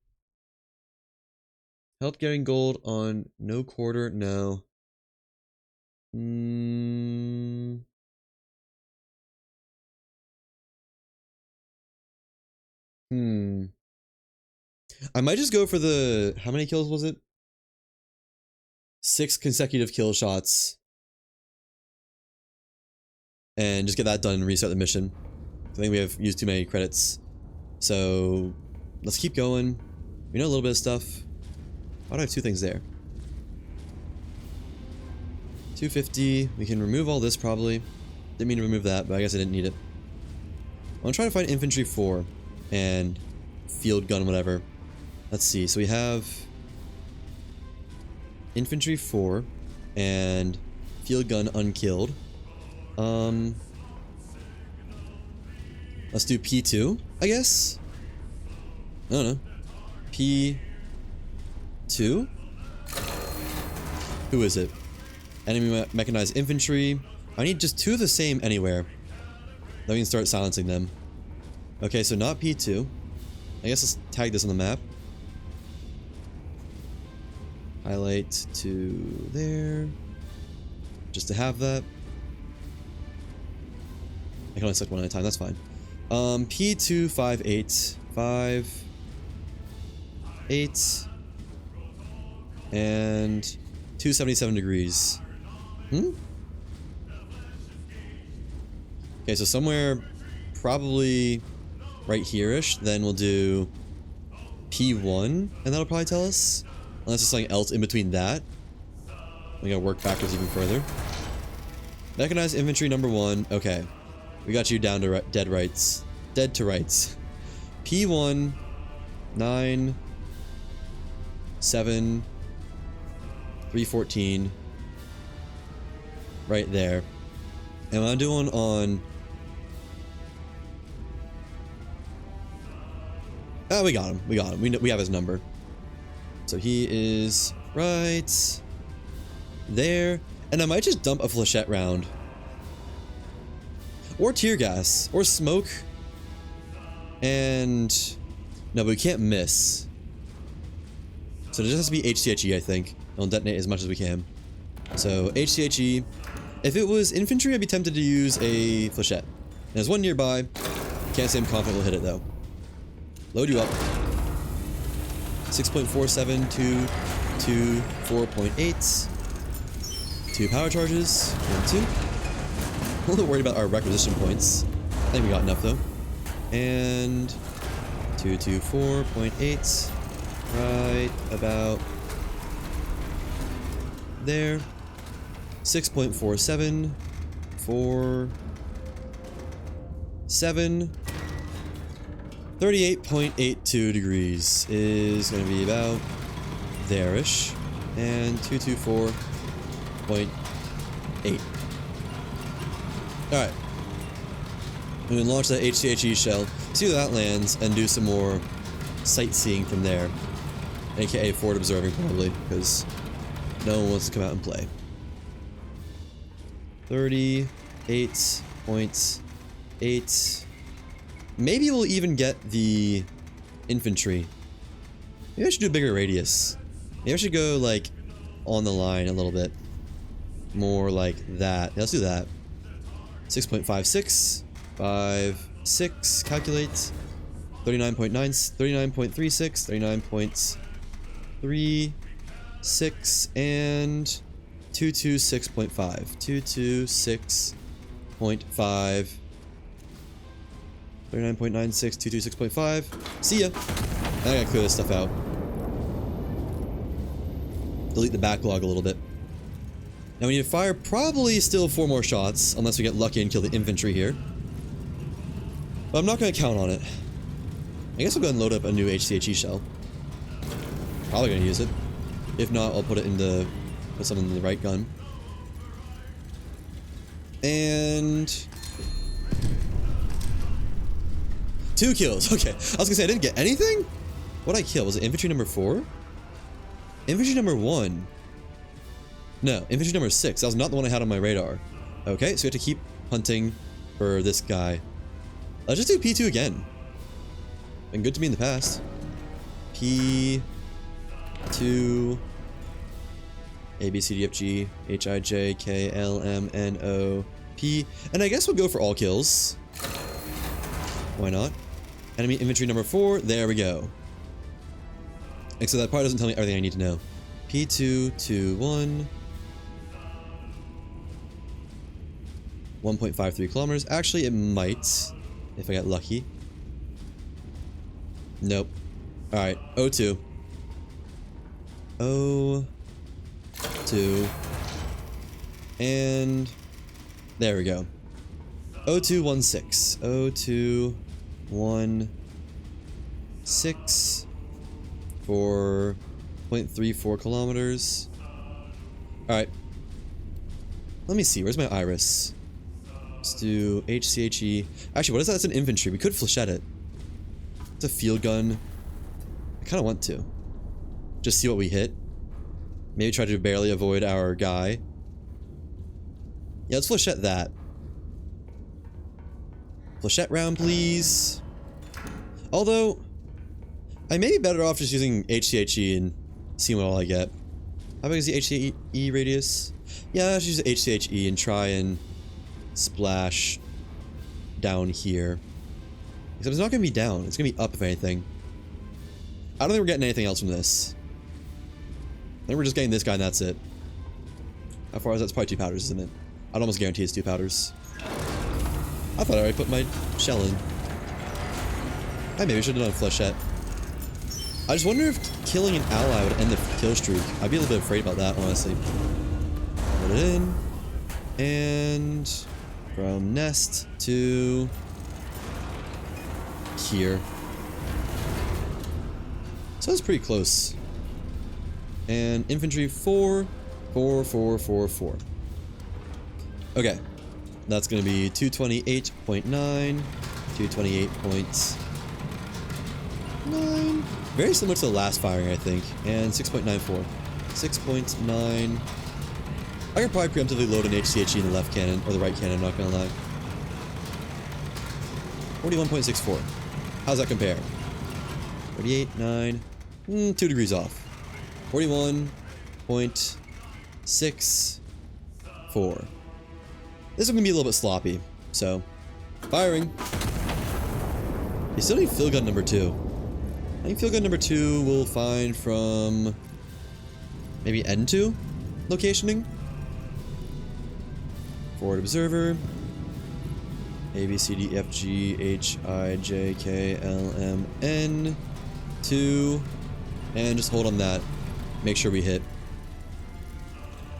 Speaker 1: Help getting gold on no quarter, no. I might just go for the... How many kills was it? 6 consecutive kill shots. And just get that done and restart the mission. I think we have used too many credits. So let's keep going. We know a little bit of stuff. Why do I have 2 things there? 250. We can remove all this probably. Didn't mean to remove that, but I guess I didn't need it. I'm trying to find infantry 4 and field gun whatever. Let's see. So we have infantry 4 and field gun unkilled. Let's do P2, I guess. I don't know. P2? Who is it? Enemy mechanized infantry. I need just 2 of the same anywhere. Then we can start silencing them. Okay, so not P2. I guess let's tag this on the map. Highlight to there. Just to have that. I can only select one at a time, that's fine. P2, 5, 8. 5, 8. And 277 degrees. Okay, so somewhere probably right here-ish, then we'll do P1, and that'll probably tell us. Unless there's something else in between that. We gotta work backwards even further. Mechanized infantry number 1. Okay. We got you down to dead rights. Dead to rights. P1, 9, 7, 314. Right there. And I'm doing on... Oh, we got him. We got him. We have his number. So he is right there. And I might just dump a flechette round. Or tear gas. Or smoke. And... No, but we can't miss. So it just has to be HCHE, I think. We'll detonate as much as we can. So, HCHE. If it was infantry, I'd be tempted to use a flechette. There's one nearby. Can't say I'm confident we'll hit it, though. Load you up. 6.47 to 4.8. 2 power charges. 1, 2. I'm a little worried about our requisition points. I think we got enough, though. And 2 to 4.8. Right about there. 6.47. 4. 7. 38.82 degrees is going to be about there-ish. And 224.8. Alright. I'm going to launch that HCHE shell, see where that lands, and do some more sightseeing from there. AKA forward observing, probably, because no one wants to come out and play. 38.8. Maybe we'll even get the infantry. Maybe I should do a bigger radius. Maybe I should go, like, on the line a little bit. More like that. Yeah, let's do that. 6.56. 5, 6. Calculate. 39.9. 39.36. 39.36. And 226.5. 226.5. 39.96, 226.5. See ya. I gotta clear this stuff out. Delete the backlog a little bit. Now we need to fire probably still 4 more shots, unless we get lucky and kill the infantry here. But I'm not gonna count on it. I guess I'll go and load up a new HCHE shell. Probably gonna use it. If not, I'll put it into... put something in the right gun. And... 2 kills. Okay. I was gonna say I didn't get anything? What'd I kill? Was it infantry number 4? Infantry number 1. No, infantry number 6. That was not the one I had on my radar. Okay, so we have to keep hunting for this guy. Let's just do P2 again. Been good to me in the past. P2. A, B, C, D, F, G, H, I, J, K, L, M, N, O, P. And I guess we'll go for all kills. Why not? Enemy inventory number 4. There we go. Except that probably doesn't tell me everything I need to know. P221. 1.53 kilometers. Actually, it might, if I get lucky. Nope. Alright, O2. O2. And there we go. O216. O216 for 0.34 kilometers. Alright. Let me see. Where's my iris? Let's do HCHE. Actually, what is that? That's an infantry. We could flechette it. It's a field gun. I kind of want to. Just see what we hit. Maybe try to barely avoid our guy. Yeah, let's flechette that. Flechette round, please. Although, I may be better off just using HCHE and seeing what all I get. How big is the HCHE radius? Yeah, let's use the HCHE and try and splash down here. Except it's not going to be down. It's going to be up, if anything. I don't think we're getting anything else from this. I think we're just getting this guy and that's it. How far is that? It's probably 2 powders, isn't it? I'd almost guarantee it's 2 powders. I thought I already put my shell in. I maybe should have done flechette. I just wonder if killing an ally would end the kill streak. I'd be a little bit afraid about that, honestly. Put it in. And from nest to here. So it's pretty close. And infantry 4, 4, 4, 4, 4. Okay. That's going to be 228.9, 228.9. Very similar to the last firing, I think. And 6.94. 6.9. I could probably preemptively load an HCHE in the left cannon, or the right cannon, I'm not gonna lie. 41.64. How's that compare? 48.9. 2 degrees off. 41.64. This is gonna be a little bit sloppy, so firing. You still need field gun number 2. I think field gun number 2 we'll find from maybe N2 locationing. Forward observer. A, B, C, D, F, G, H, I, J, K, L, M, N, 2, and just hold on that. Make sure we hit.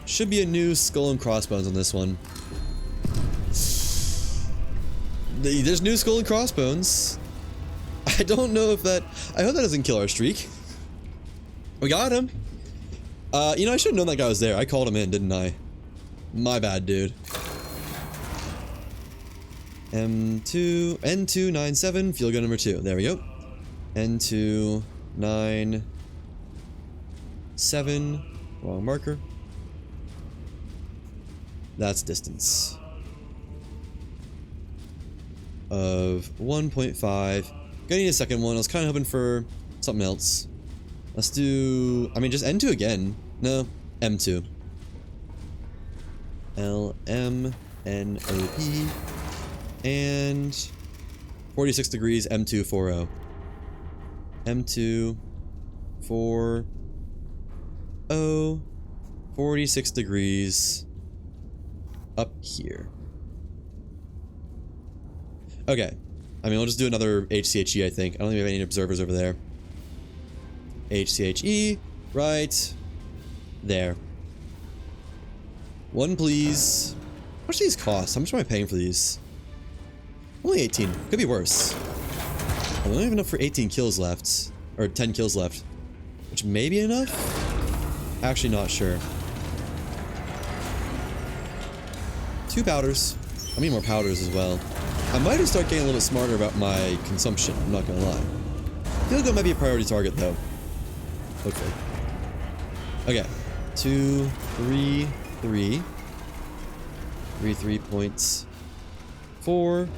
Speaker 1: Should be a new skull and crossbones on this one. There's new skull and crossbones. I don't know if that... I hope that doesn't kill our streak. We got him. You know, I should have known that guy was there. I called him in, didn't I? My bad, dude. M2... N297, field gun number 2. There we go. N297. Wrong marker. That's distance. Of 1.5. Gonna need a second one. I was kind of hoping for something else. Let's do... I mean, just N2 again. No, M2. L-M-N-O-P. And 46 degrees, M2 40. M2 40. 46 degrees up here. Okay. I mean, we'll just do another HCHE, I think. I don't think we have any observers over there. HCHE, right there. One, please. How much do these cost? How much am I paying for these? Only 18. Could be worse. I only have enough for 18 kills left. Or 10 kills left. Which may be enough? Actually, not sure. 2 powders. I need more powders as well. I might just start getting a little bit smarter about my consumption, I'm not gonna lie. Field gun might be a priority target though. Hopefully. Okay. 2, 3, 3. 3.4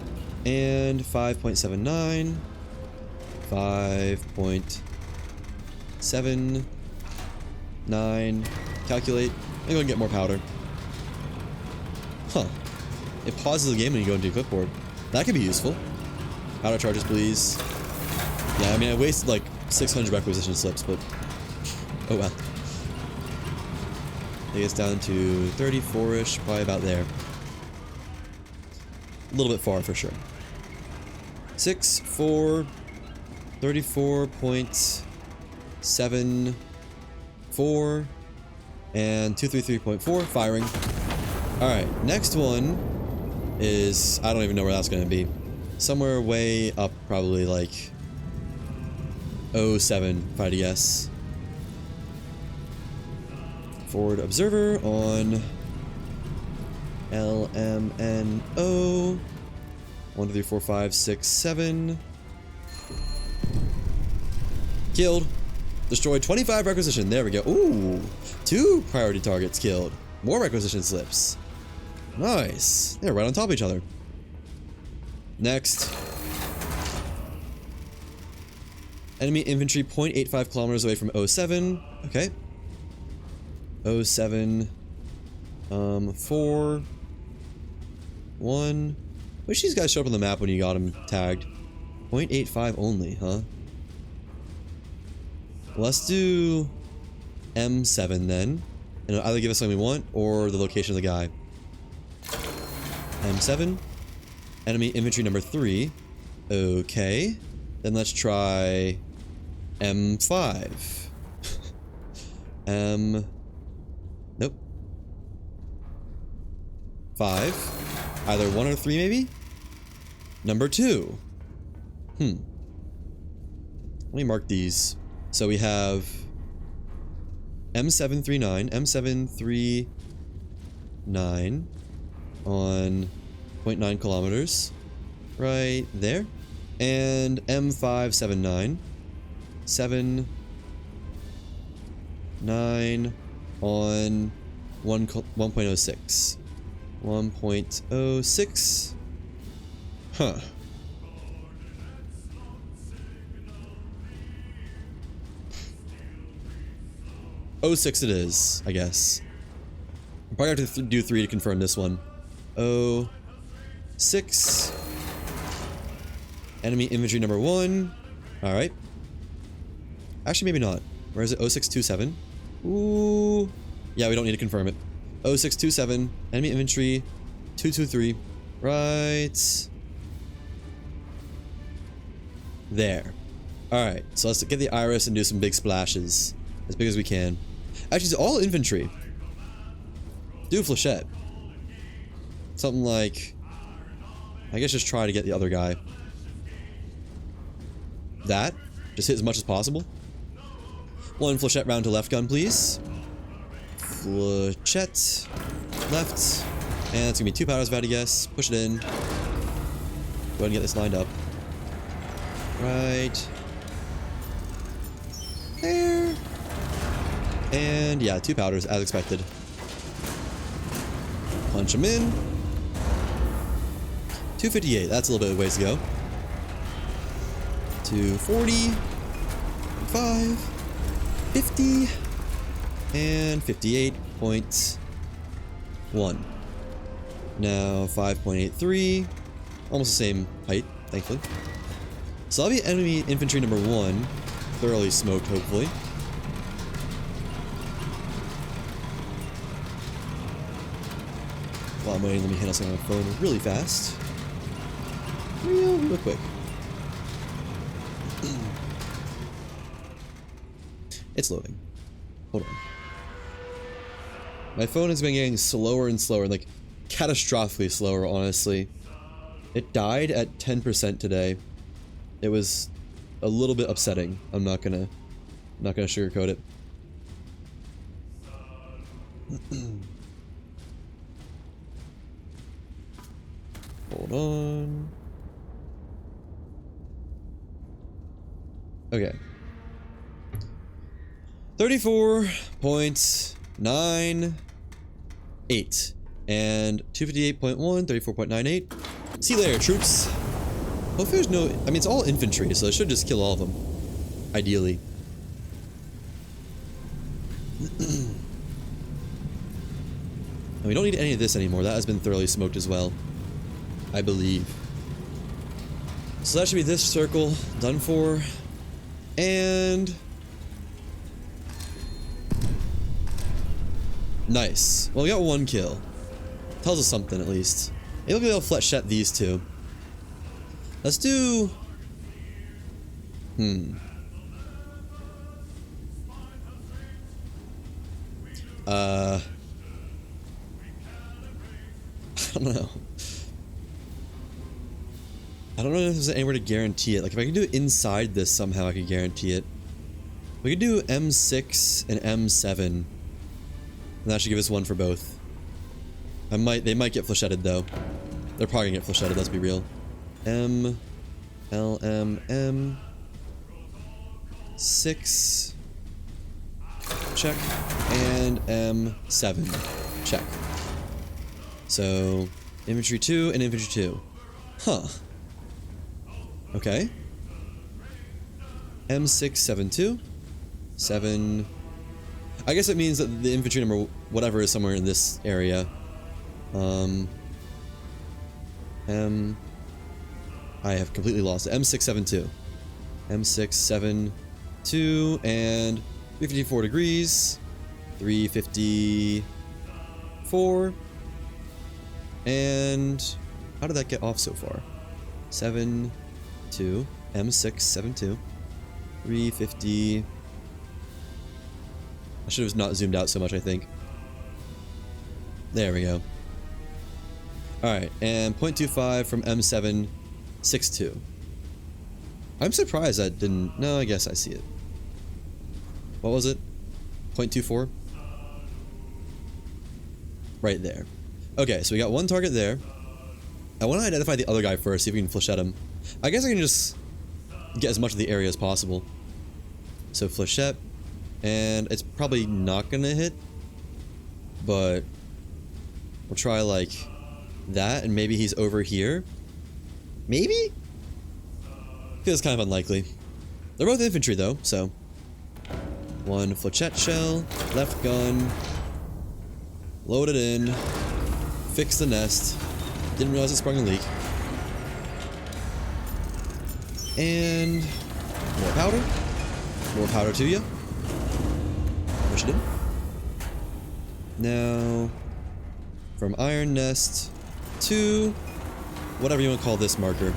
Speaker 1: and 5.79. 5.79. Calculate. I'm gonna get more powder. Huh. It pauses the game when you go into your clipboard. That could be useful. Powder charges, please. Yeah, I mean, I wasted like 600 requisition slips, but oh well. I think it's down to 34-ish, probably about there. A little bit far for sure. 6, 4, 34.74, and 233.4, firing. Alright, next one is, I don't even know where that's going to be. Somewhere way up, probably like 07, if I had to guess. Forward observer on LMNO. 1, 2, 3, 4, 5, 6, 7. Killed. Destroyed 25 requisition. There we go. Ooh. 2 priority targets killed. More requisition slips. Nice. They're right on top of each other. Next. Enemy infantry 0.85 kilometers away from 07. Okay. 07. 4. 1. Wish these guys show up on the map when you got them tagged. 0.85 only, huh? Let's do M7 then. And it'll either give us something we want or the location of the guy. M7. Enemy infantry number 3. Okay. Then let's try M5. Nope. 5. Either 1 or 3 maybe? Number 2. Let me mark these. So we have M739, M739 on 0.9 kilometers, right there, and M579, 9 on 1.06, 1.06, huh. Oh, 06 it is, I guess. I'm probably have to do 3 to confirm this one. 06. Enemy infantry number 1. Alright. Actually, maybe not. Where is it? 0627. Ooh. Yeah, we don't need to confirm it. 0627. Enemy infantry 223. Right. There. Alright, so let's get the iris and do some big splashes. As big as we can. Actually, it's all infantry. Do flechette. Something like... I guess just try to get the other guy. That. Just hit as much as possible. 1 flechette round to left gun, please. Flechette. Left. And it's gonna be 2 powders, if I had to guess. Push it in. Go ahead and get this lined up. Right. There. And yeah, 2 powders as expected. Punch them in. 258, that's a little bit of ways to go. 240. 5. 50. And 58.1. Now 5.83. Almost the same height, thankfully. So that'll be enemy infantry number 1. Thoroughly smoked, hopefully. While I'm waiting, let me handle something on my phone really fast. Real quick. It's loading. Hold on. My phone has been getting slower and slower, like catastrophically slower, honestly. It died at 10% today. It was a little bit upsetting. I'm not gonna sugarcoat it. Hold on. Okay. 34.98 and 258.1, 34.98. See you later, troops. Hopefully there's no... I mean, it's all infantry, so it should just kill all of them. Ideally. And we don't need any of this anymore. That has been thoroughly smoked as well. I believe. So that should be this circle done for. And nice. Well, we got 1 kill. Tells us something at least. Maybe we'll be able to flechette these two. Let's do. I don't know. I don't know if there's anywhere to guarantee it. Like, if I could do it inside this somehow, I could guarantee it. We could do M6 and M7. And that should give us 1 for both. They might get flechetted though. They're probably gonna get flechetted, let's be real. M, L, M, M. 6. Check. And M7. Check. So, infantry 2 and infantry 2. Huh. Okay. M672. 7. I guess it means that the infantry number whatever is somewhere in this area. I have completely lost it. M672. M672 and 354 degrees. 354. And how did that get off so far? 7 2 M672 350. I should have not zoomed out so much, I think. There we go. Alright, and 0.25 from M762. I'm surprised that didn't. No, I guess I see it. What was it? 0.24? Right there. Okay, so we got 1 target there. I want to identify the other guy first, see if we can flechette him. I guess I can just get as much of the area as possible. So flechette, and it's probably not gonna hit, but we'll try like that, and maybe he's over here. Maybe? Feels kind of unlikely. They're both infantry though, so 1 flechette shell, left gun, load it in, fix the nest. Didn't realize it sprung a leak. And more powder. More powder to you. What you did. Now, from iron nest to whatever you want to call this marker.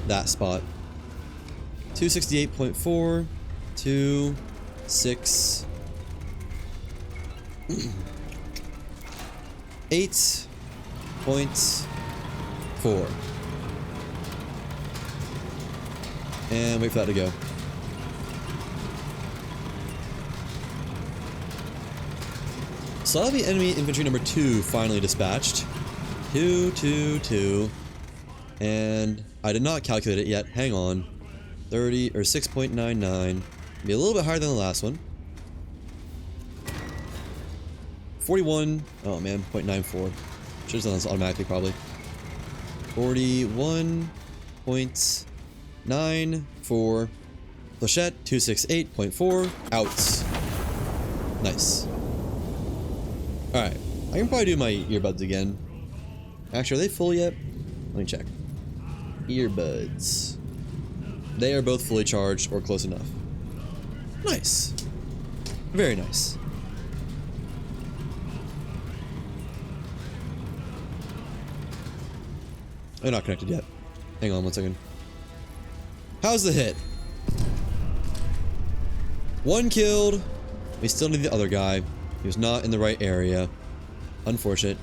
Speaker 1: That spot. 268.4 to 6 8.4. And wait for that to go. Saw the enemy infantry number 2 finally dispatched. 2, 2, 2. And I did not calculate it yet. Hang on. 30 or 6.99. Be a little bit higher than the last one. 41. Oh man, 0.94. Should have done this automatically probably. 41.94. Flechette 268.4. Outs. Nice. Alright. I can probably do my earbuds again. Actually, are they full yet? Let me check. Earbuds. They are both fully charged or close enough. Nice. Very nice. They're not connected yet. Hang on 1 second. How's the hit? 1 killed. We still need the other guy. He was not in the right area. Unfortunate.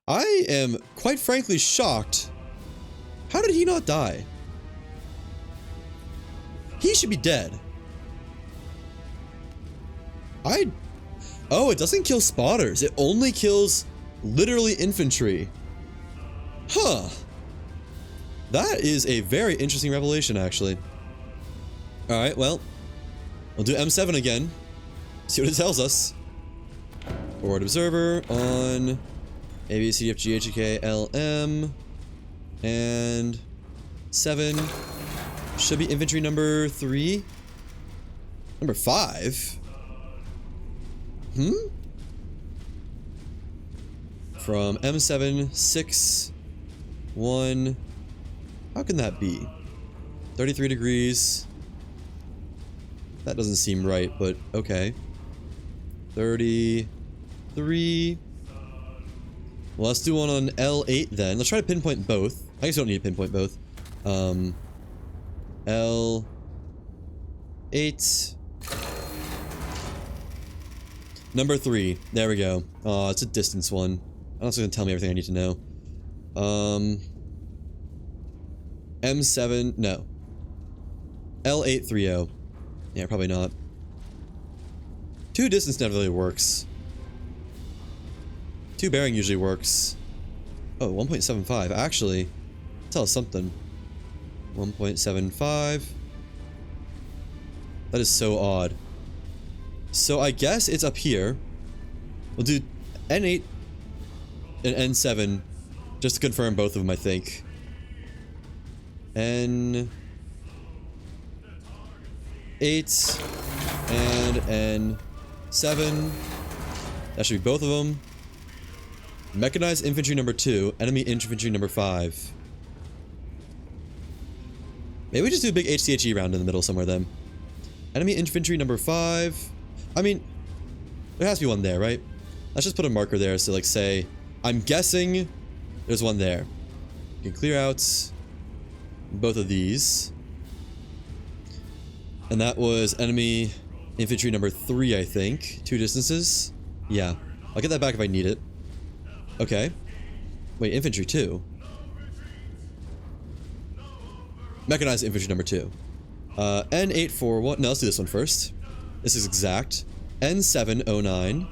Speaker 1: I am quite frankly shocked. How did he not die? He should be dead. Oh, it doesn't kill spotters. It only kills literally infantry. Huh. That is a very interesting revelation, actually. Alright, well. We'll do M7 again. See what it tells us. Forward observer on A, B, C, D, F, G, H, I, K, L, M. And 7. Should be infantry number 3. Number 5? From M7, 6, 1. How can that be? 33 degrees. That doesn't seem right, but okay. 33. Well, let's do one on L8 then. Let's try to pinpoint both. I guess we don't need to pinpoint both. L8. Number 3. There we go. Oh, it's a distance one. I don't know if it's gonna tell me everything I need to know. M7. No. L830. Yeah, probably not. 2 distance never really works. 2 bearing usually works. Oh, 1.75. Actually, tell us something. 1.75. That is so odd. So I guess it's up here. We'll do N8 and N7 just to confirm both of them, I think. N8 and N7. That should be both of them. Mechanized infantry number 2, enemy infantry number 5. Maybe we just do a big HCHE round in the middle somewhere then. Enemy infantry number 5. I mean, there has to be one there, right? Let's just put a marker there so, like, say, I'm guessing there's one there. You can clear out both of these. And that was enemy infantry number 3, I think. 2 distances. Yeah. I'll get that back if I need it. Okay. Wait, infantry 2. Mechanized infantry number 2. N841. No, let's do this one first. This is exact. N709.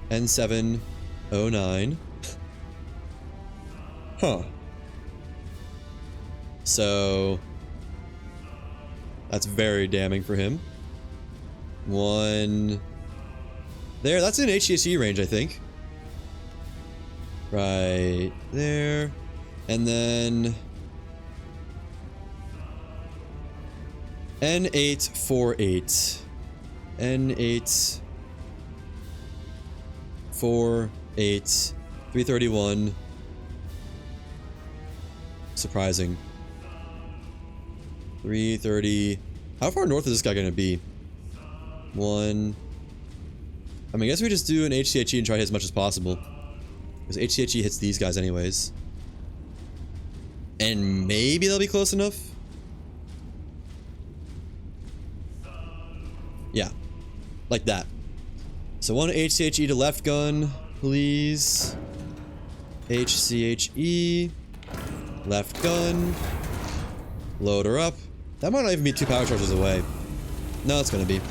Speaker 1: N709. Huh. So that's very damning for him. 1 there. That's in HCHE range, I think. Right there. And then N848. N848. 331. Surprising. 330. How far north is this guy gonna be? 1. I mean, I guess we just do an HCHE and try to hit as much as possible. Because HCHE hits these guys anyways. And maybe they'll be close enough? Yeah. Like that. So 1 HCHE to left gun, please. HCHE. Left gun. Load her up. That might not even be 2 power charges away. No, it's gonna be.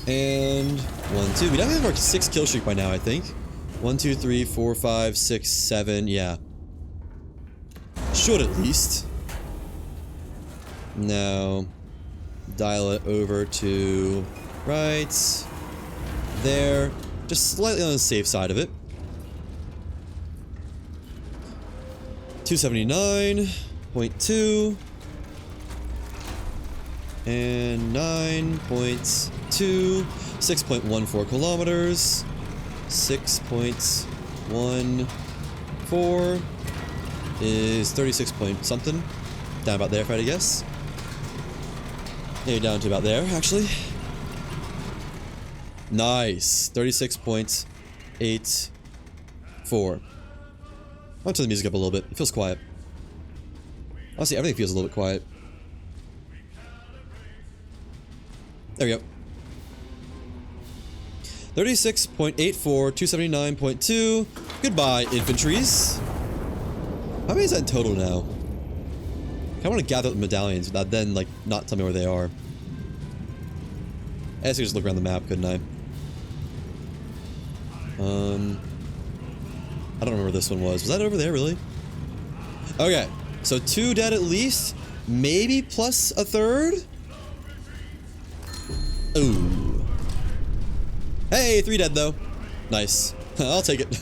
Speaker 1: And 1, 2. We definitely have our 6 kill streak by now, I think. 1, 2, 3, 4, 5, 6, 7. Yeah. Should at least. Now, dial it over to right there. Just slightly on the safe side of it. 279.2 and 9.2, 6.14 kilometers, 6.14 is 36 point something, down about there if I had to guess. Maybe down to about there, actually. Nice, 36.84. I'll turn the music up a little bit. It feels quiet. Honestly, everything feels a little bit quiet. There we go. 36.84, 279.2. Goodbye, infantries. How many is that in total now? I want to gather up the medallions without then, like, not tell me where they are. I guess I could just look around the map, couldn't I? I don't remember where this one was. Was that over there, really? Okay, so 2 dead at least. Maybe plus a 3rd? Ooh. Hey, 3 dead, though. Nice. I'll take it.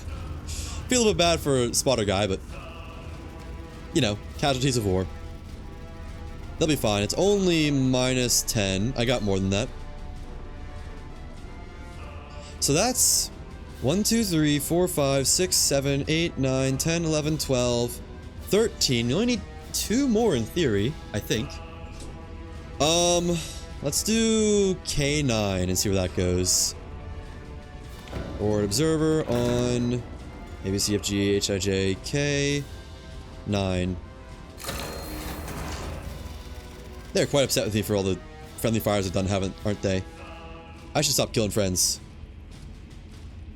Speaker 1: Feel a little bit bad for spotter guy, but... you know, casualties of war. They'll be fine. It's only minus 10. I got more than that. So that's 1, 2, 3, 4, 5, 6, 7, 8, 9, 10, 11, 12, 13. You only need 2 more in theory, I think. Let's do K9 and see where that goes. Board observer on ABCFG HIJ K9. They're quite upset with me for all the friendly fires I've done, aren't they? I should stop killing friends.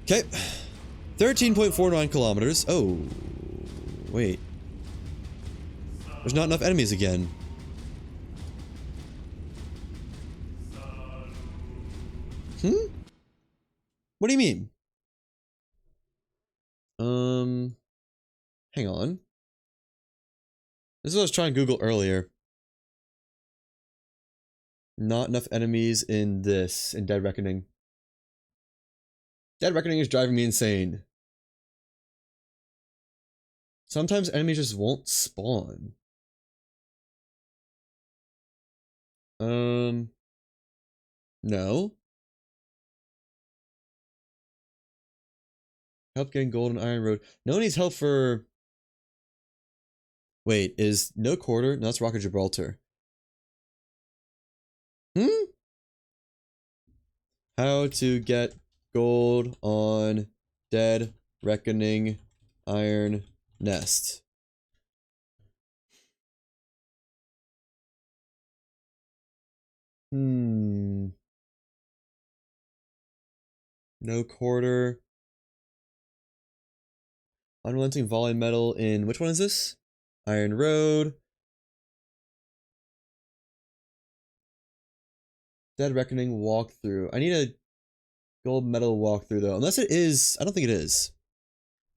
Speaker 1: Okay. 13.49 kilometers. Oh, wait. There's not enough enemies again. What do you mean? Hang on. This is what I was trying to Google earlier. Not enough enemies in Dead Reckoning. Dead Reckoning is driving me insane. Sometimes enemies just won't spawn. No. Help getting gold on Iron Road. No one needs help for... Wait, is no quarter? No, that's Rock of Gibraltar. How to get gold on Dead Reckoning Iron Nest. No quarter. Unrelenting volley metal in... Which one is this? Iron Road. Dead Reckoning walkthrough. I need a gold medal walkthrough though. Unless it is. I don't think it is.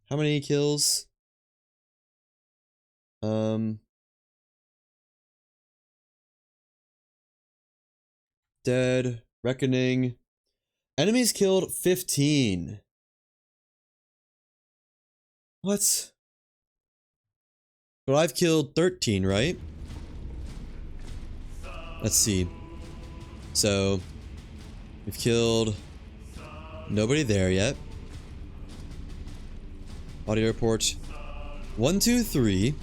Speaker 1: How many kills? Dead Reckoning. Enemies killed 15. What? But I've killed 13, right? Let's see. So, we've killed nobody there yet. Audio report. 1, 2, 3.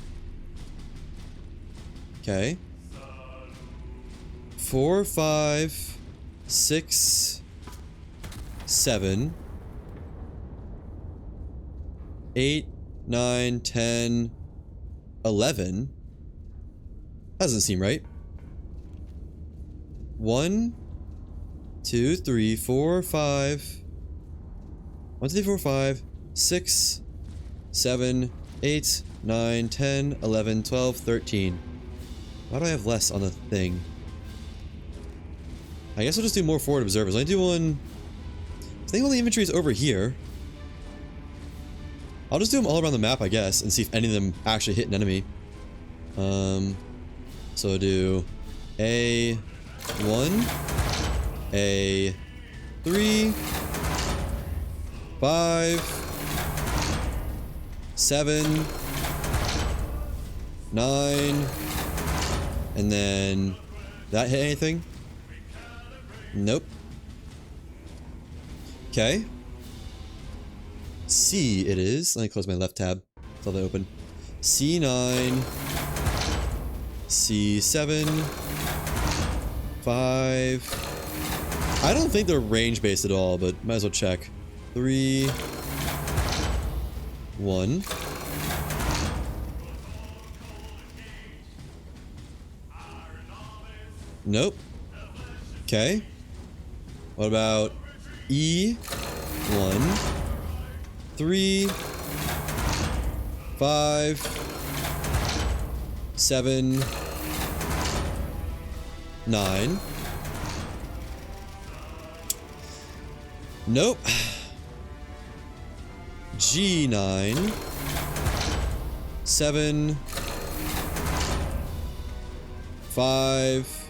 Speaker 1: Okay. 4, 5, 6, 7, 8, 9, 10, 11. That doesn't seem right. 1, 2, 3, 4, 5. 1, 2, 3, 4, 5, 6, 7, 8, 9, 10, 11, 12, 13. Why do I have less on the thing? I guess I'll just do more forward observers. I do one... I think all the inventory is over here. I'll just do them all around the map, I guess, and see if any of them actually hit an enemy. So I'll do A1, A3, 5, 7, 9, and then that hit anything? Nope. Okay. C it is. Let me close my left tab. It's all open. C9. C7. 5. I don't think they're range based at all, but might as well check. 3. 1. Nope. Okay. What about E1, 3, 5, 7, 9. Nope. G9, 7, 5,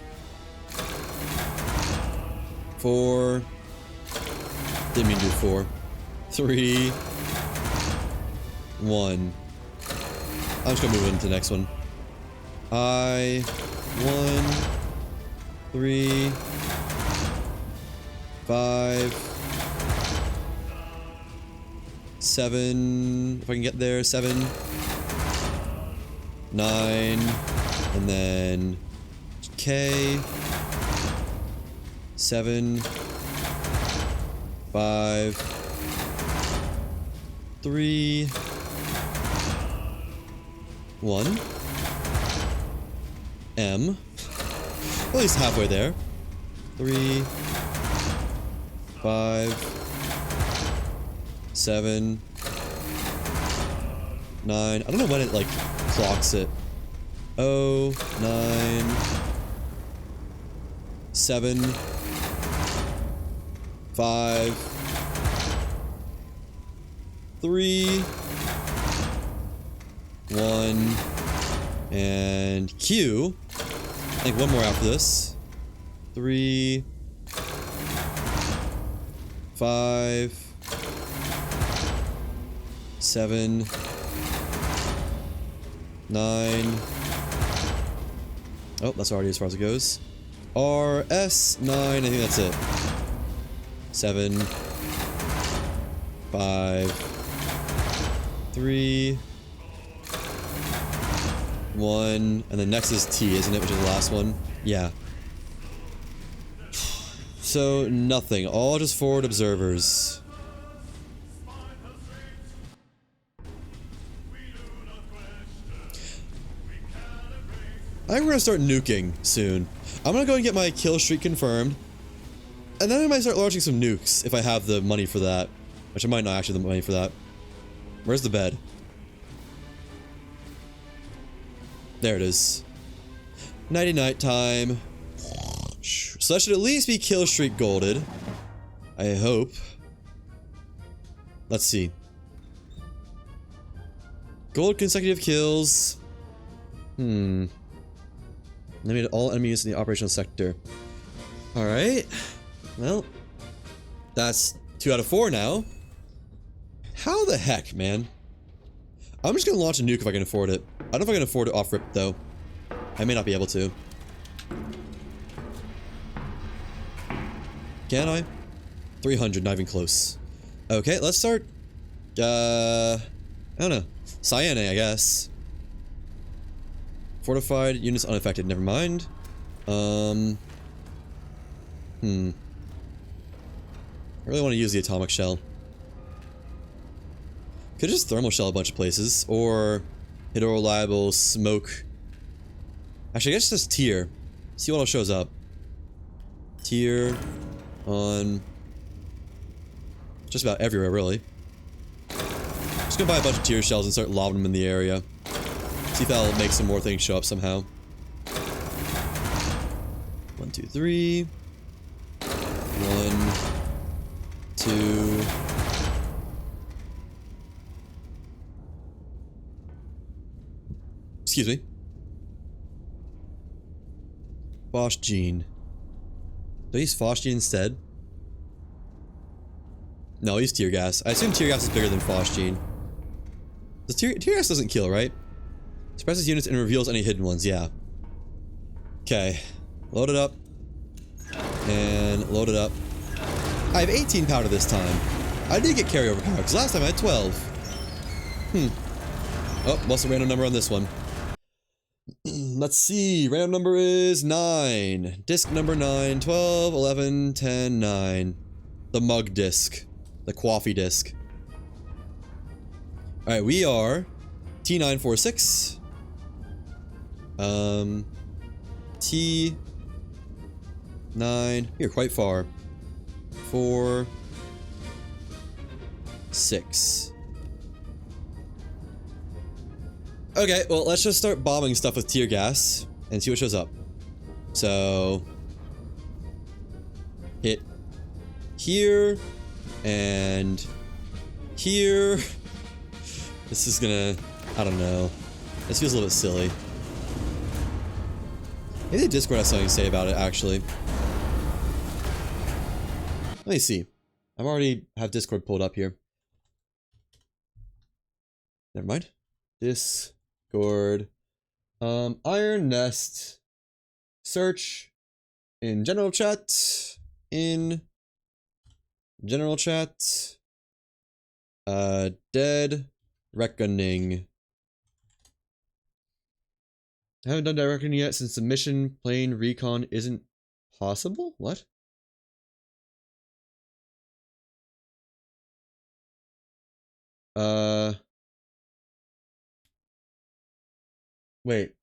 Speaker 1: 4. Didn't mean to do 4. 3. 1. I'm just gonna move into the next one. I 1, 3, 5, 7. If I can get there, 7, 9, and then K, 7, 5, 3, 1, M, at least halfway there, 3, 5, 7, 9, I don't know when it like clocks it. 0, 9, 7, 5, 3, 1, and Q. I think one more after this. 3, 5, 7, 9. Oh, that's already as far as it goes. R, S, 9, I think that's it. 7, 5, 3, 1, and then next is T, isn't it? Which is the last one. Yeah. So, nothing. All just forward observers. I think we're gonna start nuking soon. I'm gonna go and get my kill streak confirmed. And then I might start launching some nukes if I have the money for that. Which I might not actually have the money for that. Where's the bed? There it is. Nighty night time. So that should at least be kill streak golded. I hope. Let's see. Gold consecutive kills. Eliminated all enemies in the operational sector. Alright. Well. That's 2 out of 4 now. How the heck, man? I'm just gonna launch a nuke if I can afford it. I don't know if I can afford it off rip, though. I may not be able to. Can I? 300, not even close. Okay, let's start. I don't know. Cyane, I guess. Fortified units unaffected. Never mind. I really want to use the atomic shell. Could just thermal shell a bunch of places, or hit a reliable smoke. Actually, I guess just tier. See what all shows up. Tier on just about everywhere, really. Just gonna buy a bunch of tier shells and start lobbing them in the area. See if that'll make some more things show up somehow. 1, 2, 3. 1, 2. Excuse me. Phosgene. Do I use Phosgene instead? No, I use tear gas. I assume tear gas is bigger than Phosgene. The tear gas doesn't kill, right? Suppresses units and reveals any hidden ones, yeah. Okay. Load it up. And load it up. I have 18 powder this time. I did get carryover power, because last time I had 12. Oh, what's the random number on this one? Let's see. Random number is 9. Disc number 9. 12, 11, 10, 9. The mug disc. The coffee disc. Alright, we are T946. T9. You're quite far. 4, 6. Okay, well, let's just start bombing stuff with tear gas and see what shows up. So, hit here and here. This is gonna, I don't know. This feels a little bit silly. Maybe the Discord has something to say about it, actually. Let me see. I'm already have Discord pulled up here. Never mind. Discord. Iron Nest. Search. In general chat. In general chat. Dead Reckoning. I haven't done direct reckoning yet since the mission plane recon isn't possible? What? Wait.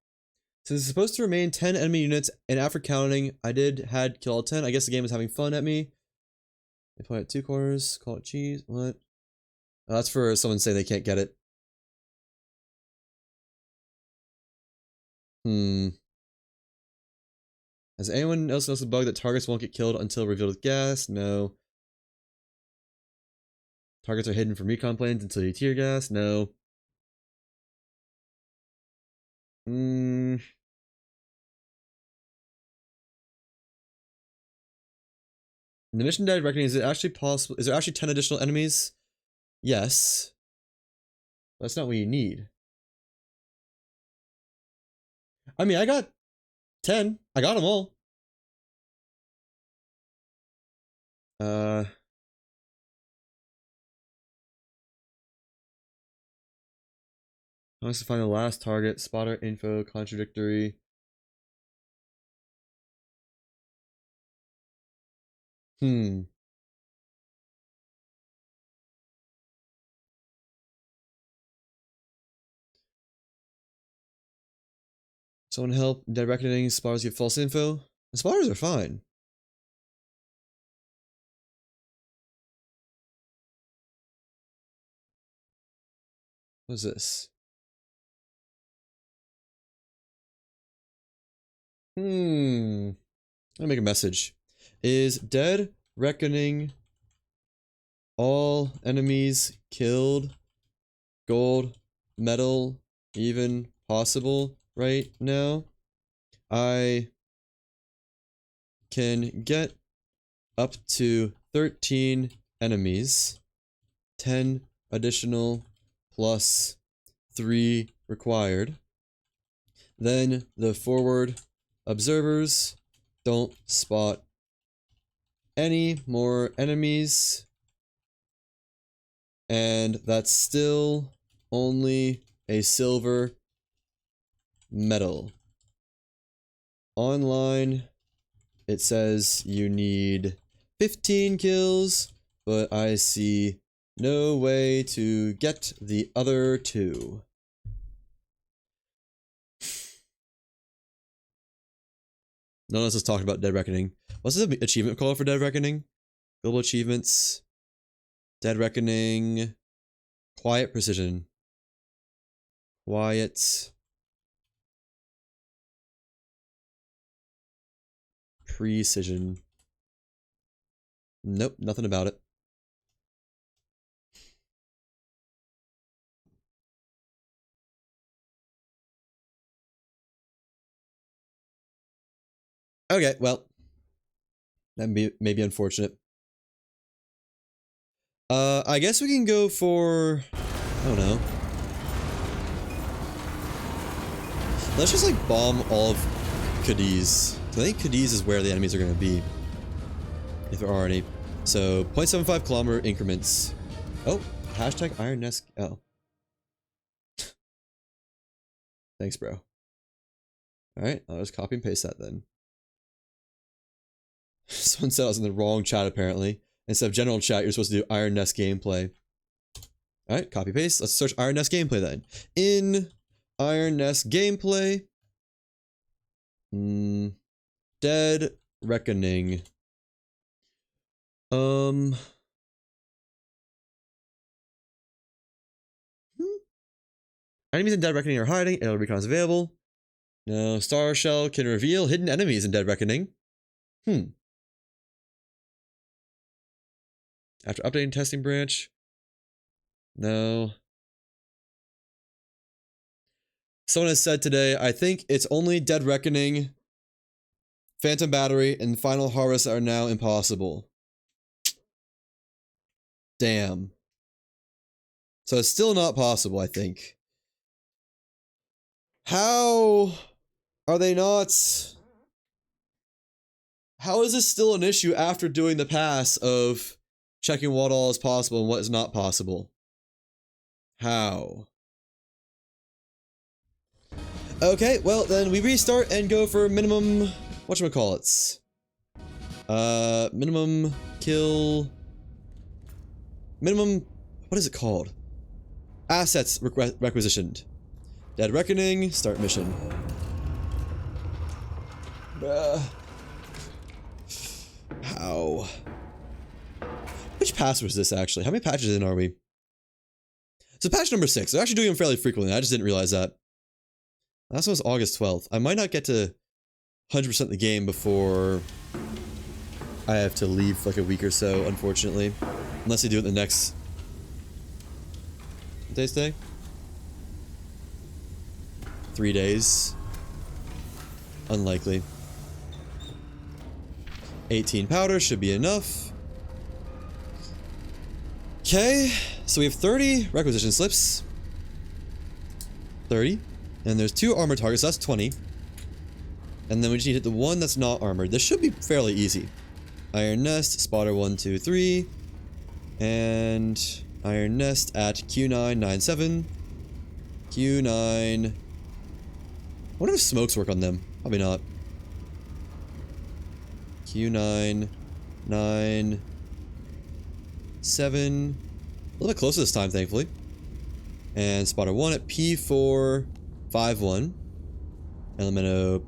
Speaker 1: Since it's supposed to remain 10 enemy units, and after counting, I had kill all 10. I guess the game is having fun at me. They point at 2 corners, call it cheese. What? Oh, that's for someone saying they can't get it. Has anyone else noticed the bug that targets won't get killed until revealed with gas? No. Targets are hidden from recon planes until you tear gas? No. The mission dead reckoning, is it actually possible? Is there actually 10 additional enemies? Yes. That's not what you need. I mean, I got 10. I got them all. I want to find the last target. Spotter info contradictory. Someone help. Dead reckoning. Spotters give false info. The spotters are fine. What is this? I'm gonna make a message. Is dead reckoning all enemies killed? Gold, medal, even possible right now? I can get up to 13 enemies, 10 additional plus 3 required. Then the forward observers don't spot any more enemies, and that's still only a silver medal. Online, it says you need 15 kills, but I see no way to get the other 2. None of us has talked about Dead Reckoning. What's the achievement called for Dead Reckoning? Global achievements. Dead Reckoning. Quiet Precision. Quiet. Precision. Nope, nothing about it. Okay, well, that may be unfortunate. I guess we can go for, I don't know. Let's just like bomb all of Cadiz. I think Cadiz is where the enemies are going to be, if there are any. So 0.75 kilometer increments. Oh, hashtag Iron Nest. Oh, thanks, bro. All right, I'll just copy and paste that then. Someone said I was in the wrong chat apparently. Instead of general chat, you're supposed to do Iron Nest gameplay. Alright, copy paste. Let's search Iron Nest gameplay then. In Iron Nest gameplay. Dead Reckoning. Enemies in Dead Reckoning are hiding. Aerial recon is available. No, Star Shell can reveal hidden enemies in Dead Reckoning. After updating testing branch. No. Someone has said today, I think it's only Dead Reckoning, Phantom Battery, and Final Harvest are now impossible. Damn. So it's still not possible, I think. How are they not? How is this still an issue after doing the pass of checking what all is possible and what is not possible? How? Okay, well then we restart and go for minimum, whatchamacallits? Minimum kill, minimum, what is it called? Assets requisitioned. Dead Reckoning, start mission. How? Which pass was this actually? How many patches in are we? So patch number 6. They're actually doing them fairly frequently. I just didn't realize that. Last one was August 12th. I might not get to 100% the game before I have to leave for like a week or so, unfortunately. Unless they do it the next... What day's today? 3 days. Unlikely. 18 powder should be enough. Okay, so we have 30 requisition slips. 30. And there's 2 armor targets, so that's 20. And then we just need to hit the one that's not armored. This should be fairly easy. Iron Nest, spotter 1, 2, 3. And Iron Nest at Q997. Q9. I wonder if smokes work on them. Probably not. Q9, 9, 7. A little bit closer this time, thankfully. And spotter 1 at P4, 5, 1. Elemento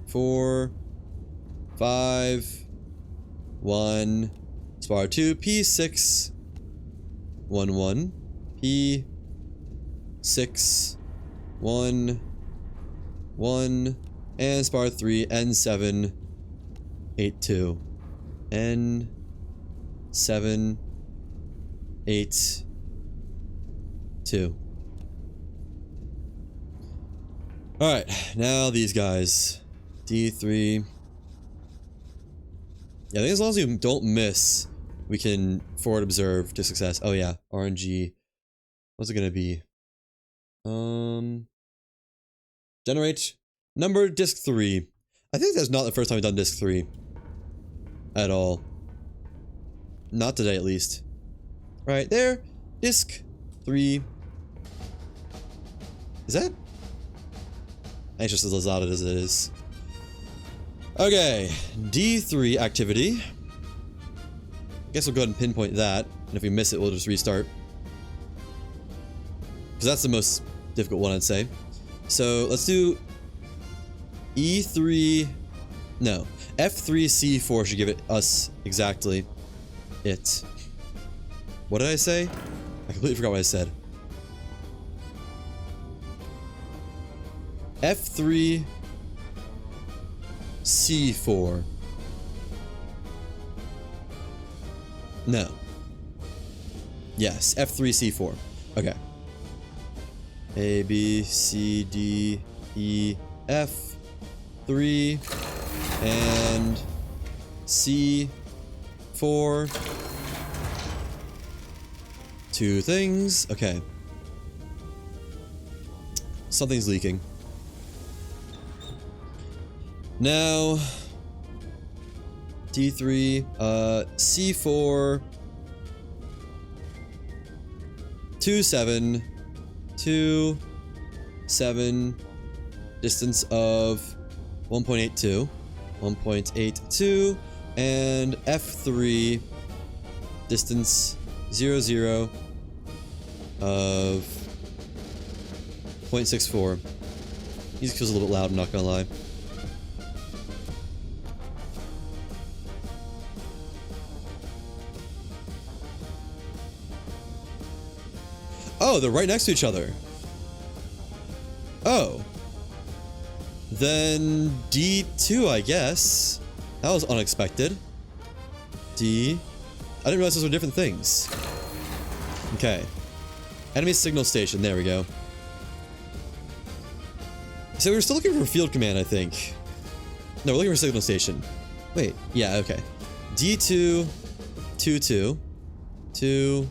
Speaker 1: P4, 5, 1. Spotter 2, P6, 1, 1. P6, 1, 1. And spotter 3, N7, 8, 2. N7, 8, 2. Alright, now these guys. D3. Yeah, I think as long as you don't miss, we can forward observe to success. Oh yeah, RNG. What's it gonna be? Generate number disc 3. I think that's not the first time we've done disc 3. At all. Not today, at least. Right there. Disc 3. Is that? It's just as loud as it is. Okay. D3 activity. I guess we'll go ahead and pinpoint that. And if we miss it, we'll just restart. Because that's the most difficult one, I'd say. So let's do E3. No. F3C4 should give it us exactly it. What did I say? I completely forgot what I said. F3C4. No. Yes, F3C4. Okay. A, B, C, D, E, F, 3, and C, 4. 2 things. Okay. Something's leaking. Now, D3, C4, 2, 7, 2, 7, distance of 1.82, 1.82, and F3, distance 0, 0 of 0.64. Music feels a little bit loud, I'm not gonna lie. Oh, they're right next to each other. Oh. Then D2, I guess. That was unexpected. D. I didn't realize those were different things. Okay. Enemy signal station. There we go. So we're still looking for a field command, I think. No, we're looking for a signal station. Wait. Yeah, okay. D2, 2, 2, 2,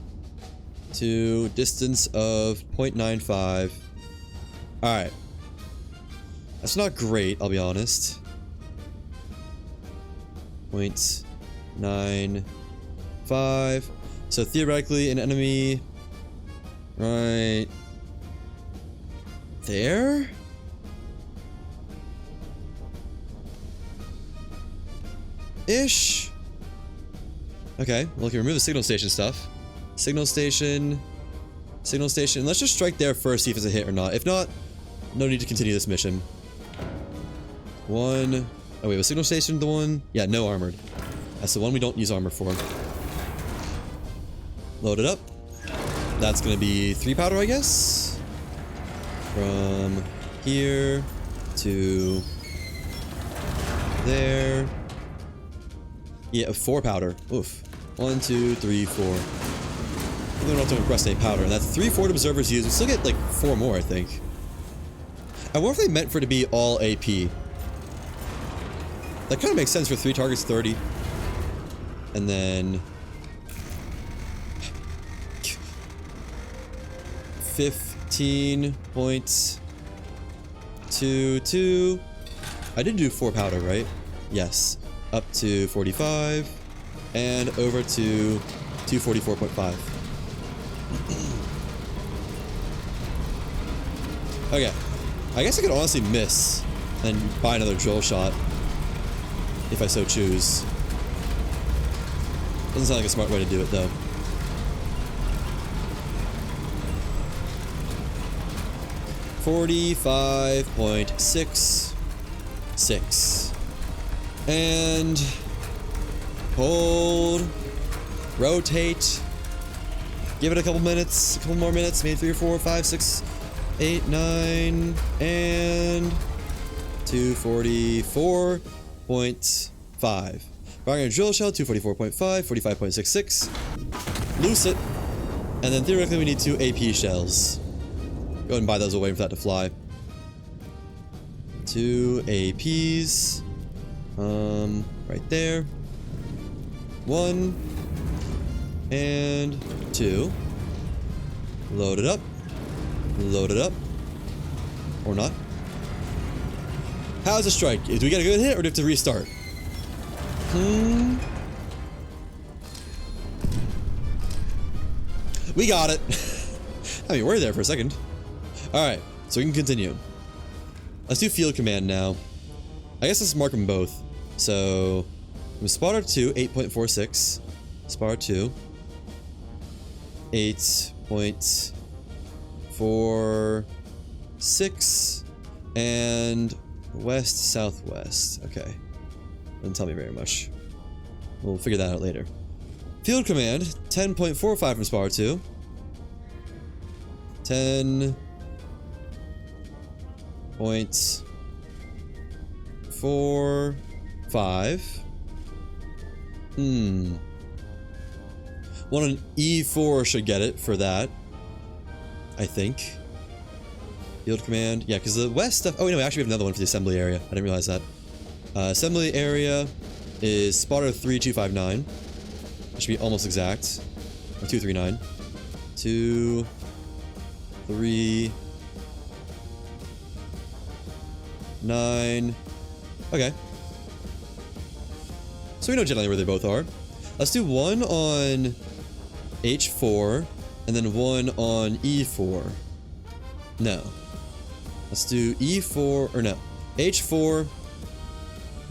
Speaker 1: 2, distance of 0.95. Alright. That's not great, I'll be honest. 0.95. So theoretically, an enemy right there? Ish. Okay, well, we can remove the signal station stuff. Signal station. Signal station. Let's just strike there first, see if it's a hit or not. If not, no need to continue this mission. One. Oh, wait, was signal station the one? Yeah, no armored. That's the one we don't use armor for. Load it up. That's gonna be 3 powder, I guess. From here to there. Yeah, 4 powder. Oof. 1, 2, 3, 4. We don't have to impress any powder, and that's 3 forward observers used. We still get like 4 more, I think. I wonder if they meant for it to be all AP. That kind of makes sense for 3 targets, 30. And then 15.22. I did do 4 powder, right? Yes. Up to 45 and over to 244.5. Okay. I guess I could honestly miss and buy another drill shot if I so choose. Doesn't sound like a smart way to do it though. $45.66 and hold, rotate, give it a couple minutes, a couple more minutes, maybe 3 or 4, 5, 6, 8, 9, and 244.5. Firing a drill shell, 244.5, 45.66. Loose it, and then theoretically we need 2 AP shells. Go ahead and buy those away for that to fly. 2 APs. Right there. 1 and 2. Load it up. Load it up. Or not. How's the strike? Do we get a good hit or do we have to restart? We got it. I mean, we're there for a second. Alright, so we can continue. Let's do field command now. I guess let's mark them both. So, spotter 2, 8.46. Spotter 2. 8.46. And west, southwest. Okay. Doesn't tell me very much. We'll figure that out later. Field command, 10.45 from spotter 2. 10.45. One on E4 should get it for that. I think. Field command. Yeah, because the west stuff. Oh, no, we actually have another one for the assembly area. I didn't realize that. Assembly area is spotter 3259. That should be almost exact. Or 239. 2, 3, 9. Okay. So we know generally where they both are. Let's do one on H4 and then one on E4. No. Let's do E4 or no. H4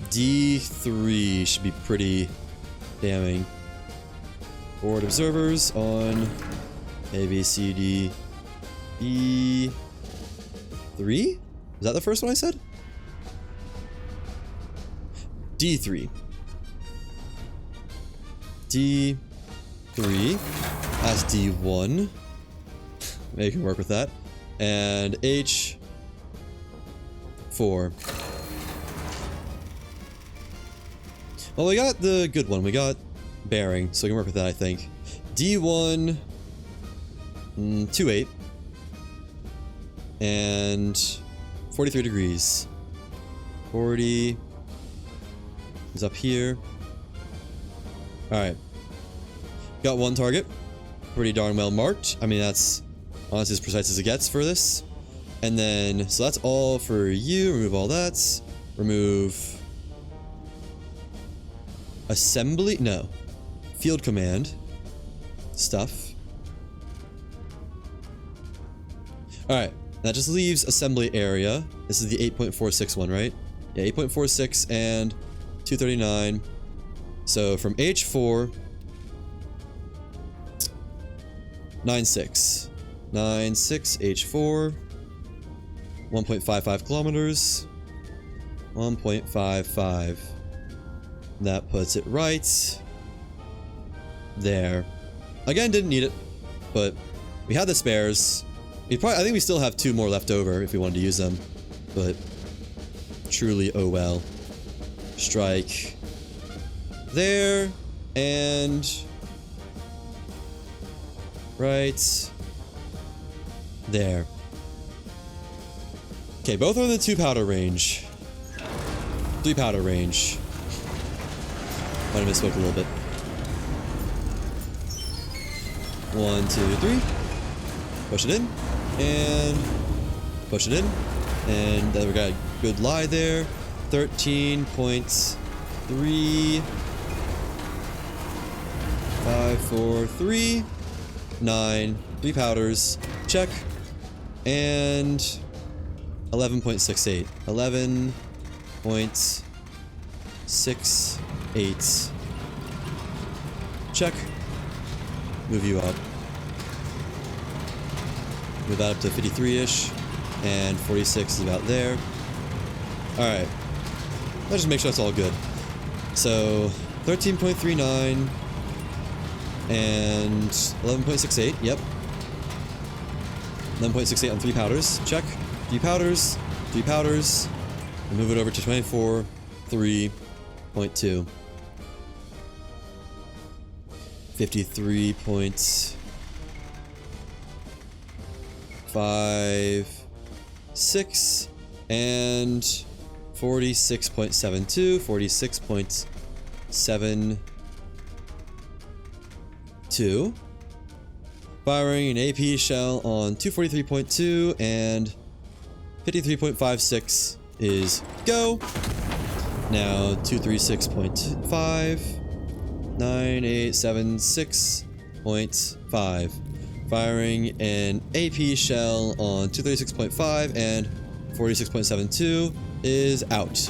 Speaker 1: D3 should be pretty damning. Forward observers on A, B, C, D, E3? Is that the first one I said? D3. D3. That's D1. Maybe you can work with that. And H4. Well, we got the good one. We got bearing, so we can work with that, I think. D1. 28. And 43 degrees. 40 is up here. Alright. Got one target. Pretty darn well marked. I mean, that's honestly as precise as it gets for this. And then, so that's all for you. Remove all that. Remove assembly? No. Field command stuff. Alright. That just leaves assembly area. This is the 8.46 one, right? Yeah, 8.46 and 239. So from H4, 96. 96 H4, 1.55 kilometers, 1.55. That puts it right there. Again, didn't need it, but we had the spares. I think we still have 2 more left over if we wanted to use them, but truly, oh well. Strike there, and right there. Okay, both are in the 2 powder range. 3 powder range. Might have misspoke a little bit. 1, 2, 3. Push it in. And push it in. And then we got a good lie there. 13.3. 5, 4, 3. 9. 3 powders. Check. And 11.68. 11.68. Check. Move you up. Move that up to 53-ish. And 46 is about there. Alright. Let's just make sure that's all good. So, 13.39 and 11.68. Yep. 11.68 on 3 powders. Check. 3 powders. 3 powders. And move it over to 24.3.2. 53.56 and 46.72, 46.72. Firing an AP shell on 243.2 and 53.56 is go. Now 236.5. 9876.5. Firing an AP shell on 236.5 and 46.72 is out.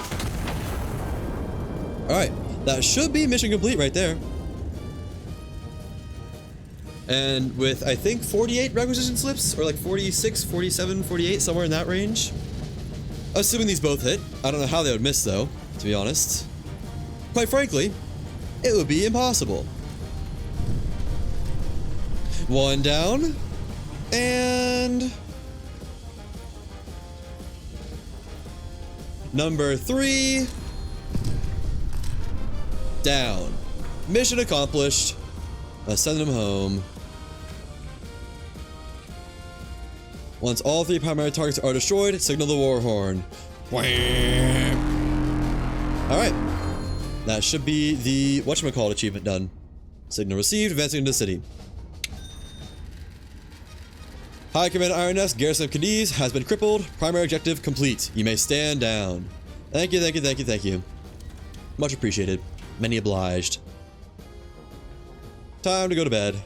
Speaker 1: Alright, that should be mission complete right there. And with, I think, 48 requisition slips, or like 46, 47, 48, somewhere in that range. Assuming these both hit. I don't know how they would miss though, to be honest. Quite frankly, it would be impossible. 1 down. And number 3 down. Mission accomplished. Let's send them home. Once all 3 primary targets are destroyed, signal the war horn. Alright. That should be the whatchamacallit achievement done. Signal received, advancing into the city. High Command Iron Nest, Garrison of Cadiz has been crippled. Primary objective complete. You may stand down. Thank you, thank you, thank you, thank you. Much appreciated. Many obliged. Time to go to bed.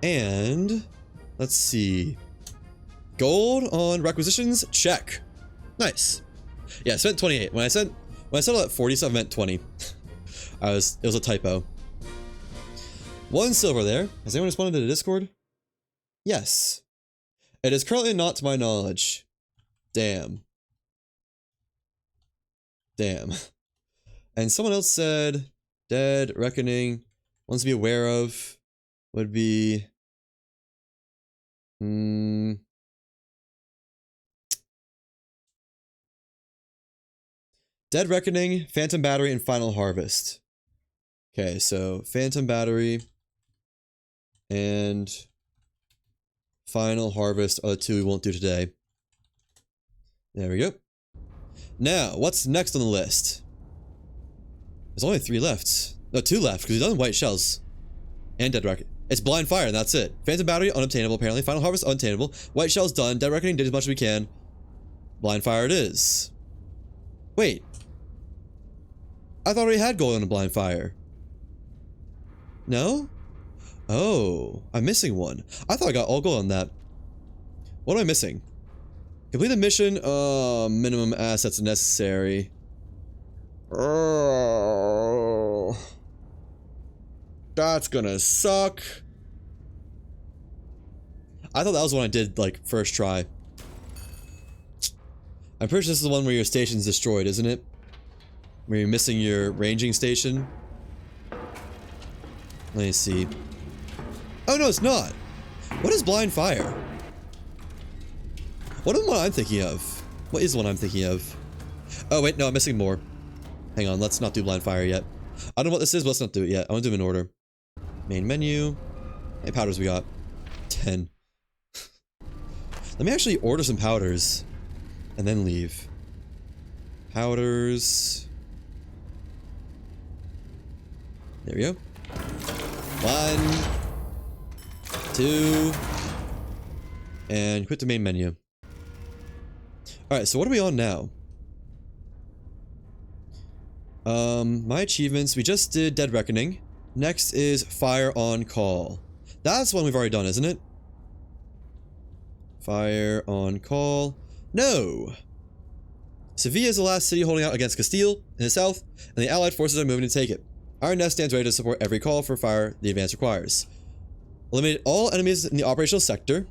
Speaker 1: And let's see. Gold on requisitions, check. Nice. Yeah, I spent 28. When I said all that 40 stuff, I meant 20. It was a typo. 1 silver there. Has anyone responded to the Discord? Yes. It is currently not to my knowledge. Damn. Damn. And someone else said Dead Reckoning wants to be aware of would be Dead Reckoning, Phantom Battery, and Final Harvest. Okay, so Phantom Battery and Final Harvest are the 2 we won't do today. There we go. Now, what's next on the list? There's only 3 left. No, 2 left, because he's done white shells. And Dead Reckoning. It's Blind Fire, and that's it. Phantom Battery, unobtainable, apparently. Final Harvest, unobtainable. White Shell's done. Dead Reckoning did as much as we can. Blind Fire it is. Wait. I thought we had gold on a Blind Fire. No? Oh, I'm missing one. I thought I got all gold on that. What am I missing? Complete the mission. Minimum assets necessary. Oh, that's gonna suck. I thought that was one I did, like, first try. I'm pretty sure this is the one where your station's destroyed, isn't it? Where you're missing your ranging station. Let me see. Oh, no, it's not. What is blind fire? What is the one I'm thinking of? What is the one I'm thinking of? Oh, wait, no, I'm missing more. Hang on, let's not do blind fire yet. I don't know what this is, but let's not do it yet. I want to do them in order. Main menu. How many powders we got? 10. Let me actually order some powders. And then leave. Powders. There we go. 1, 2, and quit the main menu. Alright, so what are we on now? My achievements, we just did Dead Reckoning. Next is Fire on Call. That's one we've already done, isn't it? Fire on Call. No! Sevilla is the last city holding out against Castile in the south, and the allied forces are moving to take it. Iron Nest stands ready to support every call for fire the advance requires. Eliminate all enemies in the operational sector,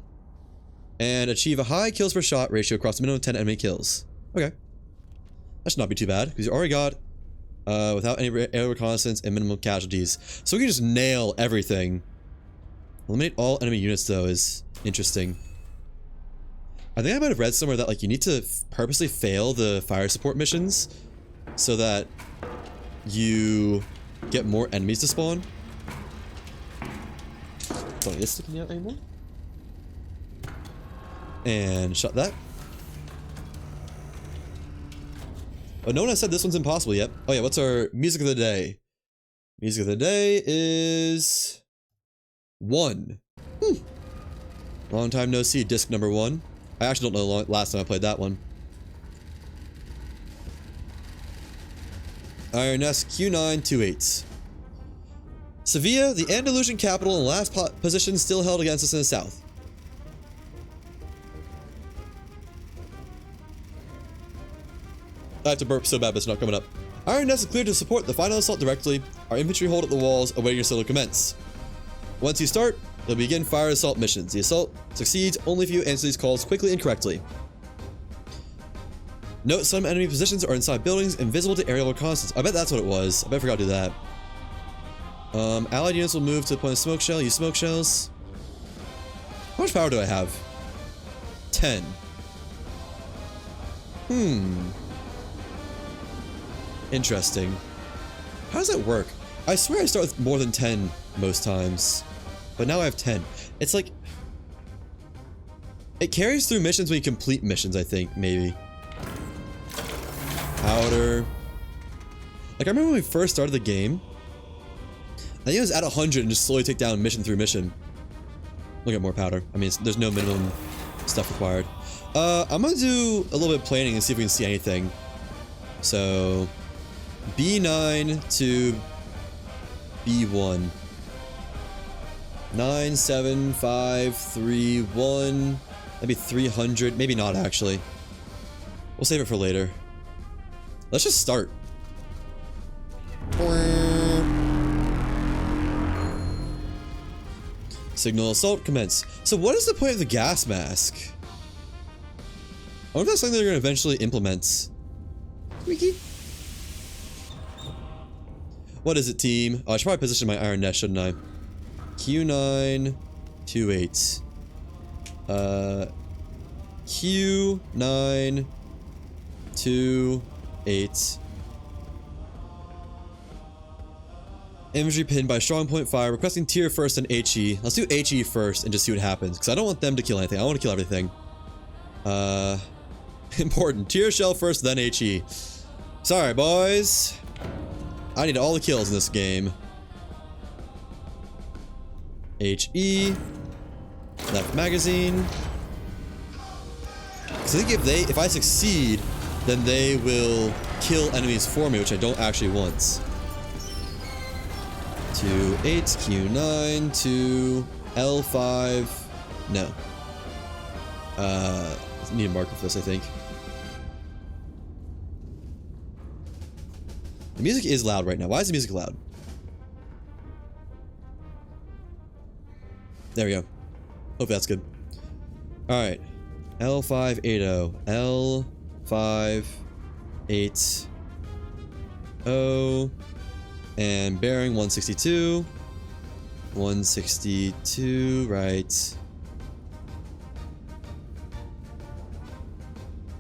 Speaker 1: and achieve a high kills per shot ratio across a minimum of 10 enemy kills. Okay. That should not be too bad, because you already got, without any air reconnaissance and minimum casualties. So we can just nail everything. Eliminate all enemy units, though, is interesting. I think I might have read somewhere that, like, you need to purposely fail the fire support missions so that you get more enemies to spawn. Don't need this sticking out anymore. And shut that. Oh, no one has said this one's impossible yet. Oh yeah, what's our music of the day? Music of the day is 1. Long time no see, disc number 1. I actually don't know the last time I played that one. Iron Nest Q928. Sevilla, the Andalusian capital and last position still held against us in the south. I have to burp so bad, but it's not coming up. Iron Nest is cleared to support the final assault directly. Our infantry hold at the walls, awaiting your assault to commence. Once you start, you'll begin fire assault missions. The assault succeeds only if you answer these calls quickly and correctly. Note some enemy positions are inside buildings, invisible to aerial reconnaissance. I bet that's what it was. I bet I forgot to do that. Allied units will move to the point of smoke shell. Use smoke shells. How much power do I have? 10. Interesting. How does that work? I swear I start with more than 10 most times. But now I have 10. It's like... it carries through missions when you complete missions, I think, maybe. Powder. Like, I remember when we first started the game, I think it was at 100 and just slowly take down mission through mission. Look at more powder. I mean, there's no minimum stuff required. I'm gonna do a little bit of planning and see if we can see anything. So... B9 to B1. 9, 7, 5, 3, 1. Maybe 300. Maybe not, actually. We'll save it for later. Let's just start. Signal assault commence. So what is the point of the gas mask? I wonder if that's something they're going to eventually implement. Squeaky. What is it, team? Oh, I should probably position my Iron Nest, shouldn't I? Q9, 28. Q9, 28. Infantry pinned by strong point fire, requesting tier first and HE. Let's do HE first and just see what happens, because I don't want them to kill anything. I want to kill everything. Important. Tier shell first, then HE. Sorry, boys. I need all the kills in this game. HE. Left magazine. Because I think if I succeed, then they will kill enemies for me, which I don't actually want. 2, 8, Q9, 2, L5. No. I need a marker for this, I think. music is loud right now. Why is the music loud? There we go. Hope that's good. Alright. L580. L580. And bearing 162. 162, right.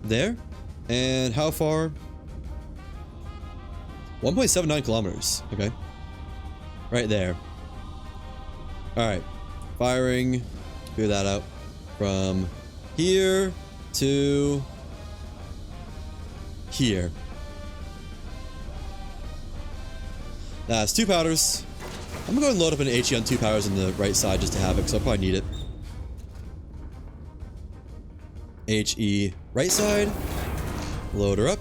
Speaker 1: There. And how far? 1.79 kilometers. Okay. Right there. Alright. Firing. Figure that out. From here to here. That's 2 powders. I'm gonna go and load up an HE on 2 powders on the right side just to have it, because I'll probably need it. HE right side. Load her up.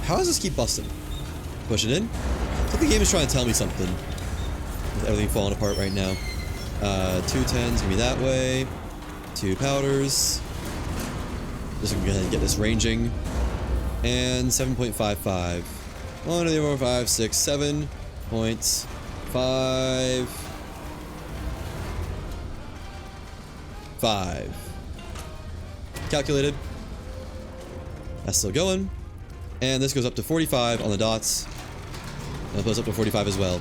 Speaker 1: How does this keep busting? Push it in. I think the game is trying to tell me something. With everything falling apart right now. 210s gonna be that way. 2 powders. Just gonna go ahead and get this ranging. And 7.55. 1, 2, 3, 4, 5, 6, 7.55. 5. Calculated. That's still going. And this goes up to 45 on the dots. And it goes up to 45 as well.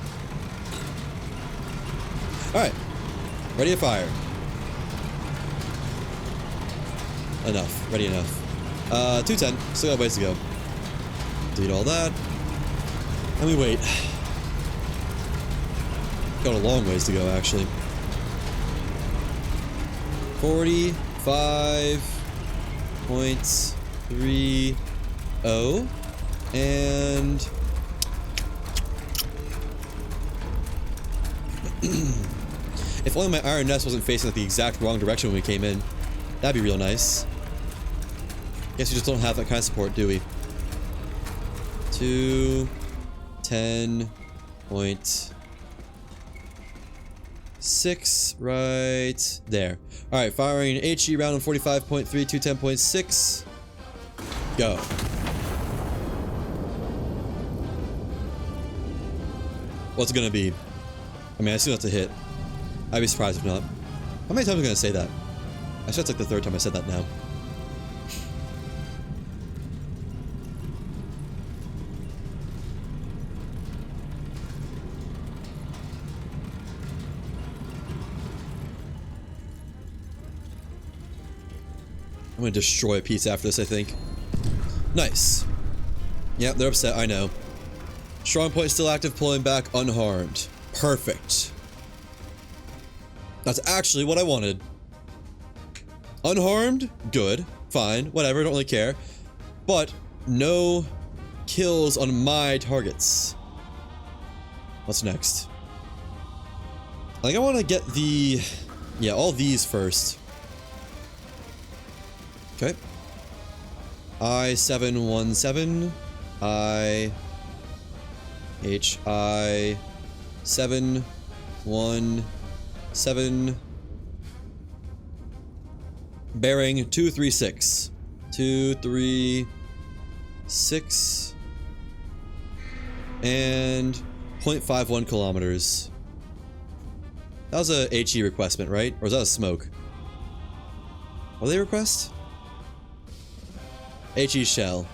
Speaker 1: Alright. Ready to fire. Enough. Ready enough. 210. Still got ways to go. Delete all that. And we wait. Got a long ways to go, actually. 45.30. And... if only my iron nest wasn't facing like the exact wrong direction when we came in. That'd be real nice. Guess we just don't have that kind of support, do we? 210.6 right there. Alright, firing an HE round on 45.3, 210.6. Go. What's it gonna be? I mean, I assume that's a hit. I'd be surprised if not. How many times am I gonna say that? I swear it's like the 3rd time I said that now. I'm gonna destroy a piece after this, I think. Nice. Yep, they're upset, I know. Strong point still active, pulling back unharmed. Perfect. That's actually what I wanted. Unharmed? Good. Fine. Whatever, don't really care. But no kills on my targets. What's next? I think I want to get the... yeah, all these first. Okay. I-717. I-717. Bearing 236. 236. And 0.51 kilometers. That was a HE requestment, right? Or was that a smoke? What did they request? HE shell.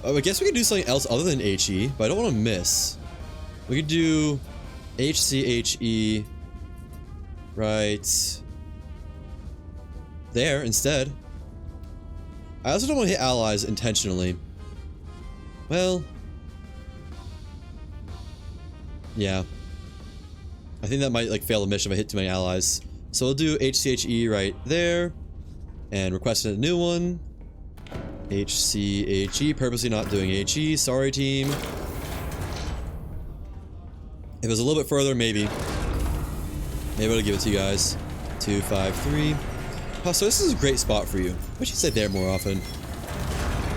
Speaker 1: Oh, I guess we could do something else other than HE, but I don't want to miss. We could do HCHE right there instead. I also don't want to hit allies intentionally. Well, yeah. I think that might like fail the mission if I hit too many allies. So we'll do HCHE right there. And request a new one. HCHE, purposely not doing HE. Sorry, team. If it was a little bit further, maybe. Maybe I'll give it to you guys. 253. Oh, so this is a great spot for you. I should say there more often.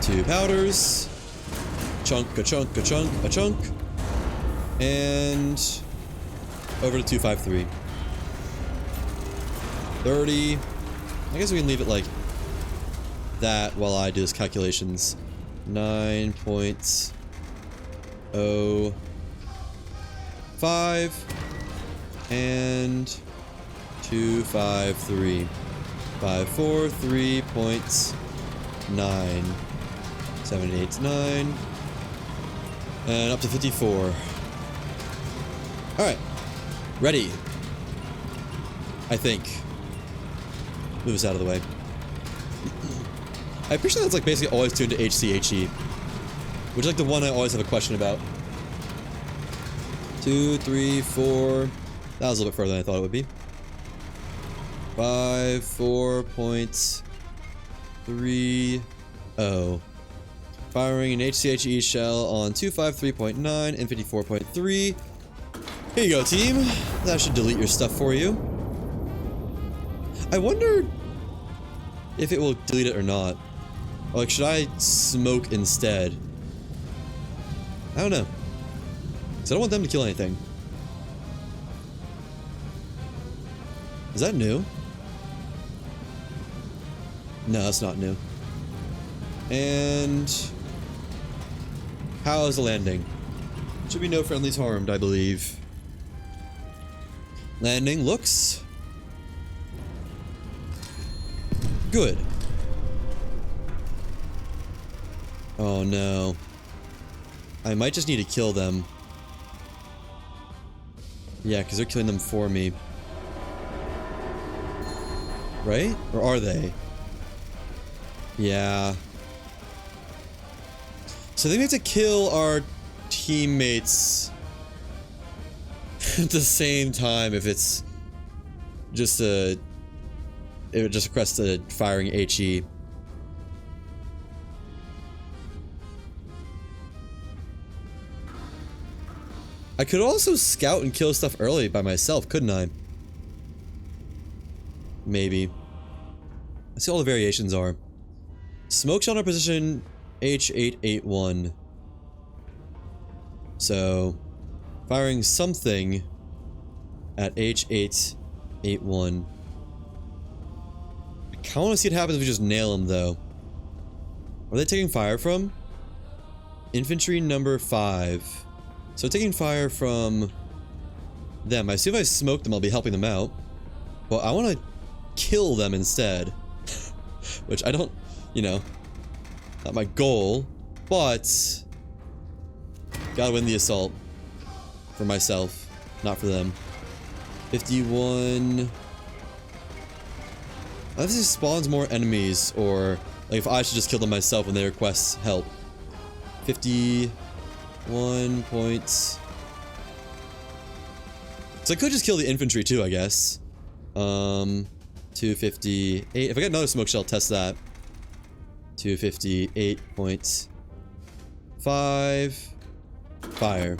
Speaker 1: 2 powders. Chunk, a chunk, a chunk, a chunk. And over to 253. 30. I guess we can leave it like that while I do this calculations. 9.05 and 253. 54, 3.9. 7, 8, 9. And up to 54. Alright. Ready. I think. Move us out of the way. I appreciate that's like basically always tuned to HCHE. Which is like the one I always have a question about. 2, 3, 4. That was a little bit further than I thought it would be. 5, 4.30. Firing an HCHE shell on 253.9 and 54.3. Here you go, team. That should delete your stuff for you. I wonder if it will delete it or not. Or like, should I smoke instead? I don't know. Because I don't want them to kill anything. Is that new? No, that's not new. And how is the landing? Should be no friendlies harmed, I believe. Landing looks good. Oh no. I might just need to kill them. Yeah, because they're killing them for me. Right? Or are they? Yeah. So they have to kill our teammates at the same time if it's just a... If it just requests a firing HE. I could also scout and kill stuff early by myself, couldn't I? Maybe. Let's see what all the variations are. Smoke shell in our position H881. So, firing something at H881. I kinda wanna see what happens if we just nail them though. Where are they taking fire from? Infantry number 5. So taking fire from them. I assume if I smoke them, I'll be helping them out. But I want to kill them instead. Which I don't, you know, not my goal. But gotta win the assault. For myself, not for them. 51. I think this spawns more enemies, or like if I should just kill them myself when they request help. 51 points. So I could just kill the infantry too, I guess. 258. If I get another smoke shell, test that. 258.5. Fire.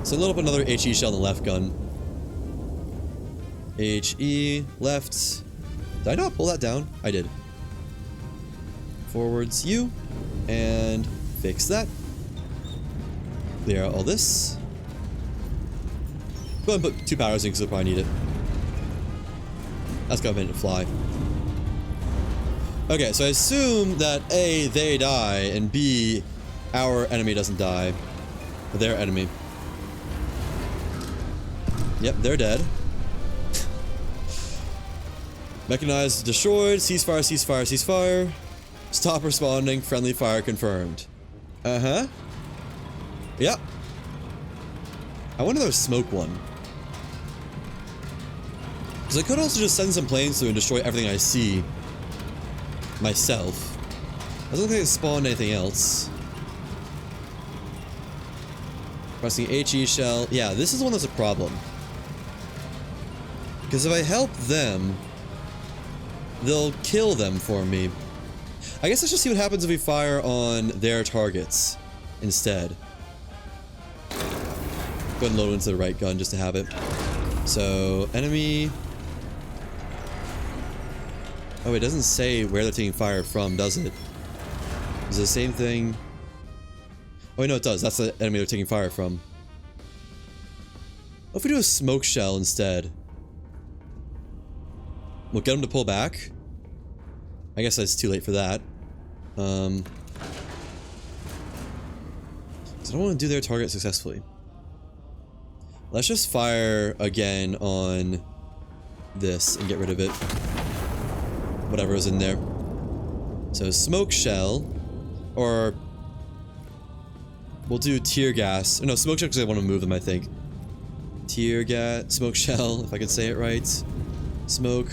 Speaker 1: So load up another HE shell in the left gun. HE, left. Did I not pull that down? I did. Forwards you. And fix that. Clear out all this. Go ahead and put 2 powers in because we'll probably need it. That's got a minute to fly. Okay, so I assume that A, they die, and B, our enemy doesn't die. Or their enemy. Yep, they're dead. Mechanized destroyed. Ceasefire, ceasefire, ceasefire. Stop responding. Friendly fire confirmed. Uh-huh. Yep. I wonder if there's smoke one. Because I could also just send some planes through and destroy everything I see. Myself. I don't think it spawned anything else. Pressing HE shell. Yeah, this is the one that's a problem. Because if I help them, they'll kill them for me. I guess let's just see what happens if we fire on their targets instead. Go ahead and load into the right gun just to have it. So, enemy... Oh, it doesn't say where they're taking fire from, does it? Is it the same thing? Oh, wait, no, it does. That's the enemy they're taking fire from. What if we do a smoke shell instead? We'll get them to pull back. I guess it's too late for that. So I don't want to do their target successfully. Let's just fire again on this and get rid of it. Whatever is in there. So smoke shell, or we'll do tear gas. No, smoke shell because I want to move them, I think. Tear gas, smoke shell, if I can say it right. Smoke.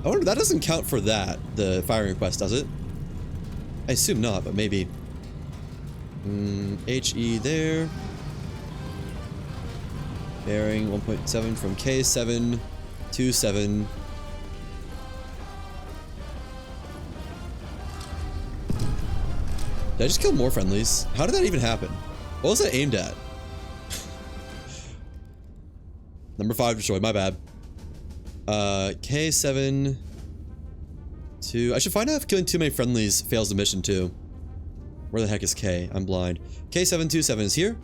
Speaker 1: I wonder, that doesn't count for that, the firing request, does it? I assume not, but maybe. HE there. Bearing 1.7 from K7 to 7. Did I just kill more friendlies? How did that even happen? What was that aimed at? Number 5 destroyed, my bad. K7 to... I should find out if killing too many friendlies fails the mission too. Where the heck is K? I'm blind. K727 is here.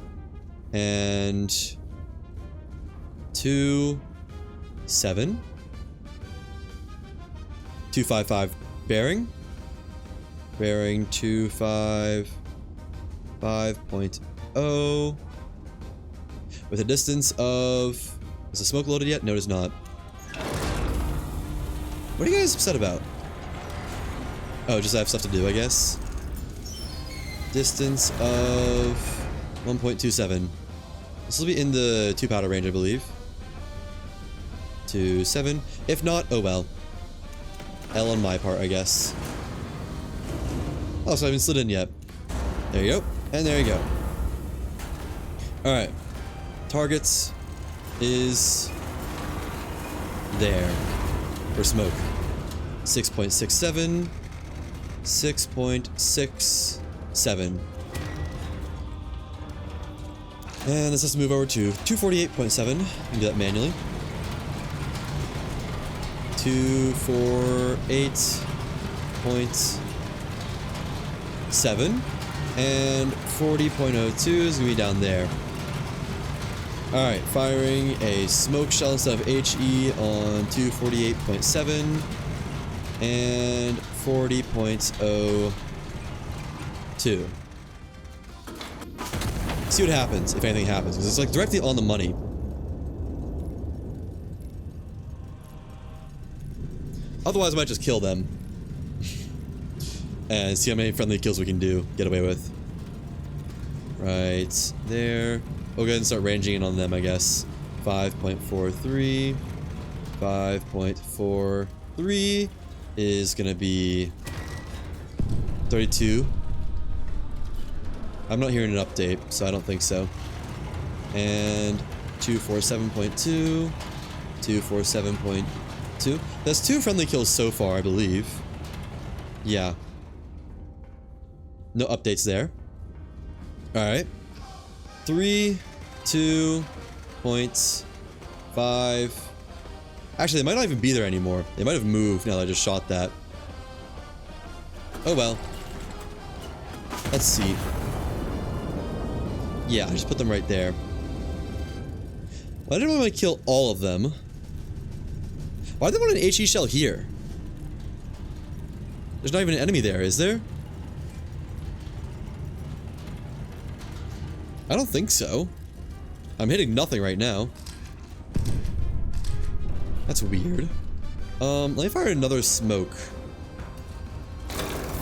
Speaker 1: And... 2... 7. 255 bearing. Bearing 255.0. With a distance of... Is the smoke loaded yet? No, it is not. What are you guys upset about? Oh, just I have stuff to do, I guess. Distance of 1.27. This will be in the 2 powder range, I believe. 2.7. If not, oh well. L on my part, I guess. Oh, so I haven't slid in yet. There you go. And there you go. Alright. Targets is there for smoke. 6.67. 6.67. And this has to move over to 248.7. You can do that manually. 248.7. And 40.02 is going to be down there. Alright, firing a smoke shell instead of HE on 248.7. And 40.02. See what happens, if anything happens, because it's like directly on the money. Otherwise, I might just kill them. And see how many friendly kills we can get away with. Right there. We'll go ahead and start ranging in on them, I guess. 5.43. 5.43 is gonna be 32. I'm not hearing an update, so I don't think so. And 247.2. 247.2. That's 2 friendly kills so far, I believe. Yeah. No updates there. Alright. 3.2.5. Actually, they might not even be there anymore. They might have moved now that I just shot that. Oh well. Let's see. Yeah, I just put them right there. Why didn't I want to kill all of them? Why do they want an HE shell here? There's not even an enemy there, is there? I don't think so. I'm hitting nothing right now. That's weird. Let me fire another smoke.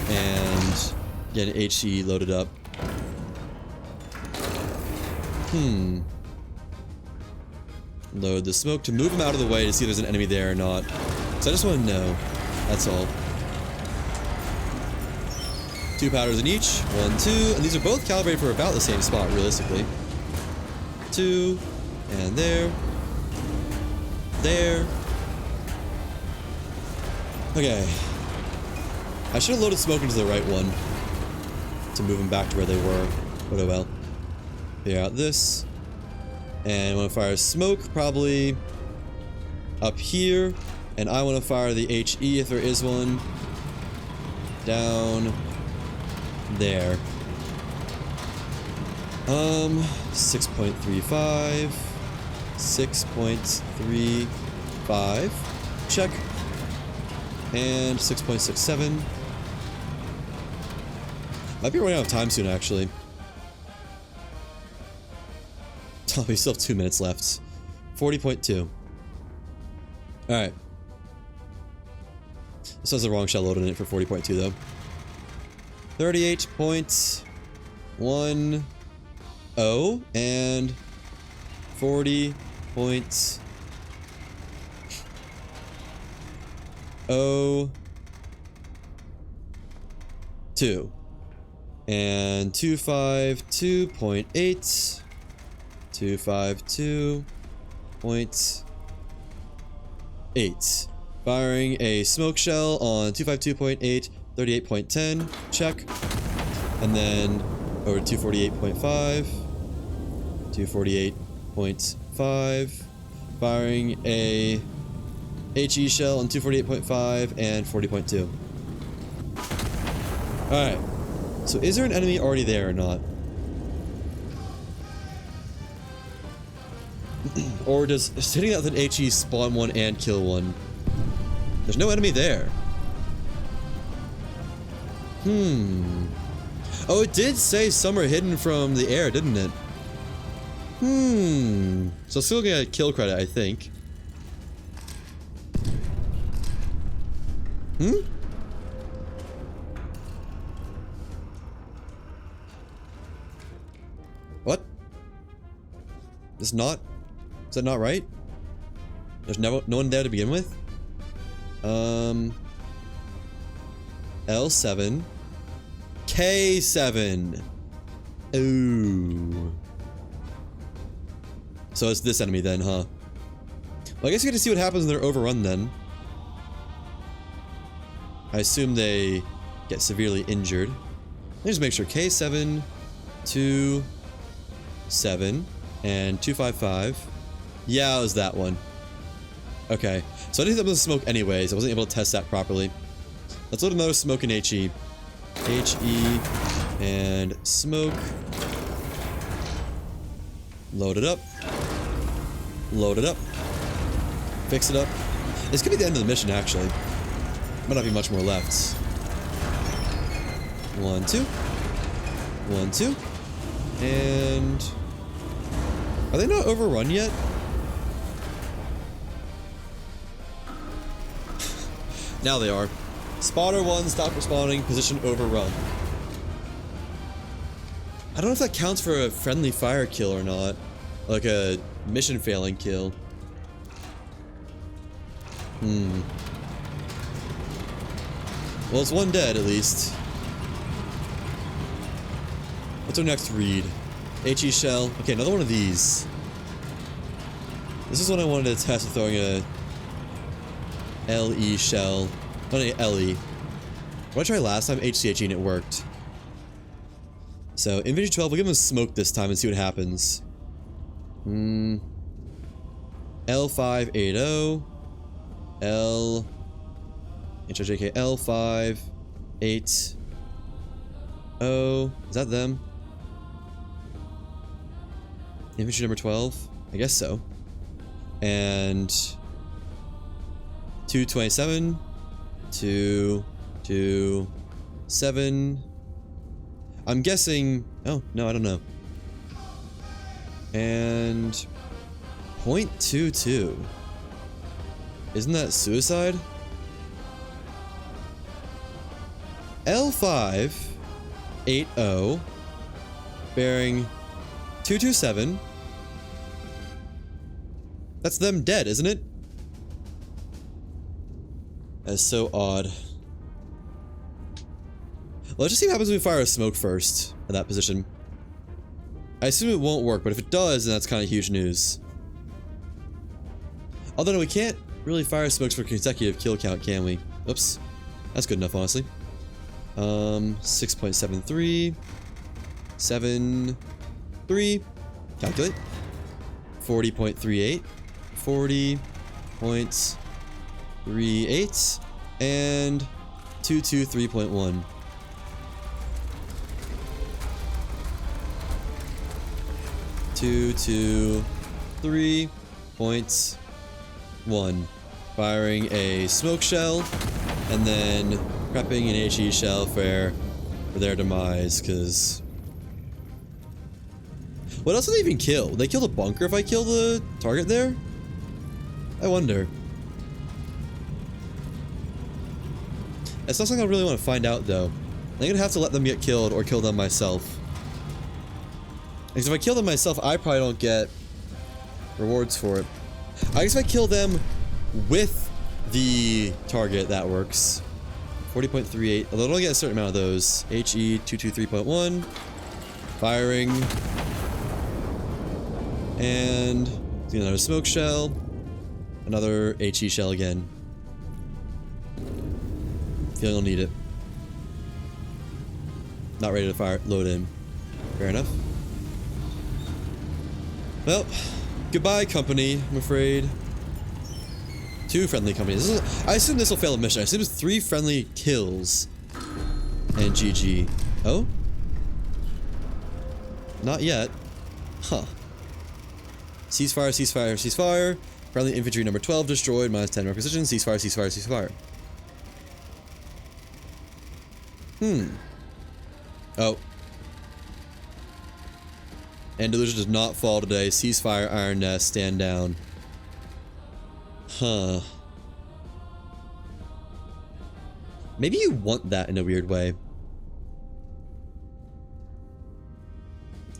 Speaker 1: And get an HE loaded up. Load the smoke to move him out of the way to see if there's an enemy there or not. So I just want to know. That's all. 2 powders in each. 1, 2. And these are both calibrated for about the same spot, realistically. 2. And there. There. Okay. I should have loaded smoke into the right one to move them back to where they were. But oh well. Clear out this. And I want to fire smoke probably up here. And I want to fire the HE if there is one. Down there. 6.35. 6.35. check. And 6.67. Might be running out of time soon, actually. Oh, we still have 2 minutes left. 40.2. Alright. This has the wrong shell loaded in it for 40.2, though. 38.10 and 40.02 and 252.8 252.8 firing a smoke shell on 252.8 38.10 check, and then over 248.5 248.5 firing a HE shell on 248.5 and 40.2. Alright, so is there an enemy already there or not? Or does hitting that with an HE spawn one and kill one? There's no enemy there. Oh, it did say some are hidden from the air, didn't it? So still gonna get kill credit, I think. What? Is that not right? There's no one there to begin with? L7. K7. Ooh. So it's this enemy then, huh? Well, I guess you get to see what happens when they're overrun then. I assume they get severely injured. Let me just make sure. K7, 2, 7, and 255. Yeah, it was that one. Okay. So I didn't hit them with smoke anyways. I wasn't able to test that properly. Let's load another smoke in HE. HE and smoke. Load it up. Load it up. Fix it up. This could be the end of the mission, actually. Might not be much more left. 1, 2. 1, 2. And... are they not overrun yet? Now they are. Spotter 1, stop responding, position overrun. I don't know if that counts for a friendly fire kill or not. Like a mission failing kill. Well, it's one dead at least. What's our next read? HE shell. Okay, another one of these. This is what I wanted to test with throwing a LE shell. Not an LE. What I tried last time, HCHE, and it worked. So, Infinity 12, we'll give him a smoke this time and see what happens. L580. L... HRJK L580. Is that them? Infantry number 12? I guess so. And... 227. 227. I'm guessing... oh, no, I don't know. And... 0.22. Isn't that suicide? L580 bearing 227. That's them dead, isn't it? That's so odd. Let's just see what happens when we fire a smoke first at that position. I assume it won't work, but if it does, then that's kind of huge news. Although no, we can't really fire smokes for consecutive kill count, can we? Oops. That's good enough, honestly. 6.73. 73. Calculate. 40.38. 40.38. And 223.1. 223.1. Firing a smoke shell, and then prepping an HE shell for their demise, because... What else did they even kill? Would they kill the bunker if I kill the target there? I wonder. It's not something I really want to find out, though. I'm gonna have to let them get killed or kill them myself. Because if I kill them myself, I probably don't get rewards for it. I guess if I kill them with the target, that works. 40.38. Although I don't get a certain amount of those. HE 223.1. Firing. And another smoke shell. Another HE shell again. Feeling I'll need it. Not ready to fire load in. Fair enough. Well, goodbye company, I'm afraid. 2 friendly companies. I assume this will fail a mission. I assume it's 3 friendly kills. And GG. Oh? Not yet. Huh. Ceasefire, ceasefire, ceasefire. Friendly infantry number 12 destroyed. Minus 10 requisition. Ceasefire, ceasefire, ceasefire. Oh. Andalusia does not fall today. Ceasefire, Iron Nest, stand down. Huh. Maybe you want that in a weird way.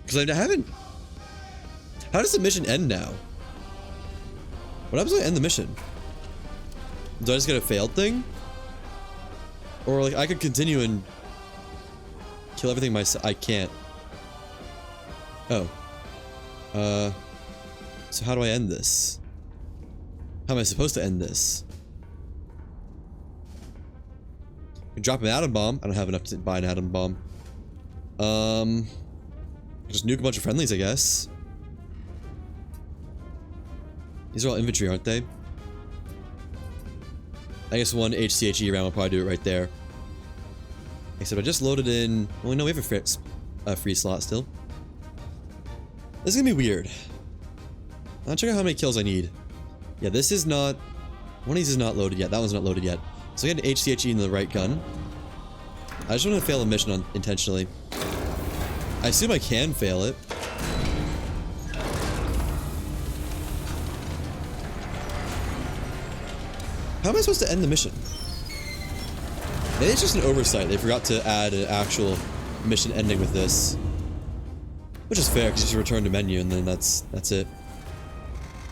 Speaker 1: Because I haven't... How does the mission end now? What happens when I end the mission? Do I just get a failed thing? Or like I could continue and kill everything myself. I can't. Oh. So how do I end this? How am I supposed to end this? Drop an atom bomb. I don't have enough to buy an atom bomb. Just nuke a bunch of friendlies, I guess. These are all infantry, aren't they? I guess one HCHE round will probably do it right there. Except I just loaded in... Well, no, we have a free slot still. This is gonna be weird. I'll check out how many kills I need. Yeah, this is not... One of these is not loaded yet. That one's not loaded yet. So I get an HCHE in the right gun. I just want to fail a mission intentionally. I assume I can fail it. How am I supposed to end the mission? Maybe it's just an oversight. They forgot to add an actual mission ending with this. Which is fair, because you just return to menu and then that's it.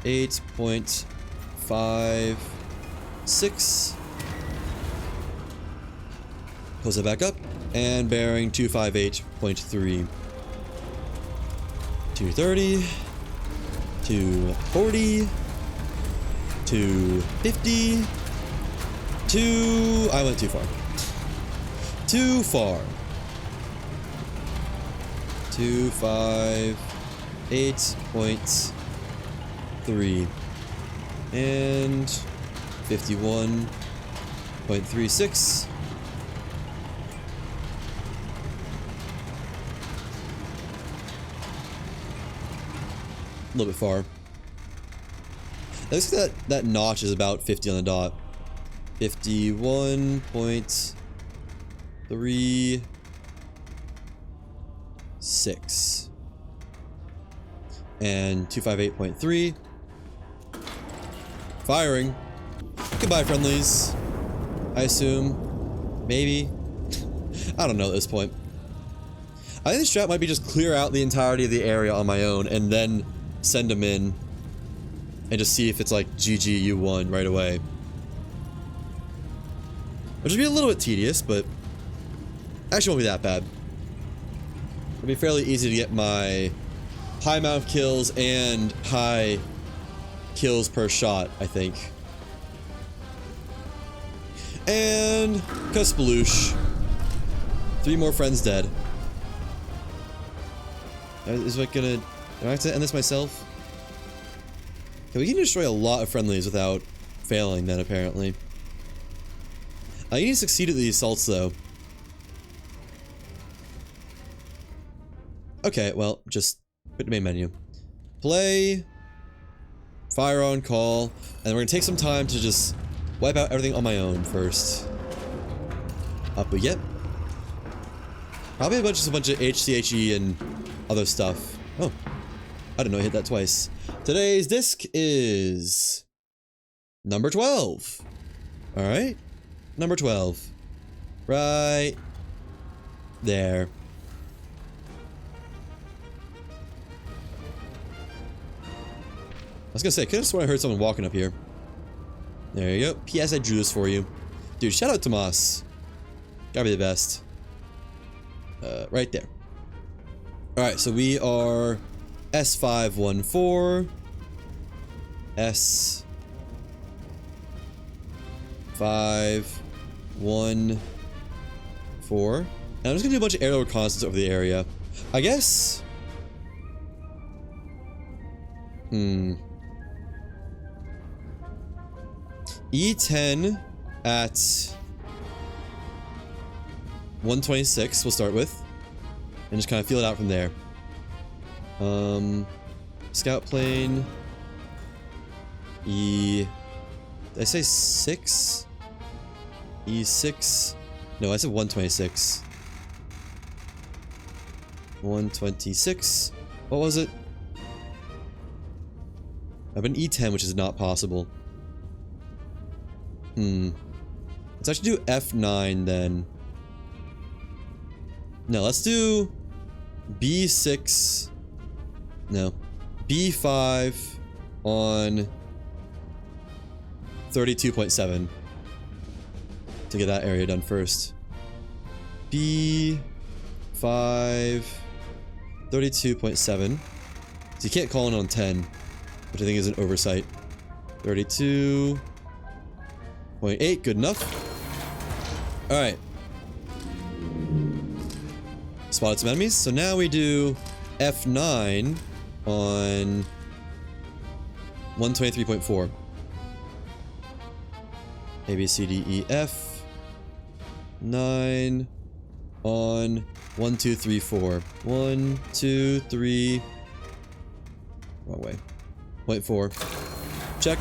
Speaker 1: 8.56. Close it back up. And bearing 258.3. 230. 240. 250. I went too far. Too far. 258.3 and 51.36. A little bit far. Looks like that notch is about 50 on the dot. 51.36 and 258.3. Firing. Goodbye, friendlies. I assume. Maybe. I don't know at this point. I think the strat might be just clear out the entirety of the area on my own and then send them in and just see if it's like GG, you won right away. Which would be a little bit tedious, but actually won't be that bad. It'll be fairly easy to get my high amount of kills and high kills per shot, I think. And kasploosh. 3 more friends dead. Is it gonna... Do I have to end this myself? Okay, we can destroy a lot of friendlies without failing then, apparently. I need to succeed at the assaults, though. Okay, well, just put the main menu. Play Fire on call. And we're gonna take some time to just wipe out everything on my own first. Up we get. Probably just a bunch of HCHE and other stuff. Oh. I didn't know I hit that twice. Today's disc is number 12. Alright. Number 12. Right there. I was gonna say, I could have sworn I heard someone walking up here. There you go. P.S. I drew this for you. Dude, shout out to Moss. Gotta be the best. Right there. Alright, so we are S514. S514. And I'm just gonna do a bunch of aerial reconnaissance over the area. I guess. E10 at 126 we'll start with. And just kind of feel it out from there. Scout plane. Did I say 6? E6. No, I said 126. 126. What was it? I have an E10, which is not possible. Let's actually do F9 then. No, let's do B6. No. B5 on 32.7 to get that area done first. B5 32.7. So you can't call in on 10, which I think is an oversight. 32.8, good enough. Alright. Spotted some enemies. So now we do F9 on 123.4. A, B, C, D, E, F. 9 on 1, 2, 3, 4. 1, 2, 3. Wrong way. 0.4. Check.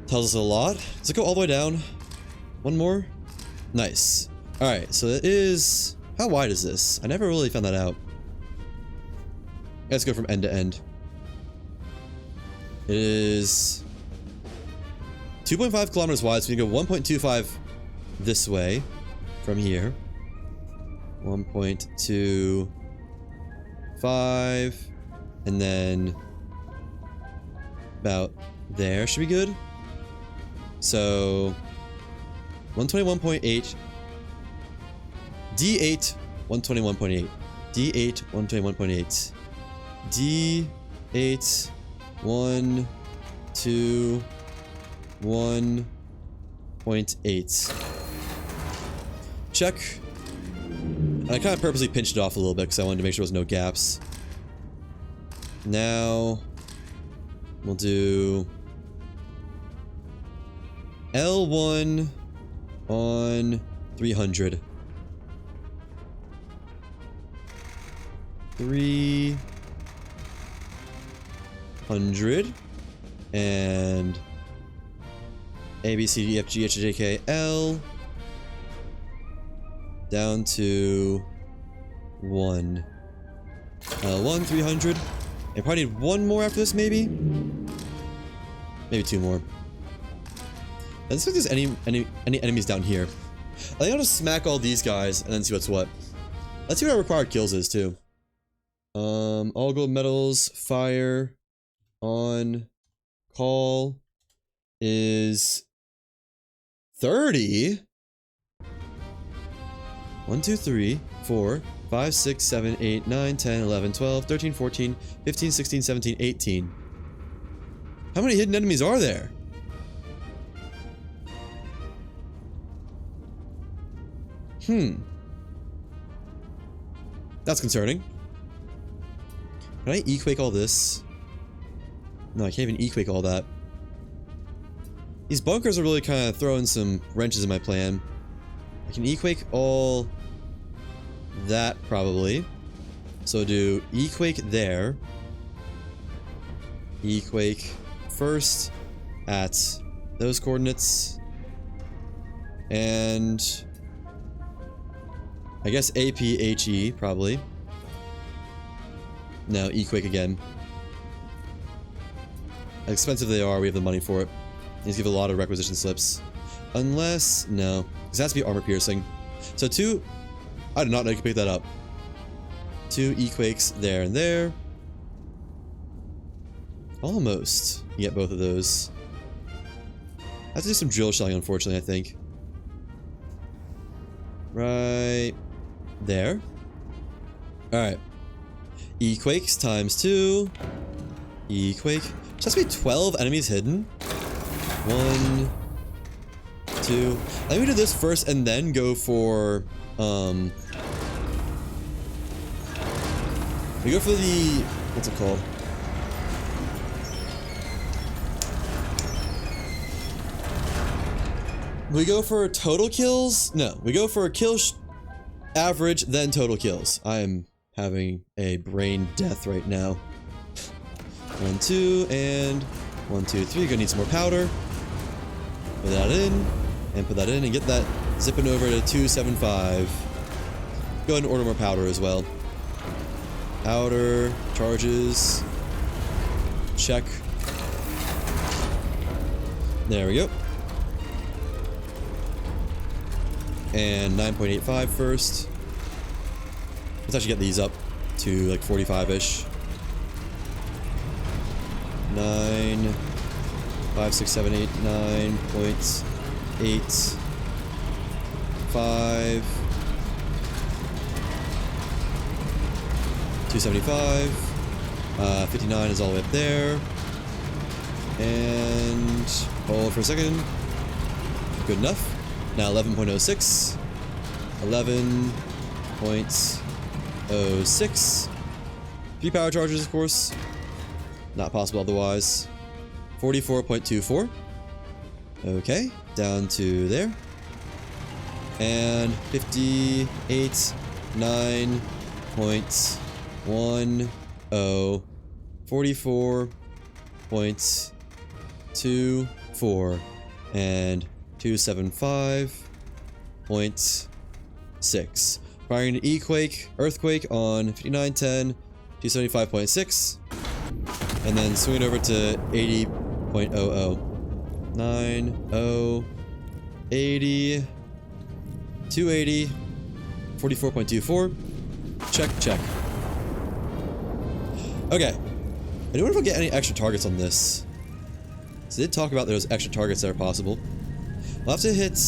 Speaker 1: Tells us a lot. Does it go all the way down? One more? Nice. Alright, so it is... How wide is this? I never really found that out. Let's go from end to end. It is 2.5 kilometers wide, so we can go 1.25 this way from here. 1.25 and then about there should be good. So 121.8 D8 121.8 D8 121.8 D8 1 2 1.8. Check. And I kind of purposely pinched it off a little bit because I wanted to make sure there was no gaps. Now we'll do L1 on 300. 300 and A, B, C, D, F, G, H, J, K, L down to 1. L1 300. I probably need one more after this, maybe. Maybe two more. Let's see if there's any enemies down here. I think I'll just smack all these guys and then see what's what. Let's see what our required kills is too. All gold medals, fire, on, call is 30. 1, 2, 3, 4, 5, 6, 7, 8, 9, 10, 11, 12, 13, 14, 15, 16, 17, 18. How many hidden enemies are there? That's concerning. Can I E-Quake all this? No, I can't even E-Quake all that. These bunkers are really kind of throwing some wrenches in my plan. I can E-Quake all that, probably. So do E-Quake there. E-Quake first at those coordinates. And I guess APHE probably. No, E-Quake again. As expensive they are, we have the money for it. These give a lot of requisition slips. Unless, no. This has to be armor piercing. So 2, I did not know you could pick that up. 2 E-Quakes there and there. Almost. You get both of those. I have to do some drill shelling, unfortunately, I think. Right there. Alright. E-Quakes times 2. E-Quake. Just has to be 12 enemies hidden. 1, 2. Let me do this first and then go for, we go for the, what's it called? We go for total kills? No, we go for kill average, then total kills. I am having a brain death right now. 1, 2, and 1, 2, 3. Gonna need some more powder. Put that in, and put that in, and get that zipping over to 275. Go ahead and order more powder as well. Powder, charges. Check. There we go. And 9.85 first. Let's actually get these up to like 45-ish. 9, 5, 6, 7, 8, 9.8, 5, 275, 59 is all the way up there. And hold for a second. Good enough. Now 11.06, 11.06. 3 power charges, of course. Not possible otherwise. 44.24. Okay, down to there. And 58, 9.10, 44.24, and 275.6. Firing an E-Quake, Earthquake on 5910, 275.6. And then swing it over to 80.00. 90, 80, 280, 44.24. Check, check. Okay. I don't know if we'll get any extra targets on this. So they did talk about those extra targets that are possible. We'll have to hit...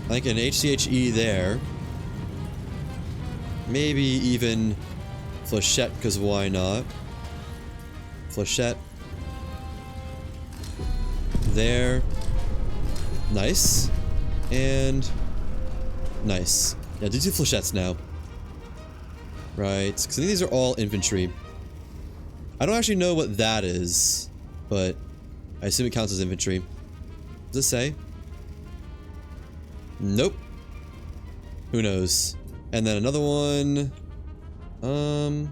Speaker 1: like an HCHE there. Maybe even Flechette, because why not? Flechette. There. Nice. And... nice. Yeah, do 2 Flechettes now. Right, because I think these are all infantry. I don't actually know what that is, but I assume it counts as infantry. Does it say? Nope. Who knows? And then another one. I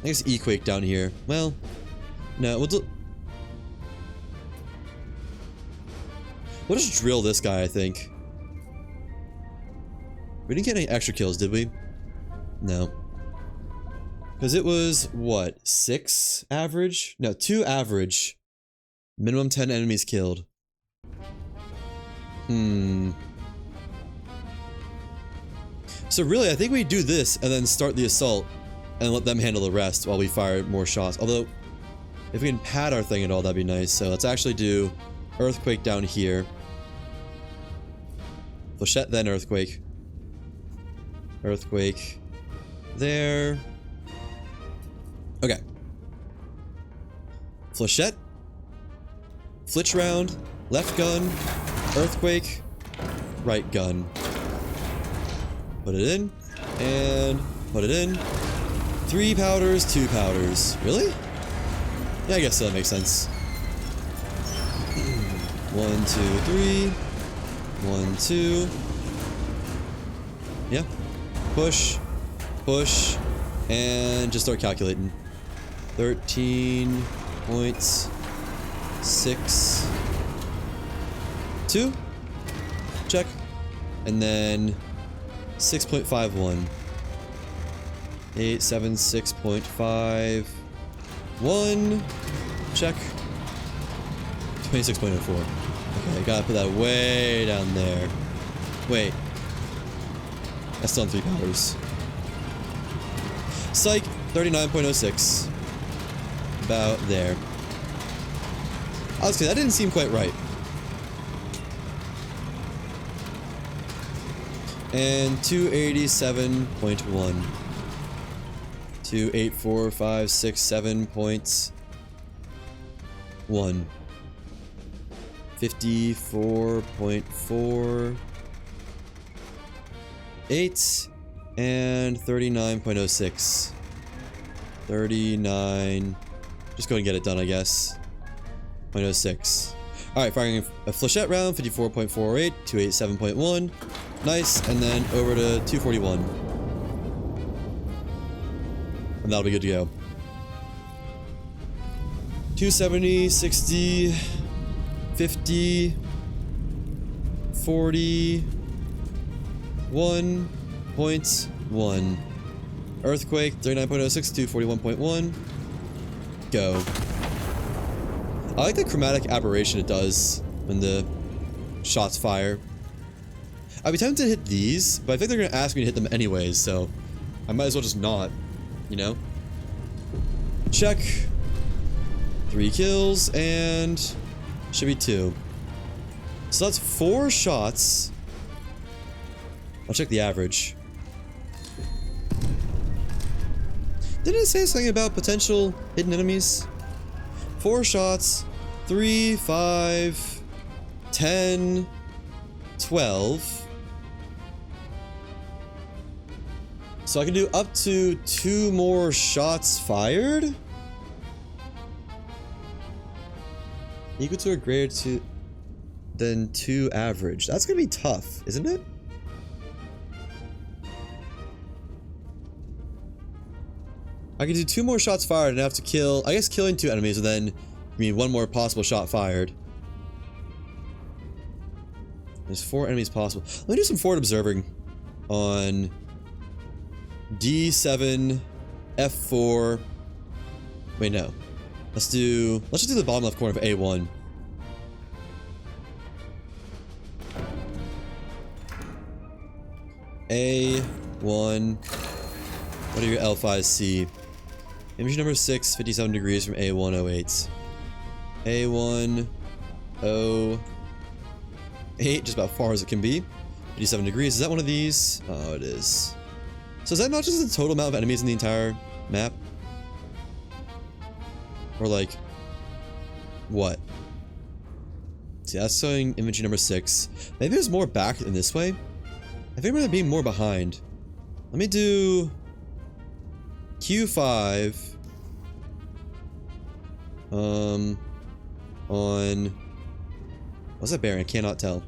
Speaker 1: guess E-Quake down here. Well, no, we'll just drill this guy, I think. We didn't get any extra kills, did we? No. Because it was, what, 6 average? No, 2 average. Minimum 10 enemies killed. So really, I think we do this and then start the assault and let them handle the rest while we fire more shots. Although, if we can pad our thing at all, that'd be nice. So let's actually do Earthquake down here. Flechette, then Earthquake. Earthquake. There. Okay. Flechette. Flitch round. Left gun. Earthquake. Right gun. Put it in. And put it in. 3 powders, 2 powders. Really? Yeah, I guess that makes sense. 1, 2, 3. 1, 2. Yeah. Push. Push. And just start calculating. 13.62. Check. And then 6.51. 876.51. Check. 26.04. Okay, gotta put that way down there. Wait. That's still on 3 powers. Psych. 39.06. About there. I was kidding, that didn't seem quite right. And 287.1. 284.567.1. 54.4. 8 and 39.06. 39. Just go and get it done, I guess. 0.06. Alright, firing a flechette round, 54.48, 287.1. Nice, and then over to 241. And that'll be good to go. 270, 60, 50, 40, 1.1. Earthquake, 39.06, 241.1. Go. I like the chromatic aberration it does when the shots fire. I'd be tempted to hit these, but I think they're going to ask me to hit them anyways, so I might as well just not, you know? Check. 3 kills, and should be 2. So that's 4 shots. I'll check the average. Didn't it say something about potential hidden enemies? 4 shots, 3, 5, 10, 12. So I can do up to 2 more shots fired? Equal to or greater to than 2 average. That's gonna be tough, isn't it? I can do 2 more shots fired and have to kill, I guess killing 2 enemies and then, I mean, 1 more possible shot fired. There's 4 enemies possible. Let me do some forward observing on D7, F4. Wait, no. Let's just do the bottom left corner of A1. A1. What are your L5 C? Image number 6, 57 degrees from A108. A108, just about far as it can be. 57 degrees. Is that one of these? Oh, it is. So is that not just the total amount of enemies in the entire map? Or like, what? See, that's showing imagery number 6. Maybe there's more back than this way. I think I'm gonna be more behind. Let me do Q5 on what's that bearing? I cannot tell.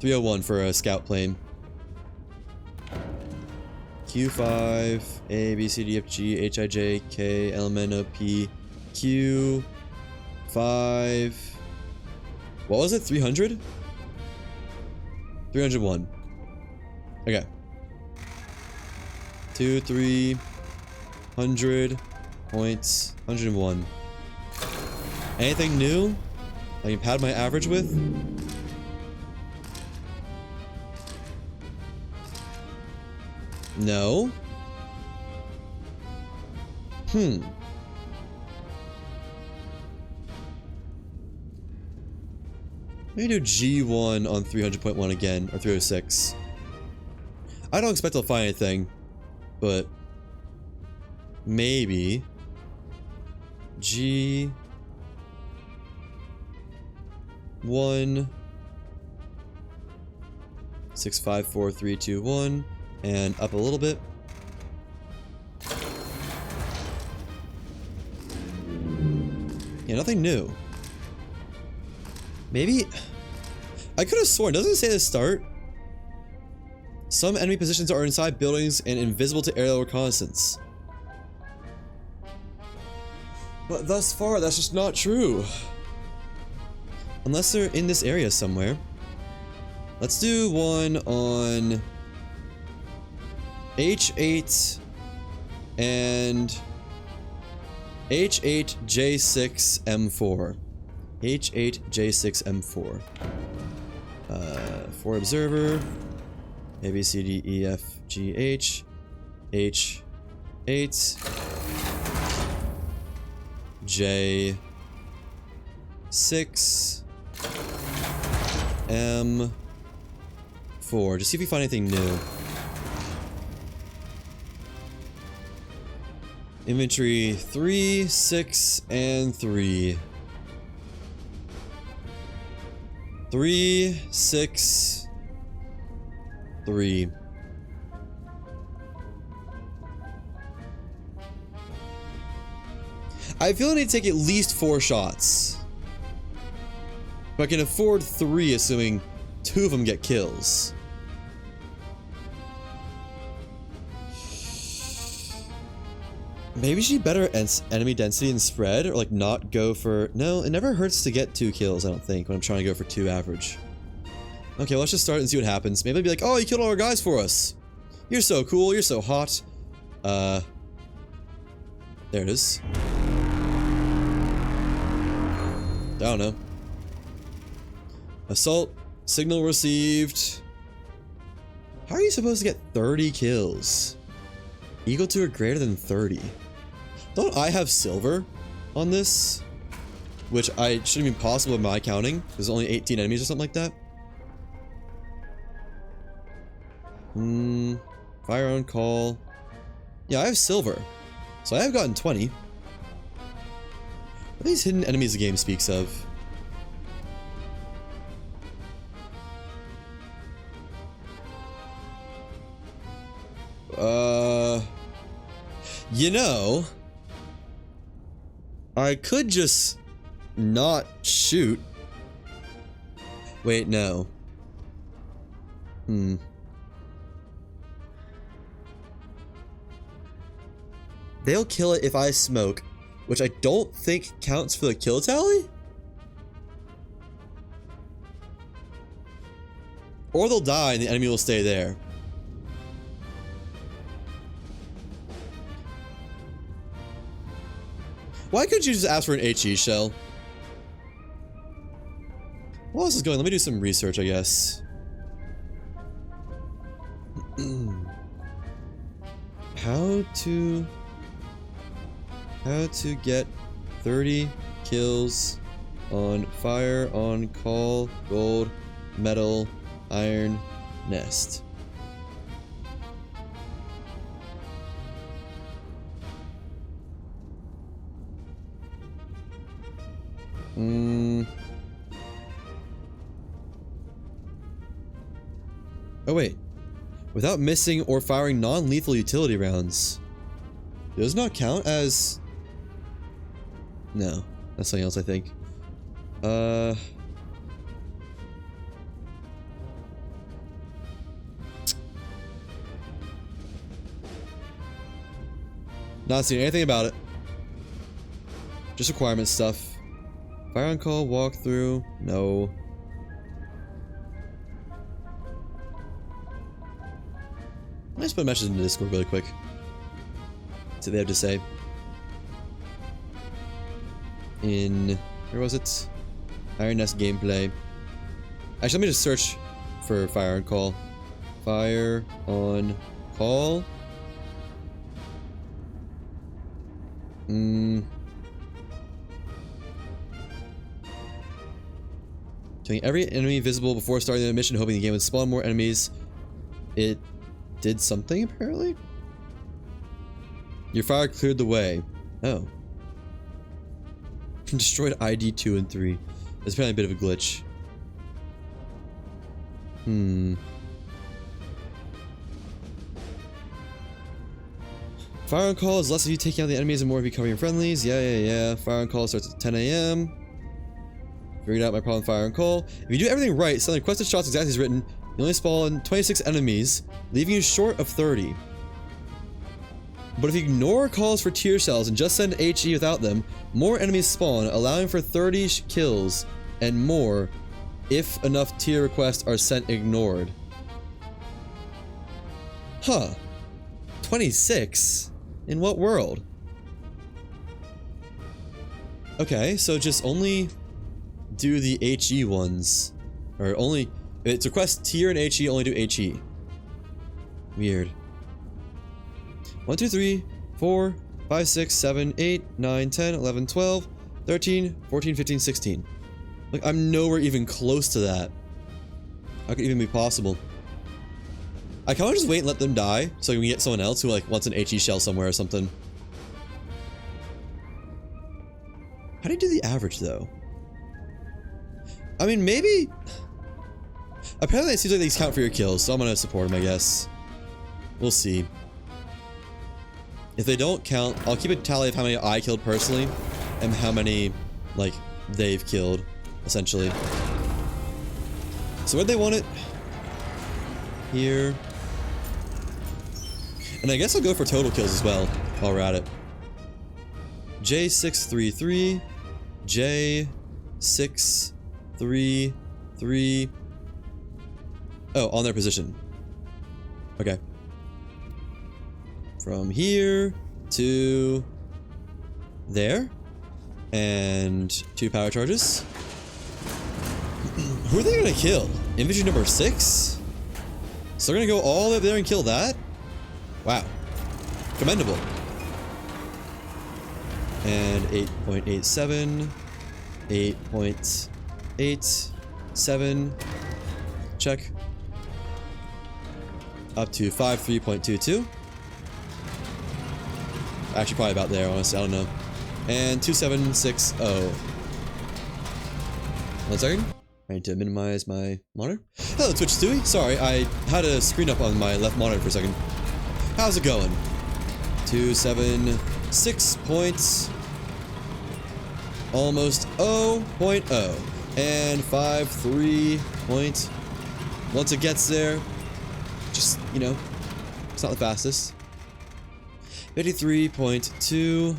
Speaker 1: 301 for a scout plane. Q5 A B C D F G H I J K L M N O P Q 5. What was it? 300? 301. Okay. 2, 300 points. 101. Anything new I can pad my average with? No. Let me do G1 on 300.1 again, or 306. I don't expect to find anything, but maybe G1 6, 5, 4, 3, 2, 1, and up a little bit. Yeah, nothing new. Maybe I could have sworn, doesn't it say at the start? Some enemy positions are inside buildings and invisible to aerial reconnaissance. But thus far, that's just not true. Unless they're in this area somewhere. Let's do one on H8 and H8J6M4. H8J6M4. For observer. A, B, C, D, E, F, G, H. H8. J6. M4. Just see if we find anything new. Inventory 3, 6, and 3. 3, 6, 3. I feel I need to take at least 4 shots. But I can afford 3, assuming 2 of them get kills. Maybe she'd better enemy density and spread, or like not go for... No, it never hurts to get 2 kills, I don't think, when I'm trying to go for 2 average. Okay, let's just start and see what happens. Maybe I'll be like, oh, you killed all our guys for us. You're so cool, you're so hot. There it is. I don't know. Assault. Signal received. How are you supposed to get 30 kills? Equal to or greater than 30? Don't I have silver on this? Which I shouldn't be possible in my counting. There's only 18 enemies or something like that. Fire on call. Yeah, I have silver. So I have gotten 20. What are these hidden enemies the game speaks of? You know, I could just not shoot. Wait, no. They'll kill it if I smoke, which I don't think counts for the kill tally? Or they'll die and the enemy will stay there. Why couldn't you just ask for an HE shell? What else is going on? Let me do some research, I guess. How to get 30 kills on fire on call, gold, metal, iron, nest. Oh wait. Without missing or firing non-lethal utility rounds. Does not count as... No. That's something else, I think. Not seeing anything about it. Just requirement stuff. Fire on call, walkthrough. No. Let's put a message in the Discord really quick. See what they have to say. In... where was it? Iron Nest gameplay. Actually, let me just search for Fire on Call. Fire on Call. Killing every enemy visible before starting the mission, hoping the game would spawn more enemies. It did something, apparently? Your fire cleared the way. Oh. Destroyed ID 2 and 3. It's apparently a bit of a glitch. Fire on call is less of you taking out the enemies and more of you covering your friendlies. Yeah. Fire on call starts at 10 AM. Figured out my problem with fire and coal. If you do everything right, selling requested shots exactly as written, you only spawn 26 enemies, leaving you short of 30. But if you ignore calls for tier shells and just send HE without them, more enemies spawn, allowing for 30 kills and more if enough tier requests are sent ignored. Huh. 26? In what world? Okay, so just only do the HE ones. Or only, if it's request tier and HE, only do HE. Weird. 1, 2, 3, 4, 5, 6, 7, 8, 9, 10, 11, 12, 13, 14, 15, 16. Like, I'm nowhere even close to that. How could it even be possible? I kind of just wait and let them die, so we can get someone else who, like, wants an HE shell somewhere or something. How do you do the average, though? I mean, maybe... Apparently it seems like these count for your kills, so I'm gonna support them, I guess. We'll see. If they don't count, I'll keep a tally of how many I killed personally, and how many, like, they've killed, essentially. So where'd they want it? Here. And I guess I'll go for total kills as well, while we're at it. J633, J633. Oh, on their position. Okay. From here to there. And 2 power charges. Who are they gonna kill? Infantry number 6? So they're gonna go all the way up there and kill that? Wow. Commendable. And 8.87. 8.87. Check. Up to 53.22. Actually, probably about there, honestly. I don't know. And 2760. 1 second. I need to minimize my monitor. Hello, Twitch Stewie. Sorry, I had a screen up on my left monitor for a second. How's it going? 276 points. Almost 0.0. And 53 point. Once it gets there, just, you know, it's not the fastest. 53.22.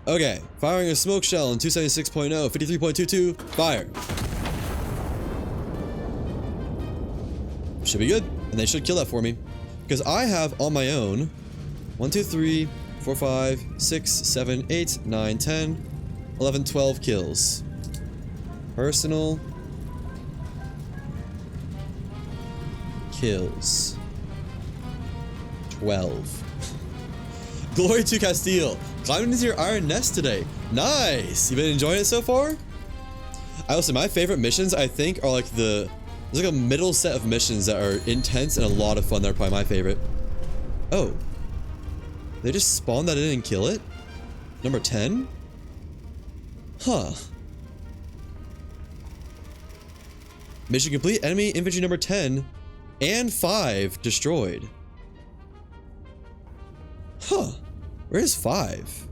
Speaker 1: Okay, firing a smoke shell in 276.0, 53.22, fire. Should be good, and they should kill that for me. Because I have on my own 1, 2, 3, 4, 5, 6, 7, 8, 9, 10, 11, 12 kills. Personal kills. 12. Glory to Castile. Climbing into your iron nest today. Nice. You been enjoying it so far? I will say my favorite missions, I think, are like there's like a middle set of missions that are intense and a lot of fun. They're probably my favorite. Oh. They just spawn that in and kill it? Number 10? Huh. Mission complete. Enemy infantry number 10 and 5 destroyed. Huh. Where's 5?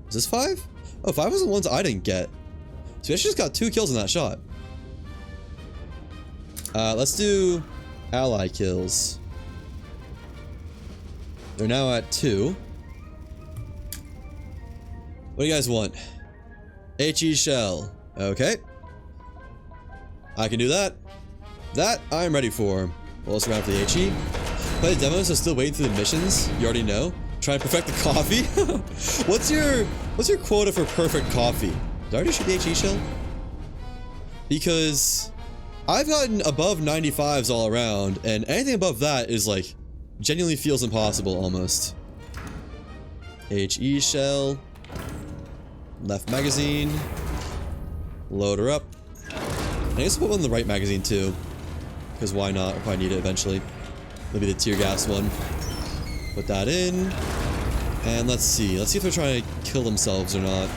Speaker 1: Is this 5? Oh, 5 was the ones I didn't get. So we actually just got 2 kills in that shot. Let's do ally kills. They're now at 2. What do you guys want? HE shell. Okay. I can do that. That I'm ready for. We'll also round for the HE. Play the demos, so still waiting through the missions. You already know. Try and perfect the coffee. What's your quota for perfect coffee? Did I already shoot the HE shell? Because I've gotten above 95s all around, and anything above that is like genuinely feels impossible almost. HE shell. Left magazine. Load her up. I guess we'll put one in the right magazine too. Because why not? I'll probably need it eventually. Maybe the tear gas one. Put that in. And let's see. Let's see if they're trying to kill themselves or not.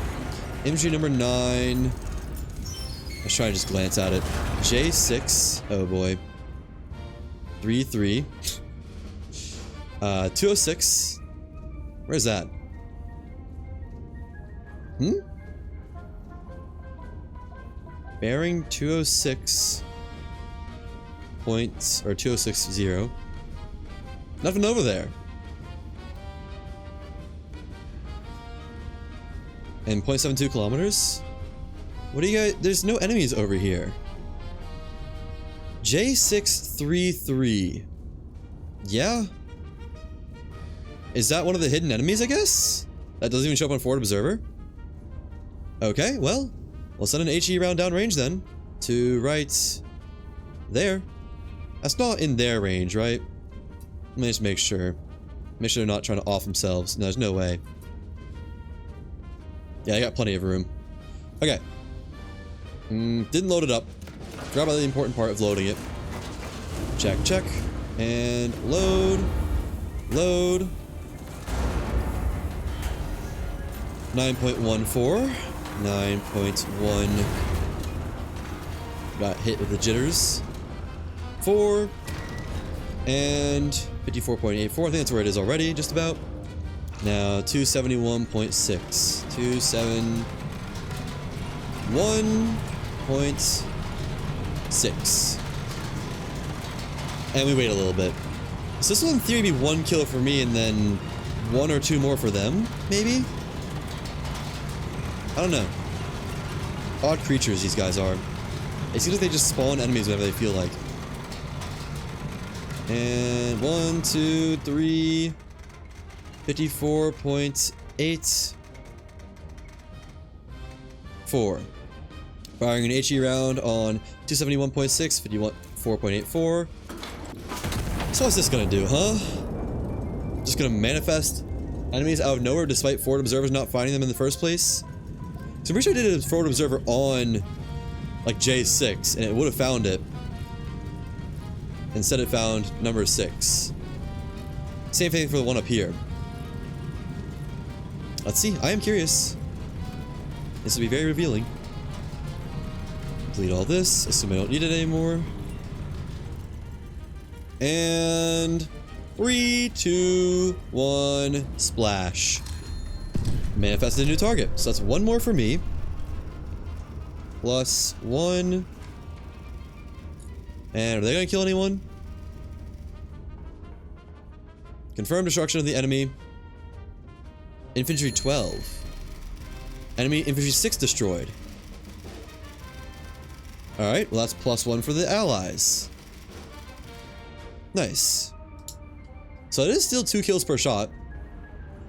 Speaker 1: Infantry number 9. Let's try and just glance at it. J6. Oh boy. 3-3. 206. Where's that? Hmm? Bearing 206 points, or 2060. Nothing over there. And 0.72 kilometers? What do you guys, there's no enemies over here. J633. Yeah? Is that one of the hidden enemies, I guess? That doesn't even show up on Forward Observer? Okay, well, we'll send an HE round downrange then. To right there. That's not in their range, right? Let me just make sure. Make sure they're not trying to off themselves. No, there's no way. Yeah, I got plenty of room. Okay. Didn't load it up. Forgot about the important part of loading it. Check, check. And load. Load. 9.14. 9.1. Got hit with the jitters. 4. And 54.84. I think that's where it is already, just about. Now 271.6. 271.6. And we wait a little bit. So this will in theory be 1 kill for me and then 1 or 2 more for them, maybe? I don't know. Odd creatures these guys are. It seems like they just spawn enemies whenever they feel like. And 1, 2, 3, 54.8, 4. Firing an HE round on 271.6, 54.84. So what's this gonna do, huh? Just gonna manifest enemies out of nowhere despite forward observers not finding them in the first place? So I'm pretty sure I did a forward observer on like J6 and it would have found it. Instead it found number 6. Same thing for the one up here. Let's see, I am curious. This will be very revealing. Delete all this, assume I don't need it anymore. And 3, 2, 1, splash. Manifested a new target. So that's 1 more for me. Plus 1. And are they gonna kill anyone? Confirm destruction of the enemy. Infantry 12. Enemy infantry 6 destroyed. Alright, well that's plus 1 for the allies. Nice. So it is still 2 kills per shot.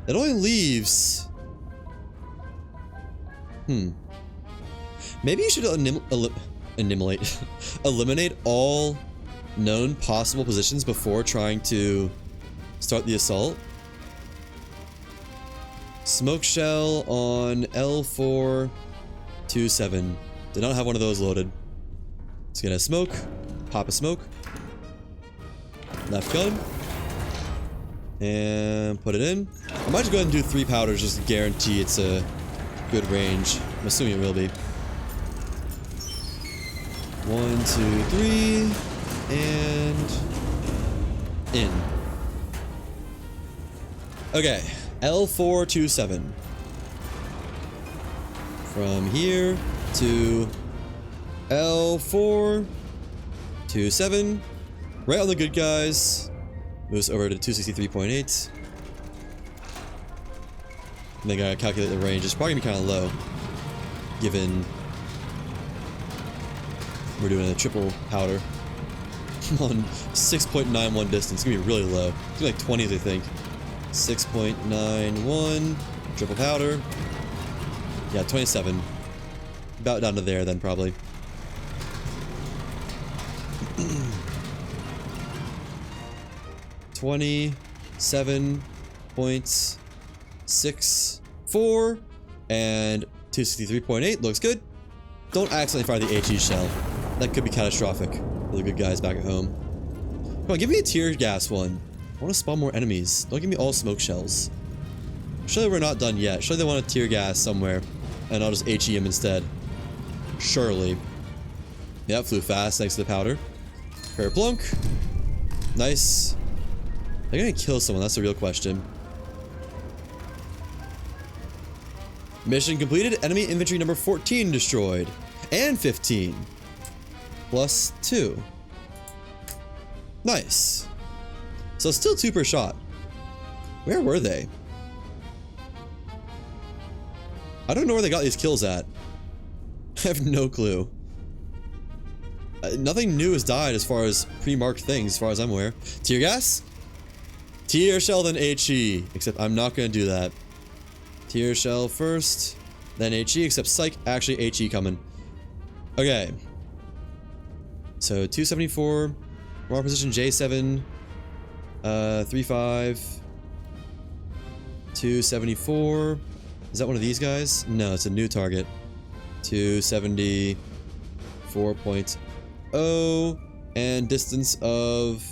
Speaker 1: It only leaves... Maybe you should eliminate all known possible positions before trying to start the assault. Smoke shell on L427. Did not have one of those loaded. It's gonna smoke. Pop a smoke. Left gun. And put it in. I might just go ahead and do 3 powders just to guarantee it's a good range. I'm assuming it will be. 1, 2, 3. And... in. Okay. L427. From here to L427. Right on the good guys. Moves over to 263.8. And then gotta calculate the range. It's probably gonna be kind of low. Given we're doing a triple powder. On 6.91 distance. It's gonna be really low. It's gonna be like 20s, I think. 6.91. Triple powder. Yeah, 27. About down to there then, probably. $27.64 and 263.8 looks good. Don't accidentally fire the HE shell. That could be catastrophic for the good guys back at home. Come on, give me a tear gas one. I want to spawn more enemies. Don't give me all smoke shells. Surely we're not done yet. Surely they want a tear gas somewhere. And I'll just HE him instead. Surely. Yeah, flew fast thanks to the powder. Kerplunk. Nice. They're gonna kill someone, that's the real question. Mission completed. Enemy infantry number 14 destroyed. And 15. Plus 2. Nice. So still 2 per shot. Where were they? I don't know where they got these kills at. I have no clue. Nothing new has died as far as pre-marked things, as far as I'm aware. Tear gas? Tear shell, then HE. Except I'm not going to do that. Tear shell first, then HE, except psych, actually HE coming. Okay. So 274, more position J7, 35, 274. Is that one of these guys? No, it's a new target. 274.0 and distance of.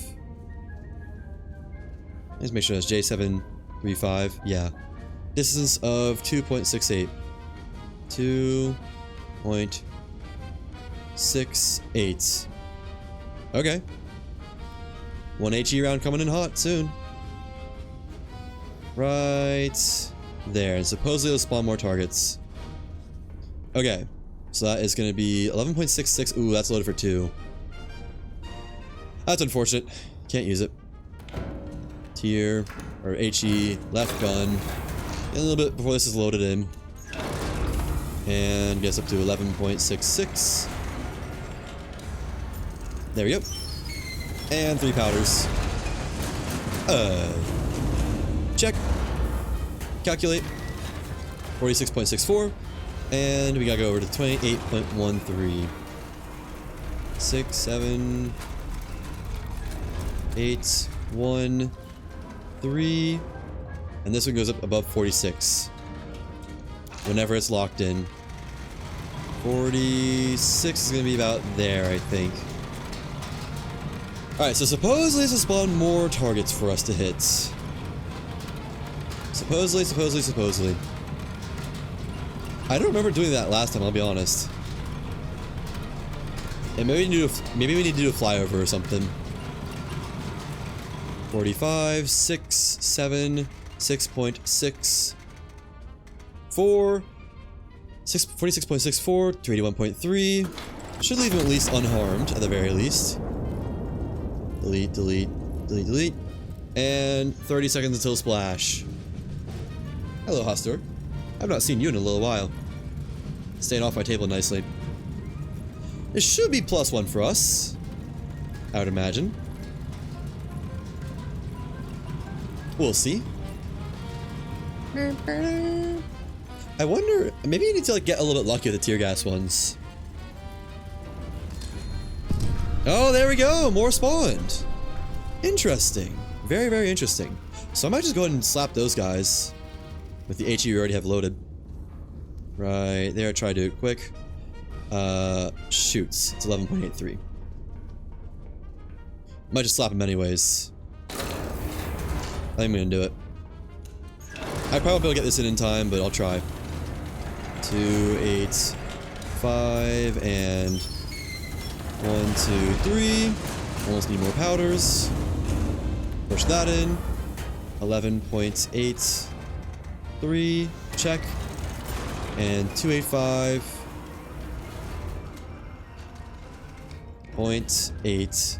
Speaker 1: Let's make sure that's J735. Yeah. Distance of 2.68. 2.68. Okay. 1 HE round coming in hot soon. Right there. And supposedly it'll spawn more targets. Okay. So that is going to be 11.66. Ooh, that's loaded for 2. That's unfortunate. Can't use it. Tier, or HE, left gun. A little bit before this is loaded in. And gets up to 11.66. There we go. And 3 powders. Check. Calculate. 46.64. And we gotta go over to 28.13. 6, 7, 8, 1, 3. And this one goes up above 46. Whenever it's locked in. 46 is gonna be about there, I think. Alright, so supposedly this will spawn more targets for us to hit. Supposedly. I don't remember doing that last time, I'll be honest. And maybe we need to do a flyover or something. 45, 6, 7, 6.6, 4, 46.64, 381.3. Should leave him at least unharmed, at the very least. Delete, delete, delete, delete. And 30 seconds until splash. Hello, Hostor. I've not seen you in a little while. Staying off my table nicely. It should be +1 for us, I would imagine. We'll see. I wonder, maybe you need to like get a little bit lucky with the tear gas ones. Oh, there we go, more spawned. Interesting. Very, very interesting. So I might just go ahead and slap those guys with the HE we already have loaded. Right there, try to do it quick. Shoots, it's 11.83. Might just slap him anyways. I think I'm gonna do it. I probably won't be able to get this in time, but I'll try. 2, 8, 5, and 1, 2, 3. Almost need more powders. Push that in. 11.83. Check. And 285.8.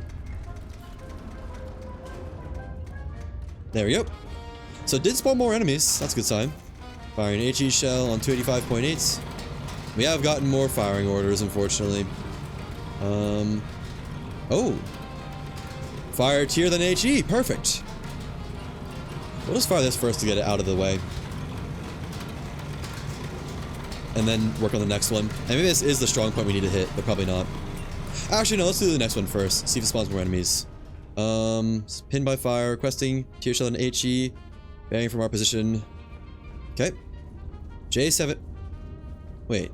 Speaker 1: There we go. So it did spawn more enemies. That's a good sign. Firing HE shell on 285.8. We have gotten more firing orders, unfortunately. Oh. Fire tier than HE. Perfect. We'll just fire this first to get it out of the way. And then work on the next one. And maybe this is the strong point we need to hit, but probably not. Actually, no, let's do the next one first. See if it spawns more enemies. Pinned by fire, requesting tier shell and HE. Bearing from our position. Okay. J7. Wait.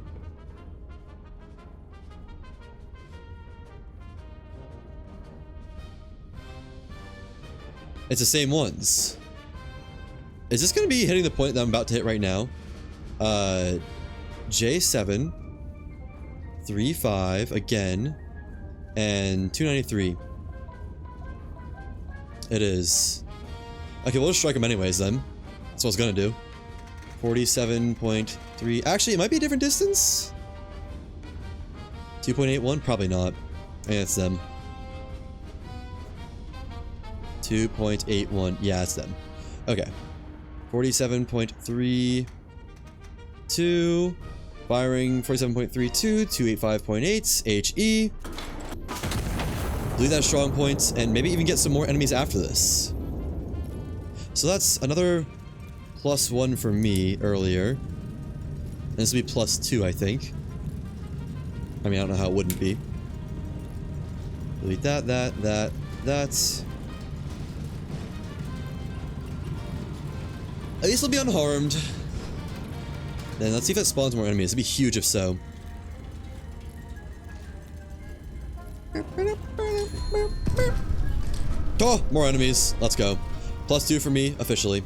Speaker 1: It's the same ones. Is this going to be hitting the point that I'm about to hit right now? J7. 35 again. And 293. It is. Okay, we'll just strike him anyways then. That's what I was gonna do. 47.3. Actually, it might be a different distance. 2.81? Probably not. I think it's them. 2.81. Yeah, it's them. Okay. 47.32. Firing 47.32, 285.8. HE. Believe that strong points, and maybe even get some more enemies after this. So that's another +1 for me earlier. And this will be +2, I think. I mean, I don't know how it wouldn't be. Delete that. At least it'll be unharmed. Then let's see if it spawns more enemies. It'd be huge if so. Oh, more enemies. Let's go. +2 for me, officially.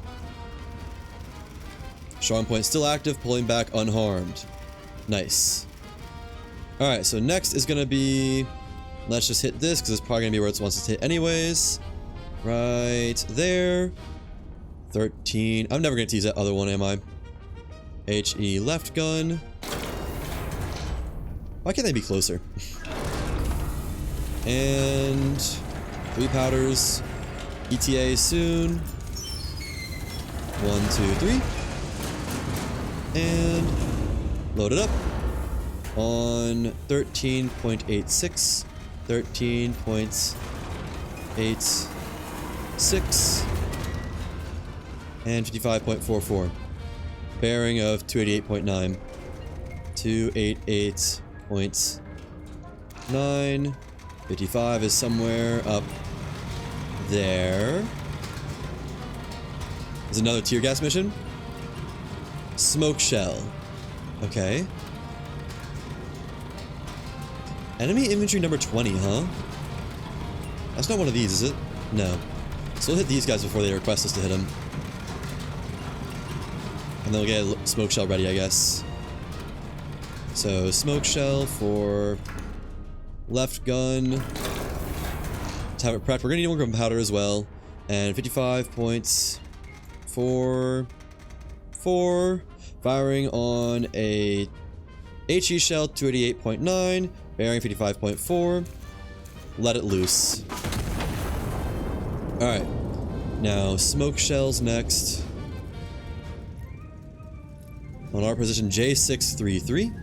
Speaker 1: Strong point still active, pulling back unharmed. Nice. Alright, so next is gonna be... Let's just hit this, because it's probably gonna be where it wants to hit anyways. Right there. 13. I'm never gonna tease that other one, am I? HE left gun. Why can't they be closer? And 3 powders. ETA soon. 1, 2, 3. And load it up on 13.86. 13.86. And 55.44. Bearing of 288.9. 288.9. 55 is somewhere up there. There's another tear gas mission. Smoke shell. Okay. Enemy inventory number 20, huh? That's not one of these, is it? No. So we'll hit these guys before they request us to hit them. And then we'll get a smoke shell ready, I guess. So, smoke shell for left gun. Let's have it prepped. We're gonna need more gunpowder as well. And 55.44. Firing on a HE shell, 288.9. Bearing 55.4. Let it loose. Alright. Now, smoke shells next. On our position, J633.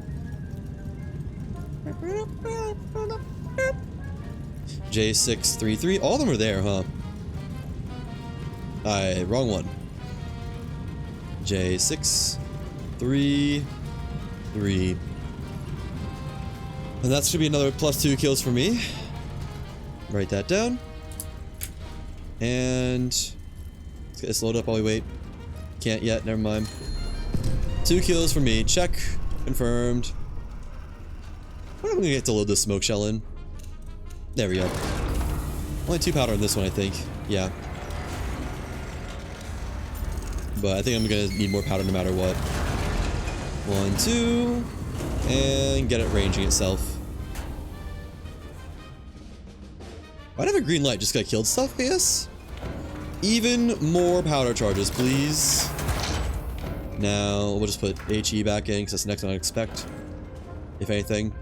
Speaker 1: J633. All of them are there, huh? Wrong one. J633. And that should be another +2 kills for me. Write that down. And let's get this loaded up while we wait. Can't yet, never mind. 2 kills for me. Check. Confirmed. When am I gonna get to load this smoke shell in? There we go. Only 2 powder in this one, I think. Yeah. But I think I'm gonna need more powder no matter what. 1, 2. And get it ranging itself. Why'd I have a green light? Just got killed stuff, I guess? Even more powder charges, please. Now, we'll just put HE back in, because that's the next one I expect. If anything.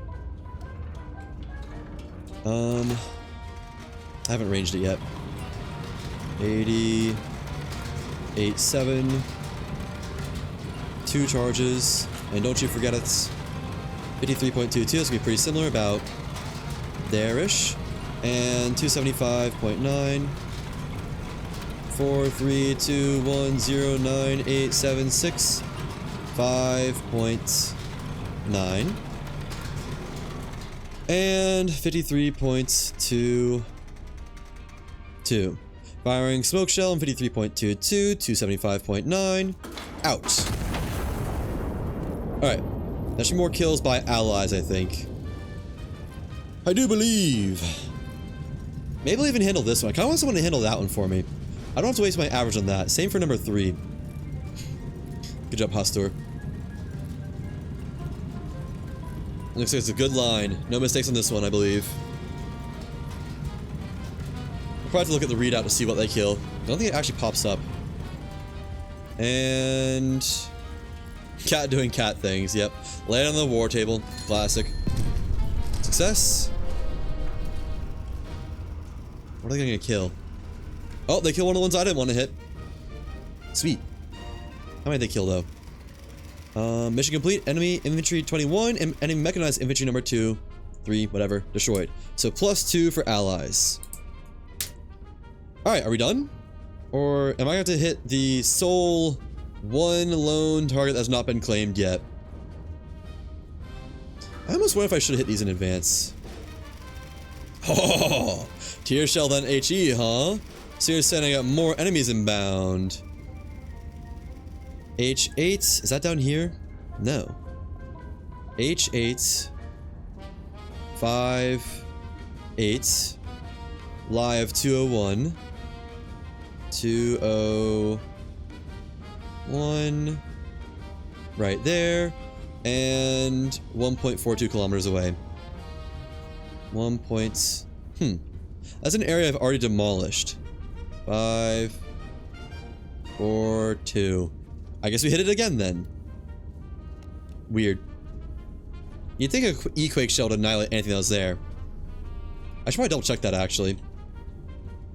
Speaker 1: I haven't ranged it yet. 80. 87. 2 charges. And don't you forget it's 53.22. It's gonna be pretty similar, about there-ish. And 275.9. 4, 3, 2, 1, 0, 9, 8, 7, 6. 5.9. And 53.22. Firing smoke shell and 53.22, 275.9. Out. Alright. That should be more kills by allies, I think. I do believe. Maybe I'll even handle this one. I kind of want someone to handle that one for me. I don't have to waste my average on that. Same for number 3. Good job, Pastor. Looks like it's a good line. No mistakes on this one, I believe. I'll probably have to look at the readout to see what they kill. I don't think it actually pops up. And... cat doing cat things, yep. Lay it on the war table. Classic. Success. What are they gonna kill? Oh, they killed one of the ones I didn't want to hit. Sweet. How many did they kill though? Mission complete. Enemy infantry 21 and enemy mechanized infantry number 2, 3, whatever, destroyed. So +2 for allies. Alright, are we done? Or am I going to have to hit the sole one lone target that's not been claimed yet? I almost wonder if I should have hit these in advance. Oh, tier shell than HE, huh? So you're saying I got more enemies inbound. H8, is that down here? No. H8, 5, 8, live 201, 201, right there, and 1.42 kilometers away. That's an area I've already demolished. 5, 4, 2. I guess we hit it again then. Weird. You'd think a E-Quake shell would annihilate anything that was there. I should probably double check that actually.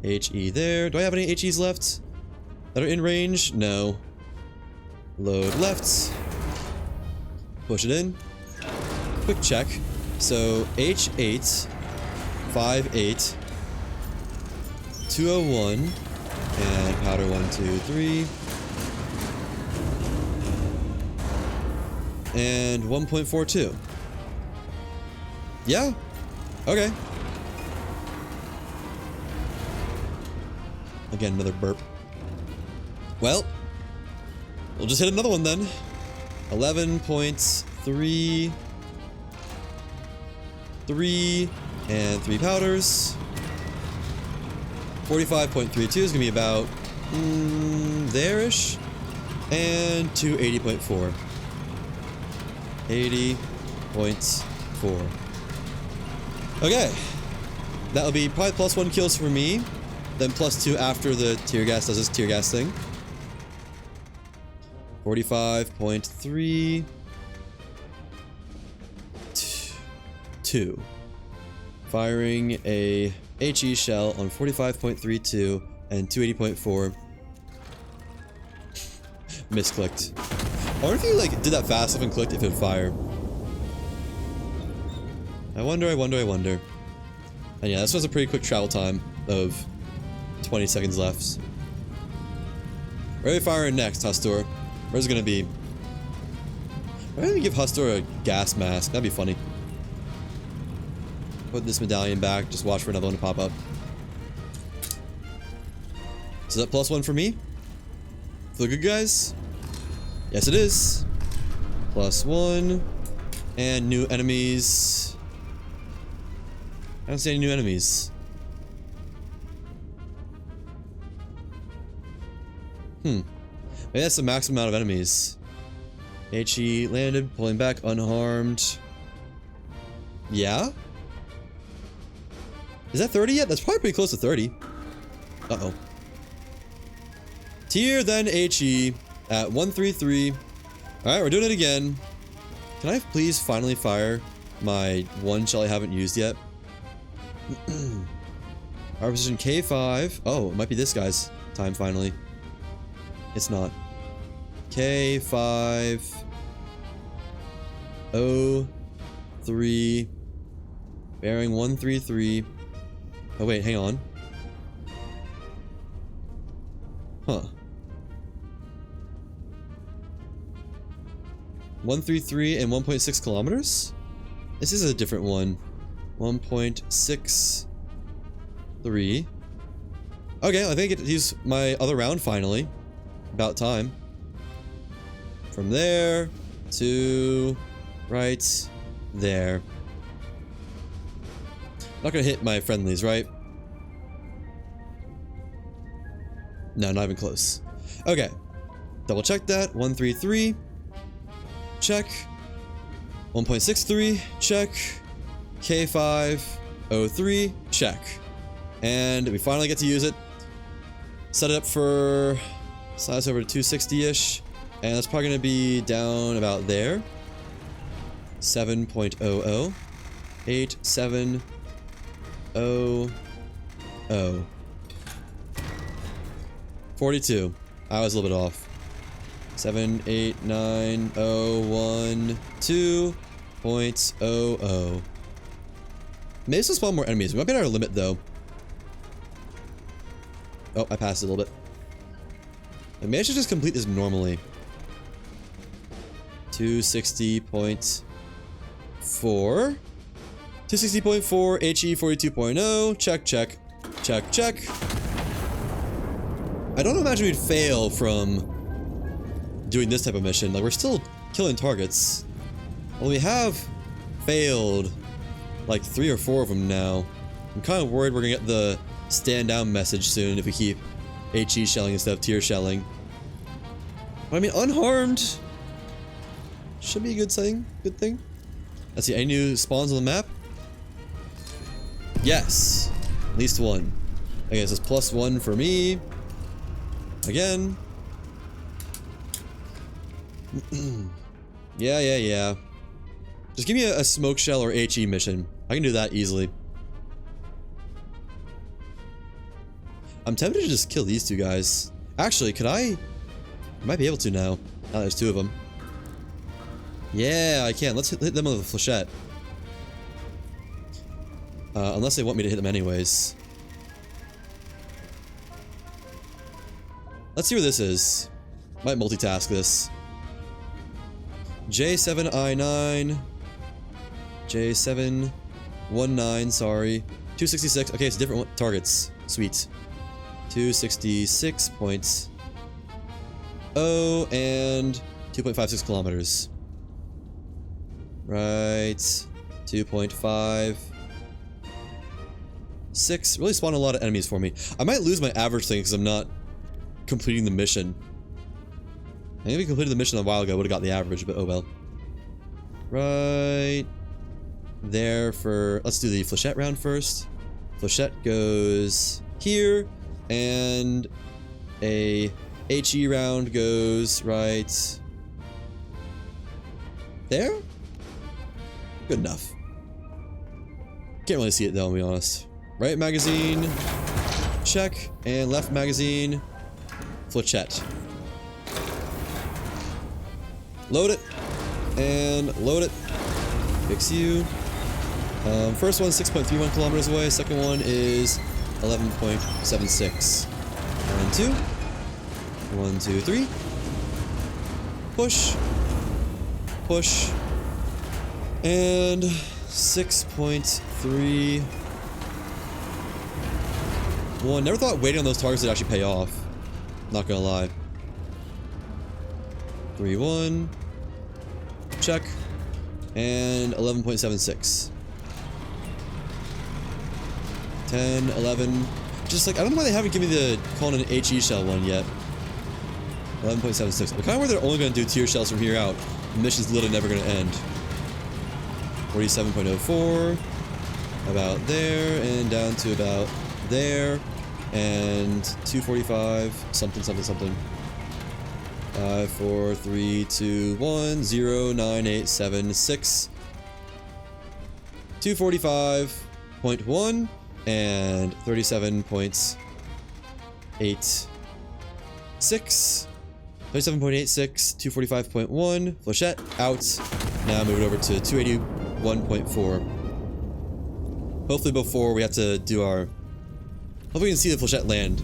Speaker 1: HE there. Do I have any HEs left that are in range? No. Load left. Push it in. Quick check. So H8, 5-8, 201, and powder 1, 2, 3. And 1.42. Yeah. Okay. Again, another burp. Well, we'll just hit another one then. 11.3. 3 and 3 powders. 45.32 is gonna be about there-ish. And 280.4. 80.4. Okay. That'll be probably +1 kills for me. Then +2 after the tear gas does this tear gas thing. 45.3. 2. Firing a HE shell on 45.32 and 280.4. Misclicked. I wonder if you like did that fast enough and clicked if it would fire. I wonder. And yeah, this was a pretty quick travel time of 20 seconds left. Where are we firing next, Hustor? Where's it gonna be? Why don't we give Hustor a gas mask? That'd be funny. Put this medallion back, just watch for another one to pop up. Is that +1 for me? For the good guys? Yes, it is. +1. And new enemies. I don't see any new enemies. Maybe that's the maximum amount of enemies. HE landed, pulling back, unharmed. Yeah? Is that 30 yet? That's probably pretty close to 30. Uh-oh. Tier then HE at 133. Alright, we're doing it again. Can I please finally fire my one shell I haven't used yet? Our position K5. Oh, it might be this guy's time finally. It's not. K5. 03. Bearing 133. Oh wait, hang on. Huh. 133 and 1.6 kilometers? This is a different one. 1.63. Okay, I think I get to use my other round finally. About time. From there to right there. Not gonna hit my friendlies, right? No, not even close. Okay. Double check that. 133. Check. 1.63. Check. K503. Check. And we finally get to use it. Set it up for size over to 260-ish. And that's probably going to be down about there. 7.00. 8, 7, 0, 0. 42. I was a little bit off. 7, 8, 9, 0, 1, 2.00. Maybe this will spawn more enemies. We might be at our limit though. Oh, I passed it a little bit. Maybe I should just complete this normally. 260.4. 260.4 HE 42.0. Check, check. Check, check. I don't imagine we'd fail from doing this type of mission. Like, we're still killing targets. Well, we have failed like 3 or 4 of them now. I'm kind of worried we're gonna get the stand down message soon if we keep HE shelling instead of tier shelling. But I mean, unharmed should be a good thing. Good thing. Let's see, any new spawns on the map? Yes, at least one. Okay, so it's +1 for me. Again. Yeah. Just give me a smoke shell or HE mission. I can do that easily. I'm tempted to just kill these two guys. Actually, could I might be able to now. Now there's 2 of them. Yeah, I can. Let's hit them with a flechette. Unless they want me to hit them anyways. Let's see where this is. Might multitask this. J7I9. J719, sorry. 266. Okay, it's different targets. Sweet. 266.0 and 2.56 kilometers. Right. 2.56. Really spawned a lot of enemies for me. I might lose my average thing because I'm not completing the mission. I think if we completed the mission a while ago, I would have got the average, but oh well. Right there for... Let's do the flechette round first. Flechette goes here, and a HE round goes right there? Good enough. Can't really see it though, I'll be honest. Right magazine, check, and left magazine, flechette. Load it, and load it. Fix you. First one's 6.31 kilometers away, second one is 11.76. 1, 2. 1, 2, 3. Push. Push. And 6.3. One. Never thought waiting on those targets would actually pay off. Not gonna lie. 3, 1. Check. And 11.76. 10, 11. Just like, I don't know why they haven't given me the calling an HE shell one yet. 11.76. I'm kind of worried they're only going to do tier shells from here out. The mission's literally never going to end. 47.04. About there, and down to about there. And 245. Something. 5, 4, 3, 2, 1, 0, 9, 8, 7, 6. 245.1. And 37.86. 37.86, 245.1, flechette out. Now move it over to 281.4. Hopefully before we have to do our... Hopefully we can see the flechette land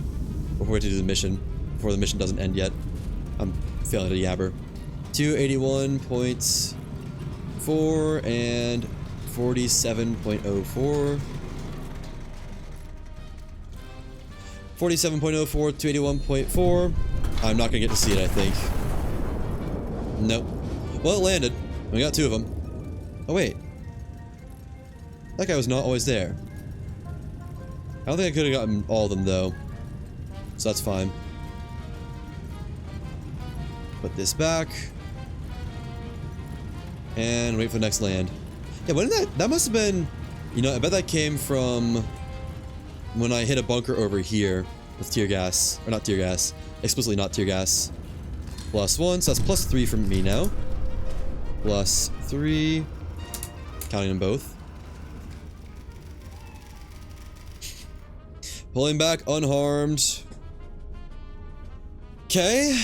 Speaker 1: before we have to do the mission. Before the mission doesn't end yet. I'm failing at a yabber. 281.4 and 47.04. 47.04, 281.4. I'm not gonna get to see it, I think. Nope. Well, it landed. We got 2 of them. Oh, wait. That guy was not always there. I don't think I could have gotten all of them, though. So that's fine. Put this back. And wait for the next land. Yeah, when did that must have been... You know, I bet that came from... when I hit a bunker over here with tear gas. Or not tear gas. Explicitly not tear gas. +1, so that's +3 from me now. +3. Counting them both. Pulling back unharmed. Okay.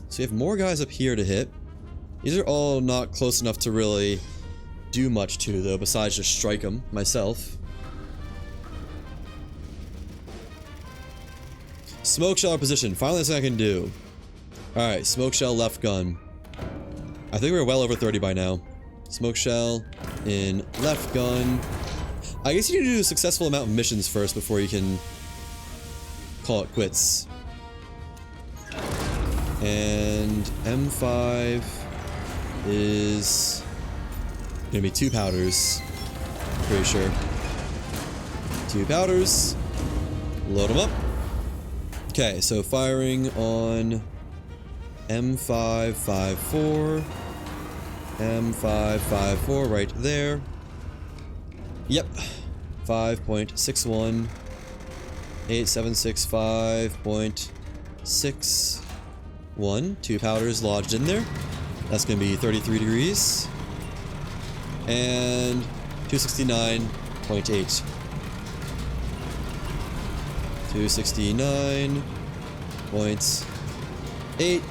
Speaker 1: So we have more guys up here to hit. These are all not close enough to really do much to, though, besides just strike them myself. Smoke shell position. Finally, that's what I can do. Alright, smoke shell left gun. I think we're well over 30 by now. Smoke shell in left gun. I guess you need to do a successful amount of missions first before you can call it quits. And M5 is gonna be 2 powders. Pretty sure. 2 powders. Load them up. Okay, so firing on M554. M554 right there. Yep. 5.61. 8765.61. 2 powders lodged in there. That's going to be 33 degrees. And 269.8. 269.8.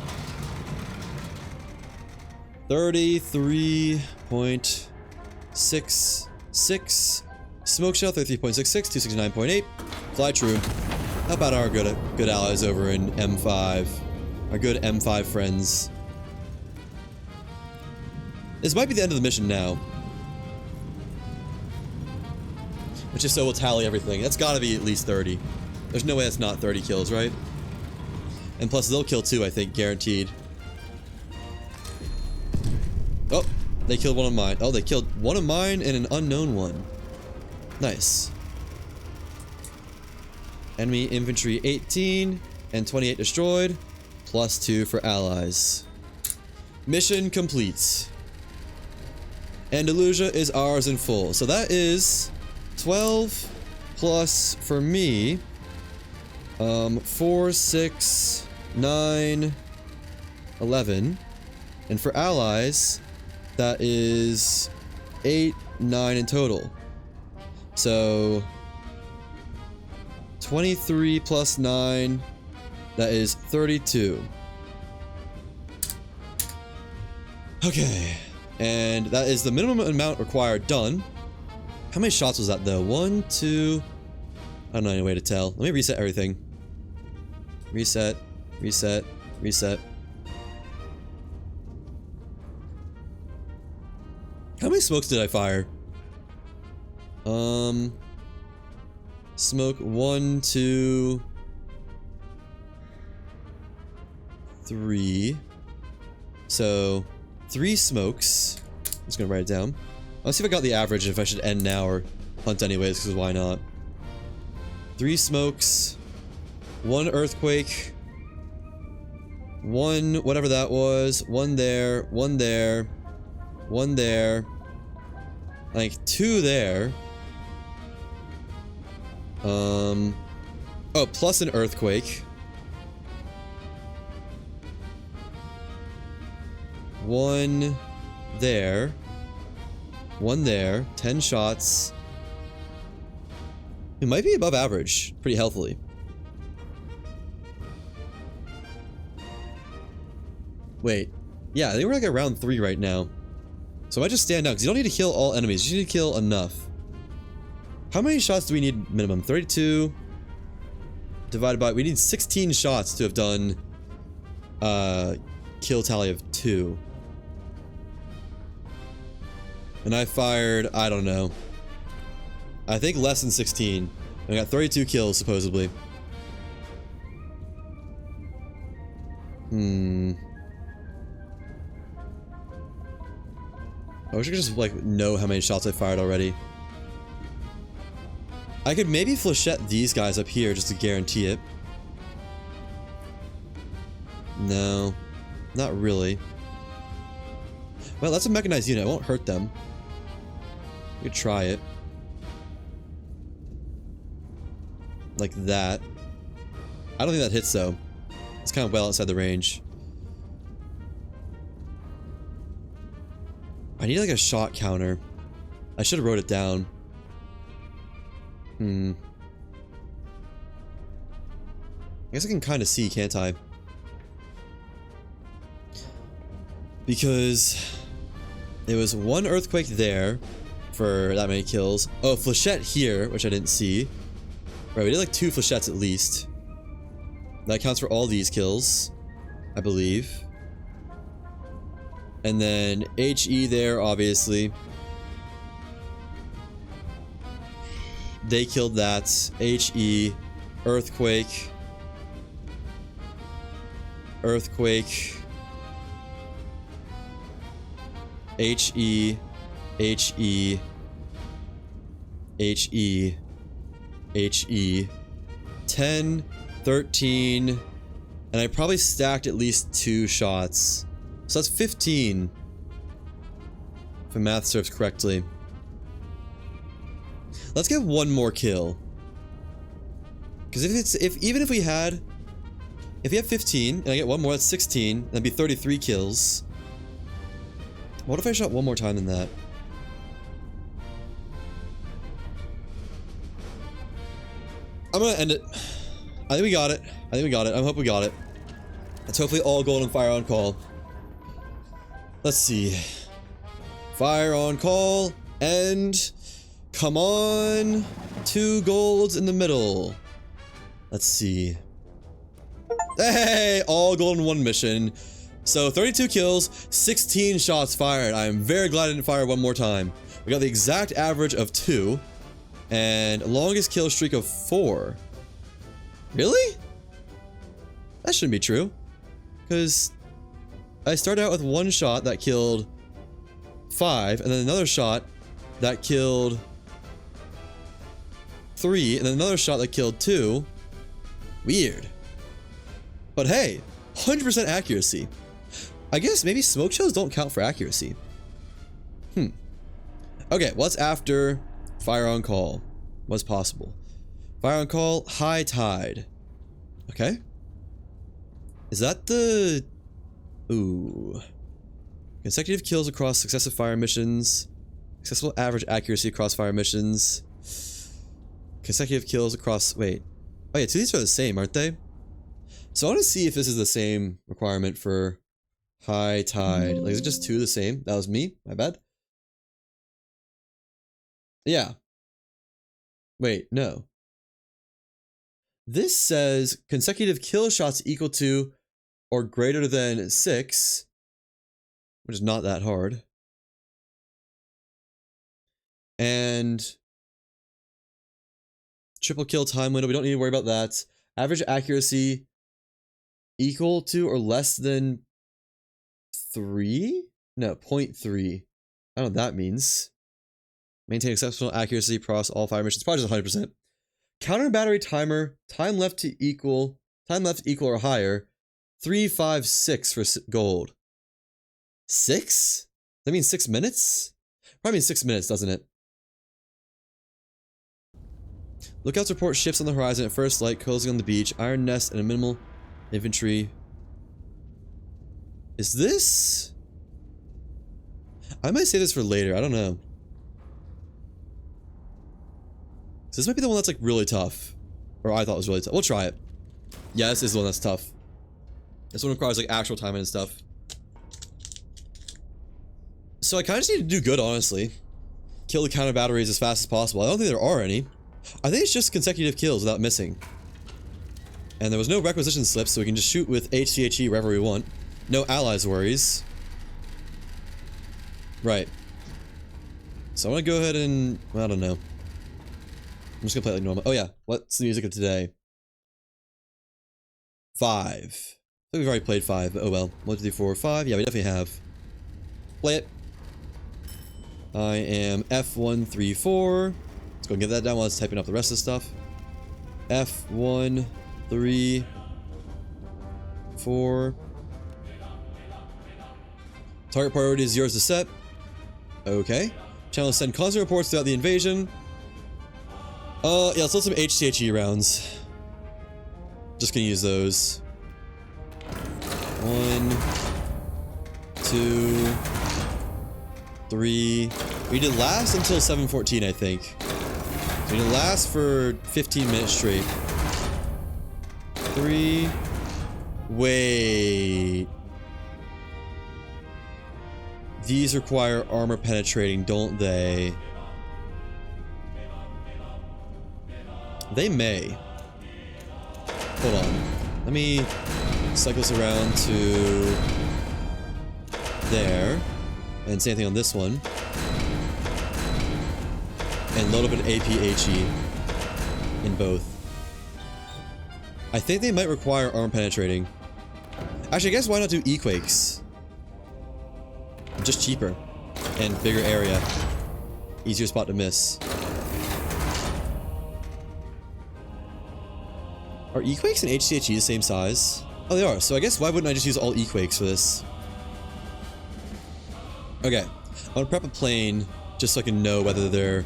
Speaker 1: 33.66. Smoke shell 33.66. 269.8. Fly true. How about our good allies over in M5? Our good M5 friends. This might be the end of the mission now. Which if so, we'll tally everything. That's gotta be at least 30. There's no way that's not 30 kills, right? And plus they'll kill 2, I think, guaranteed. Oh, they killed one of mine. Oh, they killed one of mine and an unknown one. Nice. Enemy infantry 18 and 28 destroyed. +2 for allies. Mission complete. Andalusia is ours in full. So that is 12 plus for me. 4, 6, 9, 11. And for allies, that is 8, 9 in total. So 23 plus 9, that is 32. Okay, and that is the minimum amount required done. How many shots was that though? 1, 2, I don't know any way to tell. Let me reset everything. Reset, reset, reset. How many smokes did I fire? Smoke 1, 2, 3. So 3 smokes. I'm just gonna write it down. Let's see if I got the average, if I should end now or hunt anyways, because why not? 3 smokes, 1 earthquake, 1 whatever that was, 1 there, 1 there, 1 there, like 2 there. Oh, plus an earthquake. 1 there. 1 there. 10 shots. It might be above average, pretty healthily. Wait. Yeah, I think we're like around 3 right now. So I might just stand down, because you don't need to kill all enemies. You need to kill enough. How many shots do we need minimum? 32 divided by... We need 16 shots to have done kill tally of 2. And I fired, I don't know. I think less than 16. I got 32 kills, supposedly. I wish I could just, like, know how many shots I fired already. I could maybe flechette these guys up here just to guarantee it. No. Not really. Well, that's a mechanized unit. It won't hurt them. We could try it. Like that. I don't think that hits, though. It's kind of well outside the range. I need, like, a shot counter. I should have wrote it down. I guess I can kind of see, can't I? Because there was one earthquake there for that many kills. Oh, flechette here, which I didn't see. Right, we did like 2 flechettes at least. That counts for all these kills, I believe. And then HE there, obviously. They killed that. HE, earthquake. Earthquake. HE, HE, HE, HE, 10, 13, and I probably stacked at least 2 shots. So that's 15. If my math serves correctly. Let's get one more kill. Because even if we have 15 and I get one more, that's 16, that'd be 33 kills. What if I shot one more time than that? I'm gonna end it. I think we got it. I hope we got it. It's hopefully all gold and fire on call. Let's see. Fire on call and come on. 2 golds in the middle. Let's see. Hey, all gold in 1 mission. So 32 kills, 16 shots fired. I am very glad I didn't fire one more time. We got the exact average of 2 and longest kill streak of 4. Really? That shouldn't be true. Because I started out with 1 shot that killed 5 and then another shot that killed 3 and then another shot that killed 2. Weird. But hey, 100% accuracy. I guess maybe smoke shells don't count for accuracy. Okay, what's after fire on call? What's possible? Fire on call, high tide. Okay. Is that the... Ooh. Consecutive kills across successive fire missions. Successful average accuracy across fire missions. Consecutive kills across... Wait. Oh yeah, 2 of these are the same, aren't they? So I want to see if this is the same requirement for high tide. Like, is it just 2 the same? That was me? My bad. Yeah. Wait, no. This says consecutive kill shots equal to or greater than 6, which is not that hard. And triple kill time window, we don't need to worry about that. Average accuracy equal to or less than 3? No, 0.3. I don't know what that means. Maintain exceptional accuracy across all fire missions. Probably just 100%. Counter battery timer. Time left equal or higher. 3, 5, 6 for gold. 6? That means 6 minutes? Probably means 6 minutes, doesn't it? Lookouts report ships on the horizon at first light, closing on the beach. Iron nest and a minimal infantry. Is this? I might say this for later. I don't know. So this might be the one that's like really tough. Or I thought was really tough. We'll try it. Yeah, this is the one that's tough. This one requires like actual timing and stuff. So I kind of just need to do good, honestly. Kill the counter batteries as fast as possible. I don't think there are any. I think it's just consecutive kills without missing. And there was no requisition slips, so we can just shoot with HCHE wherever we want. No allies worries. Right. So I want to go ahead and... I don't know. I'm just gonna play it like normal. Oh yeah, what's the music of today? 5. I think we've already played 5, but oh well. 1, 2, 3, 4, 5. Yeah, we definitely have. Play it. I am F134. Let's go and get that down while it's typing up the rest of the stuff. F1, 3, 4. Target priority is yours to set. Okay. Channel send constant reports throughout the invasion. Yeah, let's load some HCHE rounds. Just gonna use those. 1, 2, 3. We did last until 7:14, I think. So I mean, it lasts for 15 minutes straight. 3. Wait. These require armor penetrating, don't they? They may. Hold on. Let me cycle this around to there. And same thing on this one. And load up an APHE in both. I think they might require armor penetrating. Actually, I guess why not do E-Quakes? Just cheaper. And bigger area. Easier spot to miss. Are E-Quakes and HCHE the same size? Oh, they are. So I guess why wouldn't I just use all E-Quakes for this? Okay. I'm gonna prep a plane just so I can know whether they're...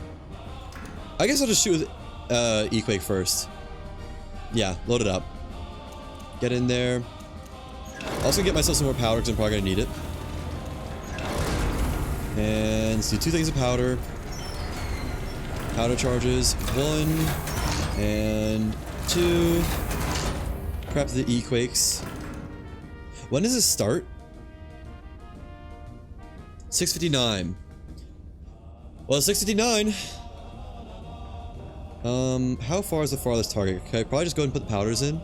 Speaker 1: I guess I'll just shoot with E-Quake first. Yeah, load it up. Get in there. Also get myself some more powder because I'm probably gonna need it. And let's do 2 things of powder. Powder charges. 1 and 2. Prep the E-Quakes. When does this start? 6:59. Well, 6:59. How far is the farthest target? Okay, probably just go ahead and put the powders in.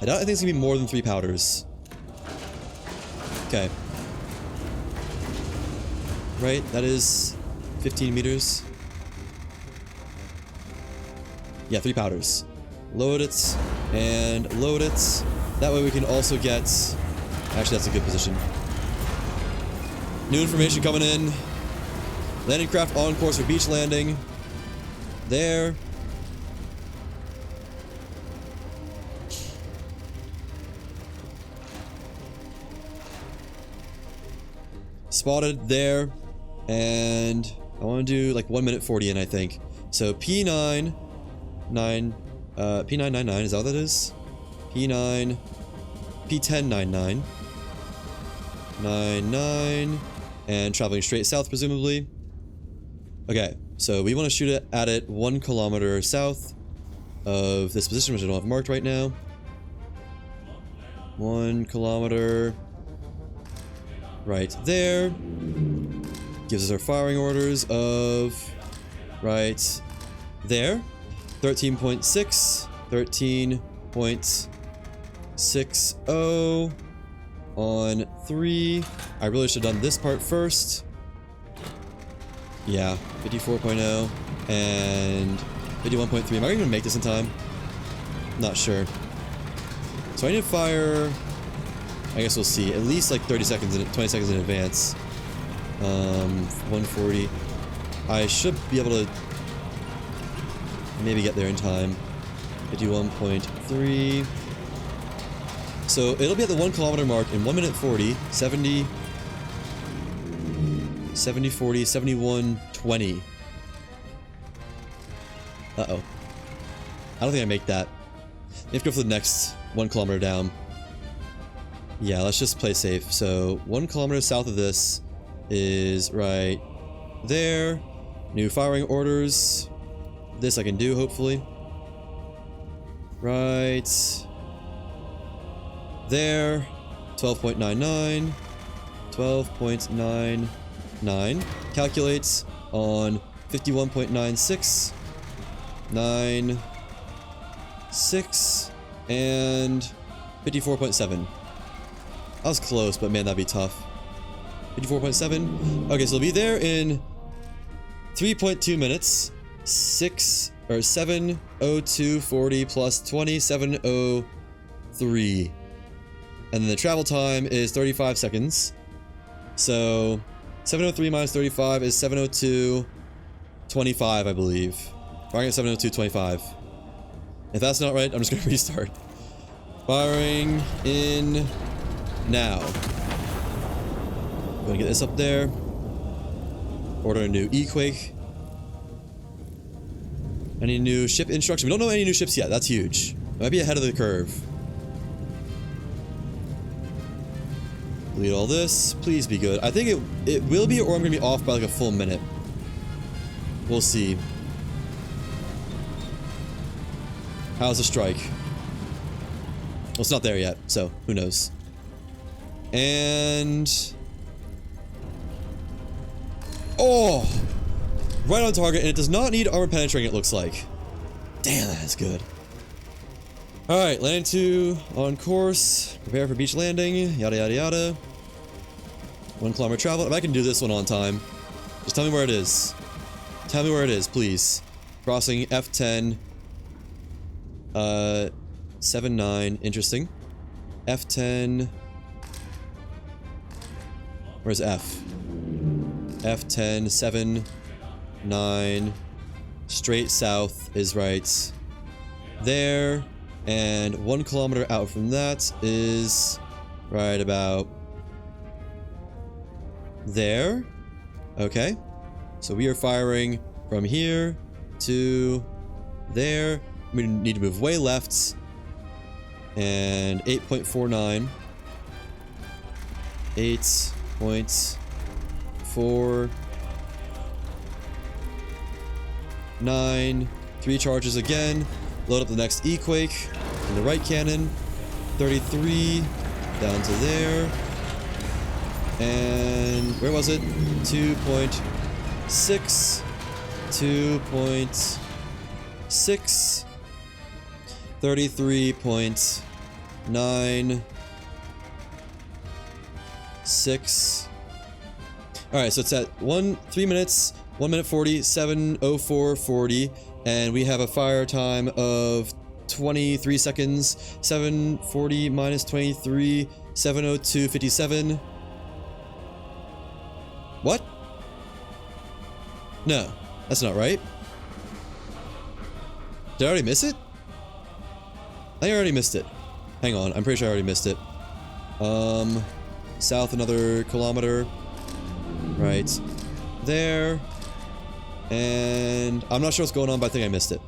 Speaker 1: I think it's gonna be more than 3 powders. Okay. Right, that is 15 meters. Yeah, 3 powders. Load it, and load it. That way we can also get... Actually, that's a good position. New information coming in. Landing craft on course for beach landing. There. Spotted there. And I want to do like 1 minute 40 in, I think. So P9 P999, is that what that is? P9 P1099 99 and traveling straight south presumably. Okay, so we want to shoot it at it 1 kilometer south of this position, which I don't have marked right now. 1 kilometer right there. Gives us our firing orders of right there. 13.6, 13.60 on 3. I really should have done this part first. Yeah, 54.0 and 51.3. Am I going to make this in time? Not sure. So I need to fire, I guess we'll see, at least like 30 seconds, 20 seconds in advance. 140. I should be able to maybe get there in time. 51.3. So it'll be at the 1 kilometer mark in 1 minute 40, 70, 70, 40, 71, 20. Uh-oh. I don't think I make that. You have to go for the next 1 kilometer down. Yeah, let's just play safe. So 1 kilometer south of this is right there. New firing orders. This I can do, hopefully. Right there. 12.99. 12.99. Calculates on 51.96. 96. And 54.7. I was close, but man, that'd be tough. 54.7. Okay, so we'll be there in 3.2 minutes. 7:02:40 plus 27:03. And then the travel time is 35 seconds. So 7:03 minus 35 is 7:02:25, I believe. Firing at 7:02:25. If that's not right, I'm just gonna restart. Firing in now. I'm gonna get this up there. Order a new E-Quake. Any new ship instruction? We don't know any new ships yet. That's huge. Might be ahead of the curve. Delete all this. Please be good. I think it will be, or I'm gonna be off by like a full minute. We'll see. How's the strike? Well, it's not there yet, so who knows. And... oh! Right on target, and it does not need armor penetrating, it looks like. Damn, that's good. Alright, landing 2 on course. Prepare for beach landing. Yada yada yada. 1 kilometer travel. If I can do this one on time, just tell me where it is. Tell me where it is, please. Crossing F10. 7-9. Interesting. F10. Where's F? F10, 7, 9. Straight south is right there. And 1 kilometer out from that is right about there. Okay. So we are firing from here to there. We need to move way left. And 8.49. 8.49. 3 charges again. Load up the next E-Quake in the right cannon. 33 down to there. And where was it? 2.6. 2.6. 33.96. Alright, so it's at 3 minutes, 1 minute 40, 7:04:40, and we have a fire time of 23 seconds, 7:40 minus 23, 7:02:57. What? No, that's not right. Did I already miss it? I think I already missed it. Hang on, I'm pretty sure I already missed it. South another kilometer. Right there. And I'm not sure what's going on, but I think I missed it.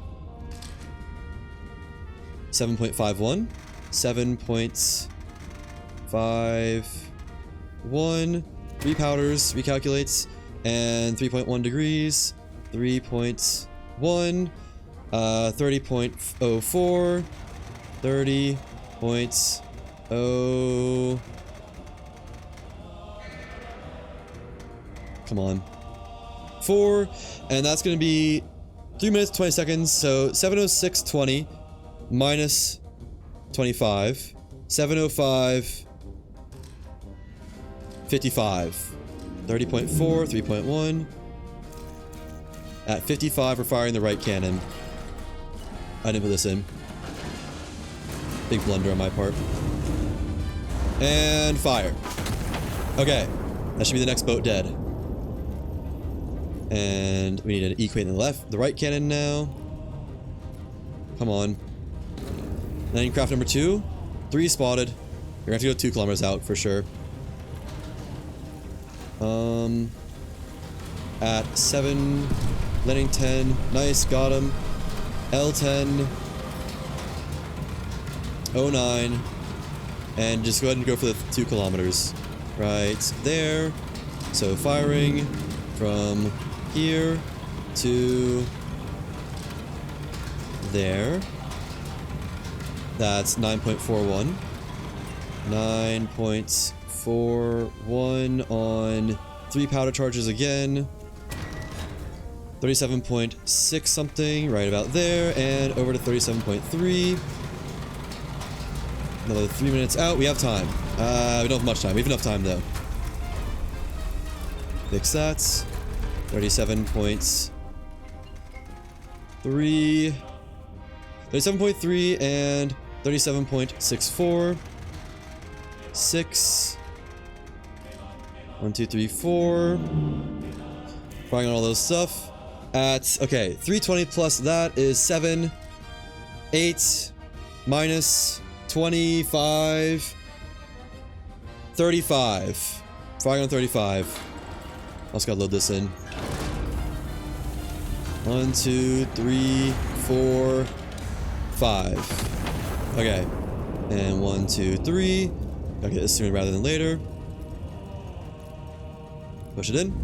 Speaker 1: 7.51. 7.51. 3 powders, recalculates. And 3.1 degrees. 3.1. 30.04. 30.0. Come on. 4, and that's going to be 3 minutes 20 seconds, so 7:06:20 minus 25, 7:05:55, 30.4, 3.1. At 55, we're firing the right cannon. I didn't put this in. Big blunder on my part. And fire. Okay, that should be the next boat dead. And we need an E-Quake in the right cannon now. Come on. Landing craft number 2. 3 spotted. You're gonna have to go 2 kilometers out for sure. At 7, landing 10. Nice, got him. L10. 09. And just go ahead and go for the 2 kilometers. Right there. So firing from here to there. That's 9.41. 9.41 on 3 powder charges again. 37.6 something, right about there, and over to 37.3. Another 3 minutes out. We have time. We don't have much time. We have enough time though. Fix that. 37.3. 37.3 and 37.64. 6. 1, 2, 3, 4. Firing on all those stuff. At, okay, 320 plus that is 7. 8 minus 25. 35. Firing on 35. Also gotta load this in. 1, 2, 3, 4, 5. Okay. And 1, 2, 3. Gotta get this sooner rather than later. Push it in.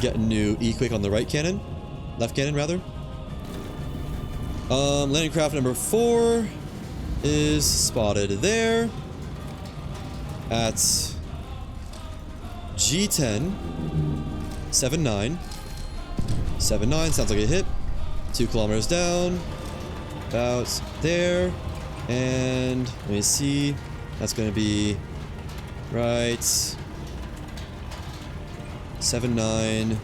Speaker 1: Get a new E-Quake on the right cannon. Left cannon, rather. Landing craft number 4 is spotted there at G10 79. 79 sounds like a hit. 2 kilometers down, about there, and let me see. That's going to be right 79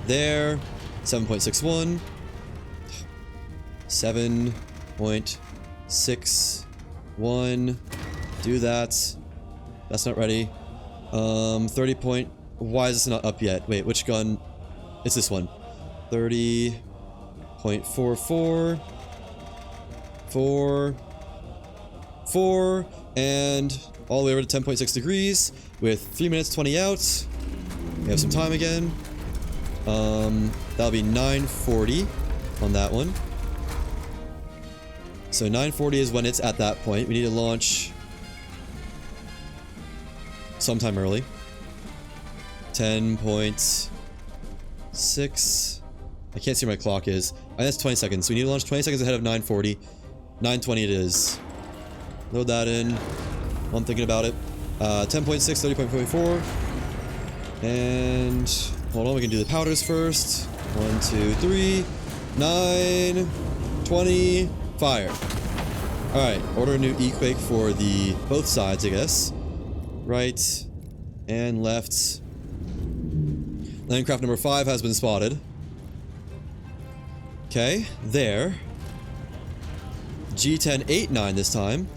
Speaker 1: there. 7.61. 7.61. Do that. That's not ready. 30 point. Why is this not up yet? Wait, which gun? It's this one. 30.44. 4, and all the way over to 10.6 degrees with 3 minutes 20 out. We have some time again. That'll be 9:40 on that one. So 9:40 is when it's at that point. We need to launch sometime early. 10.6. I can't see where my clock is. That's 20 seconds. So we need to launch 20 seconds ahead of 9:40. 9:20 it is. Load that in. While I'm thinking about it. 10.6, 30.44. And hold on, we can do the powders first. 1, 2, 3. 9, 20, fire. Alright, order a new E-Quake for the both sides, I guess. Right and left. Landcraft number 5 has been spotted. Okay, there. G1089 this time.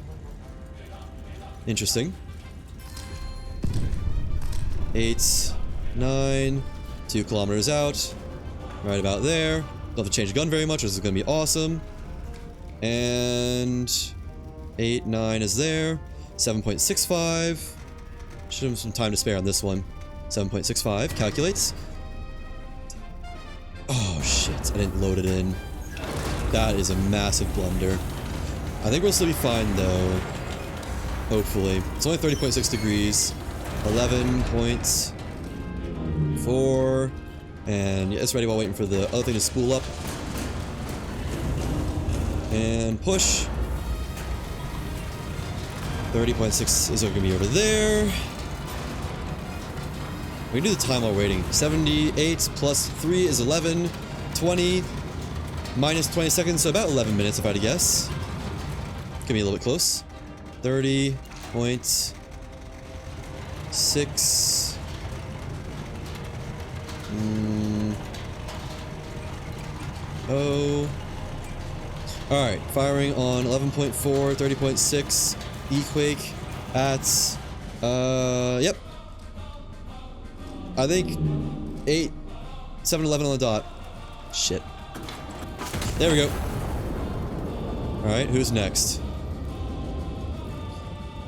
Speaker 1: Interesting. 8, 9, 2 kilometers out. Right about there. Don't have to change the gun very much, this is going to be awesome. And 8, 9 is there. 7.65. Should have some time to spare on this one. 7.65 calculates. Oh shit, I didn't load it in. That is a massive blunder. I think we'll still be fine though. Hopefully. It's only 30.6 degrees. 11.4. And yeah, it's ready while waiting for the other thing to spool up. And push. 30.6 is going to be over there. We can do the time while waiting. 78 plus 3 is 11. 20 minus 20 seconds, so about 11 minutes if I had to guess. Could be a little bit close. 30.6. Oh. Alright, firing on 11.4, 30.6. E-Quake at, yep. I think 8, 7, 11 on the dot. Shit. There we go. Alright, who's next?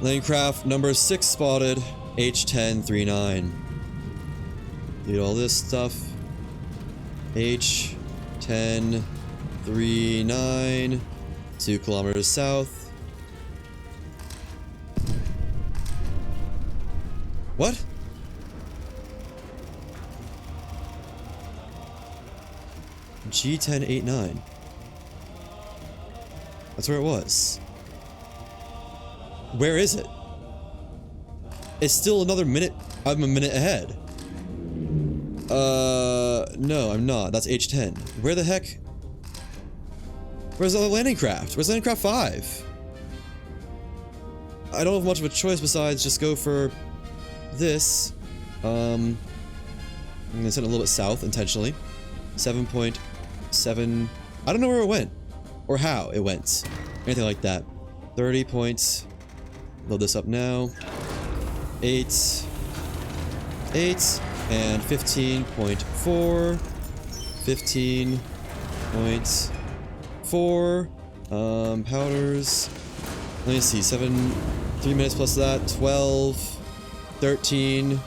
Speaker 1: Lanecraft number 6 spotted. H1039. Need all this stuff. H1039. 2 kilometers south. What? G1089. That's where it was. Where is it? It's still another minute. I'm a minute ahead. No, I'm not. That's H10. Where the heck? Where's the landing craft? Where's landing craft 5? I don't have much of a choice besides just go for this. I'm gonna send it a little bit south intentionally. 7.7. I don't know where it went or how it went. Anything like that. 30 points. Load this up now. 8. 8 and 15.4. 15.4. Powders. Let me see. 3 minutes plus that. 12. 13.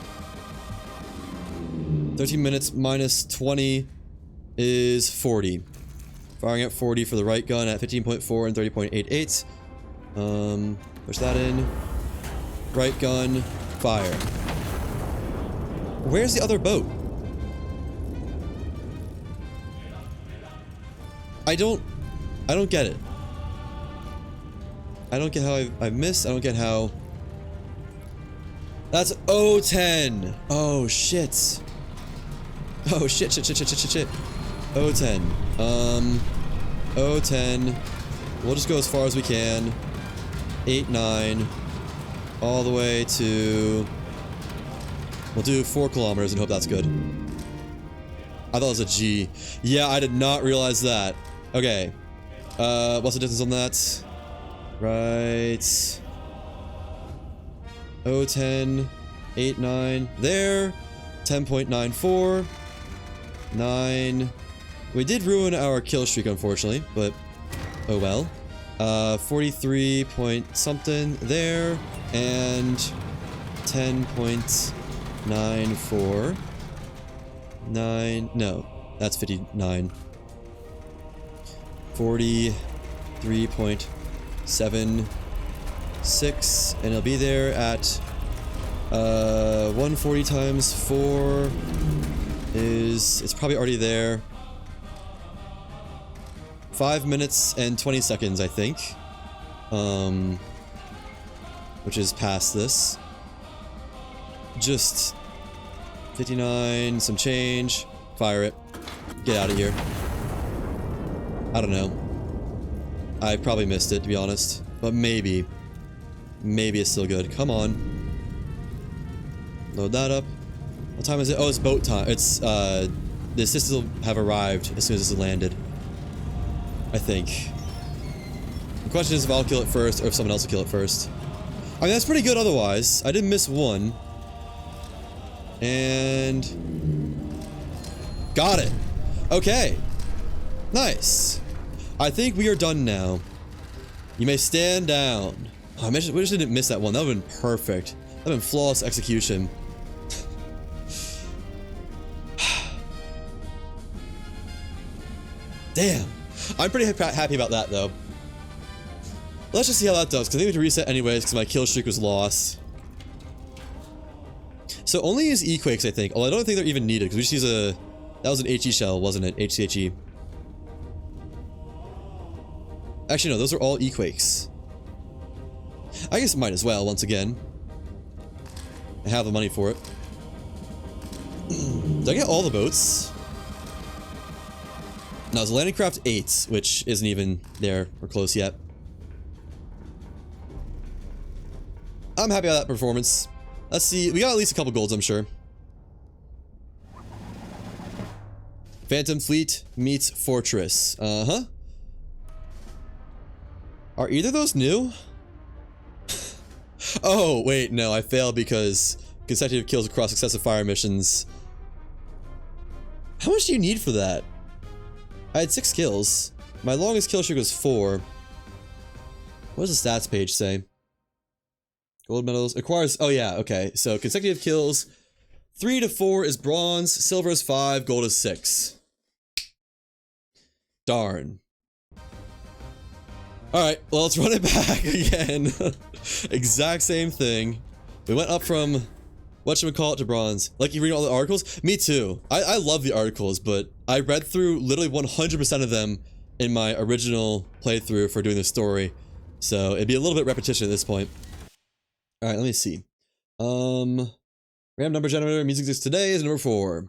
Speaker 1: 13 minutes minus 20 is 40. Firing at 40 for the right gun at 15.4 and 30.88. Push that in. Right gun, fire. Where's the other boat? I don't get it. I don't get how I missed. I don't get how. That's O10. Oh shit. Oh shit. O10. O10. We'll just go as far as we can. 8, 9. All the way to. We'll do 4 kilometers and hope that's good. I thought it was a G. Yeah, I did not realize that. Okay. What's the distance on that? Right. O10. 8, 9. There. 10.94. 9. We did ruin our kill streak, unfortunately, but oh well. 43 point something there. And 10.94. 9. No, that's 59. 43.76, and it'll be there at 140 times 4 is, it's probably already there. 5 minutes and 20 seconds, I think. Which is past this. Just 59, some change. Fire it. Get out of here. I don't know. I probably missed it, to be honest. But maybe. Maybe it's still good. Come on. Load that up. What time is it? Oh, it's boat time. It's, the assistants will have arrived as soon as this is landed. I think. The question is if I'll kill it first or if someone else will kill it first. I mean, that's pretty good otherwise. I didn't miss one. And... got it. Okay. Nice. I think we are done now. You may stand down. Oh, I wish I didn't miss that one. That would have been perfect. That would have been flawless execution. Damn. I'm pretty happy about that, though. Let's just see how that does, because I think we have to reset anyways, because my kill streak was lost. So only use E-Quakes, I think. Although I don't think they're even needed, because we just use a... that was an HE shell, wasn't it? HCHE. Actually, no, those are all E-Quakes. I guess might as well, once again. I have the money for it. Did I get all the boats? No, it's a landing craft 8, which isn't even there or close yet. I'm happy with that performance. Let's see, we got at least a couple golds, I'm sure. Phantom Fleet meets Fortress. Uh-huh. Are either of those new? Oh, wait, no, I failed because consecutive kills across successive fire missions. How much do you need for that? I had 6 kills. My longest kill streak was 4. What does the stats page say? Gold medals. Acquires... oh yeah, okay. So consecutive kills. 3 to 4 is bronze. Silver is 5. Gold is 6. Darn. Alright, well let's run it back again. Exact same thing. We went up from... whatchamacallit to bronze. Like, you read all the articles? Me too. I love the articles, but I read through literally 100% of them in my original playthrough for doing the story. So it'd be a little bit repetition at this point. Alright, let me see. Random number generator, music disc today is number 4.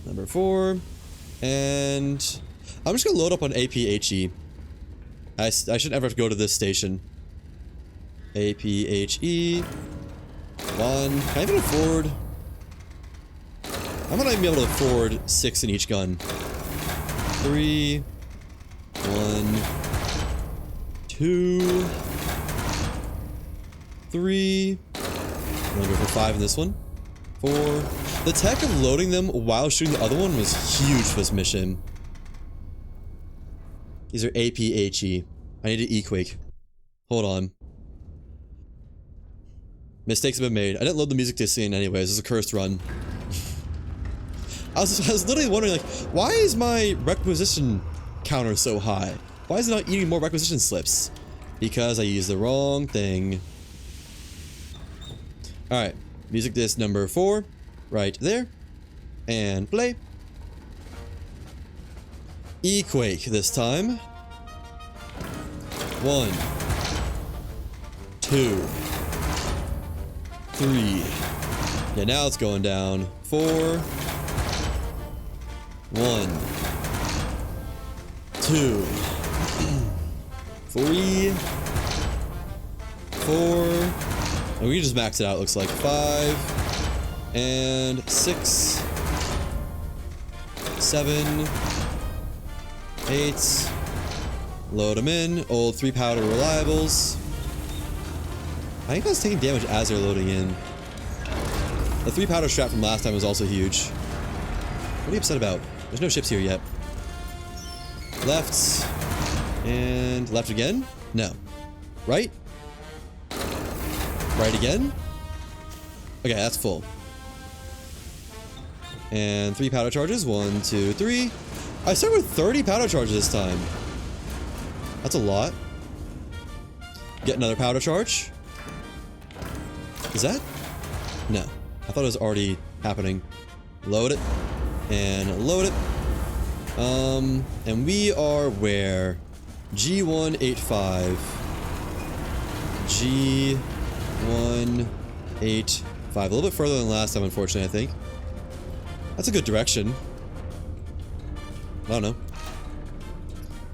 Speaker 1: Number 4. And I'm just gonna load up on APHE. I should never have to go to this station. APHE. 1. Can I even afford... I might not even be able to afford 6 in each gun. 3. 1. 2. 3. I'm gonna go for 5 in this one. 4. The tech of loading them while shooting the other one was huge for this mission. These are APHE. I need to E-Quake. Hold on. Mistakes have been made. I didn't load the music disc in anyways. This is a cursed run. I was literally wondering, like, why is my requisition counter so high? Why is it not eating more requisition slips? Because I used the wrong thing. Alright. Music disc number 4. Right there. And play. E-Quake this time. 1, 2, 3. Yeah, now it's going down. 4. 1, 2, 3, 4. And we can just max it out, looks like. 5 and 6, 7, 8. Load them in. Old 3 powder reliables. I think I was taking damage as they're loading in. The 3 powder strap from last time was also huge. What are you upset about? There's no ships here yet. Left. And left again? No. Right? Right again? Okay, that's full. And 3 powder charges. 1, 2, 3. I started with 30 powder charges this time. That's a lot. Get another powder charge. Is that? No. I thought it was already happening. Load it. And load it. And we are where? G185. G185. A little bit further than last time, unfortunately, I think. That's a good direction. I don't know.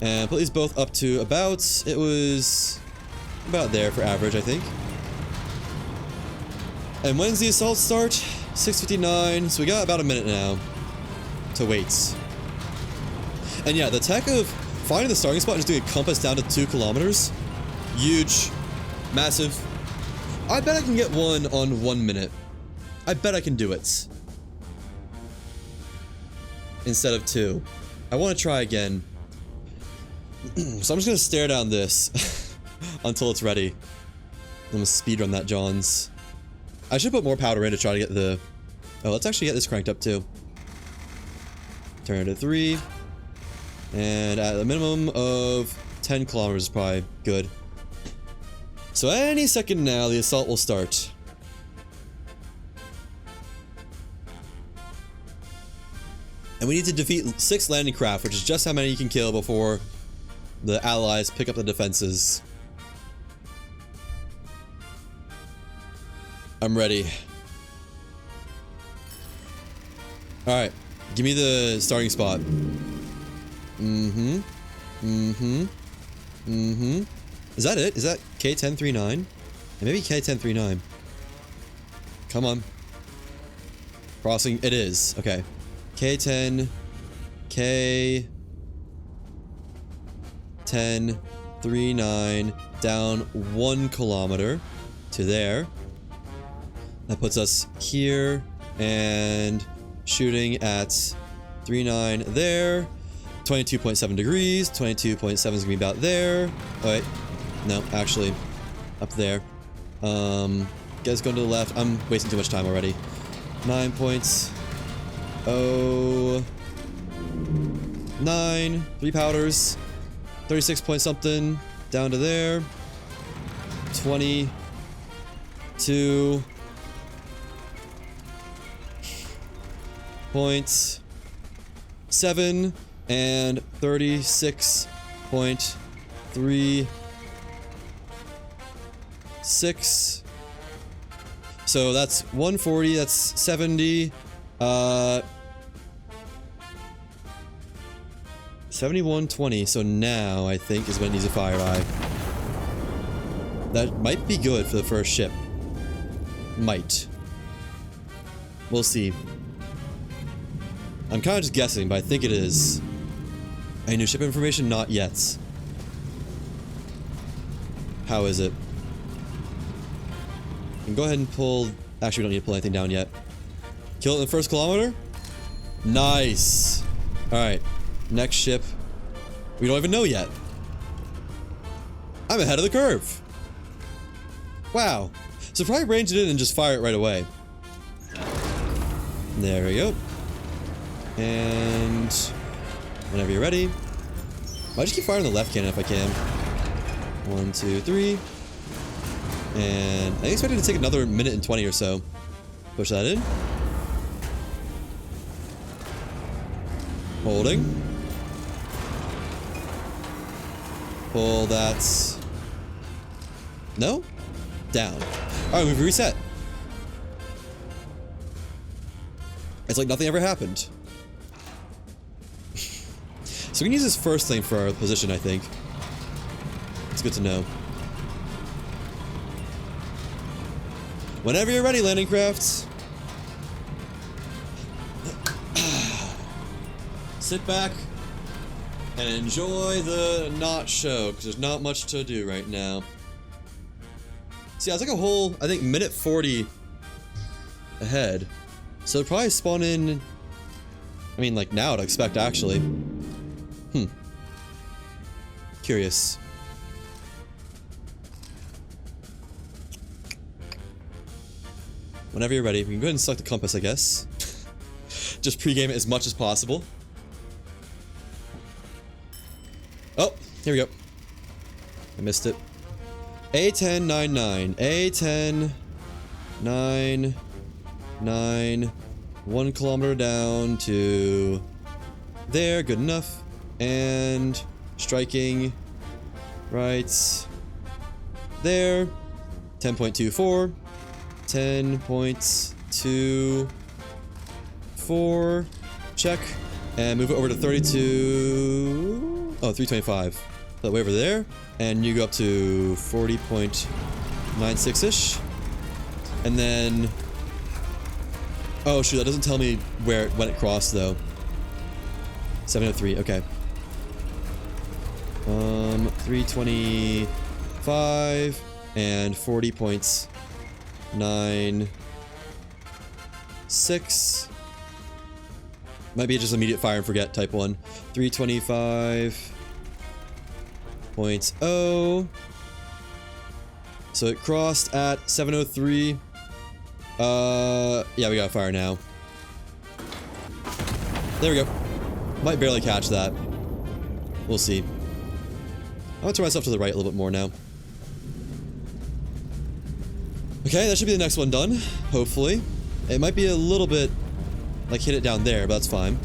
Speaker 1: And put these both up to about, it was about there for average, I think. And when's the assault start? 6:59, so we got about a minute now to wait. And yeah, the tech of finding the starting spot and just doing a compass down to 2 kilometers, huge, massive. I bet I can get one on 1 minute. I bet I can do it. Instead of 2. I want to try again. So I'm just gonna stare down this until it's ready. I'm gonna speedrun that, Johns. I should put more powder in to try to get the... Oh, let's actually get this cranked up too. Turn it to 3. And at a minimum of 10 kilometers is probably good. So any second now, the assault will start. And we need to defeat 6 landing craft, which is just how many you can kill before the allies pick up the defenses. I'm ready. Alright, give me the starting spot. Is that it? Is that K1039? Maybe K1039. Come on. Crossing, it is. Okay. K10, K1039 down 1 kilometer to there. That puts us here and shooting at 39 there. 22.7 degrees. 22.7 is gonna be about there. Oh wait, no, actually, up there. Guys going to the left. I'm wasting too much time already. 9 points. Oh, 9, 3 powders, 36 point something, down to there, 22 points, 7 and 36.36. So that's 140, that's 70, 7120, so now I think is when it needs a fire eye. That might be good for the first ship. Might. We'll see. I'm kind of just guessing, but I think it is. Any new ship information? Not yet. How is it? And go ahead and pull... Actually, we don't need to pull anything down yet. Kill it in the first kilometer? Nice! Alright. Next ship. We don't even know yet. I'm ahead of the curve. Wow. So probably range it in and just fire it right away. There we go. And whenever you're ready. I'll just keep firing the left cannon if I can. 1, 2, 3. And I expect it to take another minute and 20 or so. Push that in. Pull that. No? Down. Alright, we've reset. It's like nothing ever happened. So we can use this first thing for our position, I think. It's good to know. Whenever you're ready, landing crafts. Sit back and enjoy the not show, because there's not much to do right now. See, I was like a whole, I think, minute 40 ahead. So it'll probably spawn in, I mean, like now I'd expect, actually. Curious. Whenever you're ready, we can go ahead and select the compass, I guess. Just pregame it as much as possible. Oh, here we go. I missed it. A1099. A1099. 1 kilometer down to there. Good enough. And striking right there. 10.24. 10.24. Check. And move it over to 32. Oh, 325. That way over there. And you go up to 40.96-ish. And then... Oh, shoot, that doesn't tell me when it crossed, though. 703, okay. 325 and 40.96. Might be just immediate fire and forget type one. 325.0. So it crossed at 703. Yeah, we got fire now. There we go. Might barely catch that. We'll see. I'm gonna turn myself to the right a little bit more now. Okay, that should be the next one done, hopefully. It might be a little bit, like, hit it down there, but that's fine.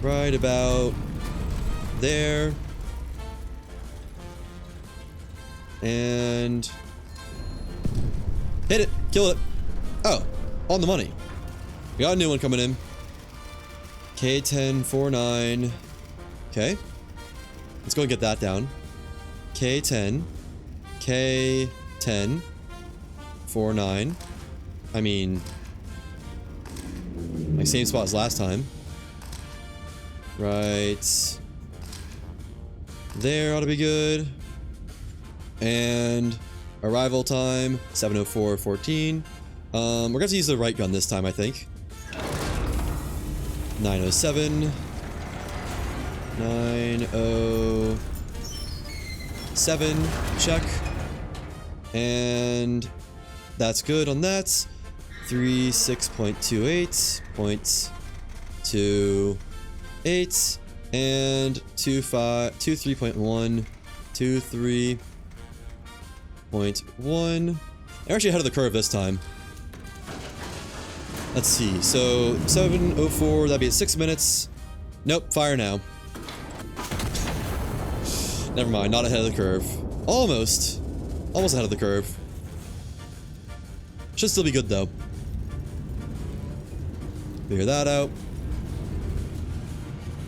Speaker 1: Right about there. And... hit it! Kill it! Oh, on the money. We got a new one coming in. K1049. Okay. Let's go and get that down. K10. K10. 49. I mean... like, same spot as last time. Right... there ought to be good. And... arrival time, 7:04:14. We're gonna have to use the right gun this time, I think. 907. 907. Check. And that's good on that. 36.28.28 and 23.1 23.1. They're actually ahead of the curve this time. Let's see. So 7:04. That'd be at 6 minutes. Nope. Fire now. Never mind. Not ahead of the curve. Almost. Almost ahead of the curve. Should still be good though. Figure that out.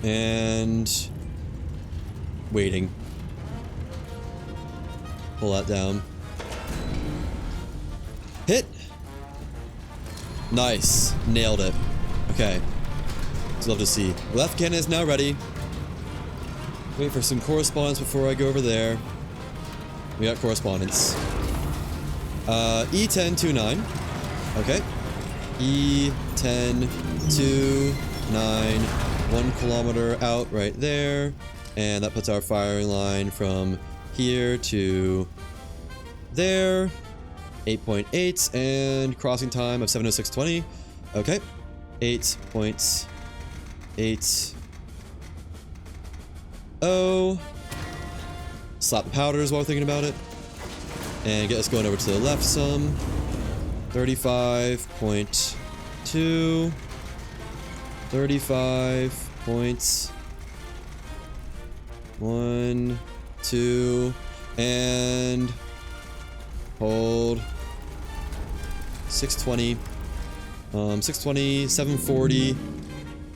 Speaker 1: And waiting. Pull that down. Hit. Nice. Nailed it. Okay. It's love to see. Left cannon is now ready. Wait for some correspondence before I go over there. We got correspondence. E1029. Okay. E1029. 1 kilometer out right there. And that puts our firing line from here to there. 8.8 and crossing time of 7:06:20. Okay. 8.80. Slap the powders while we're thinking about it. And get us going over to the left some. 35.2. 35.2. 1, 2, and hold. 620. 620, 740,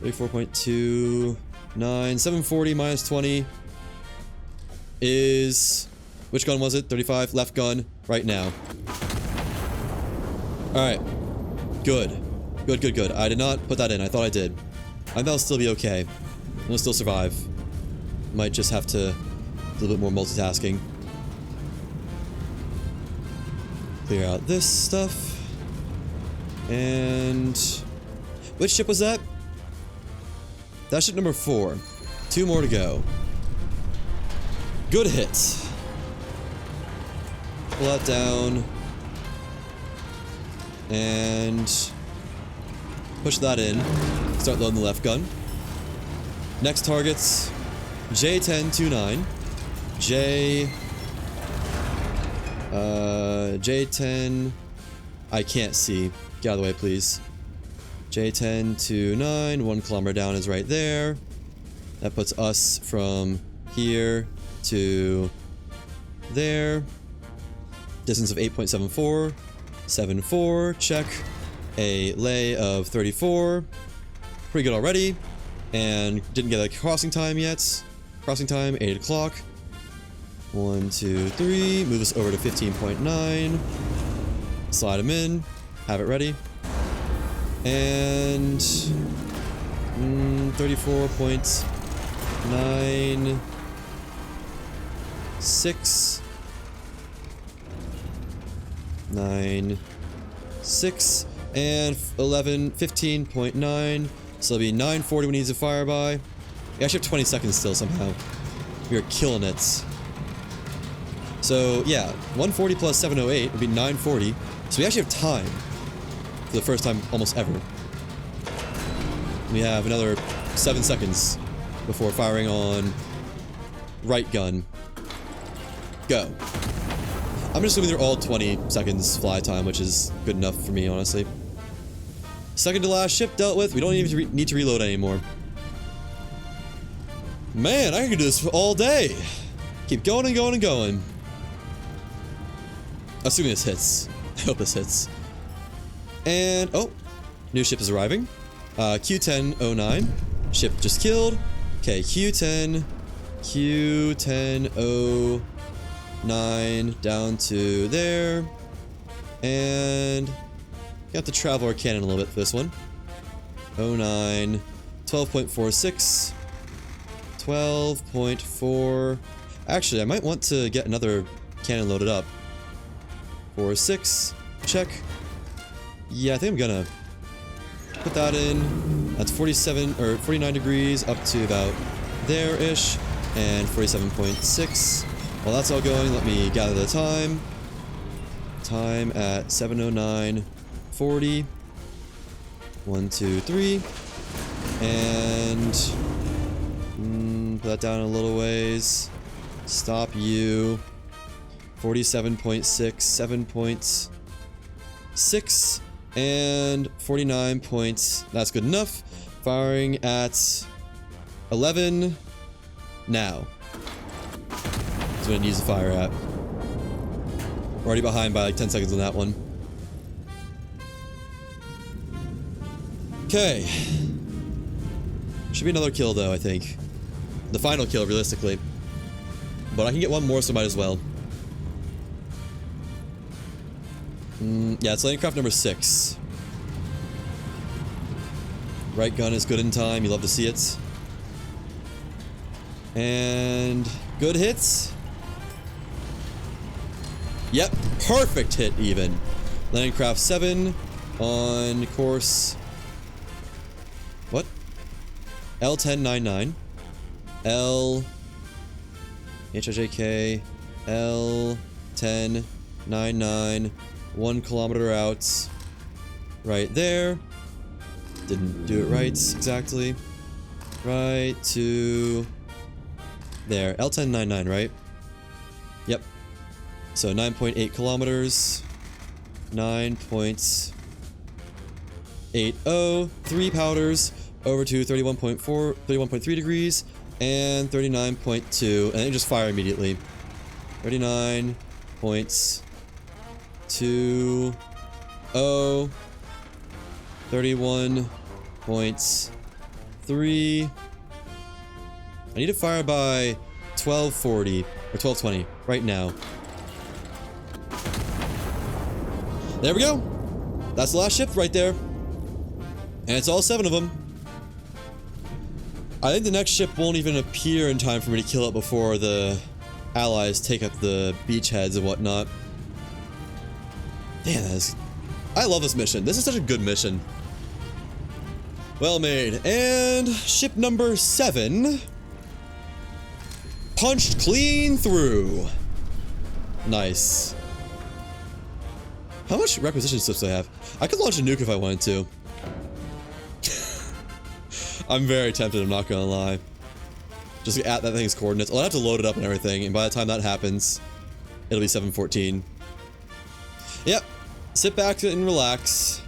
Speaker 1: 34.29, 740 minus 20 is, which gun was it? 35, left gun, right now. Alright. Good. Good, good, good. I did not put that in. I thought I did. I think I'll still be okay. I'll still survive. Might just have to do a little bit more multitasking. Clear out this stuff. And which ship was that? That's ship number 4. 2 more to go. Good hit. Pull that down. And push that in. Start loading the left gun. Next targets. J1029. J10. I can't see. Get out of the way, please. J1029. 1 kilometer down is right there. That puts us from here to there. Distance of 8.74. 74. Check. A lay of 34. Pretty good already. And didn't get a crossing time yet. Crossing time, 8 o'clock. 1, 2, 3. Move us over to 15.9. Slide them in. Have it ready. And 34.96. 96 and 15.9. So it'll be 9:40 when he needs to fire by. We actually have 20 seconds still somehow. We are killing it. So yeah, 140 plus 708 would be 940. So we actually have time for the first time almost ever. We have another 7 seconds before firing on right gun. Go. I'm just assuming they're all 20 seconds fly time, which is good enough for me, honestly. Second to last ship dealt with. We don't even need to reload anymore. Man, I could do this all day. Keep going and going and going. Assuming this hits. I hope this hits. And, oh, new ship is arriving. Q1009. Ship just killed. Okay, Q1009 down to there. And got to travel our cannon a little bit for this one. 09, 12.46. 12.4. Actually, I might want to get another cannon loaded up. 46. Check. Yeah, I think I'm gonna put that in. That's 47 or 49 degrees up to about there-ish. And 47.6. While that's all going, let me gather the time. Time at 7:09:40. 1, 2, 3. And put that down a little ways. Stop you. 47.6, 7.6, and 49 points. That's good enough. Firing at 11 now. That's what it needs to fire at. We're already behind by like 10 seconds on that one. Okay. Should be another kill though, I think. The final kill, realistically. But I can get one more, so might as well. Yeah, it's landing craft number 6. Right gun is good in time. You love to see it. And good hits. Yep, perfect hit even. Landing craft 7 on course. What? L1099. L HIJK L1099. 1 kilometer out. Right there. Didn't do it right exactly. Right to there. L1099, right? Yep. So 9.8 kilometers. 9.80. 3 powders over to 31.3 degrees. And 39.2. And then just fire immediately. 39 points. 2. 0. 31 points. 3. I need to fire by 12:40 or 12:20 right now. There we go. That's the last ship right there. And it's all 7 of them. I think the next ship won't even appear in time for me to kill it before the allies take up the beachheads and whatnot. Damn, I love this mission. This is such a good mission. Well made. And ship number 7 punched clean through. Nice. How much requisition slips do I have? I could launch a nuke if I wanted to. I'm very tempted, I'm not gonna lie. Just at that thing's coordinates. I'll have to load it up and everything, and by the time that happens, it'll be 7:14. Yep. Sit back and relax.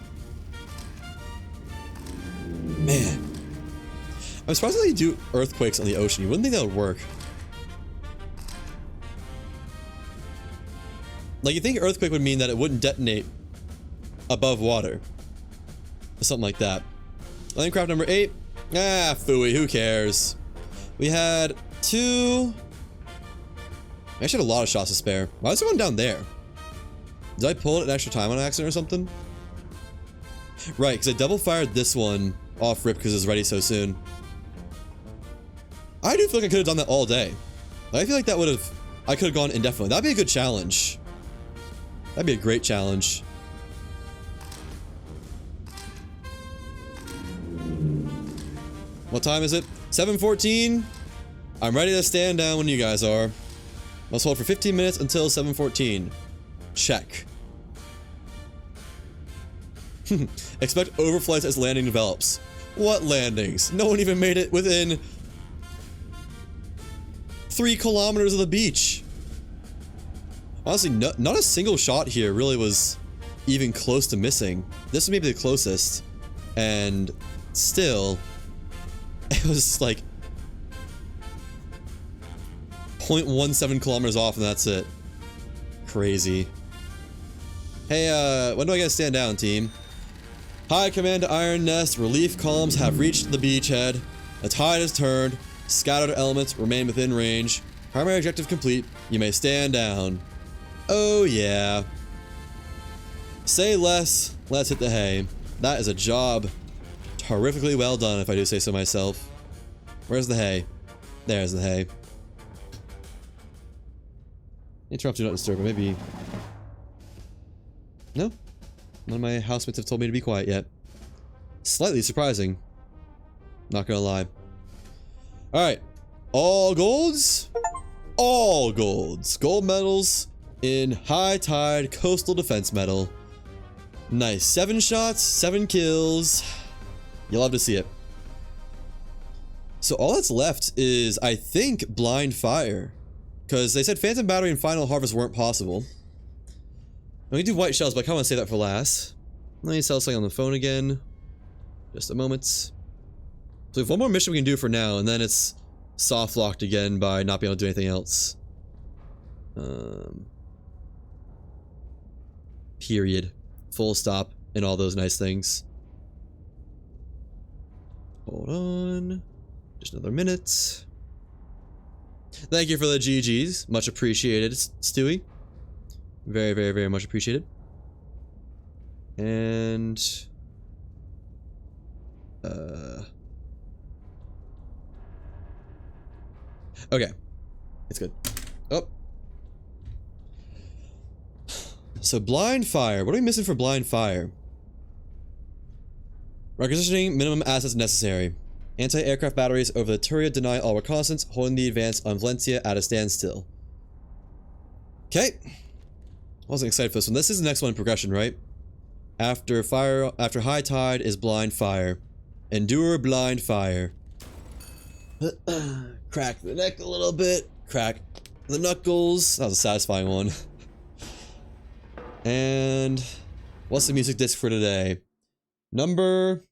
Speaker 1: Man. I'm surprised that they do earthquakes on the ocean. You wouldn't think that would work. Like, you think earthquake would mean that it wouldn't detonate above water. Or something like that. Landing craft number 8. Ah, phooey, who cares? We had 2... I actually had a lot of shots to spare. Why is there one down there? Did I pull it an extra time on accident or something? Right, because I double fired this one off rip because it was ready so soon. I do feel like I could have done that all day. I feel like that would have... I could have gone indefinitely. That'd be a good challenge. That'd be a great challenge. What time is it? 7:14. I'm ready to stand down when you guys are. Let's hold for 15 minutes until 7:14. Check. Expect overflights as landing develops. What landings? No one even made it within 3 kilometers of the beach. Honestly, not a single shot here really was even close to missing. This was maybe the closest. And still, it was like 0.17 kilometers off and that's it. Crazy. Hey, when do I get to stand down, team? Hi, Command to Iron Nest. Relief columns have reached the beachhead. The tide has turned. Scattered elements remain within range. Primary objective complete. You may stand down. Oh, yeah. Say less. Let's hit the hay. That is a job terrifically well done, if I do say so myself. Where's the hay? There's the hay. Interrupt, do not disturb, but maybe... No? None of my housemates have told me to be quiet yet. Slightly surprising. Not gonna lie. Alright. All golds? All golds. Gold medals in High Tide Coastal Defense Medal. Nice. 7 shots, 7 kills. You'll love to see it. So all that's left is, I think, Blind Fire. Because they said Phantom Battery and Final Harvest weren't possible. We can do white shells, but I kind of want to save that for last. Let me sell something on the phone again. Just a moment. So we have one more mission we can do for now, and then it's soft locked again by not being able to do anything else. Period. Full stop, and all those nice things. Hold on. Just another minute. Thank you for the GGs. Much appreciated, Stewie. Very, very, very much appreciated. And... okay. It's good. Oh. So, Blind Fire. What are we missing for Blind Fire? Requisitioning minimum assets necessary. Anti-aircraft batteries over the Turia deny all reconnaissance, holding the advance on Valencia at a standstill. Okay. I wasn't excited for this one. This is the next one in progression, right? After High Tide is Blind Fire. Endure Blind Fire. Crack the neck a little bit. Crack the knuckles. That was a satisfying one. And what's the music disc for today? Number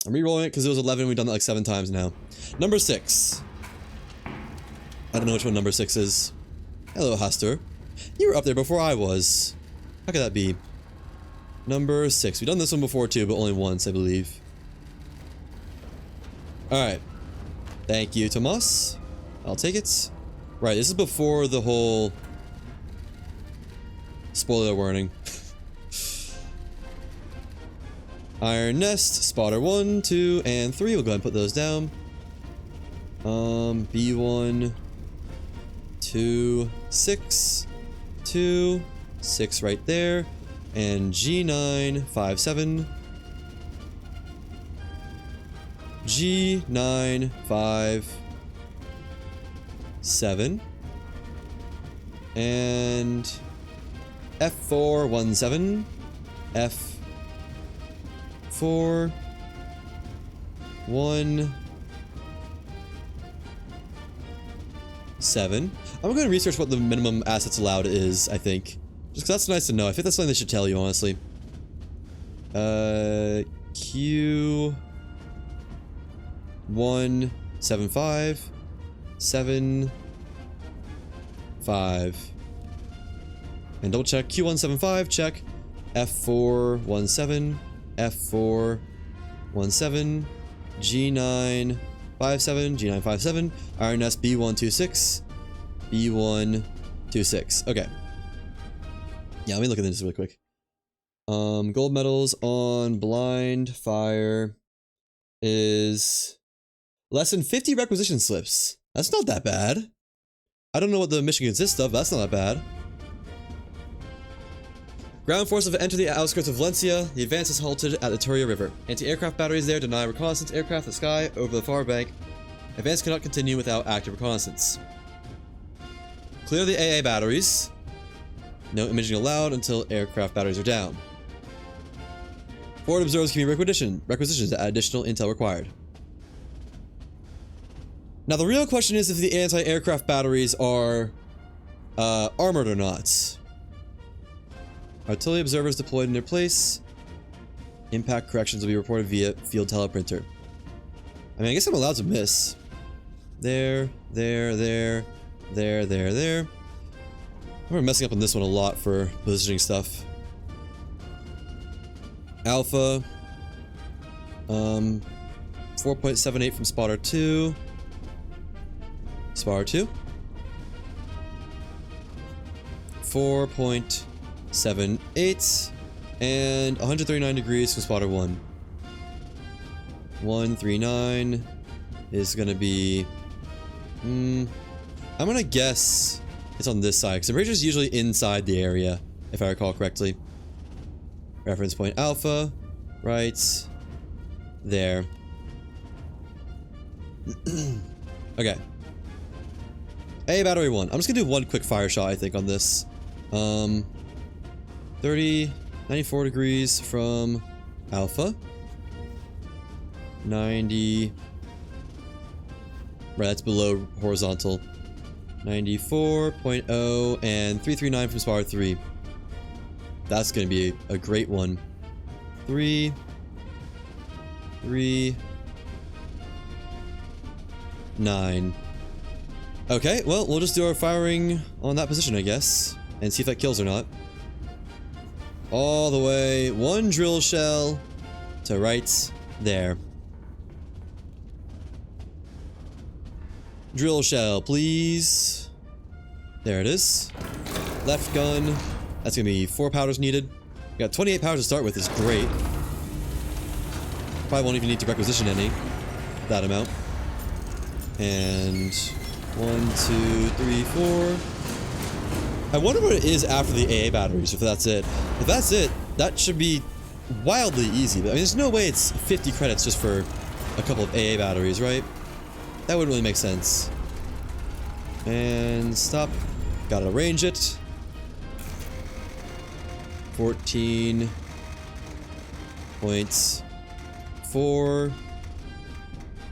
Speaker 1: I'm re-rolling it because it was 11. We've done that like 7 times now. Number 6. I don't know which one number 6 is. Hello, Huster. You were up there before I was. How could that be? Number 6. We've done this one before too, but only once, I believe. Alright. Thank you, Tomas. I'll take it. Right, this is before the whole... spoiler warning. Iron Nest, spotter 1, 2, and 3. We'll go ahead and put those down. B1, 2, 6, 2, 6 right there, and G9, 5, 7. G9, 5, 7. And F4, 1, 7. F4, 1, 7. I'm going to research what the minimum assets allowed is, I think. Just because that's nice to know. I think that's something they should tell you, honestly. Q... 1, 7, 5. 7, 5. And double check. Q175, check. F4, 1, 7. F4, 1, 7. G9, 5, 7. G9, 5, 7. Iron Nest, B1, 2, 6. B1, 2, 6. Okay. Yeah, let me look at this really quick. Gold medals on blind fire is less than 50 requisition slips. That's not that bad. I don't know what the mission consists of, but that's not that bad. Ground forces have entered the outskirts of Valencia. The advance is halted at the Turia River. Anti-aircraft batteries there deny reconnaissance aircraft in the sky over the far bank. Advance cannot continue without active reconnaissance. Clear the AA batteries. No imaging allowed until aircraft batteries are down. Forward observers can be requisitions to add additional intel required. Now the real question is if the anti-aircraft batteries are armored or not. Artillery observers deployed in their place. Impact corrections will be reported via field teleprinter. I mean, I guess I'm allowed to miss. There. I'm messing up on this one a lot for positioning stuff. Alpha. 4.78 from spotter 2. Spotter 2. 4.78 and 139 degrees from spotter 1. 139 is gonna be I'm gonna guess it's on this side because the bridge is usually inside the area if I recall correctly. Reference point alpha right there. Okay. A battery 1. I'm just gonna do one quick fire shot I think on this. 94 degrees from alpha. 90. Right, that's below horizontal. 94.0 and 339 from spotter 3. That's gonna be a great one. 3. 9. Okay, well, we'll just do our firing on that position, I guess, and see if that kills or not. All the way, 1 drill shell to right there. Drill shell, please. There it is. Left gun. That's gonna be 4 powders needed. We got 28 powders to start with, is great. Probably won't even need to requisition any. That amount. And 1, 2, 3, 4. I wonder what it is after the AA batteries, if that's it. If that's it, that should be wildly easy. I mean, there's no way it's 50 credits just for a couple of AA batteries, right? That wouldn't really make sense. And stop. Gotta arrange it. 14.4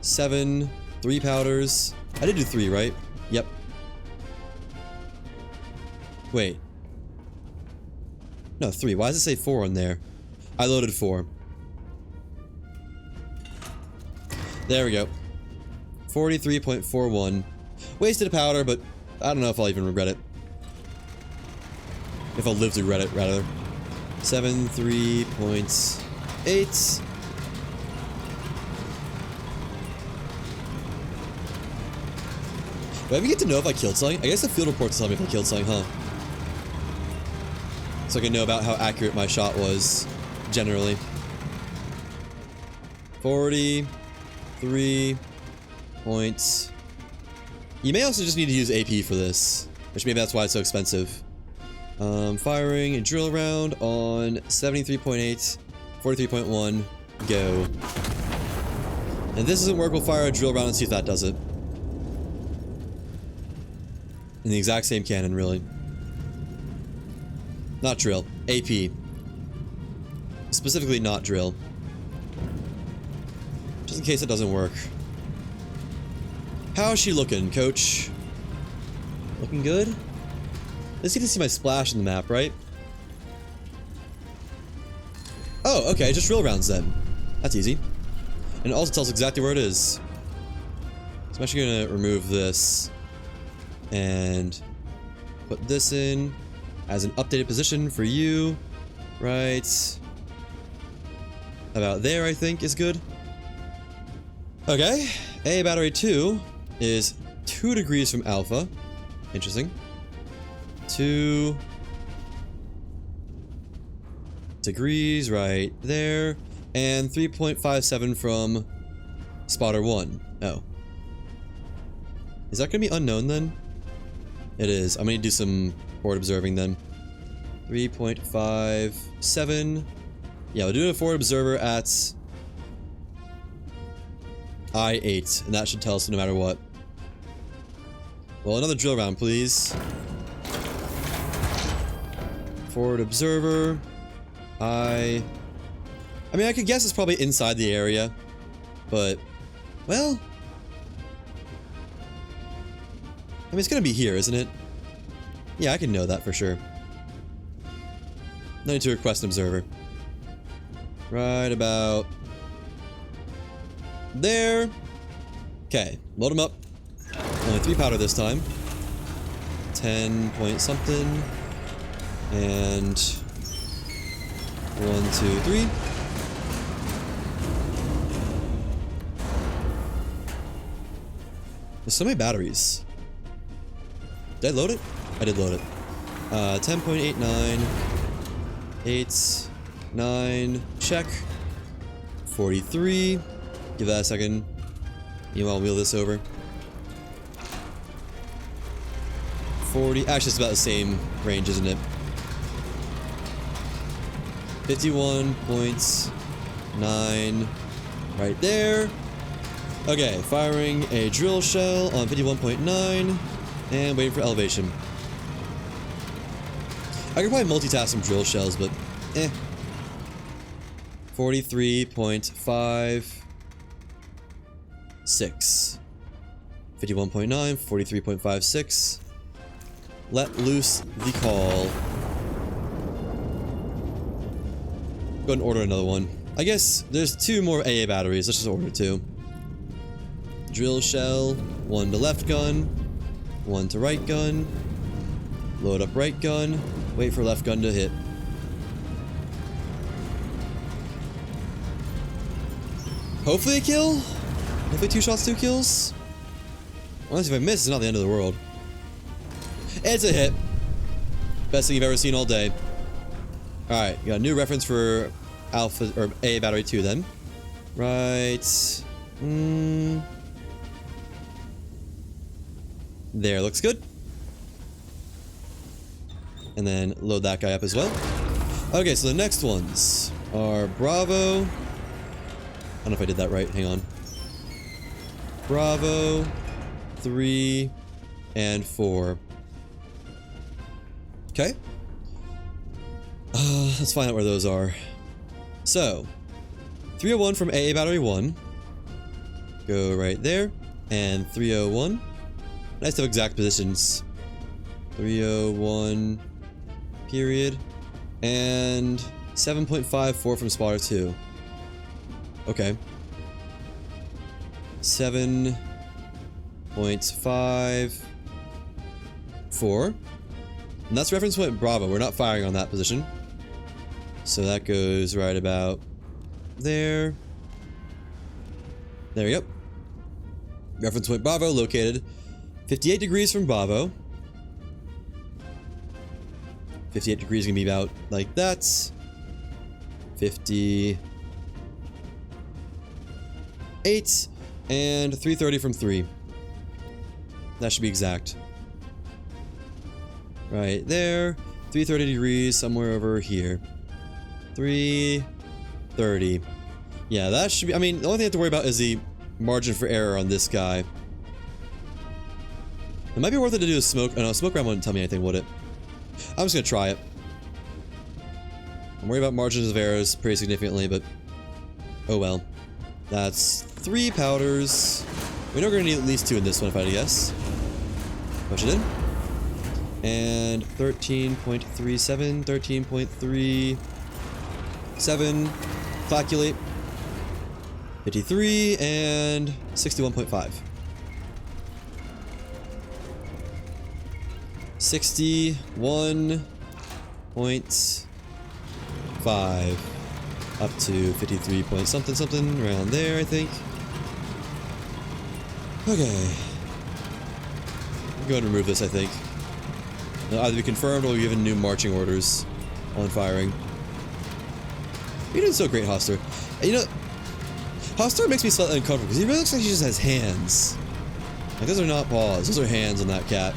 Speaker 1: 7 3 powders. I did do 3, right? Yep. Wait. No, 3. Why does it say 4 on there? I loaded 4. There we go. 43.41. Wasted a powder, but I don't know if I'll even regret it. If I'll live to regret it, rather. 73.8. Do I ever get to know if I killed something? I guess the field reports tell me if I killed something, huh? So I can know about how accurate my shot was, generally. 43 points. You may also just need to use AP for this, which maybe that's why it's so expensive. Firing a drill round on 73.8, 43.1, go. And if this doesn't work, we'll fire a drill round and see if that does it. In the exact same cannon, really. Not drill. AP. Specifically not drill. Just in case it doesn't work. How's she looking, coach? Looking good? Let's get to see my splash in the map, right? Oh, okay, just drill rounds then. That's easy. And it also tells exactly where it is. So I'm actually gonna remove this and put this in as an updated position for you. Right about there, I think, is good. Okay, A battery 2 is 2 degrees from alpha. Interesting. 2 degrees right there. And 3.57 from spotter 1. Oh. Is that going to be unknown then? It is. I'm going to do some forward observing then. 3.57. Yeah, we'll do a forward observer at I8, and that should tell us no matter what. Well, another drill round, please. Forward observer. I mean, I could guess it's probably inside the area, but, well, I mean, it's gonna be here, isn't it? Yeah, I can know that for sure. No need to request an observer. Right about there. Okay, load them up. Only 3 powder this time. 10 point something. And 1, 2, 3. There's so many batteries. Did I load it? I did load it. 10.89. 8, 9, check. 43. Give that a second. Meanwhile, wheel this over. 40. Actually, it's about the same range, isn't it? 51.9. Right there. Okay, firing a drill shell on 51.9 and waiting for elevation. I could probably multitask some drill shells, but 43.56. 51.9, 43.56. Let loose the call. Go ahead and order another one. I guess there's 2 more AA batteries. Let's just order 2. Drill shell, 1 to left gun, 1 to right gun. Load up right gun, wait for left gun to hit. Hopefully a kill? Hopefully 2 shots, 2 kills? Honestly, if I miss, it's not the end of the world. It's a hit. Best thing you've ever seen all day. Alright, got a new reference for Alpha, or A battery 2 then. Right. There, looks good. And then load that guy up as well. Okay, so the next ones are Bravo. I don't know if I did that right, hang on. Bravo, 3, and 4. Okay. Let's find out where those are. So, 301 from AA battery 1. Go right there. And 301. Nice to have exact positions. 301, period. And 7.54 from spotter 2. Okay. 7.54. And that's reference point Bravo. We're not firing on that position. So that goes right about there. There we go. Reference point Bravo located 58 degrees from Bravo. 58 degrees is gonna be about like that. 58 and 330 from 3. That should be exact. Right there. 330 degrees somewhere over here. 330. Yeah, that should be. I mean, the only thing I have to worry about is the margin for error on this guy. It might be worth it to do a smoke. Oh no, smoke round wouldn't tell me anything, would it? I'm just gonna try it. I'm worried about margins of errors pretty significantly, but oh well. That's 3 powders. We know we're gonna need at least 2 in this one, if I had to guess. Push it in. And 13.37, 13.37. Calculate. 53 and 61.5. 61.5 up to 53 point something something around there, I think. Okay. I'll go ahead and remove this, I think. It'll either be confirmed or be given new marching orders on firing. You're doing so great, Hoster. You know, Hoster makes me slightly uncomfortable because he really looks like he just has hands. Like, those are not paws, those are hands on that cat.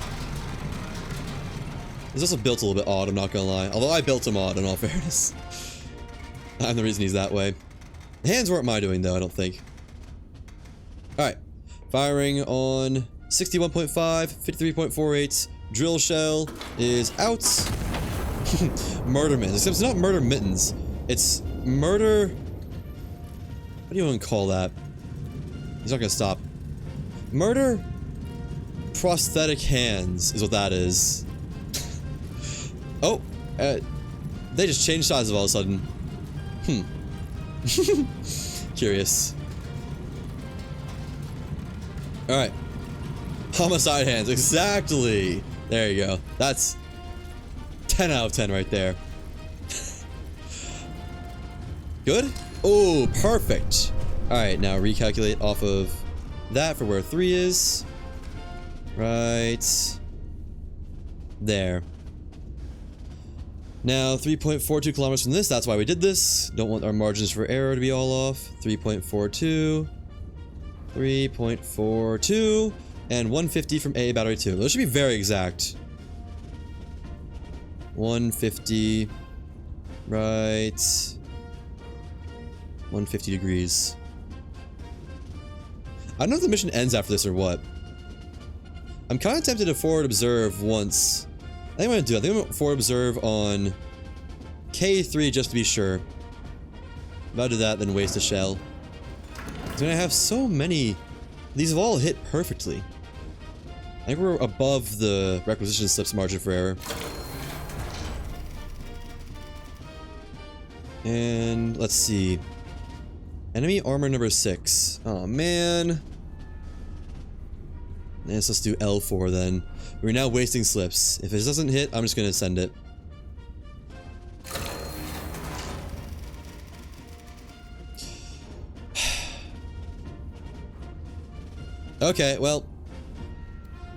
Speaker 1: He's also built a little bit odd, I'm not gonna lie. Although I built him odd, in all fairness. I'm the reason he's that way. The hands weren't my doing, though, I don't think. Alright. Firing on 61.5, 53.48. Drill shell is out. Murder mittens. Except it's not murder mittens. It's murder... What do you want to call that? He's not gonna stop. Murder... prosthetic hands is what that is. Oh, they just changed sizes all of a sudden. Curious. Alright. Homicide hands, exactly! There you go. That's 10 out of 10 right there. Good? Oh, perfect! Alright, now recalculate off of that for where 3 is. Right there. Now, 3.42 kilometers from this, that's why we did this. Don't want our margins for error to be all off. 3.42. 3.42. And 150 from A, battery 2. Those should be very exact. 150. Right. 150 degrees. I don't know if the mission ends after this or what. I'm kind of tempted to forward observe once. I think I'm going to do it. I think I'm going to forward observe on K3 just to be sure. If I do that, then waste a shell. Because I have so many... These have all hit perfectly. I think we're above the requisition slips margin for error. And let's see. Enemy armor number 6. Oh man. Yes, let's do L4 then. We're now wasting slips. If it doesn't hit, I'm just gonna send it. Okay, well,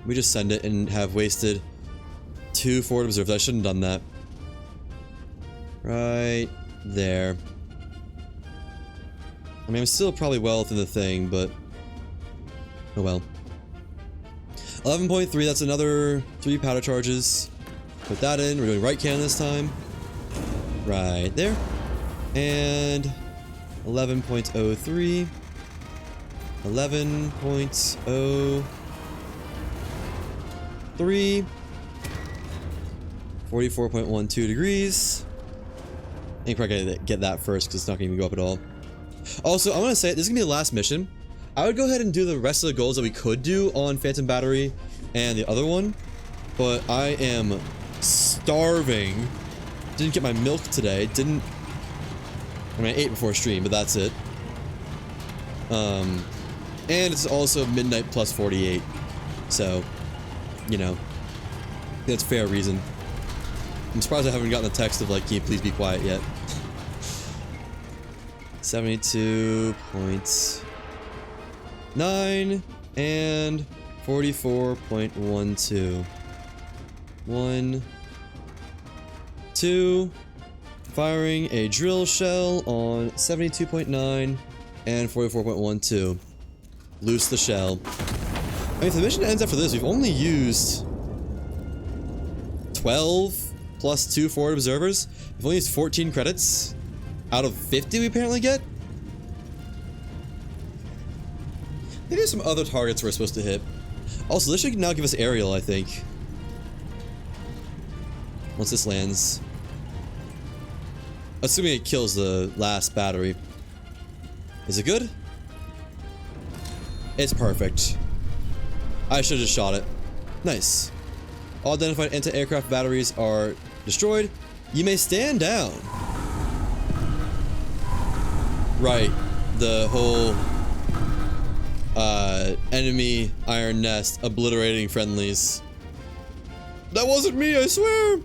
Speaker 1: we just send it and have wasted 2 forward observers. I shouldn't have done that. Right there. I mean, I'm still probably well within the thing, but oh well. 11.3, that's another 3 powder charges. Put that in. We're doing right cannon this time. Right there. And 11.03. 11.03. 44.12 degrees. I think probably gotta get that first because it's not gonna even go up at all. Also, I'm gonna say this is gonna be the last mission. I would go ahead and do the rest of the goals that we could do on Phantom Battery and the other one, but I am starving. Didn't get my milk today. I mean, I ate before stream, but that's it. And it's also midnight plus 48. So, you know, that's fair reason. I'm surprised I haven't gotten the text of like, can you please be quiet yet? 72.9 and 44.12. 1, 2, firing a drill shell on 72.9 and 44.12. Loose the shell. I mean, if the mission ends after this, we've only used 12 plus 2 forward observers. We've only used 14 credits out of 50 we apparently get. Maybe there's some other targets we're supposed to hit. Also, this should now give us aerial, I think. Once this lands. Assuming it kills the last battery. Is it good? It's perfect. I should have just shot it. Nice. All identified anti-aircraft batteries are destroyed. You may stand down. Right. The whole enemy iron nest obliterating friendlies. That wasn't me, I swear.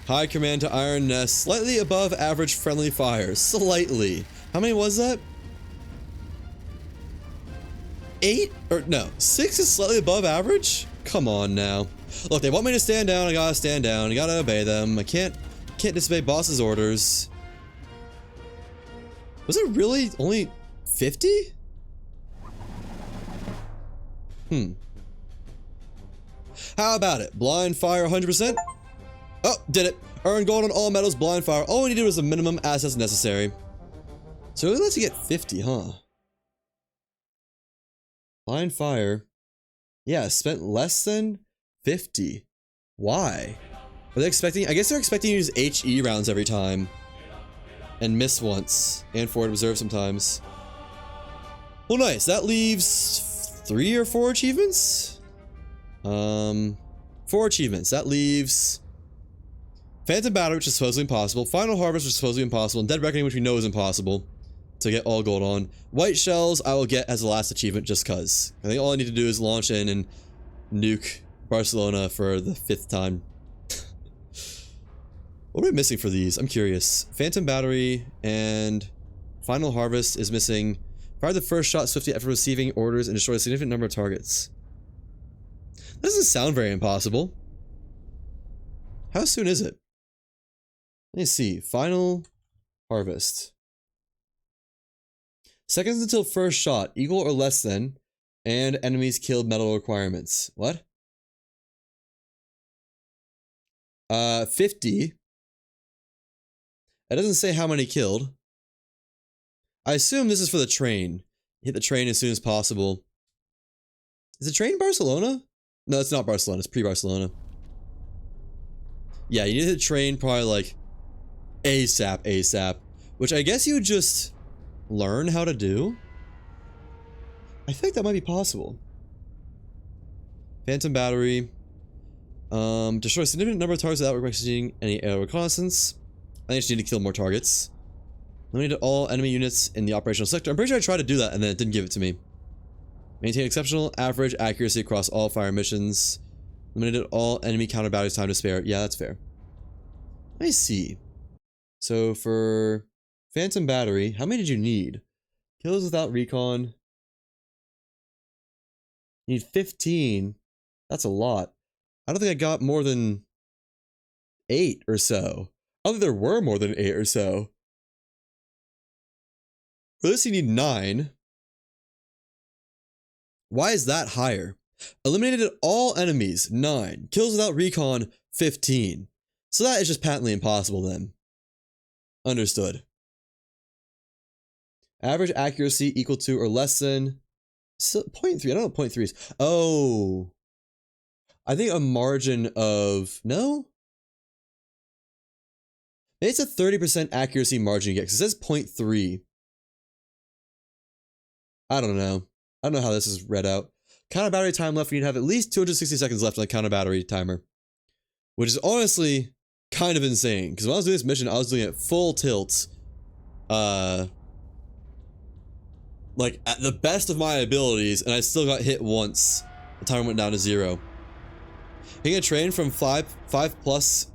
Speaker 1: High command to iron nest, slightly above average friendly fire. Slightly. How many was that? 8? Or no, 6 is slightly above average? Come on now. Look, they want me to stand down, I gotta stand down, I gotta obey them. I can't disobey boss's orders. Was it really only 50? How about it? Blind fire 100%? Oh, did it. Earn gold on all metals, blind fire. All we needed was the minimum assets necessary. So it lets you get 50, huh? Blind fire. Yeah, spent less than 50. Why? Were they expecting? I guess they're expecting to use HE rounds every time. And miss once. And forward observe sometimes. Well, nice. That leaves 3 or 4 achievements? 4 achievements. That leaves Phantom Battery, which is supposedly impossible. Final Harvest, which is supposedly impossible. And Dead Reckoning, which we know is impossible to get all gold on. White Shells, I will get as the last achievement just cuz. I think all I need to do is launch in and nuke Barcelona for the 5th time. What am I missing for these? I'm curious. Phantom Battery and Final Harvest is missing. Fire the first shot swiftly after receiving orders and destroy a significant number of targets. That doesn't sound very impossible. How soon is it? Let me see. Final Harvest. Seconds until first shot, equal or less than, and enemies killed metal requirements. What? 50. It doesn't say how many killed. I assume this is for the train. Hit the train as soon as possible. Is the train Barcelona? No, it's not Barcelona. It's pre-Barcelona. Yeah, you need to hit the train probably like ASAP. Which I guess you would just learn how to do. I think that might be possible. Phantom Battery. Destroy a significant number of targets without requesting any air reconnaissance. I think I just need to kill more targets. Limited all enemy units in the operational sector. I'm pretty sure I tried to do that and then it didn't give it to me. Maintain exceptional average accuracy across all fire missions. Limited all enemy counter batteries time to spare. Yeah, that's fair. Let me see. So for Phantom Battery, how many did you need? Kills without recon. You need 15. That's a lot. I don't think I got more than 8 or so. I don't think there were more than 8 or so. For this you need 9. Why is that higher? Eliminated all enemies, 9. Kills without recon, 15. So that is just patently impossible then. Understood. Average accuracy equal to or less than 0.3. I don't know what 0.3 is. Oh. I think a margin of... No? Maybe it's a 30% accuracy margin you get, because it says 0.3. I don't know. I don't know how this is read out. Counter battery time left, we need to have at least 260 seconds left on the counter battery timer. Which is honestly kind of insane, because when I was doing this mission, I was doing it full tilt. like at the best of my abilities, and I still got hit once. The timer went down to 0. Hitting a train from 5+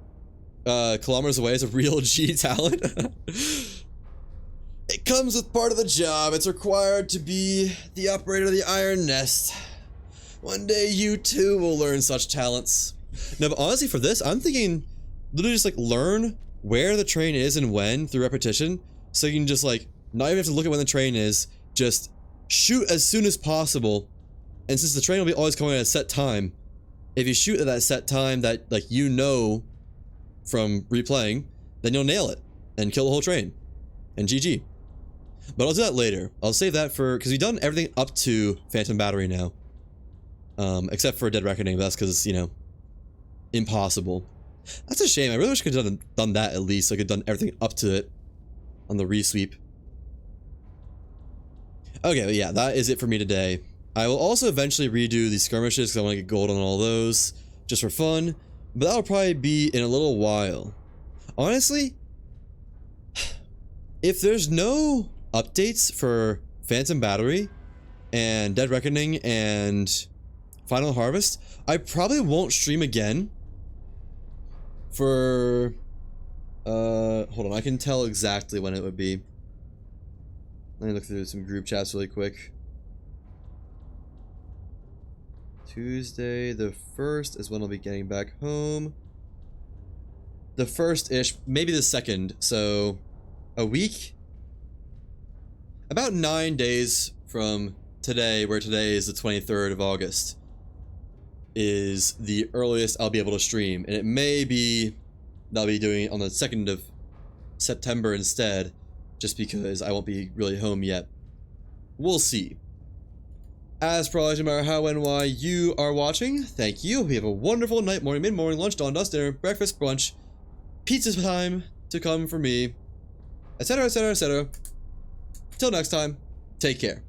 Speaker 1: kilometers away is a real G talent. It comes with part of the job. It's required to be the operator of the Iron Nest. One day you too will learn such talents. No, but honestly for this, I'm thinking literally just like learn where the train is and when through repetition. So you can just like, not even have to look at when the train is, just shoot as soon as possible. And since the train will be always coming at a set time, if you shoot at that set time that like you know from replaying, then you'll nail it and kill the whole train. And GG. But I'll do that later. I'll save that for, because we've done everything up to Phantom Battery now. Except for Dead Reckoning, but that's because it's, you know, impossible. That's a shame. I really wish I could have done that at least. So I could have done everything up to it on the resweep. Okay, but yeah, that is it for me today. I will also eventually redo these skirmishes because I want to get gold on all those, just for fun. But that'll probably be in a little while. Honestly, if there's no updates for Phantom Battery and Dead Reckoning and Final Harvest, I probably won't stream again for, hold on, I can tell exactly when it would be. Let me look through some group chats really quick. Tuesday the 1st is when I'll be getting back home. The 1st-ish, maybe the 2nd, so a week? About 9 days from today, where today is the 23rd of August, is the earliest I'll be able to stream. And it may be that I'll be doing it on the 2nd of September instead, just because I won't be really home yet. We'll see. As per always, no matter how and why you are watching, thank you. We have a wonderful night, morning, mid-morning, lunch, dawn, dusk, dinner, breakfast, brunch, pizza time to come for me, etc., etc., etc. Till next time, take care.